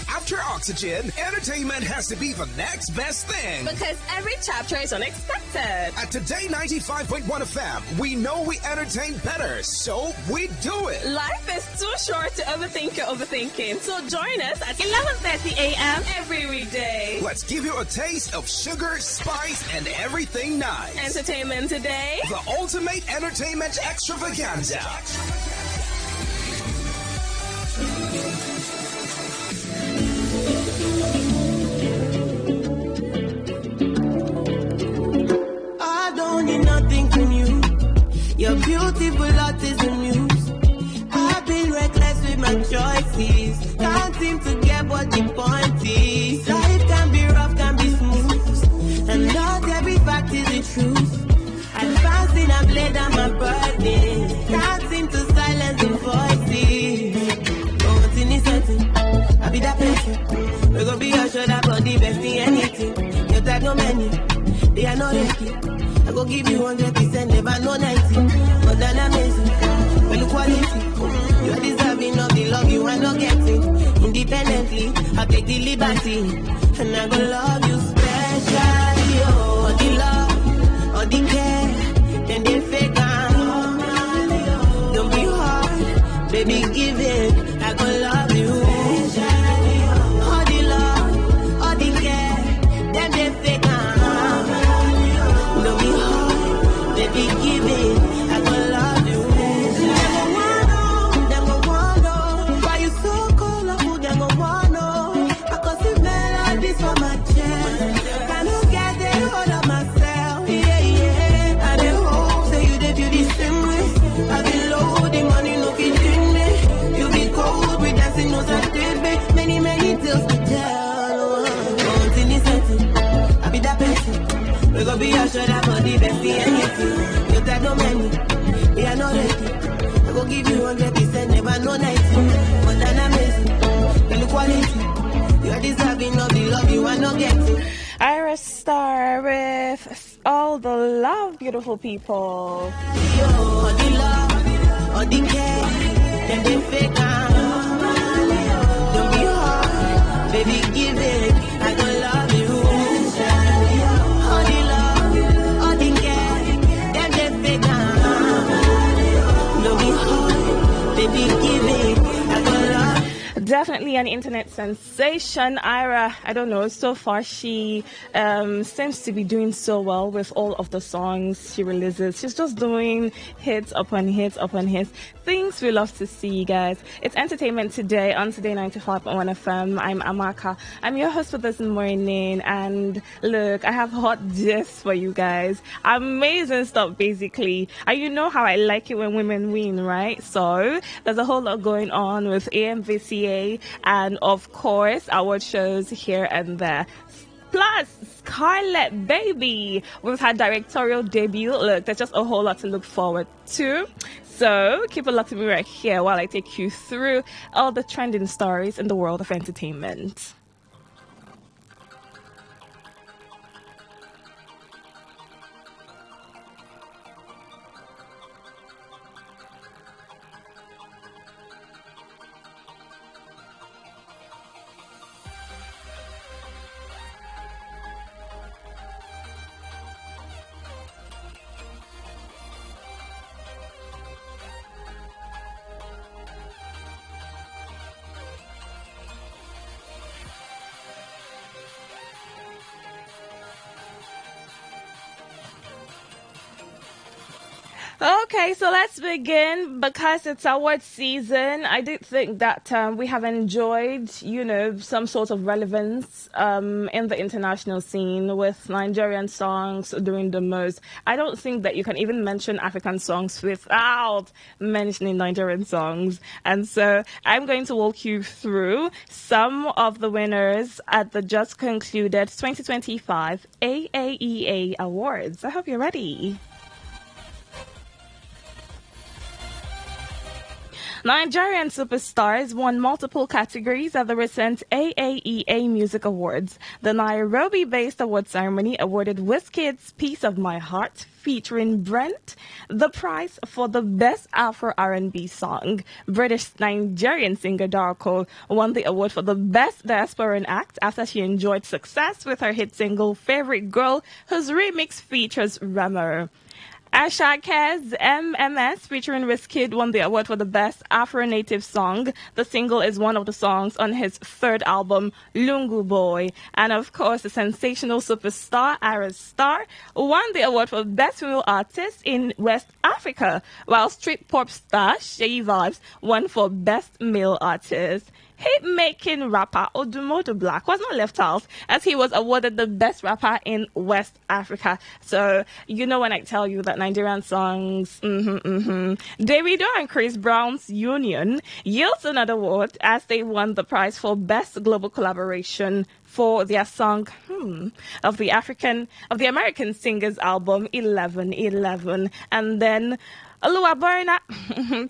[SPEAKER 12] After Oxygen, entertainment has to be the next best thing.
[SPEAKER 20] Because every chapter is unexpected.
[SPEAKER 12] At Today 95.1 FM, we know we entertain better, so we do it.
[SPEAKER 20] Life is too short to overthink your overthinking. So join us at 11:30 a.m. every weekday.
[SPEAKER 12] Let's give you a taste of sugar, spice, and everything nice.
[SPEAKER 20] Entertainment Today.
[SPEAKER 12] The ultimate entertainment extravaganza.
[SPEAKER 23] I don't need nothing from you. Your beautiful heart is a muse. I've been reckless with my choices. Can't seem to get what the point is. Life can be rough, can be smooth, and not every fact is the truth. Advancing, I've laid down my burden. Can't seem to silence the voices. But what's in this setting? I be that person. We gon' be your shoulder, body, bestie, anything. Your tag no many, they are not ready. I go give you 100%, never no 90. But than amazing, well the quality. You are deserving of the love you are not getting. Independently, I take the liberty, and I go love you specially. Oh, all the love, all the care, then they fake on. Don't be hard, baby, give it. I go love you specially. All the love, all the care, then they fake on. Don't be hard, baby, give it. I go love you. Them go want know why you so cold. Them go want know I cause the melodies for my chest. I don't get the hold of myself. Yeah, yeah. I don't hope say you did the same way. I be low, the money no kidding me. You be cold, we dancing no Saturday. Many tales to tell. Once in this setting, I be that person. We gon' be your shoulder, body, bestie, anything. You tag no many, we are not ready. I go give you 100%, never no 90. But than amazing, you look quality. You are deserving of the love you are not getting.
[SPEAKER 20] Ira Star with all the love, beautiful people.
[SPEAKER 23] All the love, all the care, then they fake out. Don't be hard, baby, give it. I go love you. All the love, all the care, then they fake out. Don't be hard, baby, give it. I go love you.
[SPEAKER 20] Definitely an internet sensation, Ira. I don't know. So far, she seems to be doing so well with all of the songs she releases. She's just doing hits upon hits upon hits. Things we love to see, guys. It's Entertainment Today on Today 95.1 FM. I'm Amaka. I'm your host for this morning. And look, I have hot gifs for you guys. Amazing stuff, basically. And you know how I like it when women win, right? So there's a whole lot going on with AMVCA and, of course, award shows here and there. Plus, Scarlett Baby with her directorial debut. Look, there's just a whole lot to look forward to. So keep it locked to me right here while I take you through all the trending stories in the world of entertainment. Okay, so let's begin. Because it's award season, I did think that we have enjoyed, some sort of relevance in the international scene with Nigerian songs doing the most. I don't think that you can even mention African songs without mentioning Nigerian songs. And so I'm going to walk you through some of the winners at the just concluded 2025 AAEA Awards. I hope you're ready. Nigerian superstars won multiple categories at the recent AAEA Music Awards. The Nairobi-based award ceremony awarded Wizkid's Piece of My Heart, featuring Brent, the prize for the Best Afro R&B Song. British-Nigerian singer Darko won the award for the Best Diasporan Act after she enjoyed success with her hit single Favorite Girl, whose remix features Remo. Ashake's MMS featuring Wizkid won the award for the Best Afro-Native Song. The single is one of the songs on his third album, Lungu Boy. And of course, the sensational superstar, Ara Star, won the award for Best Female Artist in West Africa, while street pop star Shay Vibes won for Best Male Artist. Hit-making rapper Odumodu Black was not left out as he was awarded the best rapper in West Africa. So, you know when I tell you that Nigerian songs, Davido and Chris Brown's union yields another award as they won the prize for Best Global Collaboration for their song of the American Singers album 1111. And then Oluwaborna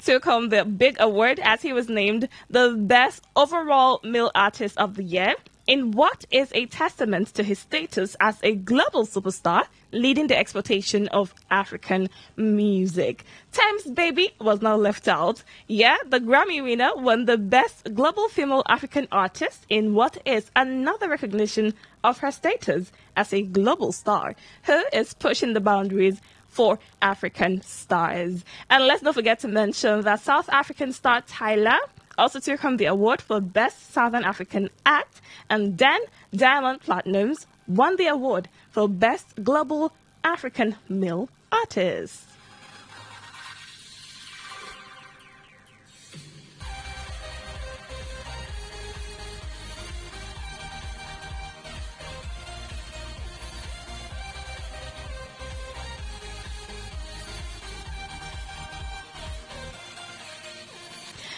[SPEAKER 20] took home the big award as he was named the Best Overall Male Artist of the Year in what is a testament to his status as a global superstar leading the exportation of African music. Thames Baby was not left out. Yeah, the Grammy winner won the Best Global Female African Artist in what is another recognition of her status as a global star who is pushing the boundaries for African stars. And let's not forget to mention that South African star Tyler also took home the award for Best Southern African Act, and then Diamond Platnumz won the award for Best Global African Male Artist.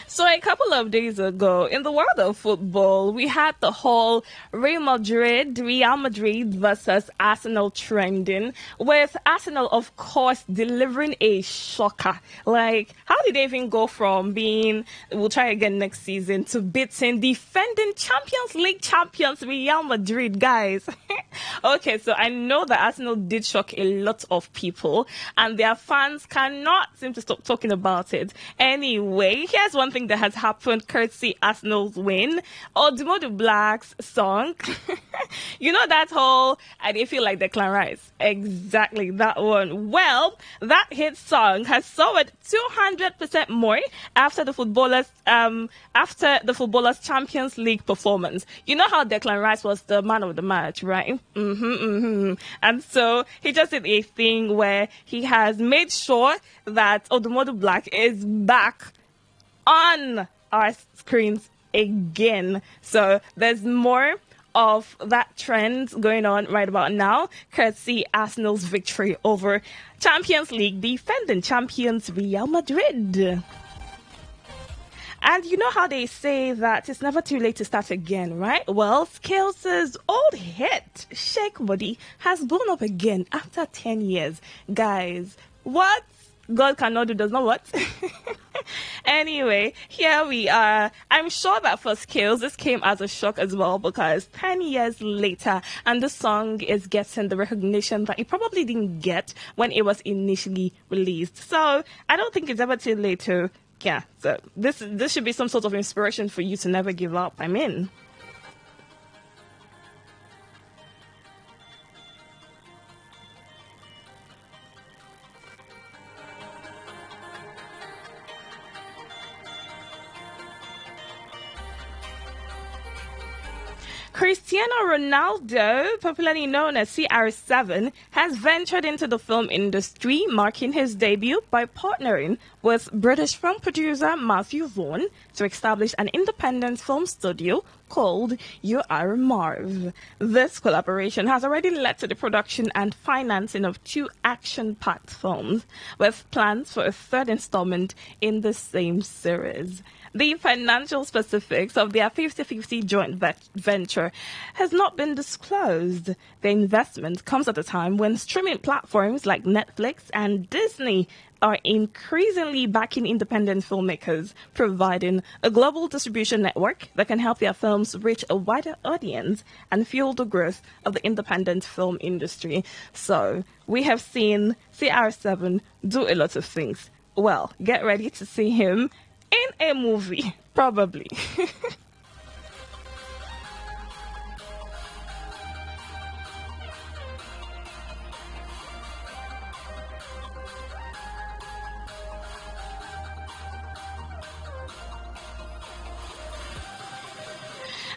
[SPEAKER 20] So a couple of days ago, in the world of football, we had the whole Real Madrid versus Arsenal trending, with Arsenal, of course, delivering a shocker. Like, how did they even go from being, we'll try again next season, to beating defending Champions League champions Real Madrid, guys? Okay, so I know that Arsenal did shock a lot of people, and their fans cannot seem to stop talking about it. Anyway, here's one thing that has happened courtesy Arsenal's win. Odumodu Black's song. You know that whole I did feel like Declan Rice. Exactly that one. Well, that hit song has sold 200% more after the footballers Champions League performance. You know how Declan Rice was the man of the match, right? And so he just did a thing where he has made sure that Odumodu Black is back on our screens again. So there's more of that trend going on right about now, courtesy Arsenal's victory over Champions League defending champions Real Madrid. And you know how they say that it's never too late to start again, right? Well, Skills's old hit, Shake Body, has blown up again after 10 years. Guys, what God cannot do does not what? Anyway, here we are. I'm sure that for Skills, this came as a shock as well, because 10 years later, and the song is getting the recognition that it probably didn't get when it was initially released. So I don't think it's ever too late to, so this should be some sort of inspiration for you to never give up. I'm in. Cristiano Ronaldo, popularly known as CR7, has ventured into the film industry, marking his debut by partnering with British film producer Matthew Vaughn to establish an independent film studio called You Are Marv. This collaboration has already led to the production and financing of 2 action-packed films, with plans for a 3rd installment in the same series. The financial specifics of their 50-50 joint venture has not been disclosed. The investment comes at a time when streaming platforms like Netflix and Disney are increasingly backing independent filmmakers, providing a global distribution network that can help their films reach a wider audience and fuel the growth of the independent film industry. So we have seen CR7 do a lot of things. Well, get ready to see him in a movie, probably.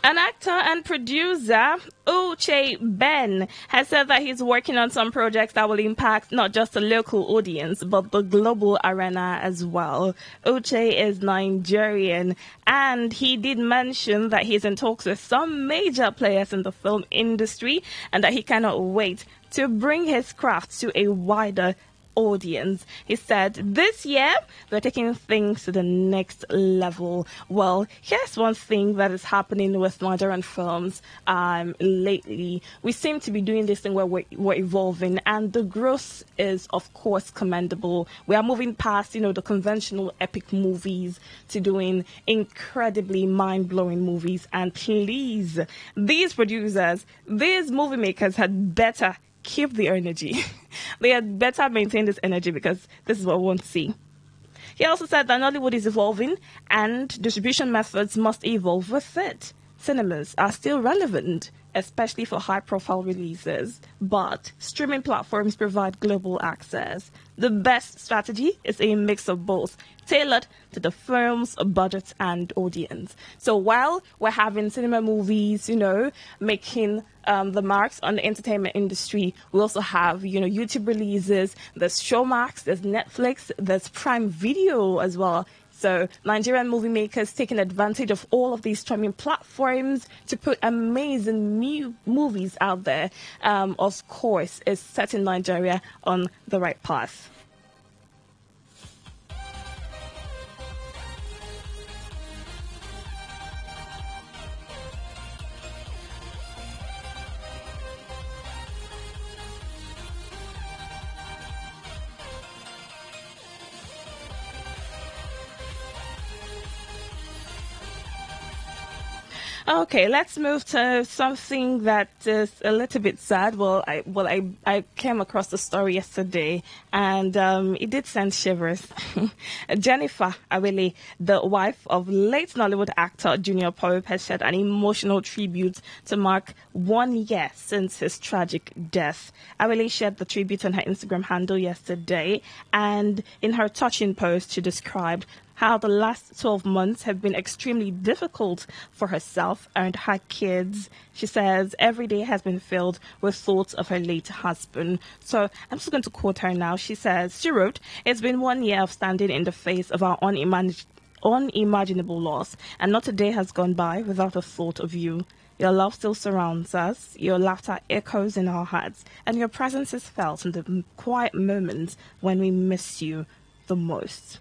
[SPEAKER 20] An actor and producer, Uche Ben, has said that he's working on some projects that will impact not just the local audience, but the global arena as well. Uche is Nigerian, and he did mention that he's in talks with some major players in the film industry, and that he cannot wait to bring his craft to a wider audience. He said, this year, we're taking things to the next level. Well, here's one thing that is happening with Nigerian films lately. We seem to be doing this thing where we're evolving, and the growth is, of course, commendable. We are moving past, the conventional epic movies to doing incredibly mind-blowing movies. And please, these producers, these movie makers had better keep the energy. They had better maintain this energy, because this is what we want to see. He also said that Nollywood is evolving and distribution methods must evolve with it. Cinemas are still relevant, especially for high-profile releases, but streaming platforms provide global access. The best strategy is a mix of both, tailored to the film's budget and audience. So while we're having cinema movies, making the marks on the entertainment industry, we also have, YouTube releases, there's Showmax, there's Netflix, there's Prime Video as well. So Nigerian movie makers taking advantage of all of these streaming platforms to put amazing new movies out there, of course, is setting Nigeria on the right path. Okay, let's move to something that is a little bit sad. I came across the story yesterday, and it did send shivers. Jennifer Awele, the wife of late Nollywood actor Junior Pope, has shared an emotional tribute to mark 1 year since his tragic death. Awele shared the tribute on her Instagram handle yesterday, and in her touching post, she described how the last 12 months have been extremely difficult for herself and her kids. She says every day has been filled with thoughts of her late husband. So I'm just going to quote her now. She wrote, "It's been 1 year of standing in the face of our unimaginable loss, and not a day has gone by without a thought of you. Your love still surrounds us, your laughter echoes in our hearts, and your presence is felt in the quiet moments when we miss you the most."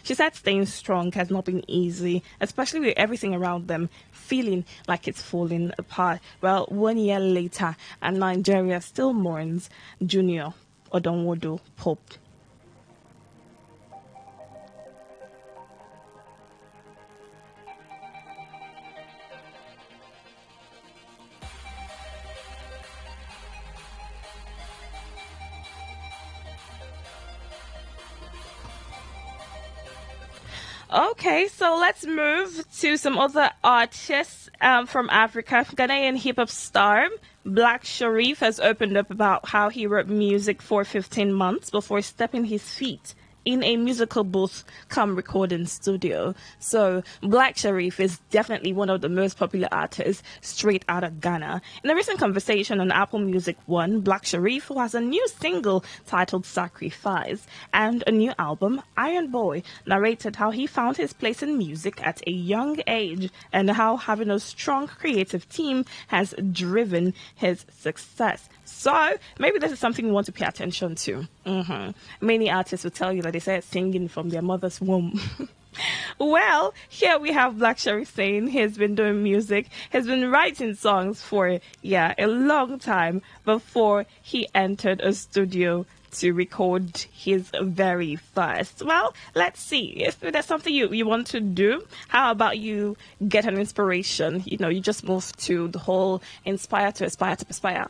[SPEAKER 20] She said staying strong has not been easy, especially with everything around them feeling like it's falling apart. Well, 1 year later, and Nigeria still mourns Junior Odonwodo Pope. Okay, so let's move to some other artists from Africa. Ghanaian hip-hop star Black Sharif has opened up about how he wrote music for 15 months before stepping his feet in a musical booth come recording studio. So Black Sharif is definitely one of the most popular artists straight out of Ghana. In a recent conversation on Apple Music One, Black Sharif, who has a new single titled Sacrifice and a new album, Iron Boy, narrated how he found his place in music at a young age and how having a strong creative team has driven his success. So maybe this is something we want to pay attention to. Many artists will tell you that they started singing from their mother's womb. Well, here we have Black Sharif saying he's been doing music. He's been writing songs for, a long time before he entered a studio to record his very first. Well, let's see. If there's something you want to do, how about you get an inspiration? You just move to the whole inspire to aspire to perspire.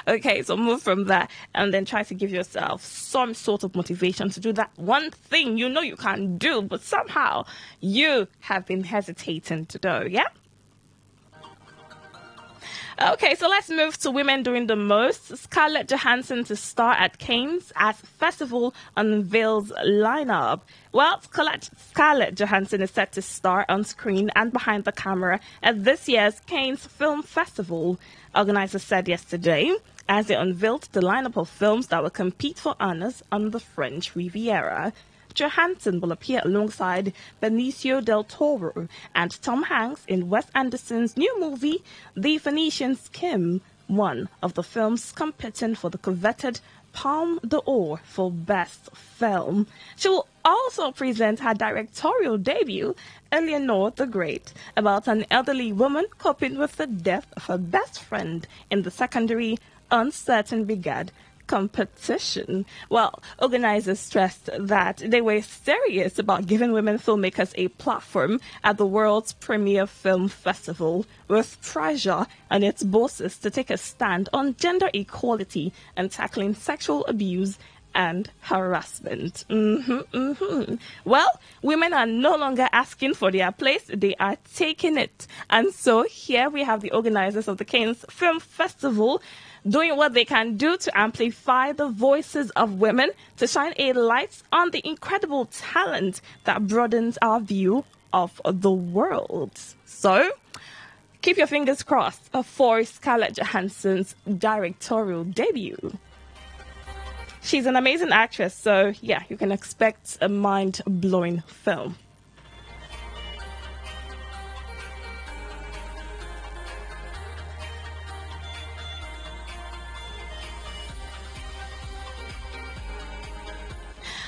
[SPEAKER 20] Okay, so move from that and then try to give yourself some sort of motivation to do that one thing you can do, but somehow you have been hesitating to do, yeah? Okay, so let's move to women doing the most. Scarlett Johansson to star at Cannes as festival unveils lineup. Well, Scarlett Johansson is set to star on screen and behind the camera at this year's Cannes Film Festival, organizers said yesterday, as they unveiled the lineup of films that will compete for honors on the French Riviera. Johansson will appear alongside Benicio del Toro and Tom Hanks in Wes Anderson's new movie, The Venetian Scheme, one of the films competing for the coveted Palme d'Or for Best Film. She will also present her directorial debut, Eleanor the Great, about an elderly woman coping with the death of her best friend in the secondary Uncertain Brigade competition. Well, organizers stressed that they were serious about giving women filmmakers a platform at the world's premier film festival, with pressure on its bosses to take a stand on gender equality and tackling sexual abuse and harassment. Well, women are no longer asking for their place, they are taking it. And so here we have the organizers of the Cannes Film Festival doing what they can do to amplify the voices of women, to shine a light on the incredible talent that broadens our view of the world. So, keep your fingers crossed for Scarlett Johansson's directorial debut. She's an amazing actress, so yeah, you can expect a mind-blowing film.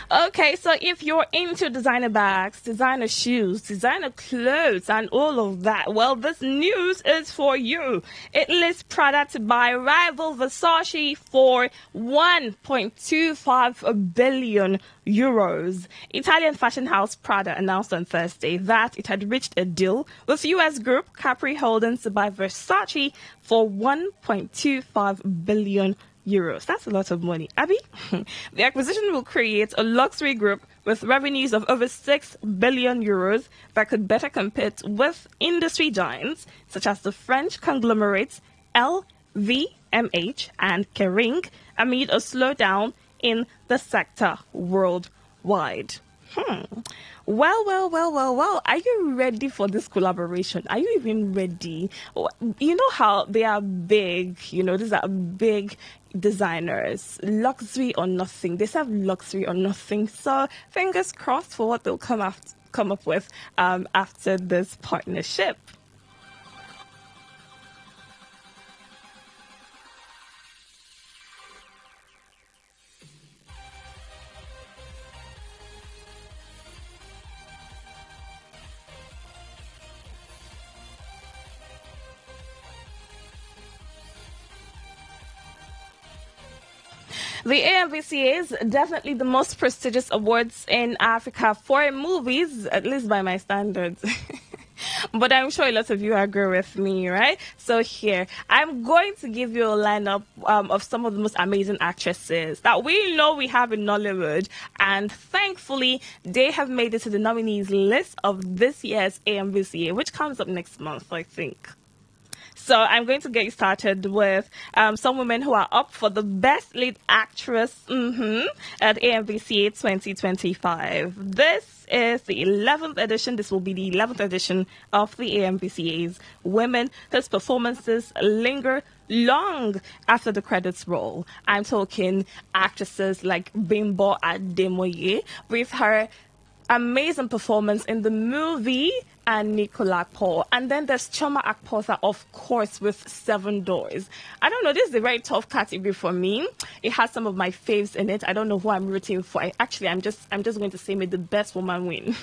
[SPEAKER 20] Okay, so if you're into designer bags, designer shoes, designer clothes, and all of that, well, this news is for you. It lists Prada to buy rival Versace for 1.25 billion euros. Italian fashion house Prada announced on Thursday that it had reached a deal with US group Capri Holdings to buy Versace for 1.25 billion euros. That's a lot of money. Abby? The acquisition will create a luxury group with revenues of over 6 billion euros that could better compete with industry giants such as the French conglomerates LVMH and Kering amid a slowdown in the sector worldwide. Well. Are you ready for this collaboration? Are you even ready? You know how they are big, these are big designers. Luxury or nothing. They serve luxury or nothing. So fingers crossed for what they'll come up with after this partnership. The AMVCA is definitely the most prestigious awards in Africa for movies, at least by my standards. But I'm sure a lot of you agree with me, right? So here, I'm going to give you a lineup of some of the most amazing actresses that we know we have in Nollywood. And thankfully, they have made it to the nominees list of this year's AMVCA, which comes up next month, I think. So I'm going to get you started with some women who are up for the Best Lead Actress at AMVCA 2025. This is the 11th edition. This will be the 11th edition of the AMVCA's Women whose performances linger long after the credits roll. I'm talking actresses like Bimbo Ademoye with her amazing performance in the movie and Nicola Paul. And then there's Choma Akposa, of course, with 7 Doors. I don't know, this is a very tough category for me. It has some of my faves in it. I don't know who I'm rooting for. I'm just going to say may the best woman win.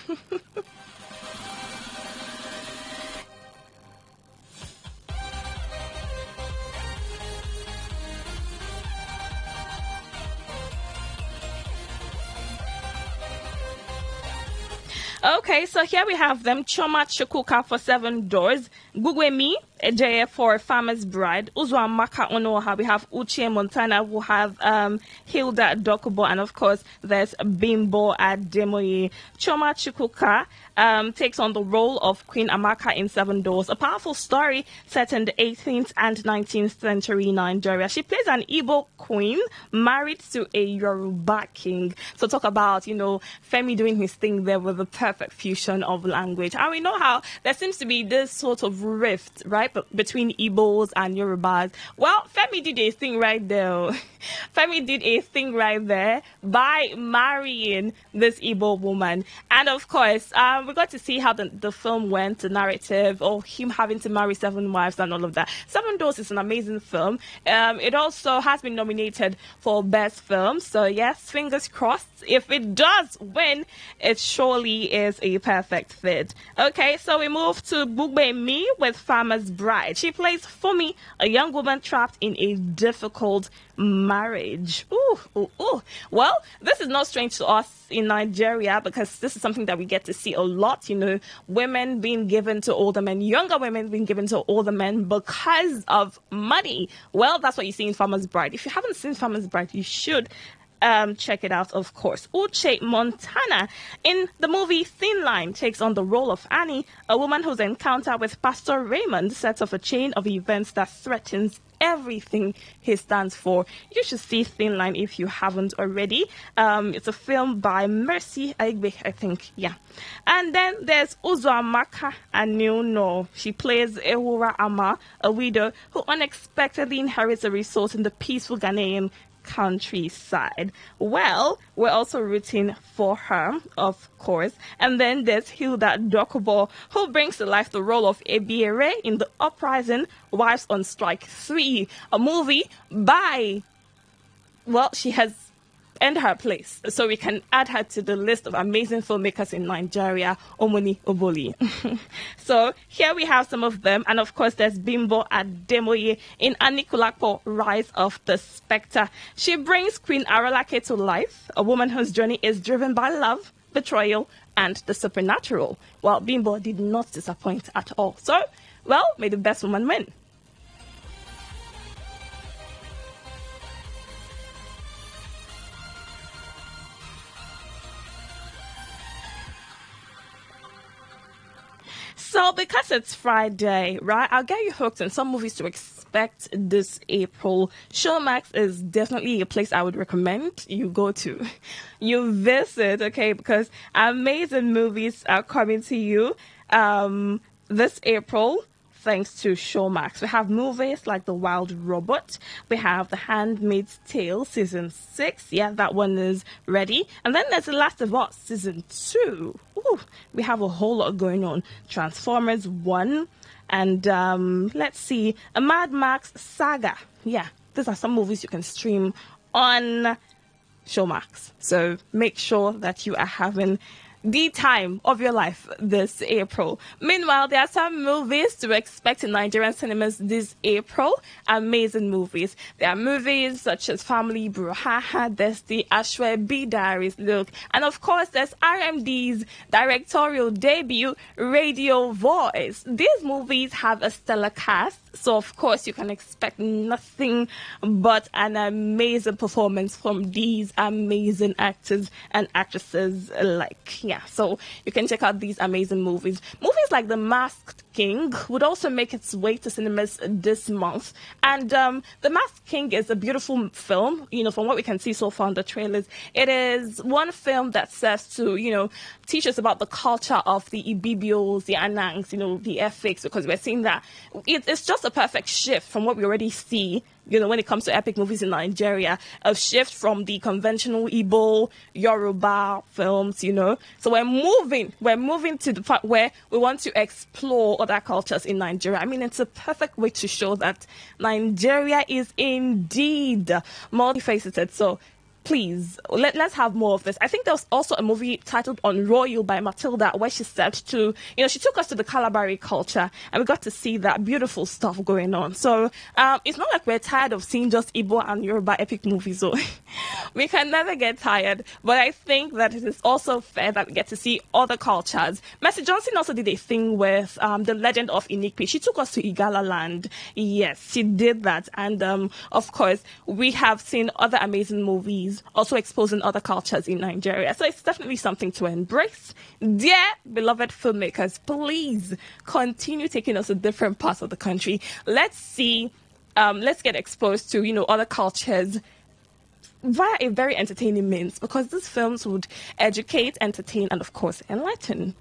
[SPEAKER 20] Okay, so here we have them. Choma Chukuka for 7 doors. Gugwemi Ejeye for Farmer's Bride. Uzwamaka Onoha. We have Uche Montana. We have Hilda Dokubo. And of course, there's Bimbo Ademoye. Choma Chukuka takes on the role of Queen Amaka in 7 Doors. A powerful story set in the 18th and 19th century Nigeria. She plays an Igbo queen married to a Yoruba king. So talk about, Femi doing his thing there with the perfect fusion of language. And we know how there seems to be this sort of rift, right, between Igbos and Yorubas. Well, Femi did a thing right there. Femi did a thing right there by marrying this Igbo woman. And of course, we got to see how the film went, the narrative, of him having to marry 7 wives and all of that. 7 Doors is an amazing film. It also has been nominated for Best Film. So yes, fingers crossed. If it does win, it surely is a perfect fit. Okay, so we move to Bugbe Mi with Farmer's Bride. She plays Fumi, a young woman trapped in a difficult marriage. Ooh. Well, this is not strange to us in Nigeria because this is something that we get to see a lot, women being given to older men, younger women being given to older men because of money. Well, that's what you see in Farmer's Bride. If you haven't seen Farmer's Bride, you should check it out, of course. Uche Montana in the movie Thin Line takes on the role of Annie, a woman whose encounter with Pastor Raymond sets off a chain of events that threatens everything he stands for. You should see Thin Line if you haven't already. It's a film by Mercy Aigbe, I think. Yeah. And then there's Uzwamaka Anuno. She plays Ewura Ama, a widow who unexpectedly inherits a resort in the peaceful Ghanaian countryside. Well, we're also rooting for her, of course. And then there's Hilda Dokubo, who brings to life the role of Ebiere in The Uprising, Wives on Strike 3, a movie by, she has earned her place, so we can add her to the list of amazing filmmakers in Nigeria, Omoni Oboli. So here we have some of them, and of course there's Bimbo Ademoye in Anikulapo, Rise of the Spectre. She brings Queen Aralake to life, a woman whose journey is driven by love, betrayal, and the supernatural. Well, Bimbo did not disappoint at all. So, may the best woman win. So, because it's Friday, right, I'll get you hooked on some movies to expect this April. Showmax is definitely a place I would recommend you go to. You visit, okay, because amazing movies are coming to you this April. Thanks to Showmax. We have movies like The Wild Robot. We have The Handmaid's Tale Season 6. Yeah, that one is ready. And then there's The Last of Us Season 2. Ooh, we have a whole lot going on. Transformers 1. And let's see, a Mad Max Saga. Yeah, these are some movies you can stream on Showmax. So make sure that you are having the time of your life this April. Meanwhile, there are some movies to expect in Nigerian cinemas this April. Amazing movies. There are movies such as Family Bruhaha, there's the Ashwebi Diaries, look. And of course, there's RMD's directorial debut, Radio Voice. These movies have a stellar cast. So, of course, you can expect nothing but an amazing performance from these amazing actors and actresses alike. Yeah, so you can check out these amazing movies. Movies like The Masked King would also make its way to cinemas this month. And The Masked King is a beautiful film, from what we can see so far in the trailers. It is one film that serves to, teach us about the culture of the Ibibios, the Anangs, the Effiks, because we're seeing that it's just a perfect shift from what we already see, when it comes to epic movies in Nigeria, a shift from the conventional Igbo, Yoruba films, So we're moving to the part where we want to explore other cultures in Nigeria. I mean, it's a perfect way to show that Nigeria is indeed multifaceted. So please, let's have more of this. I think there was also a movie titled Unroyal by Matilda where she said she took us to the Kalabari culture and we got to see that beautiful stuff going on. So it's not like we're tired of seeing just Igbo and Yoruba epic movies. So we can never get tired. But I think that it is also fair that we get to see other cultures. Mercy Johnson also did a thing with the Legend of Inikpi. She took us to Igala land. Yes, she did that. And of course, we have seen other amazing movies also exposing other cultures in Nigeria. So it's definitely something to embrace. Dear beloved filmmakers, please continue taking us to different parts of the country. Let's see, let's get exposed to, other cultures via a very entertaining means, because these films would educate, entertain, and of course, enlighten.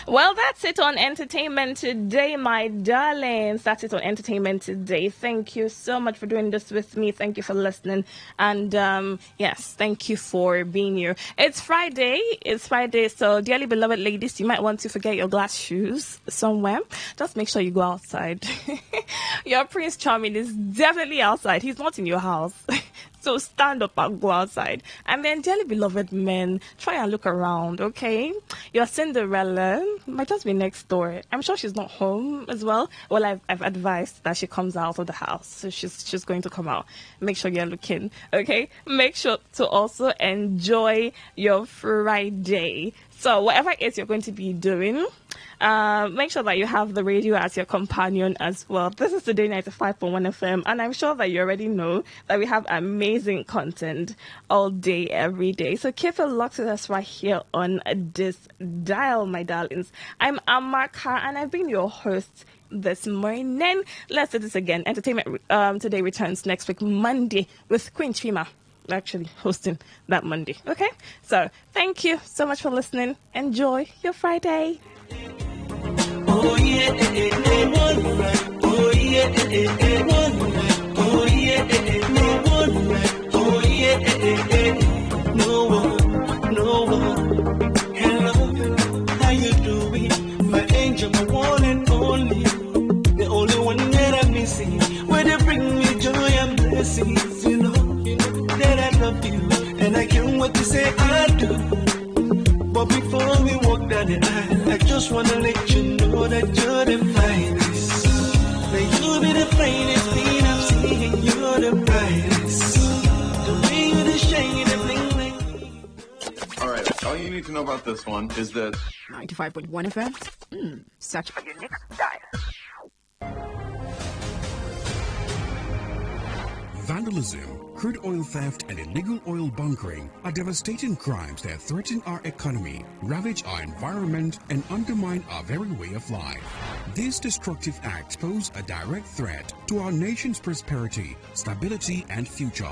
[SPEAKER 20] Well, that's it on Entertainment Today, my darlings. That's it on Entertainment Today. Thank you so much for doing this with me. Thank you for listening. And yes, thank you for being here. It's Friday. So, dearly beloved ladies, you might want to forget your glass shoes somewhere. Just make sure you go outside. Your Prince Charming is definitely outside. He's not in your house. So stand up and go outside. And then, dearly beloved men, try and look around, okay? Your Cinderella might just be next door. I'm sure she's not home as well. Well, I've advised that she comes out of the house. So she's going to come out. Make sure you're looking, okay? Make sure to also enjoy your Friday. So whatever it is you're going to be doing, make sure that you have the radio as your companion as well. This is Today 95.1 FM, and I'm sure that you already know that we have amazing content all day, every day. So keep it locked with us right here on this dial, my darlings. I'm Amaka, and I've been your host this morning. Let's do this again. Entertainment Today returns next week, Monday, with Queen Chima actually hosting that Monday. Okay? So thank you so much for listening. Enjoy your Friday.
[SPEAKER 23] Oh yeah, oh yeah, oh yeah, oh yeah, no one. Hello, how you doing? My angel, my one and only, the only one that I'm missing. Where they bring me joy and blessings, you know that I love you, and I can't wait to say I do. But before we walk down the aisle, I just wanna let you know that you're the finest. That you'll be the finest thing I've seen. You're the brightest. The way you the shine, the bling.
[SPEAKER 17] All right, all you need to know about this one is that
[SPEAKER 2] 95.1 FM. Search for your next dial.
[SPEAKER 13] Vandalism, crude oil theft, and illegal oil bunkering are devastating crimes that threaten our economy, ravage our environment, and undermine our very way of life. These destructive acts pose a direct threat to our nation's prosperity, stability, and future.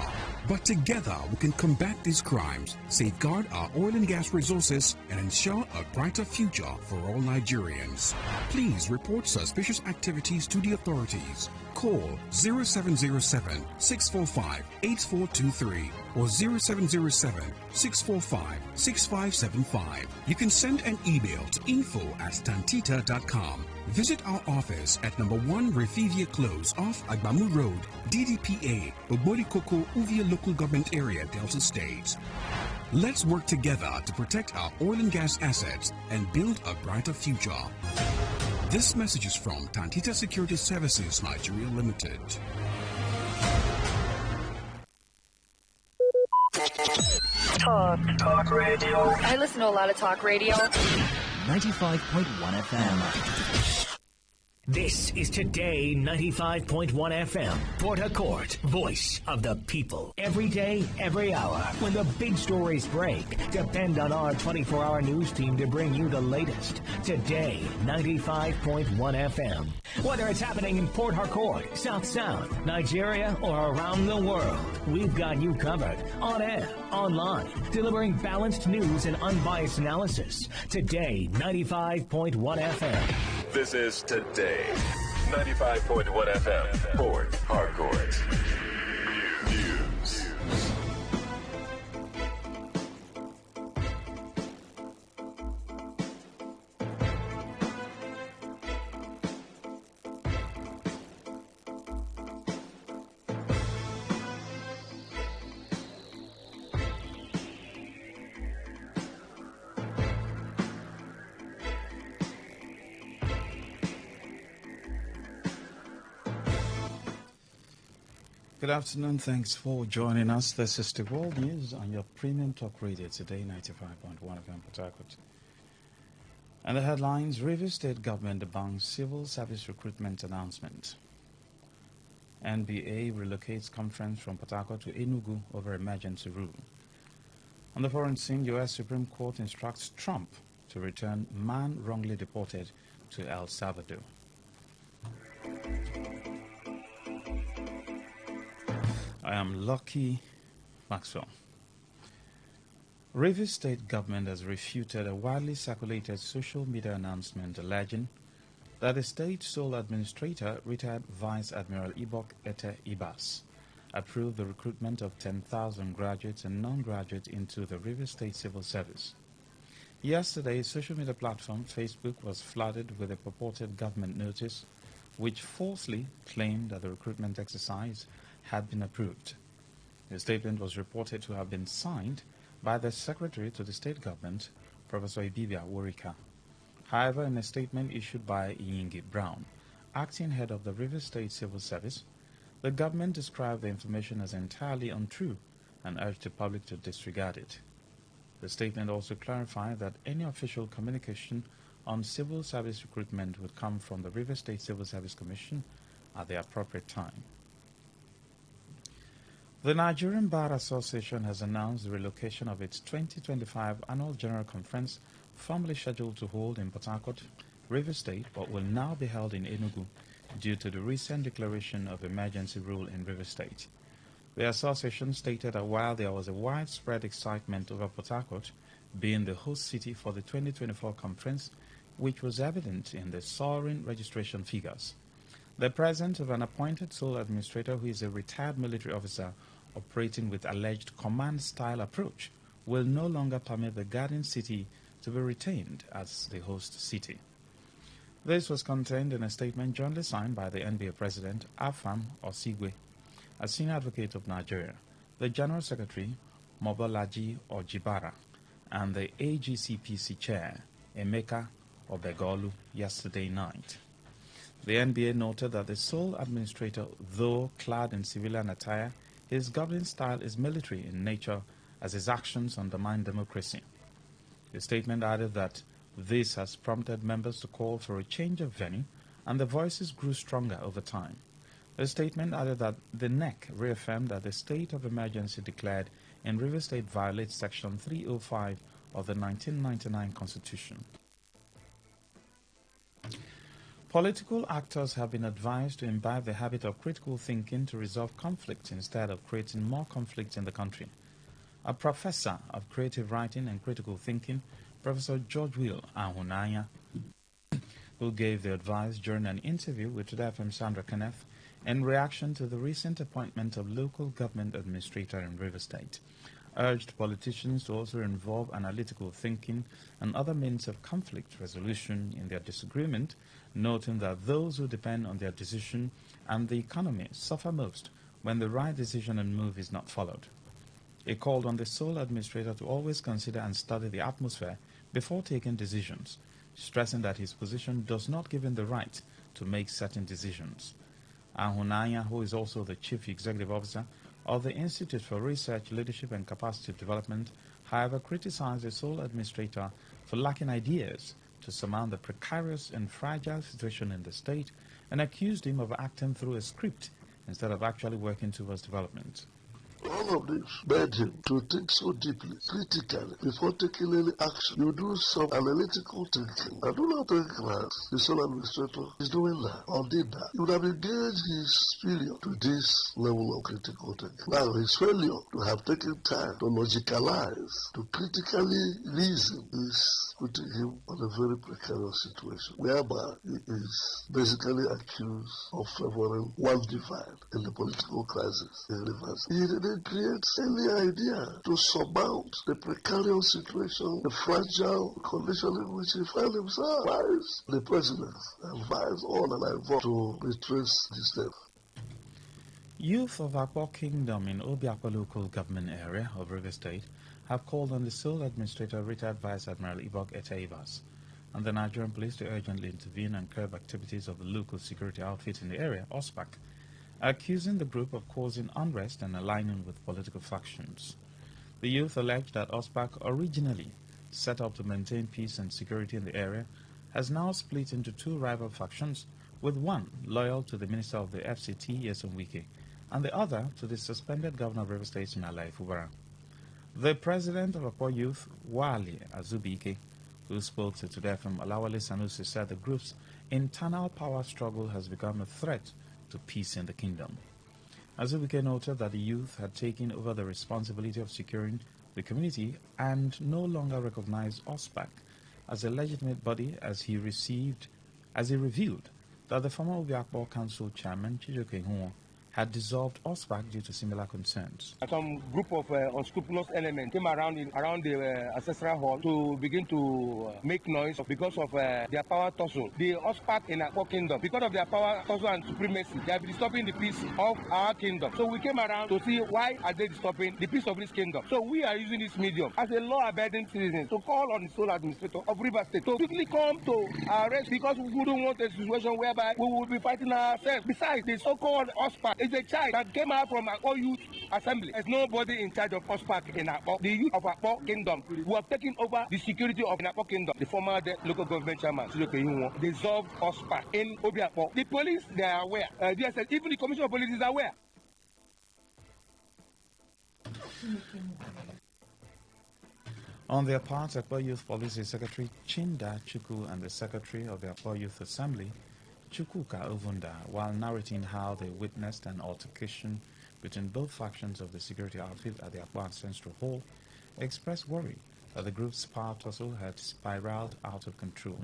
[SPEAKER 13] But together, we can combat these crimes, safeguard our oil and gas resources, and ensure a brighter future for all Nigerians. Please report suspicious activities to the authorities. Call 0707 645 8423 or 0707 645 6575. You can send an email to info@tantita.com. Visit our office at number 1 Refivia Close off Agbamu Road, DDPA, Oborikoko, Uvia Local Government Area, Delta State. Let's work together to protect our oil and gas assets and build a brighter future. This message is from Tantita Security Services Nigeria Limited.
[SPEAKER 10] Talk radio. I listen to a lot of talk radio.
[SPEAKER 8] 95.1 FM. This is Today 95.1 FM, Port Harcourt, voice of the people. Every day, every hour, when the big stories break, depend on our 24-hour news team to bring you the latest. Today 95.1 FM. Whether it's happening in Port Harcourt, South Sound, Nigeria, or around the world, we've got you covered. On air, online, delivering balanced news and unbiased analysis. Today 95.1 FM.
[SPEAKER 9] This is Today 95.1 FM, Port Harcourt. News.
[SPEAKER 5] Good afternoon. Thanks for joining us. This is the World News on your premium talk radio today, 95.1 FM Port Harcourt. And the headlines: Rivers State Government debunks Civil Service Recruitment Announcement. NBA relocates conference from Port Harcourt to Enugu over emergency rule. On the foreign scene, U.S. Supreme Court instructs Trump to return man wrongly deported to El Salvador. I am Lucky Maxwell. Rivers State Government has refuted a widely circulated social media announcement alleging that the state sole administrator, retired Vice Admiral Ibok Ete Ibas, approved the recruitment of 10,000 graduates and non-graduates into the Rivers State Civil Service. Yesterday, social media platform Facebook was flooded with a purported government notice which falsely claimed that the recruitment exercise had been approved. The statement was reported to have been signed by the Secretary to the State Government, Professor Ibibia Worika. However, in a statement issued by Iyingi Brown, acting head of the Rivers State Civil Service, the government described the information as entirely untrue and urged the public to disregard it. The statement also clarified that any official communication on civil service recruitment would come from the Rivers State Civil Service Commission at the appropriate time. The Nigerian Bar Association has announced the relocation of its 2025 Annual General Conference, formerly scheduled to hold in Port Harcourt, Rivers State, but will now be held in Enugu due to the recent declaration of emergency rule in Rivers State. The association stated that while there was a widespread excitement over Port Harcourt being the host city for the 2024 conference, which was evident in the soaring registration figures, the presence of an appointed sole administrator who is a retired military officer operating with alleged command-style approach will no longer permit the Garden City to be retained as the host city. This was contained in a statement jointly signed by the NBA President, Afam Osigwe, a senior advocate of Nigeria, the General Secretary, Mobolaji Ojibara, and the AGCPC Chair, Emeka Obegolu, yesterday night. The NBA noted that the sole administrator, though clad in civilian attire, his governing style is military in nature as his actions undermine democracy. The statement added that this has prompted members to call for a change of venue, and the voices grew stronger over time. The statement added that the NEC reaffirmed that the state of emergency declared in Rivers State violates Section 305 of the 1999 Constitution. Political actors have been advised to imbibe the habit of critical thinking to resolve conflicts instead of creating more conflicts in the country. A professor of creative writing and critical thinking, Professor George Will Ahunanya, who gave the advice during an interview with Today FM Sandra Kenneth in reaction to the recent appointment of local government administrator in Rivers State, urged politicians to also involve analytical thinking and other means of conflict resolution in their disagreement, noting that those who depend on their decision and the economy suffer most when the right decision and move is not followed. He called on the sole administrator to always consider and study the atmosphere before taking decisions, stressing that his position does not give him the right to make certain decisions. Ahunanya, who is also the Chief Executive Officer of the Institute for Research, Leadership and Capacity Development, however, criticized the sole administrator for lacking ideas to surmount the precarious and fragile situation in the state and accused him of acting through a script instead of actually working towards development.
[SPEAKER 6] All of this led him to think so deeply, critically, before taking any action. You do some analytical thinking. I do not think that the sole administrator is doing that or did that. You would have engaged his failure to this level of critical thinking. Now, his failure to have taken time to logicalize, to critically reason, is putting him on a very precarious situation, whereby he is basically accused of favoring one divide in the political crisis in Rivers. He didn't create any idea to surmount the precarious situation, the fragile condition in which he found himself. Advise the president, advise all and involved to retrace the step.
[SPEAKER 5] Youth of Akwa Kingdom in Obiakwa local government area of Rivers State have called on the sole administrator, retired Vice Admiral Ibok Ete Ibas, and the Nigerian police to urgently intervene and curb activities of the local security outfit in the area, OSPAC, accusing the group of causing unrest and aligning with political factions. The youth alleged that OSPAC, originally set up to maintain peace and security in the area, has now split into two rival factions, with one loyal to the Minister of the FCT, Yeson Wike, and the other to the suspended Governor of River State, Simalai Fubara. The president of Akwa Youth, Wali Azubike, who spoke to Today from Alawale Sanusi, said the group's internal power struggle has become a threat to peace in the kingdom. Azubike noted that the youth had taken over the responsibility of securing the community and no longer recognized OSPAC as a legitimate body, as he revealed that the former Obiakpo Council chairman, Chijoke Huo, had dissolved OSPAC due to similar concerns.
[SPEAKER 7] Some group of unscrupulous elements came around the ancestral hall to begin to make noise because of their power tussle. The OSPAC in our kingdom, because of their power tussle and supremacy, they have been disturbing the peace of our kingdom. So we came around to see why are they disturbing the peace of this kingdom. So we are using this medium as a law-abiding citizen to call on the sole administrator of River State to quickly come to our rest, because we wouldn't want a situation whereby we will be fighting ourselves. Besides, the so-called OSPAC is a child that came out from our youth assembly. There's nobody in charge of OSPAC in Akpo. The youth of Akpo kingdom who have taken over the security of Akpo kingdom. The former local government chairman, dissolved OSPAC in Obiakpo. The police, they are aware. Even the commissioner of police is aware.
[SPEAKER 5] On their part, Akpo Youth Policy Secretary Chinda Chukwu and the Secretary of the Akpo Youth Assembly, Chukwuka Ovunda, while narrating how they witnessed an altercation between both factions of the security outfit at the Akpo Ancestral Hall, expressed worry that the group's power tussle had spiraled out of control.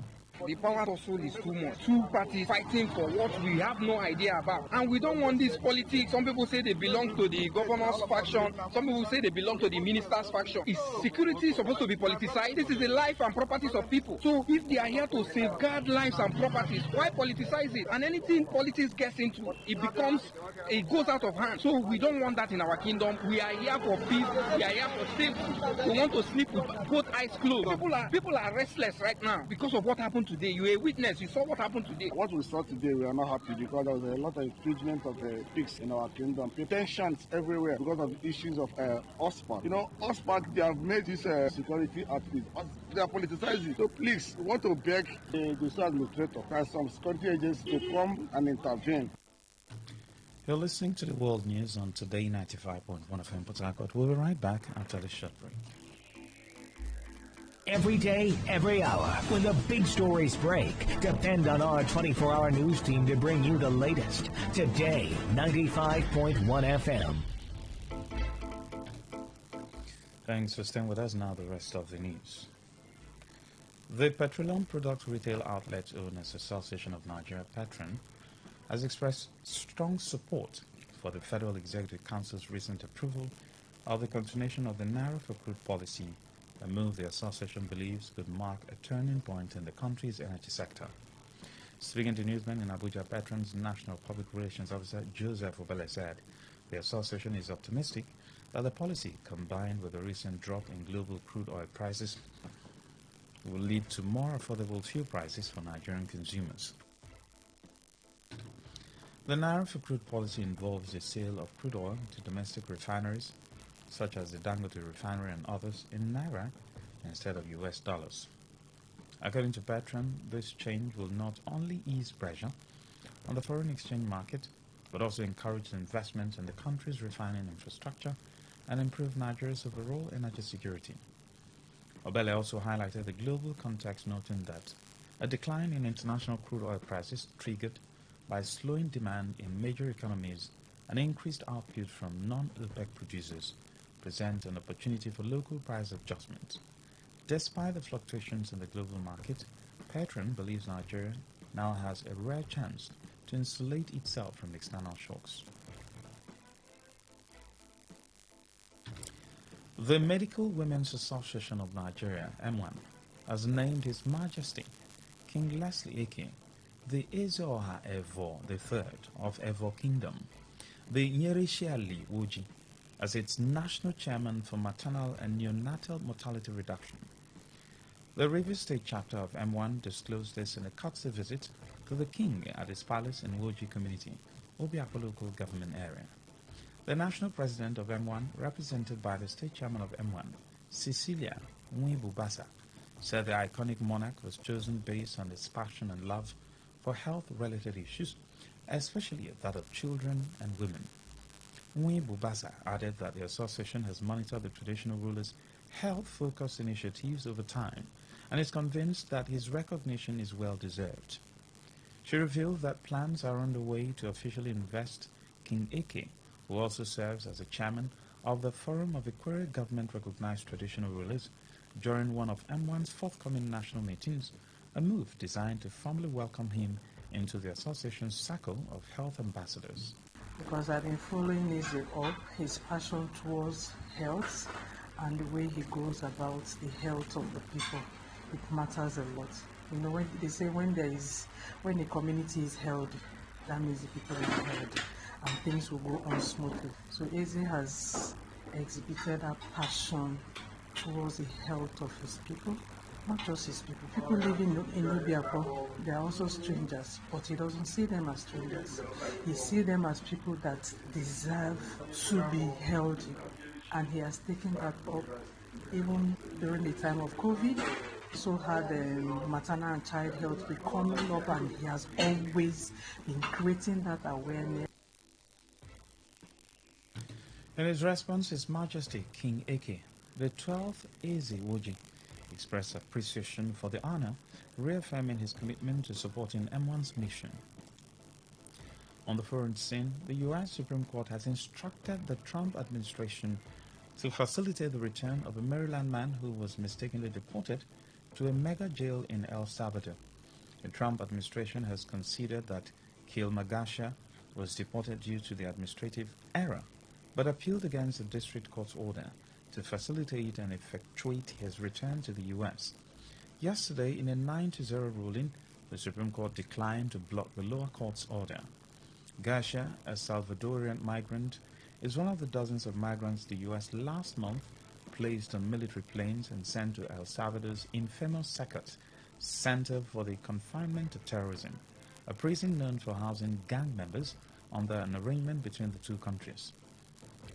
[SPEAKER 7] The power tussle is too much. Two parties fighting for what we have no idea about. And we don't want this politics. Some people say they belong to the governor's faction. Some people say they belong to the minister's faction. Is security supposed to be politicized? This is the life and properties of people. So if they are here to safeguard lives and properties, why politicize it? And anything politics gets into, it goes out of hand. So we don't want that in our kingdom. We are here for peace. We are here for safety. We want to sleep with both eyes closed. People are restless right now because of what happened today. You were a witness. You saw what happened today.
[SPEAKER 14] What we saw today, we are not happy because there was a lot of infringement of peace in our kingdom. Tensions everywhere because of the issues of OSPAC. You know, OSPAC, they have made this security outfit. They are politicizing. So please, we want to beg the administrator and some security agents to come and intervene.
[SPEAKER 5] You're listening to the World News on Today 95.1 FM Port Harcourt. We'll be right back after this short break.
[SPEAKER 8] Every day, every hour, when the big stories break, depend on our 24-hour news team to bring you the latest. Today, 95.1 FM.
[SPEAKER 5] Thanks for staying with us. Now the rest of the news. The Petroleum Product Retail Outlets Owners Association of Nigeria, Petron, has expressed strong support for the Federal Executive Council's recent approval of the continuation of the narrow for crude policy, a move the association believes could mark a turning point in the country's energy sector. Speaking to newsmen in Abuja, Petron's National Public Relations Officer Joseph Obele said the association is optimistic that the policy, combined with the recent drop in global crude oil prices, will lead to more affordable fuel prices for Nigerian consumers. The narrow for crude policy involves the sale of crude oil to domestic refineries, such as the Dangote refinery and others, in Naira instead of US dollars. According to Petron, this change will not only ease pressure on the foreign exchange market, but also encourage investment in the country's refining infrastructure and improve Nigeria's overall energy security. Obele also highlighted the global context, noting that a decline in international crude oil prices triggered by slowing demand in major economies and increased output from non-OPEC producers present an opportunity for local price adjustments. Despite the fluctuations in the global market, Petron believes Nigeria now has a rare chance to insulate itself from external shocks. The Medical Women's Association of Nigeria, M1, has named His Majesty King Leslie Eke, the Ezeoha Evo III of Evo Kingdom, the Nyereshali Wuji, as its national chairman for maternal and neonatal mortality reduction. The Rivers State chapter of M1 disclosed this in a courtesy visit to the king at his palace in Woji community. Obiakpo local government area. The national president of M1, represented by the state chairman of M1, Cecilia Nwibubasa, said the iconic monarch was chosen based on his passion and love for health-related issues, especially that of children and women. Nwibubasa added that the association has monitored the traditional rulers' health-focused initiatives over time and is convinced that his recognition is well-deserved. She revealed that plans are underway to officially invest King Eke, who also serves as the chairman of the Forum of Equerry government-recognized traditional rulers, during one of M1's forthcoming national meetings, a move designed to formally welcome him into the association's circle of health ambassadors.
[SPEAKER 15] Because I've been following his passion towards health and the way he goes about the health of the people. It matters a lot. You know, when they say when the community is healthy, that means the people are healthy and things will go on smoothly. So Eze has exhibited a passion towards the health of his people, not just his people. People living in Obiakpo, they are also strangers, but he doesn't see them as strangers. He sees them as people that deserve to be healthy, and he has taken that up even during the time of COVID. So had maternal and child health be coming up, and he has always been creating that awareness.
[SPEAKER 5] In his response, His Majesty King Eke, the 12th Eze Woji, expressed appreciation for the honor, reaffirming his commitment to supporting M1's mission. On the foreign scene, the U.S. Supreme Court has instructed the Trump administration to facilitate the return of a Maryland man who was mistakenly deported to a mega jail in El Salvador. The Trump administration has considered that Kilmer Garcia was deported due to the administrative error, but appealed against the district court's order to facilitate and effectuate his return to the U.S. Yesterday, in a 9-0 ruling, the Supreme Court declined to block the lower court's order. Garcia, a Salvadorian migrant, is one of the dozens of migrants the U.S. last month placed on military planes and sent to El Salvador's infamous Secot Center for the Confinement of Terrorism, a prison known for housing gang members under an arrangement between the two countries.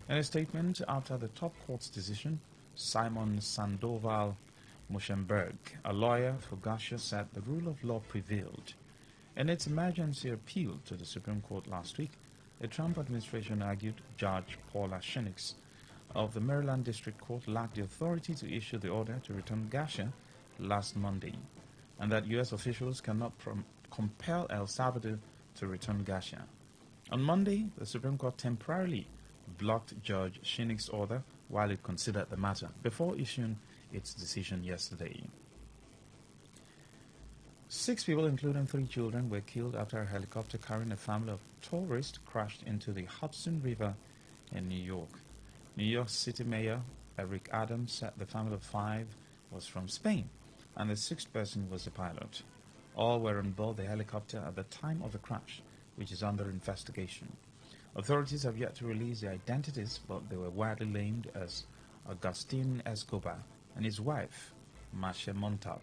[SPEAKER 5] In a statement after the top court's decision, Simon Sandoval Muschenberg, a lawyer for Garcia, said the rule of law prevailed. In its emergency appeal to the Supreme Court last week, the Trump administration argued Judge Paula Shinix of the Maryland District Court lacked the authority to issue the order to return Garcia last Monday, and that U.S. officials cannot compel El Salvador to return Garcia. On Monday, the Supreme Court temporarily blocked Judge Shinix's order while it considered the matter before issuing its decision yesterday. 6 people, including 3 children, were killed after a helicopter carrying a family of tourists crashed into the Hudson River in New York. New York City Mayor Eric Adams said the family of 5 was from Spain and the 6th person was the pilot. All were on board the helicopter at the time of the crash, which is under investigation. Authorities have yet to release their identities, but they were widely named as Agustin Escobar and his wife, Masha Montal,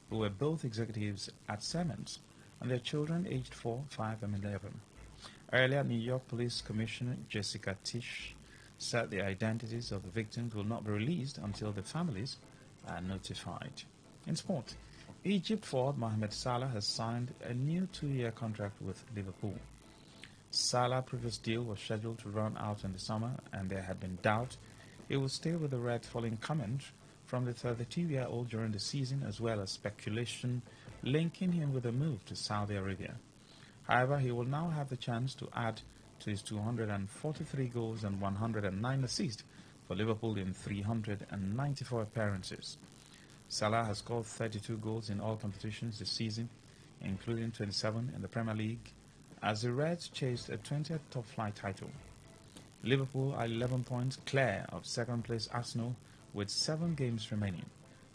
[SPEAKER 5] who were both executives at Siemens, and their children aged 4, 5, and 11. Earlier, New York Police Commissioner Jessica Tisch said the identities of the victims will not be released until the families are notified. In sport, Egypt forward Mohamed Salah has signed a new 2-year contract with Liverpool. Salah's previous deal was scheduled to run out in the summer, and there had been doubt he would stay with the Reds following comment from the 32-year-old during the season, as well as speculation linking him with a move to Saudi Arabia. However, he will now have the chance to add to his 243 goals and 109 assists for Liverpool in 394 appearances. Salah has scored 32 goals in all competitions this season, including 27 in the Premier League, as the Reds chased a 20th top-flight title. Liverpool are 11 points clear of second-place Arsenal with 7 games remaining.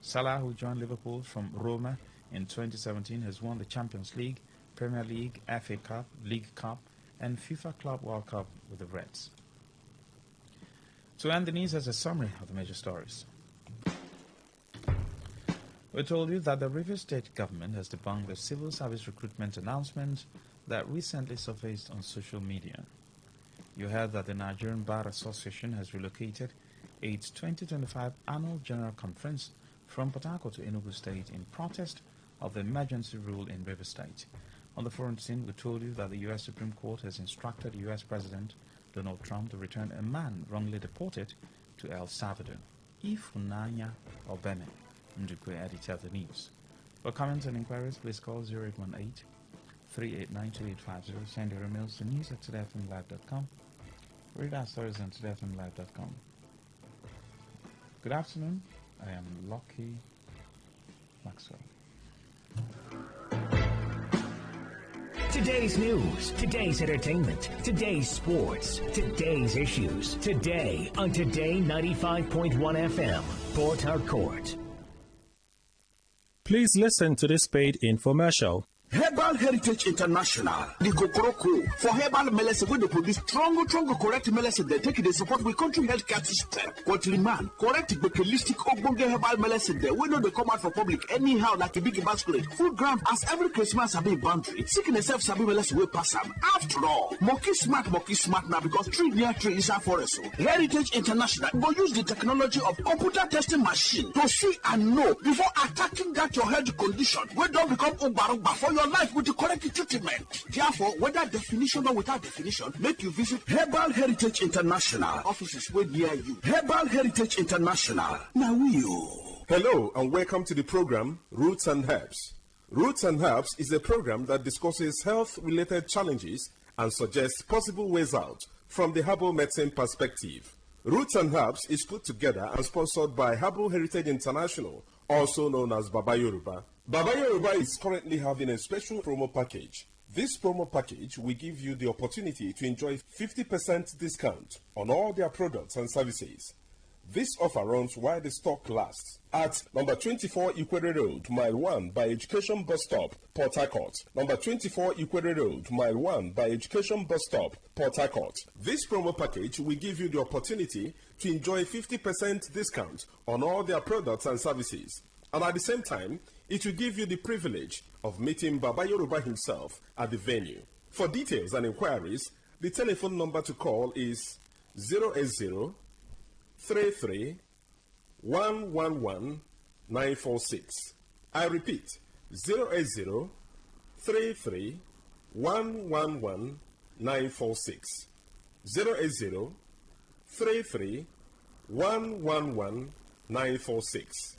[SPEAKER 5] Salah, who joined Liverpool from Roma in 2017, has won the Champions League, Premier League, FA Cup, League Cup, and FIFA Club World Cup with the Reds. To end the news, as a summary of the major stories. We told you that the Rivers State government has debunked the civil service recruitment announcement that recently surfaced on social media. You heard that the Nigerian Bar Association has relocated its 2025 annual general conference from Port Harcourt to Enugu State in protest of the emergency rule in River State. On the foreign scene, we told you that the U.S. Supreme Court has instructed U.S. President Donald Trump to return a man wrongly deported to El Salvador. Ifunanya Obeme, Ndukwe, editor of the news. For comments and inquiries, please call 0818-389-2850. Send your emails to news@todayfmlive.com. Read our stories on todayfmlive.com. Good afternoon. I am Lucky Maxwell.
[SPEAKER 8] Today's news, today's entertainment, today's sports, today's issues. Today on Today 95.1 FM, Port Harcourt.
[SPEAKER 22] Please listen to this paid infomercial.
[SPEAKER 16] Herbal Heritage International, the Kokoroko, for herbal medicine, when they produce strong, correct medicine, they take it, they support with country healthcare system. Countryman, correct, bacalistic, ogbonge herbal medicine, they we know they come out for public anyhow, like a big basket. Food ground, as every Christmas have been boundary, seeking a self-sabi medicine will pass them. After all, monkey smart now, because tree near tree is our forest. Heritage International will use the technology of computer testing machine to see and know before attacking that your health condition. We don't become Ubaruba for your life with the correct treatment. Therefore, whether definition or without definition, make you visit Herbal Heritage International. Offices way near you. Herbal Heritage International. Now you.
[SPEAKER 18] Hello and welcome to the program Roots and Herbs. Roots and Herbs is a program that discusses health-related challenges and suggests possible ways out from the herbal medicine perspective. Roots and Herbs is put together and sponsored by Herbal Heritage International, also known as Baba Yoruba. Baba Yoruba is currently having a special promo package. This promo package will give you the opportunity to enjoy 50% discount on all their products and services. This offer runs while the stock lasts at number 24 Ikwere Road, Mile 1 by Education Bus Stop, Port Harcourt. Number 24 Ikwere Road, Mile 1 by Education Bus Stop, Port Harcourt. This promo package will give you the opportunity to enjoy 50% discount on all their products and services. And at the same time, it will give you the privilege of meeting Baba Yoruba himself at the venue. For details and inquiries, the telephone number to call is 080 33 111 946. I repeat, 080 33 111 946. 080 33 111 946.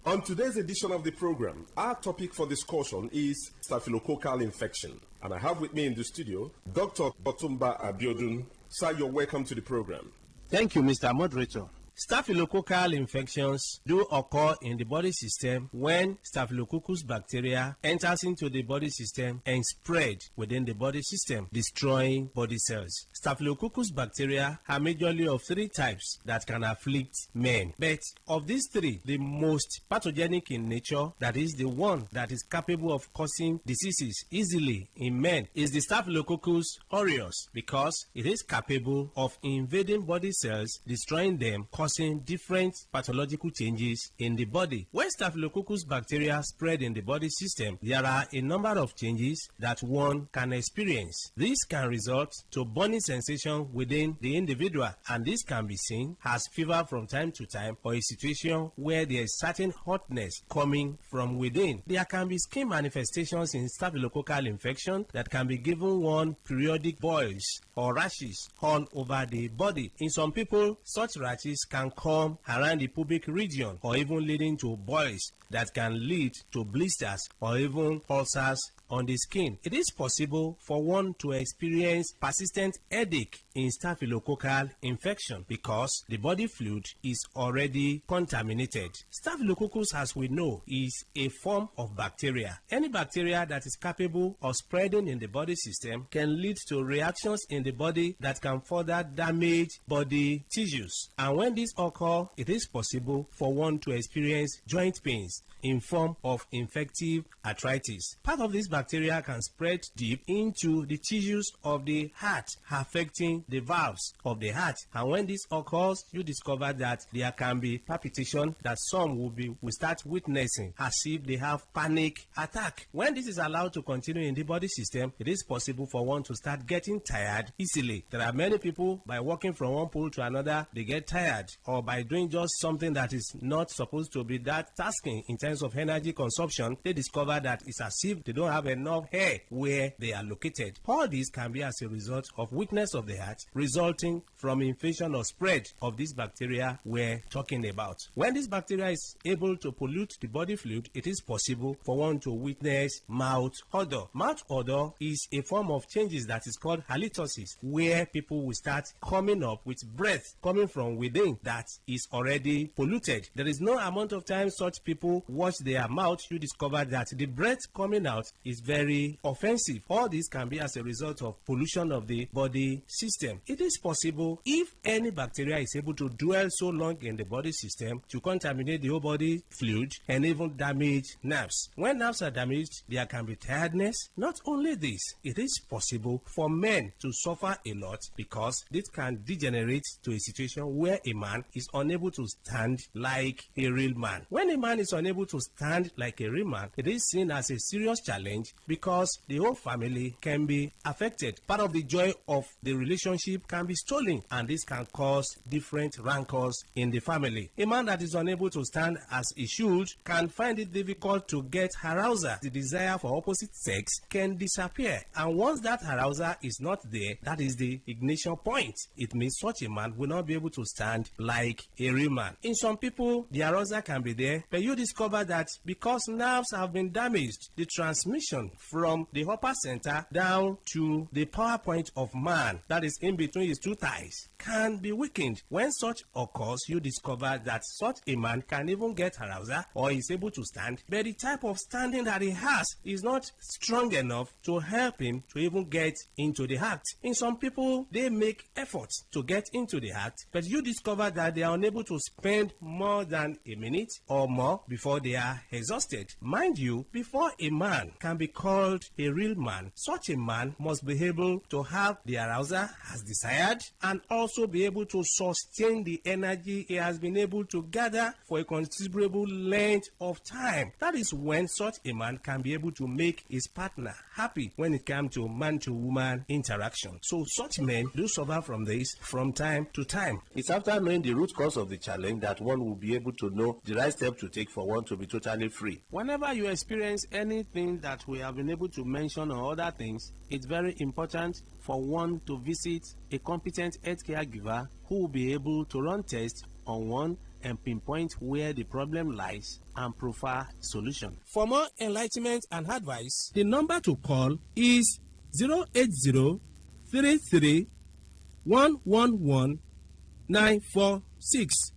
[SPEAKER 18] On today's edition of the program, our topic for discussion is staphylococcal infection. And I have with me in the studio, Dr. Otumba Abiodun. Sir, you're welcome to the program.
[SPEAKER 19] Thank you, Mr. Moderator. Staphylococcal infections do occur in the body system when Staphylococcus bacteria enters into the body system and spread within the body system, destroying body cells. Staphylococcus bacteria are majorly of three types that can afflict men. But of these three, the most pathogenic in nature, that is the one that is capable of causing diseases easily in men, is the Staphylococcus aureus, because it is capable of invading body cells, destroying them, causing different pathological changes in the body. When Staphylococcus bacteria spread in the body system, there are a number of changes that one can experience. This can result to burning sensation within the individual, and this can be seen as fever from time to time, or a situation where there is certain hotness coming from within. There can be skin manifestations in staphylococcal infection that can be given one periodic boils or rashes all over the body. In some people, such rashes can come around the pubic region, or even leading to boils that can lead to blisters or even ulcers on the skin. It is possible for one to experience persistent headache in staphylococcal infection because the body fluid is already contaminated. Staphylococcus, as we know, is a form of bacteria. Any bacteria that is capable of spreading in the body system can lead to reactions in the body that can further damage body tissues. And when this occurs, it is possible for one to experience joint pains in form of infective arthritis. Part of this bacteria can spread deep into the tissues of the heart, affecting the valves of the heart. And when this occurs, you discover that there can be palpitation that some will start witnessing as if they have panic attack. When this is allowed to continue in the body system, it is possible for one to start getting tired easily. There are many people, by walking from one pole to another, they get tired, or by doing just something that is not supposed to be that tasking in terms of energy consumption, they discover that it's as if they don't have enough hair where they are located. All this can be as a result of weakness of the heart, resulting from infection or spread of this bacteria we're talking about. When this bacteria is able to pollute the body fluid, it is possible for one to witness mouth odor. Mouth odor is a form of changes that is called halitosis, where people will start coming up with breath coming from within that is already polluted. There is no amount of time such people wash their mouth, you discover that the breath coming out is very offensive. All this can be as a result of pollution of the body system. It is possible, if any bacteria is able to dwell so long in the body system, to contaminate the whole body fluid and even damage nerves. When nerves are damaged, there can be tiredness. Not only this, it is possible for men to suffer a lot because this can degenerate to a situation where a man is unable to stand like a real man. When a man is unable to stand like a real man, it is seen as a serious challenge because the whole family can be affected. Part of the joy of the relationship can be stolen, and this can cause different rancors in the family. A man that is unable to stand as he should can find it difficult to get arousal. The desire for opposite sex can disappear, and once that arousal is not there, that is the ignition point. It means such a man will not be able to stand like a real man. In some people, the arousal can be there, but you discover that because nerves have been damaged, the transmission from the upper center down to the power point of man, that is in between his two thighs, can be weakened. When such occurs, you discover that such a man can even get arousal or is able to stand, but the type of standing that he has is not strong enough to help him to even get into the act. In some people, they make efforts to get into the act, but you discover that they are unable to spend more than a minute or more before they are exhausted. Mind you, before a man can be called a real man, such a man must be able to have the arousal as desired and also be able to sustain the energy he has been able to gather for a considerable length of time. That is when such a man can be able to make his partner happy when it comes to man-to-woman interaction. So such men do suffer from this from time to time.
[SPEAKER 1] It's after knowing the root cause of the challenge that one will be able to know the right step to take for one to be totally free.
[SPEAKER 19] Whenever you experience anything that we have been able to mention or other things, it's very important for one to visit a competent healthcare giver who will be able to run tests on one and pinpoint where the problem lies and prefer solution. For more enlightenment and advice, the number to call is 080-33-111-946.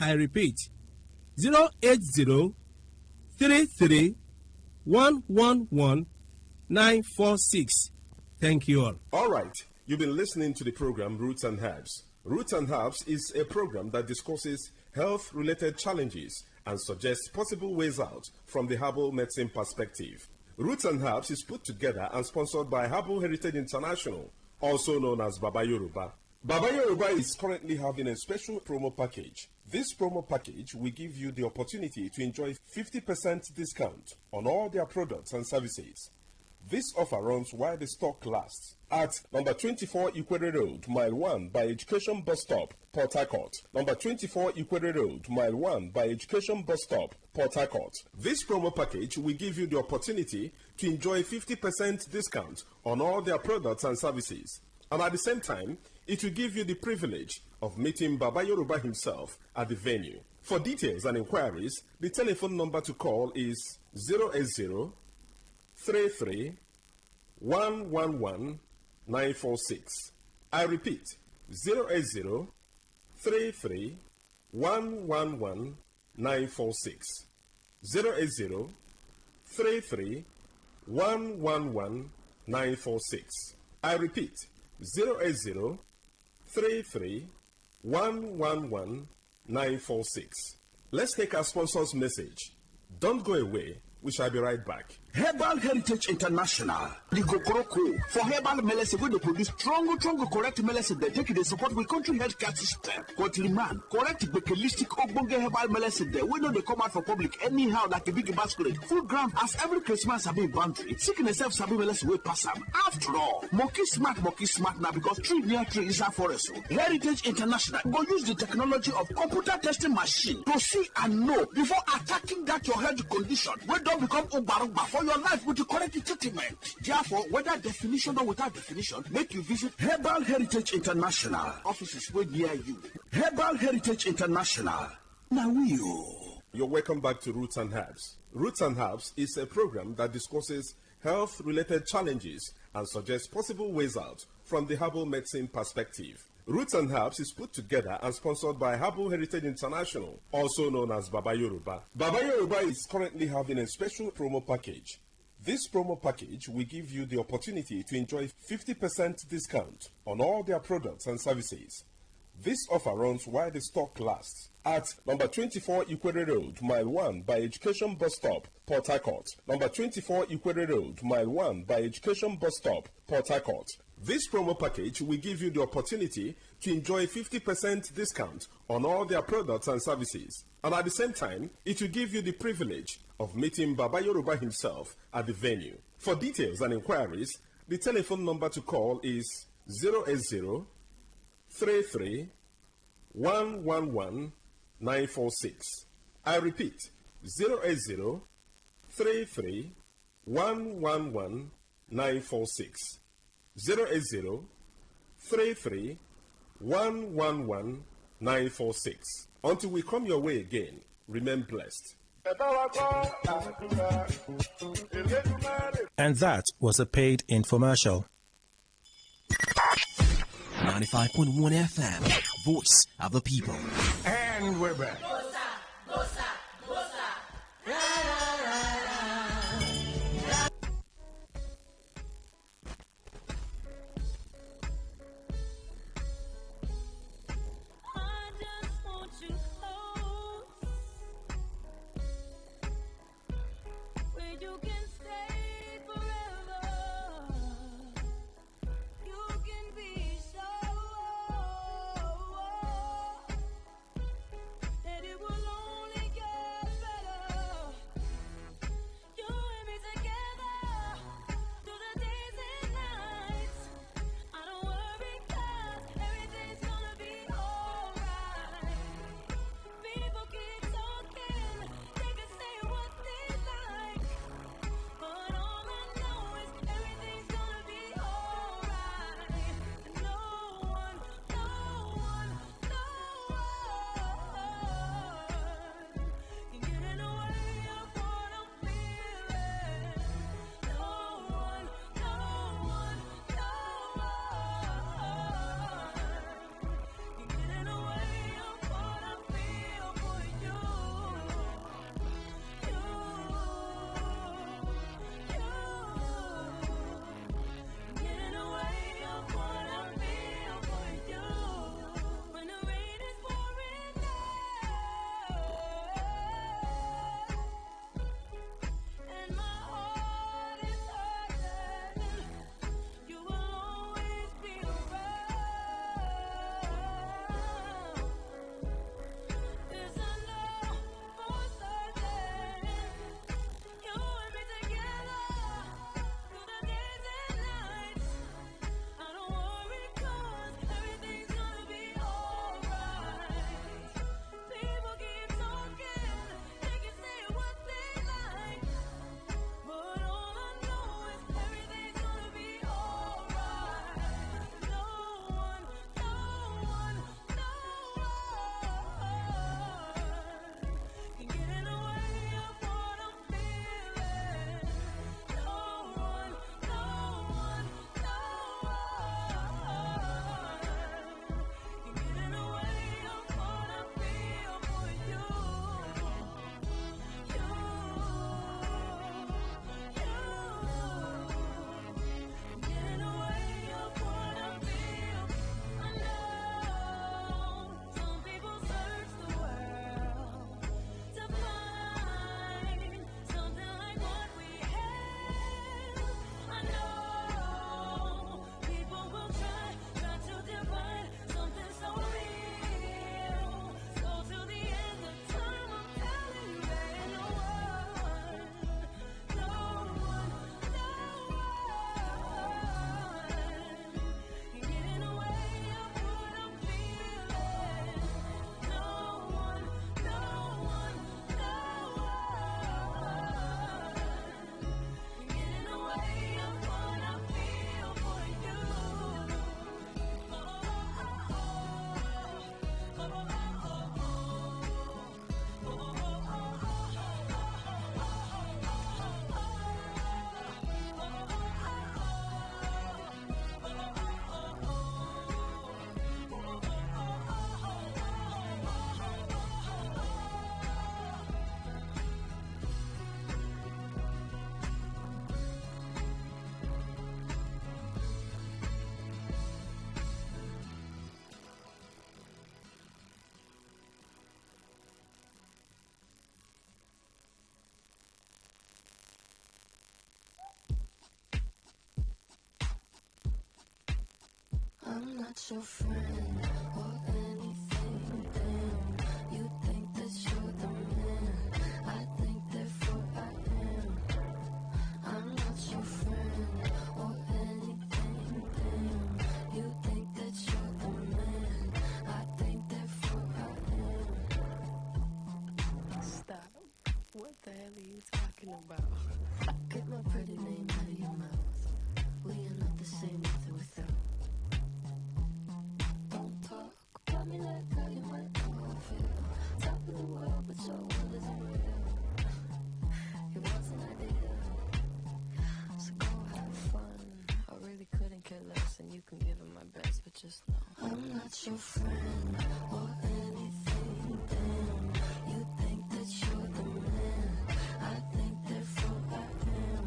[SPEAKER 19] I repeat, 080-33-111-946. Thank you all.
[SPEAKER 18] All right. You've been listening to the program Roots and Herbs. Roots and Herbs is a program that discusses health-related challenges and suggests possible ways out from the herbal medicine perspective. Roots and Herbs is put together and sponsored by Herbal Heritage International, also known as Baba Yoruba. Baba Yoruba is currently having a special promo package. This promo package will give you the opportunity to enjoy 50% discount on all their products and services. This offer runs while the stock lasts at number 24 Ikwere Road, Mile 1 by Education Bus Stop, Port Harcourt. Number 24 Ikwere Road, Mile 1 by Education Bus Stop, Port Harcourt. This promo package will give you the opportunity to enjoy 50% discount on all their products and services. And at the same time, it will give you the privilege of meeting Baba Yoruba himself at the venue. For details and inquiries, the telephone number to call is 080 33 111 946. I repeat, 080 33 111 946. 080 33 111 946. I repeat, 080 33 111 946. Let's take our sponsor's message. Don't go away. We shall be right back.
[SPEAKER 16] Herbal Heritage International, the Kokoroko, for herbal medicine, where they produce strong, correct medicine, they take it, they support with country health care system. Man, correct bakelistic ogbonge herbal medicine, they know they come out for public anyhow, like a big basket. Full ground, as every Christmas have been boundary. Sickness self sabi medicine will pass them. After all, monkey smart now because tree near tree is a forest. Heritage International go use the technology of computer testing machine to see and know before attacking that your health condition. We don't become Obarugba for your life with the correct treatment. Therefore, whether definition or without definition, make you visit Herbal Heritage International. Offices way near you. Herbal Heritage International. Now
[SPEAKER 18] You're welcome back to Roots and Herbs. Roots and Herbs is a program that discusses health-related challenges and suggests possible ways out from the herbal medicine perspective. Roots and Herbs is put together and sponsored by Herbal Heritage International, also known as Baba Yoruba. Baba Yoruba is currently having a special promo package. This promo package will give you the opportunity to enjoy 50% discount on all their products and services. This offer runs while the stock lasts at number 24 Ikwere Road, Mile 1 by Education Bus Stop, Port Harcourt. Number 24 Ikwere Road, Mile 1 by Education Bus Stop, Port Harcourt. This promo package will give you the opportunity to enjoy 50% discount on all their products and services. And at the same time, it will give you the privilege of meeting Baba Yoruba himself at the venue. For details and inquiries, the telephone number to call is 080 33 111 946. I repeat, 080 33 111 946. 080 33 111 946. Until we come your way again, remain blessed.
[SPEAKER 22] And that was a paid infomercial.
[SPEAKER 3] 95.1 FM, voice of the people.
[SPEAKER 12] And we're back.
[SPEAKER 23] That I'm not your friend or anything. Damn, you think that you're the man. I think therefore I am. I'm not your friend or anything. Damn, you think that you're the man. I think therefore I am. Stop. What the hell are you talking about? Get my pretty name out of your mouth. We are not the same with or without. Don't talk about me like how you might know how I feel. Top of the world, but your world isn't real. It was an idea, so go have fun. I really couldn't care less, and you can give it my best, but just know I'm not your friend or anything. Damn, you think that you're the man. I think therefore I am.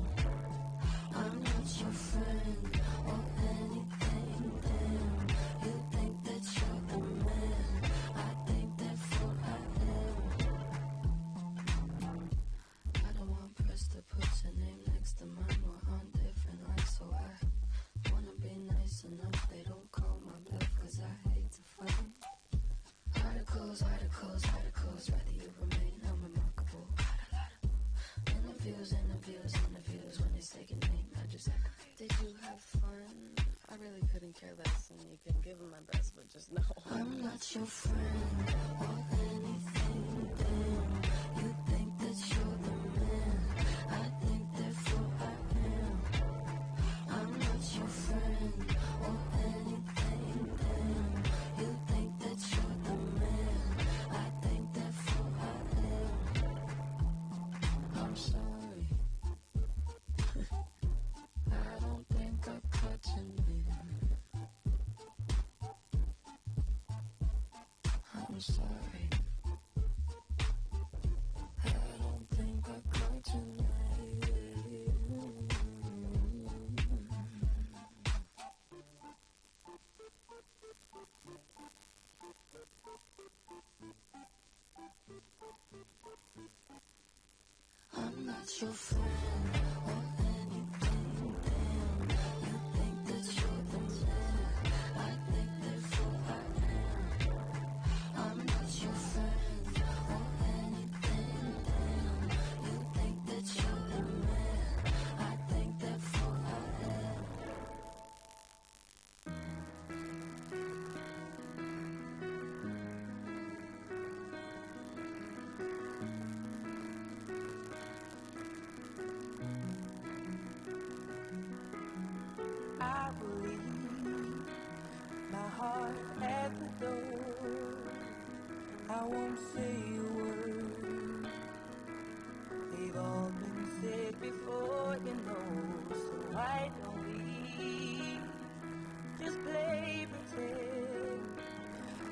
[SPEAKER 23] I'm not your friend or anything. Damn, you think that you're the man. I think therefore I am. I don't want press to put your name next to mine. We're on different lines, so I wanna be nice enough. They don't call my bluff, cause I hate to fight. Articles, articles, articles, rather you remain unremarkable. Interviews, interviews, interviews. When they say your name, I just act confused. Did you have fun? I really couldn't care less, and you can give them my best, but just know I'm not your friend or anything. Damn, you think that you're the man. I think therefore I am. I'm not your friend or anything. Damn, you think that you're the man. I think therefore I am. I'm sorry. I don't think I caught your name. I'm sorry. I don't think I caught your name. I'm not your friend or anything. Damn, you think that you're the man. I think therefore I am. I'm not your friend or anything. Damn, you think that you're the man. I think therefore I am. I will leave my heart at the door. I won't say a word. They've all been said before, you know. So why don't we just play pretend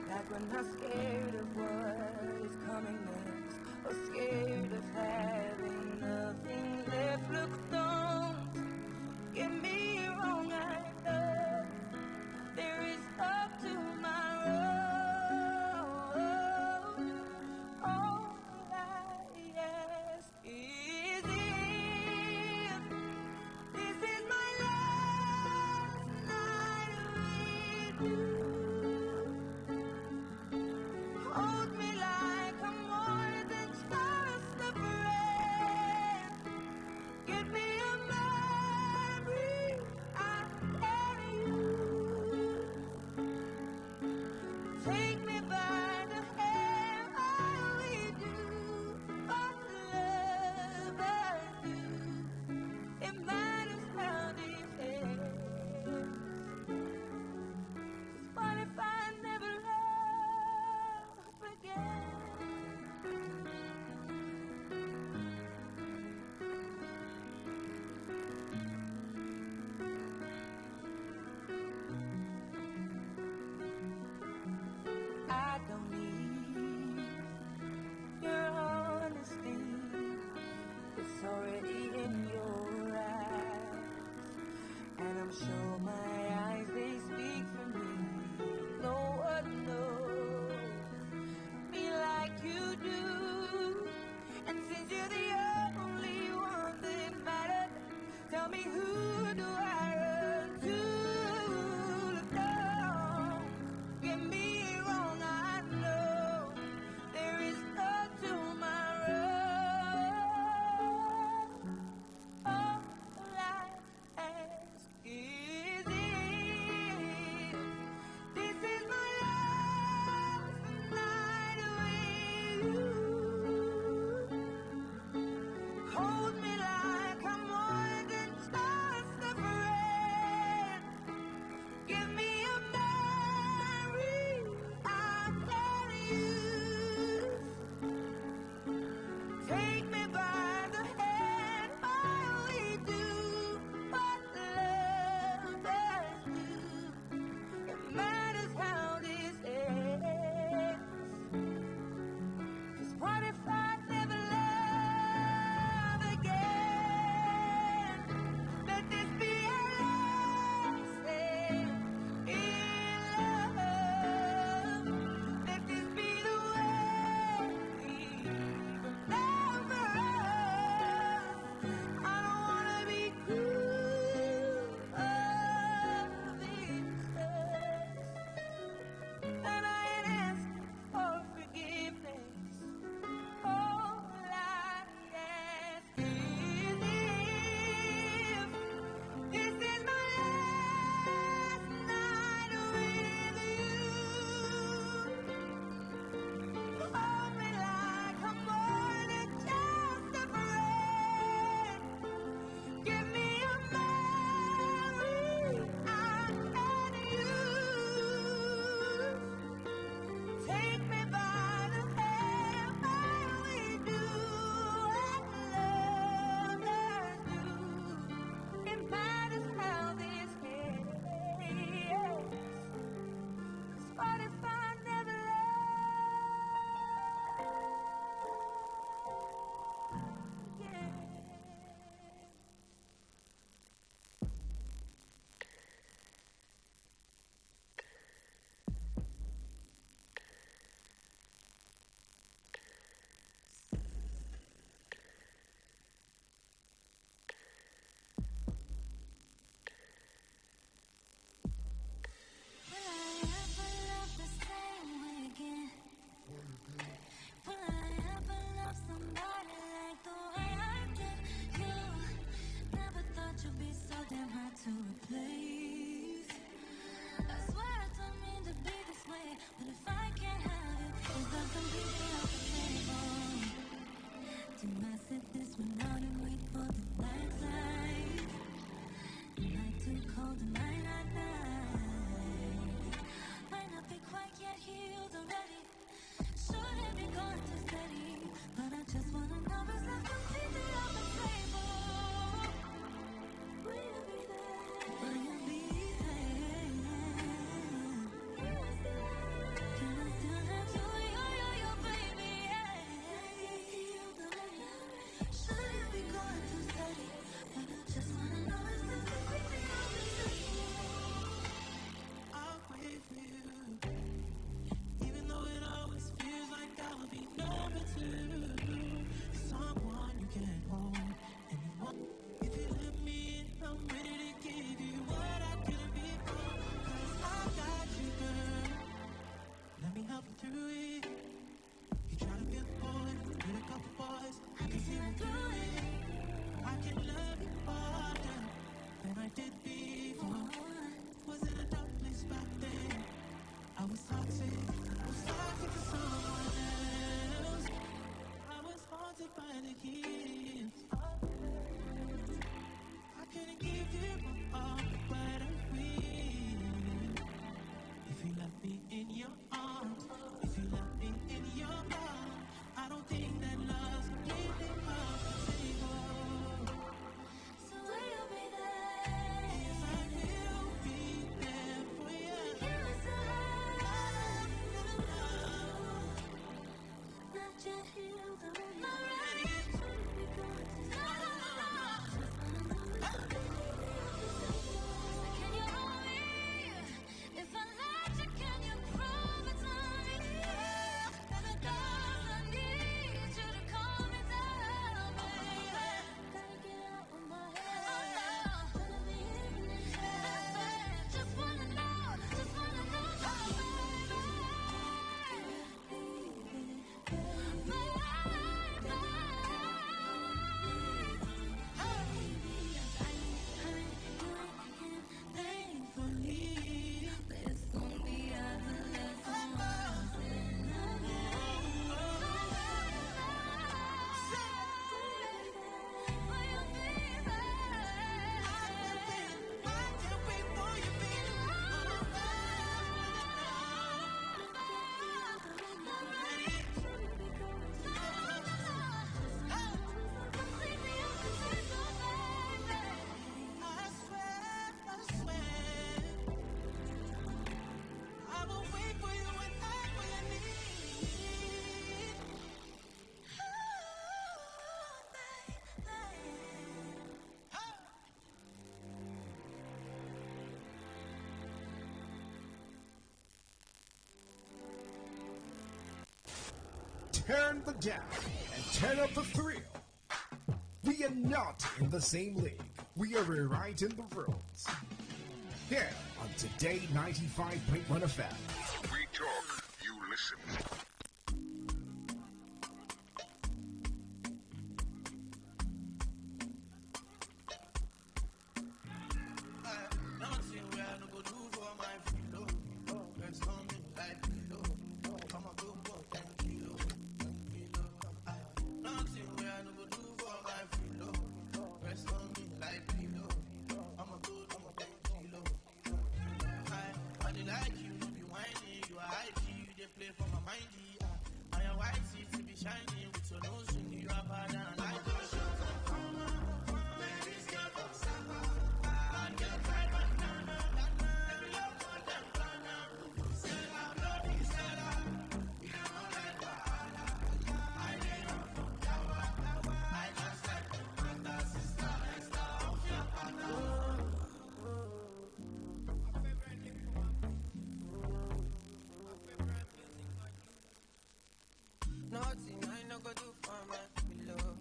[SPEAKER 23] like we're not scared of what is coming next, or scared of having nothing left. Look, don't get me wrong, I know there is hope tomorrow. All I ask is if this is my last night with you,
[SPEAKER 12] Turn the dial and turn up the thrill. We are not in the same league. We are rewriting the rules. Here on Today 95.1 FM.
[SPEAKER 4] We talk, you listen.
[SPEAKER 23] Nothing I no go do for my below.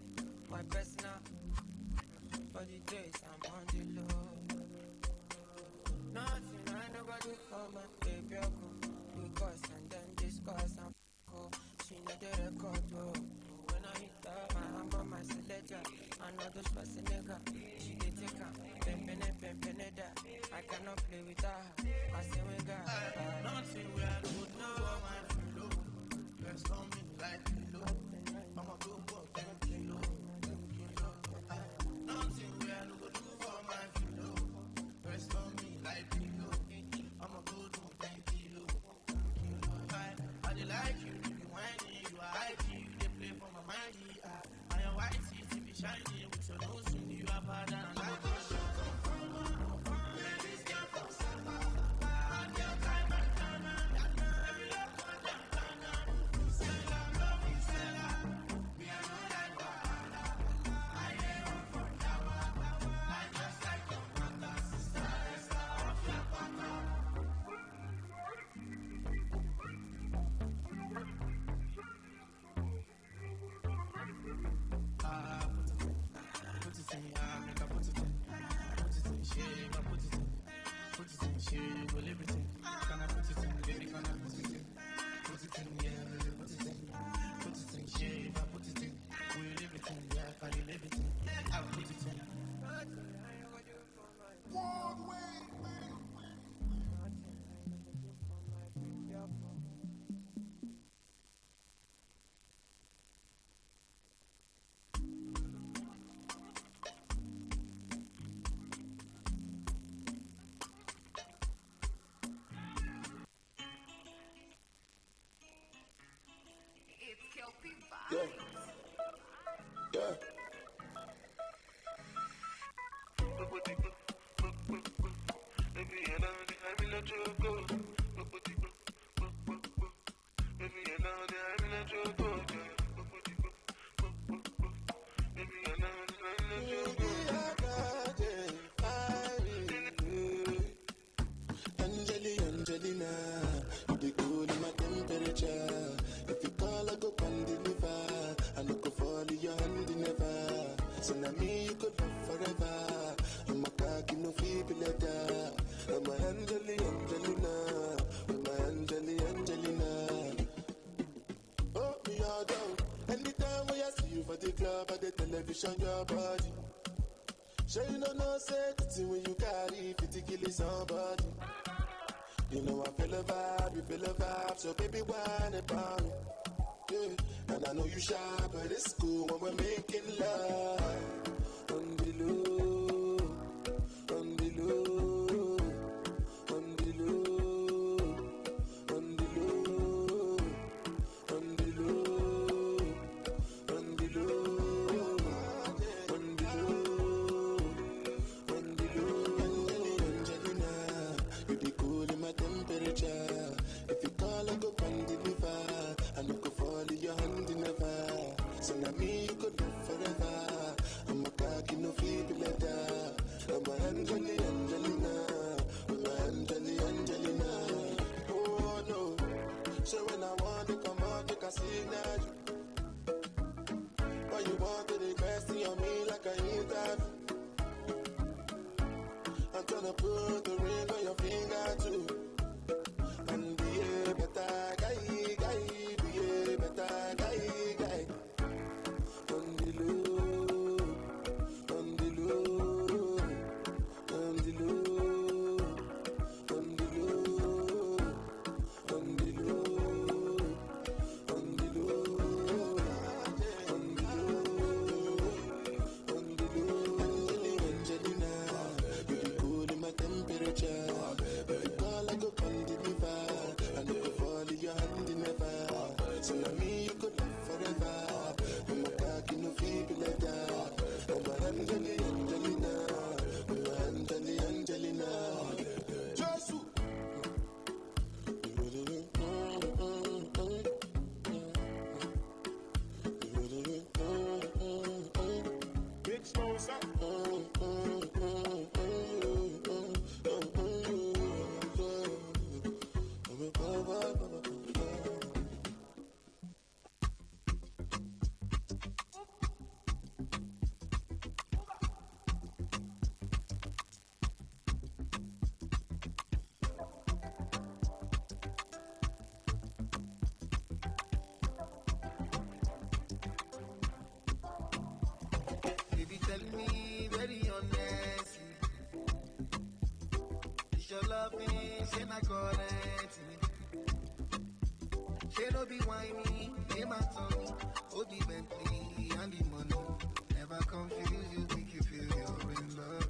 [SPEAKER 23] My personal for the days I'm on the low. Nothing I no go do for my baby. Because and then discuss and go. She know the record though. When I hit her, my hammer, my selector. I know those person nigga. She dey take her. Pempene that. I cannot play with her. I say we got nothing we are good for my below. Rest on me like below. I'm a good boy, 10 kilo. And your white teeth be shining with your nose in you up and down.
[SPEAKER 11] Your body, sure you know no safety when you carry 50 kilos somebody. You know I feel a vibe, so baby whine about me. Yeah, and I know you shy, but it's cool when we're making love. On the low, on the low, on the low, on the low, on the low, on the low. If you call, I go and deliver. I no go fall in your hand never. So now me you could live forever. I'm a cocky no feeble letter. I'm a Angelina. I'm a Angelina. Oh no. So when I want to come out, you can see now. Why you want to request on me like I ain't that? I'm gonna put the ring on your finger too. And be a better guy, be a better guy. On the low, on the low, on the low, on the low, on the low, on the low, on the low, on the low. Angelina, you be cool in my temperature. If you call, I go come deliver. I no go fall in your hand never. So now me you could live forever. I'm a cocky no feeble like that. I'm a Angelina. I'm a Angelina. Josu. Big sponsor. Baby, tell me very honestly, is your love me, say my correct me. She no be whiny, be my tongue, oh the Bentley and the money. Never confuse you, make you feel you're in love.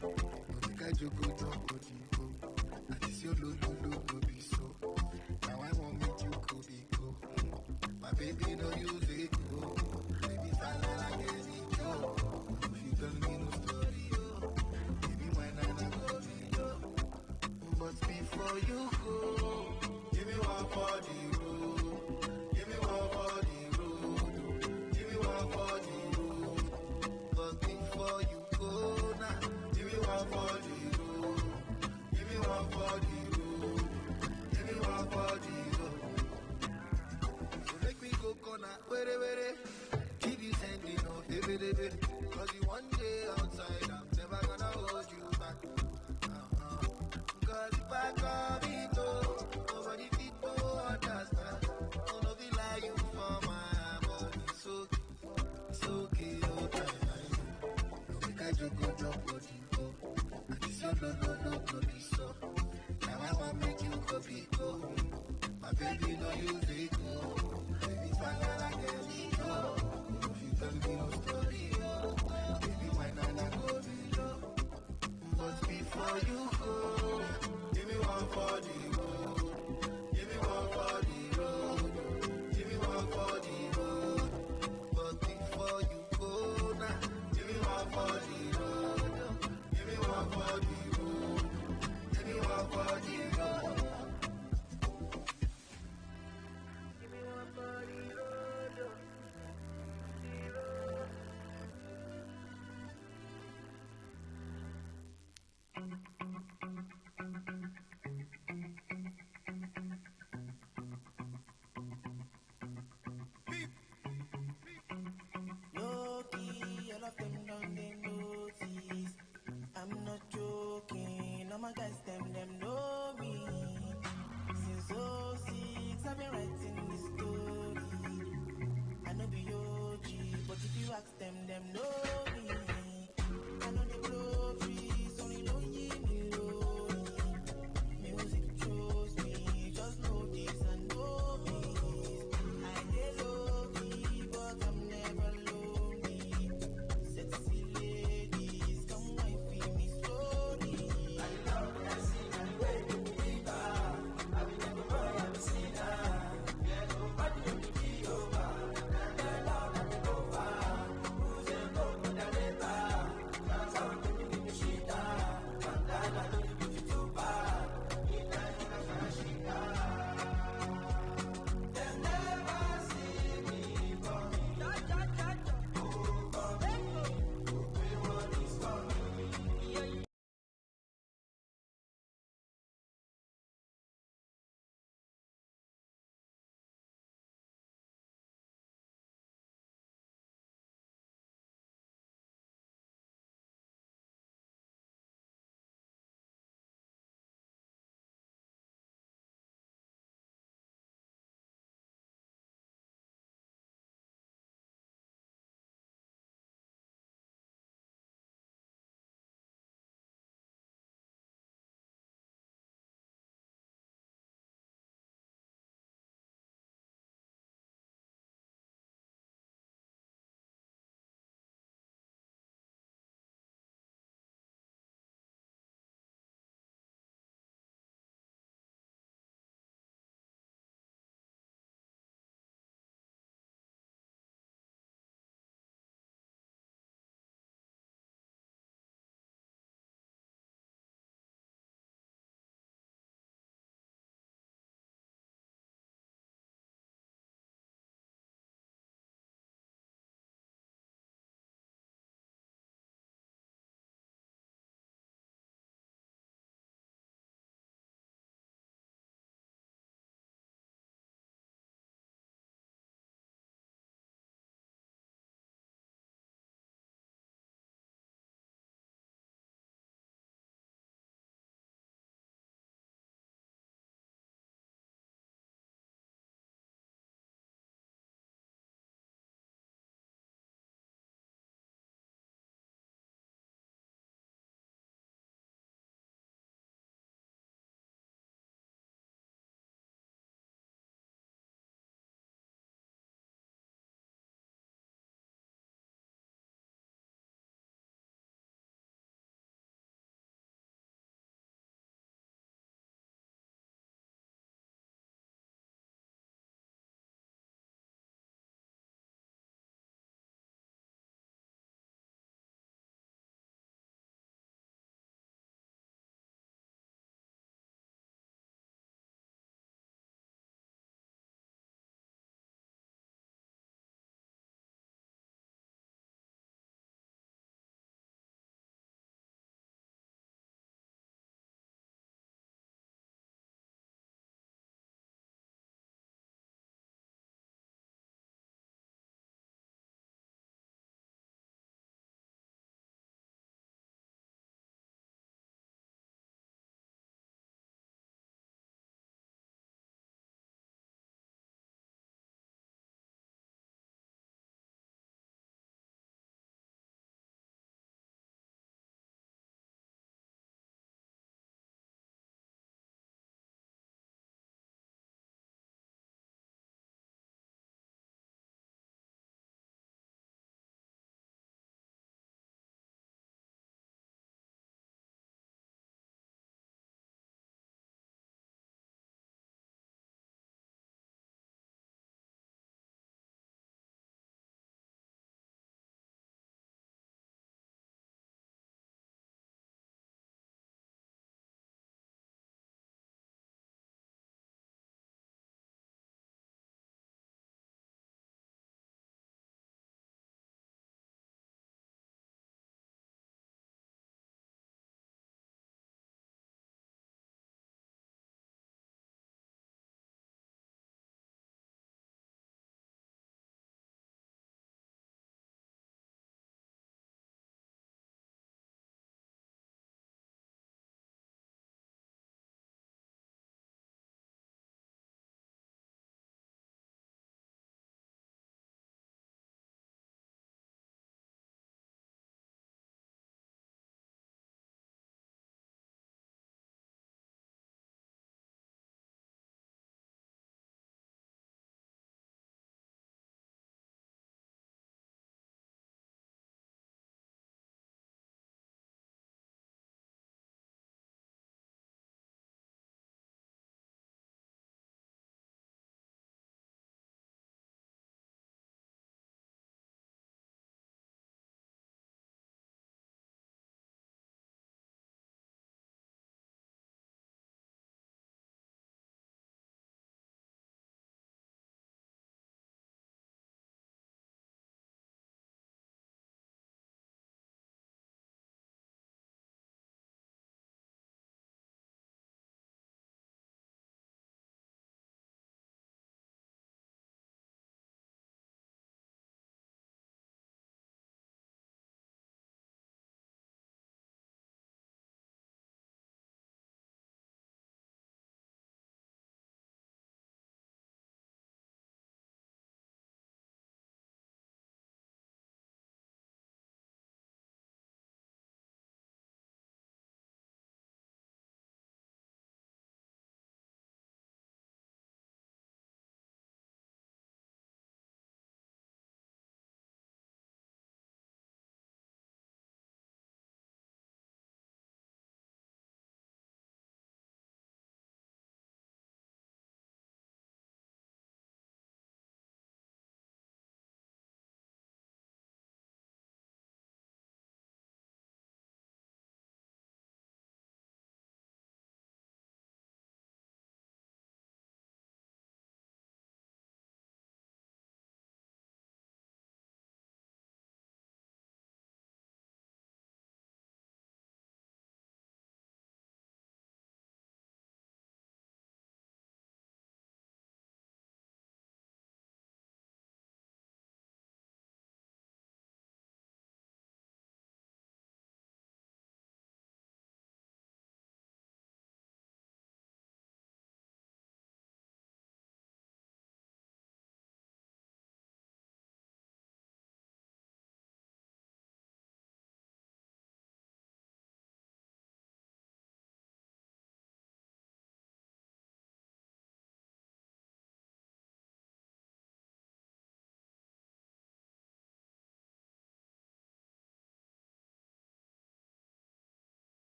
[SPEAKER 11] But the guy you go drop, but you go. And this your low, no be so. Now I want me to go be go. Keep you sending no baby. Cause you one day outside, I'm never gonna hold you back. Cause if I come in, nobody people understand. So no be lie you for my body. It's okay, okay. No make I joke, body go. And this your no, this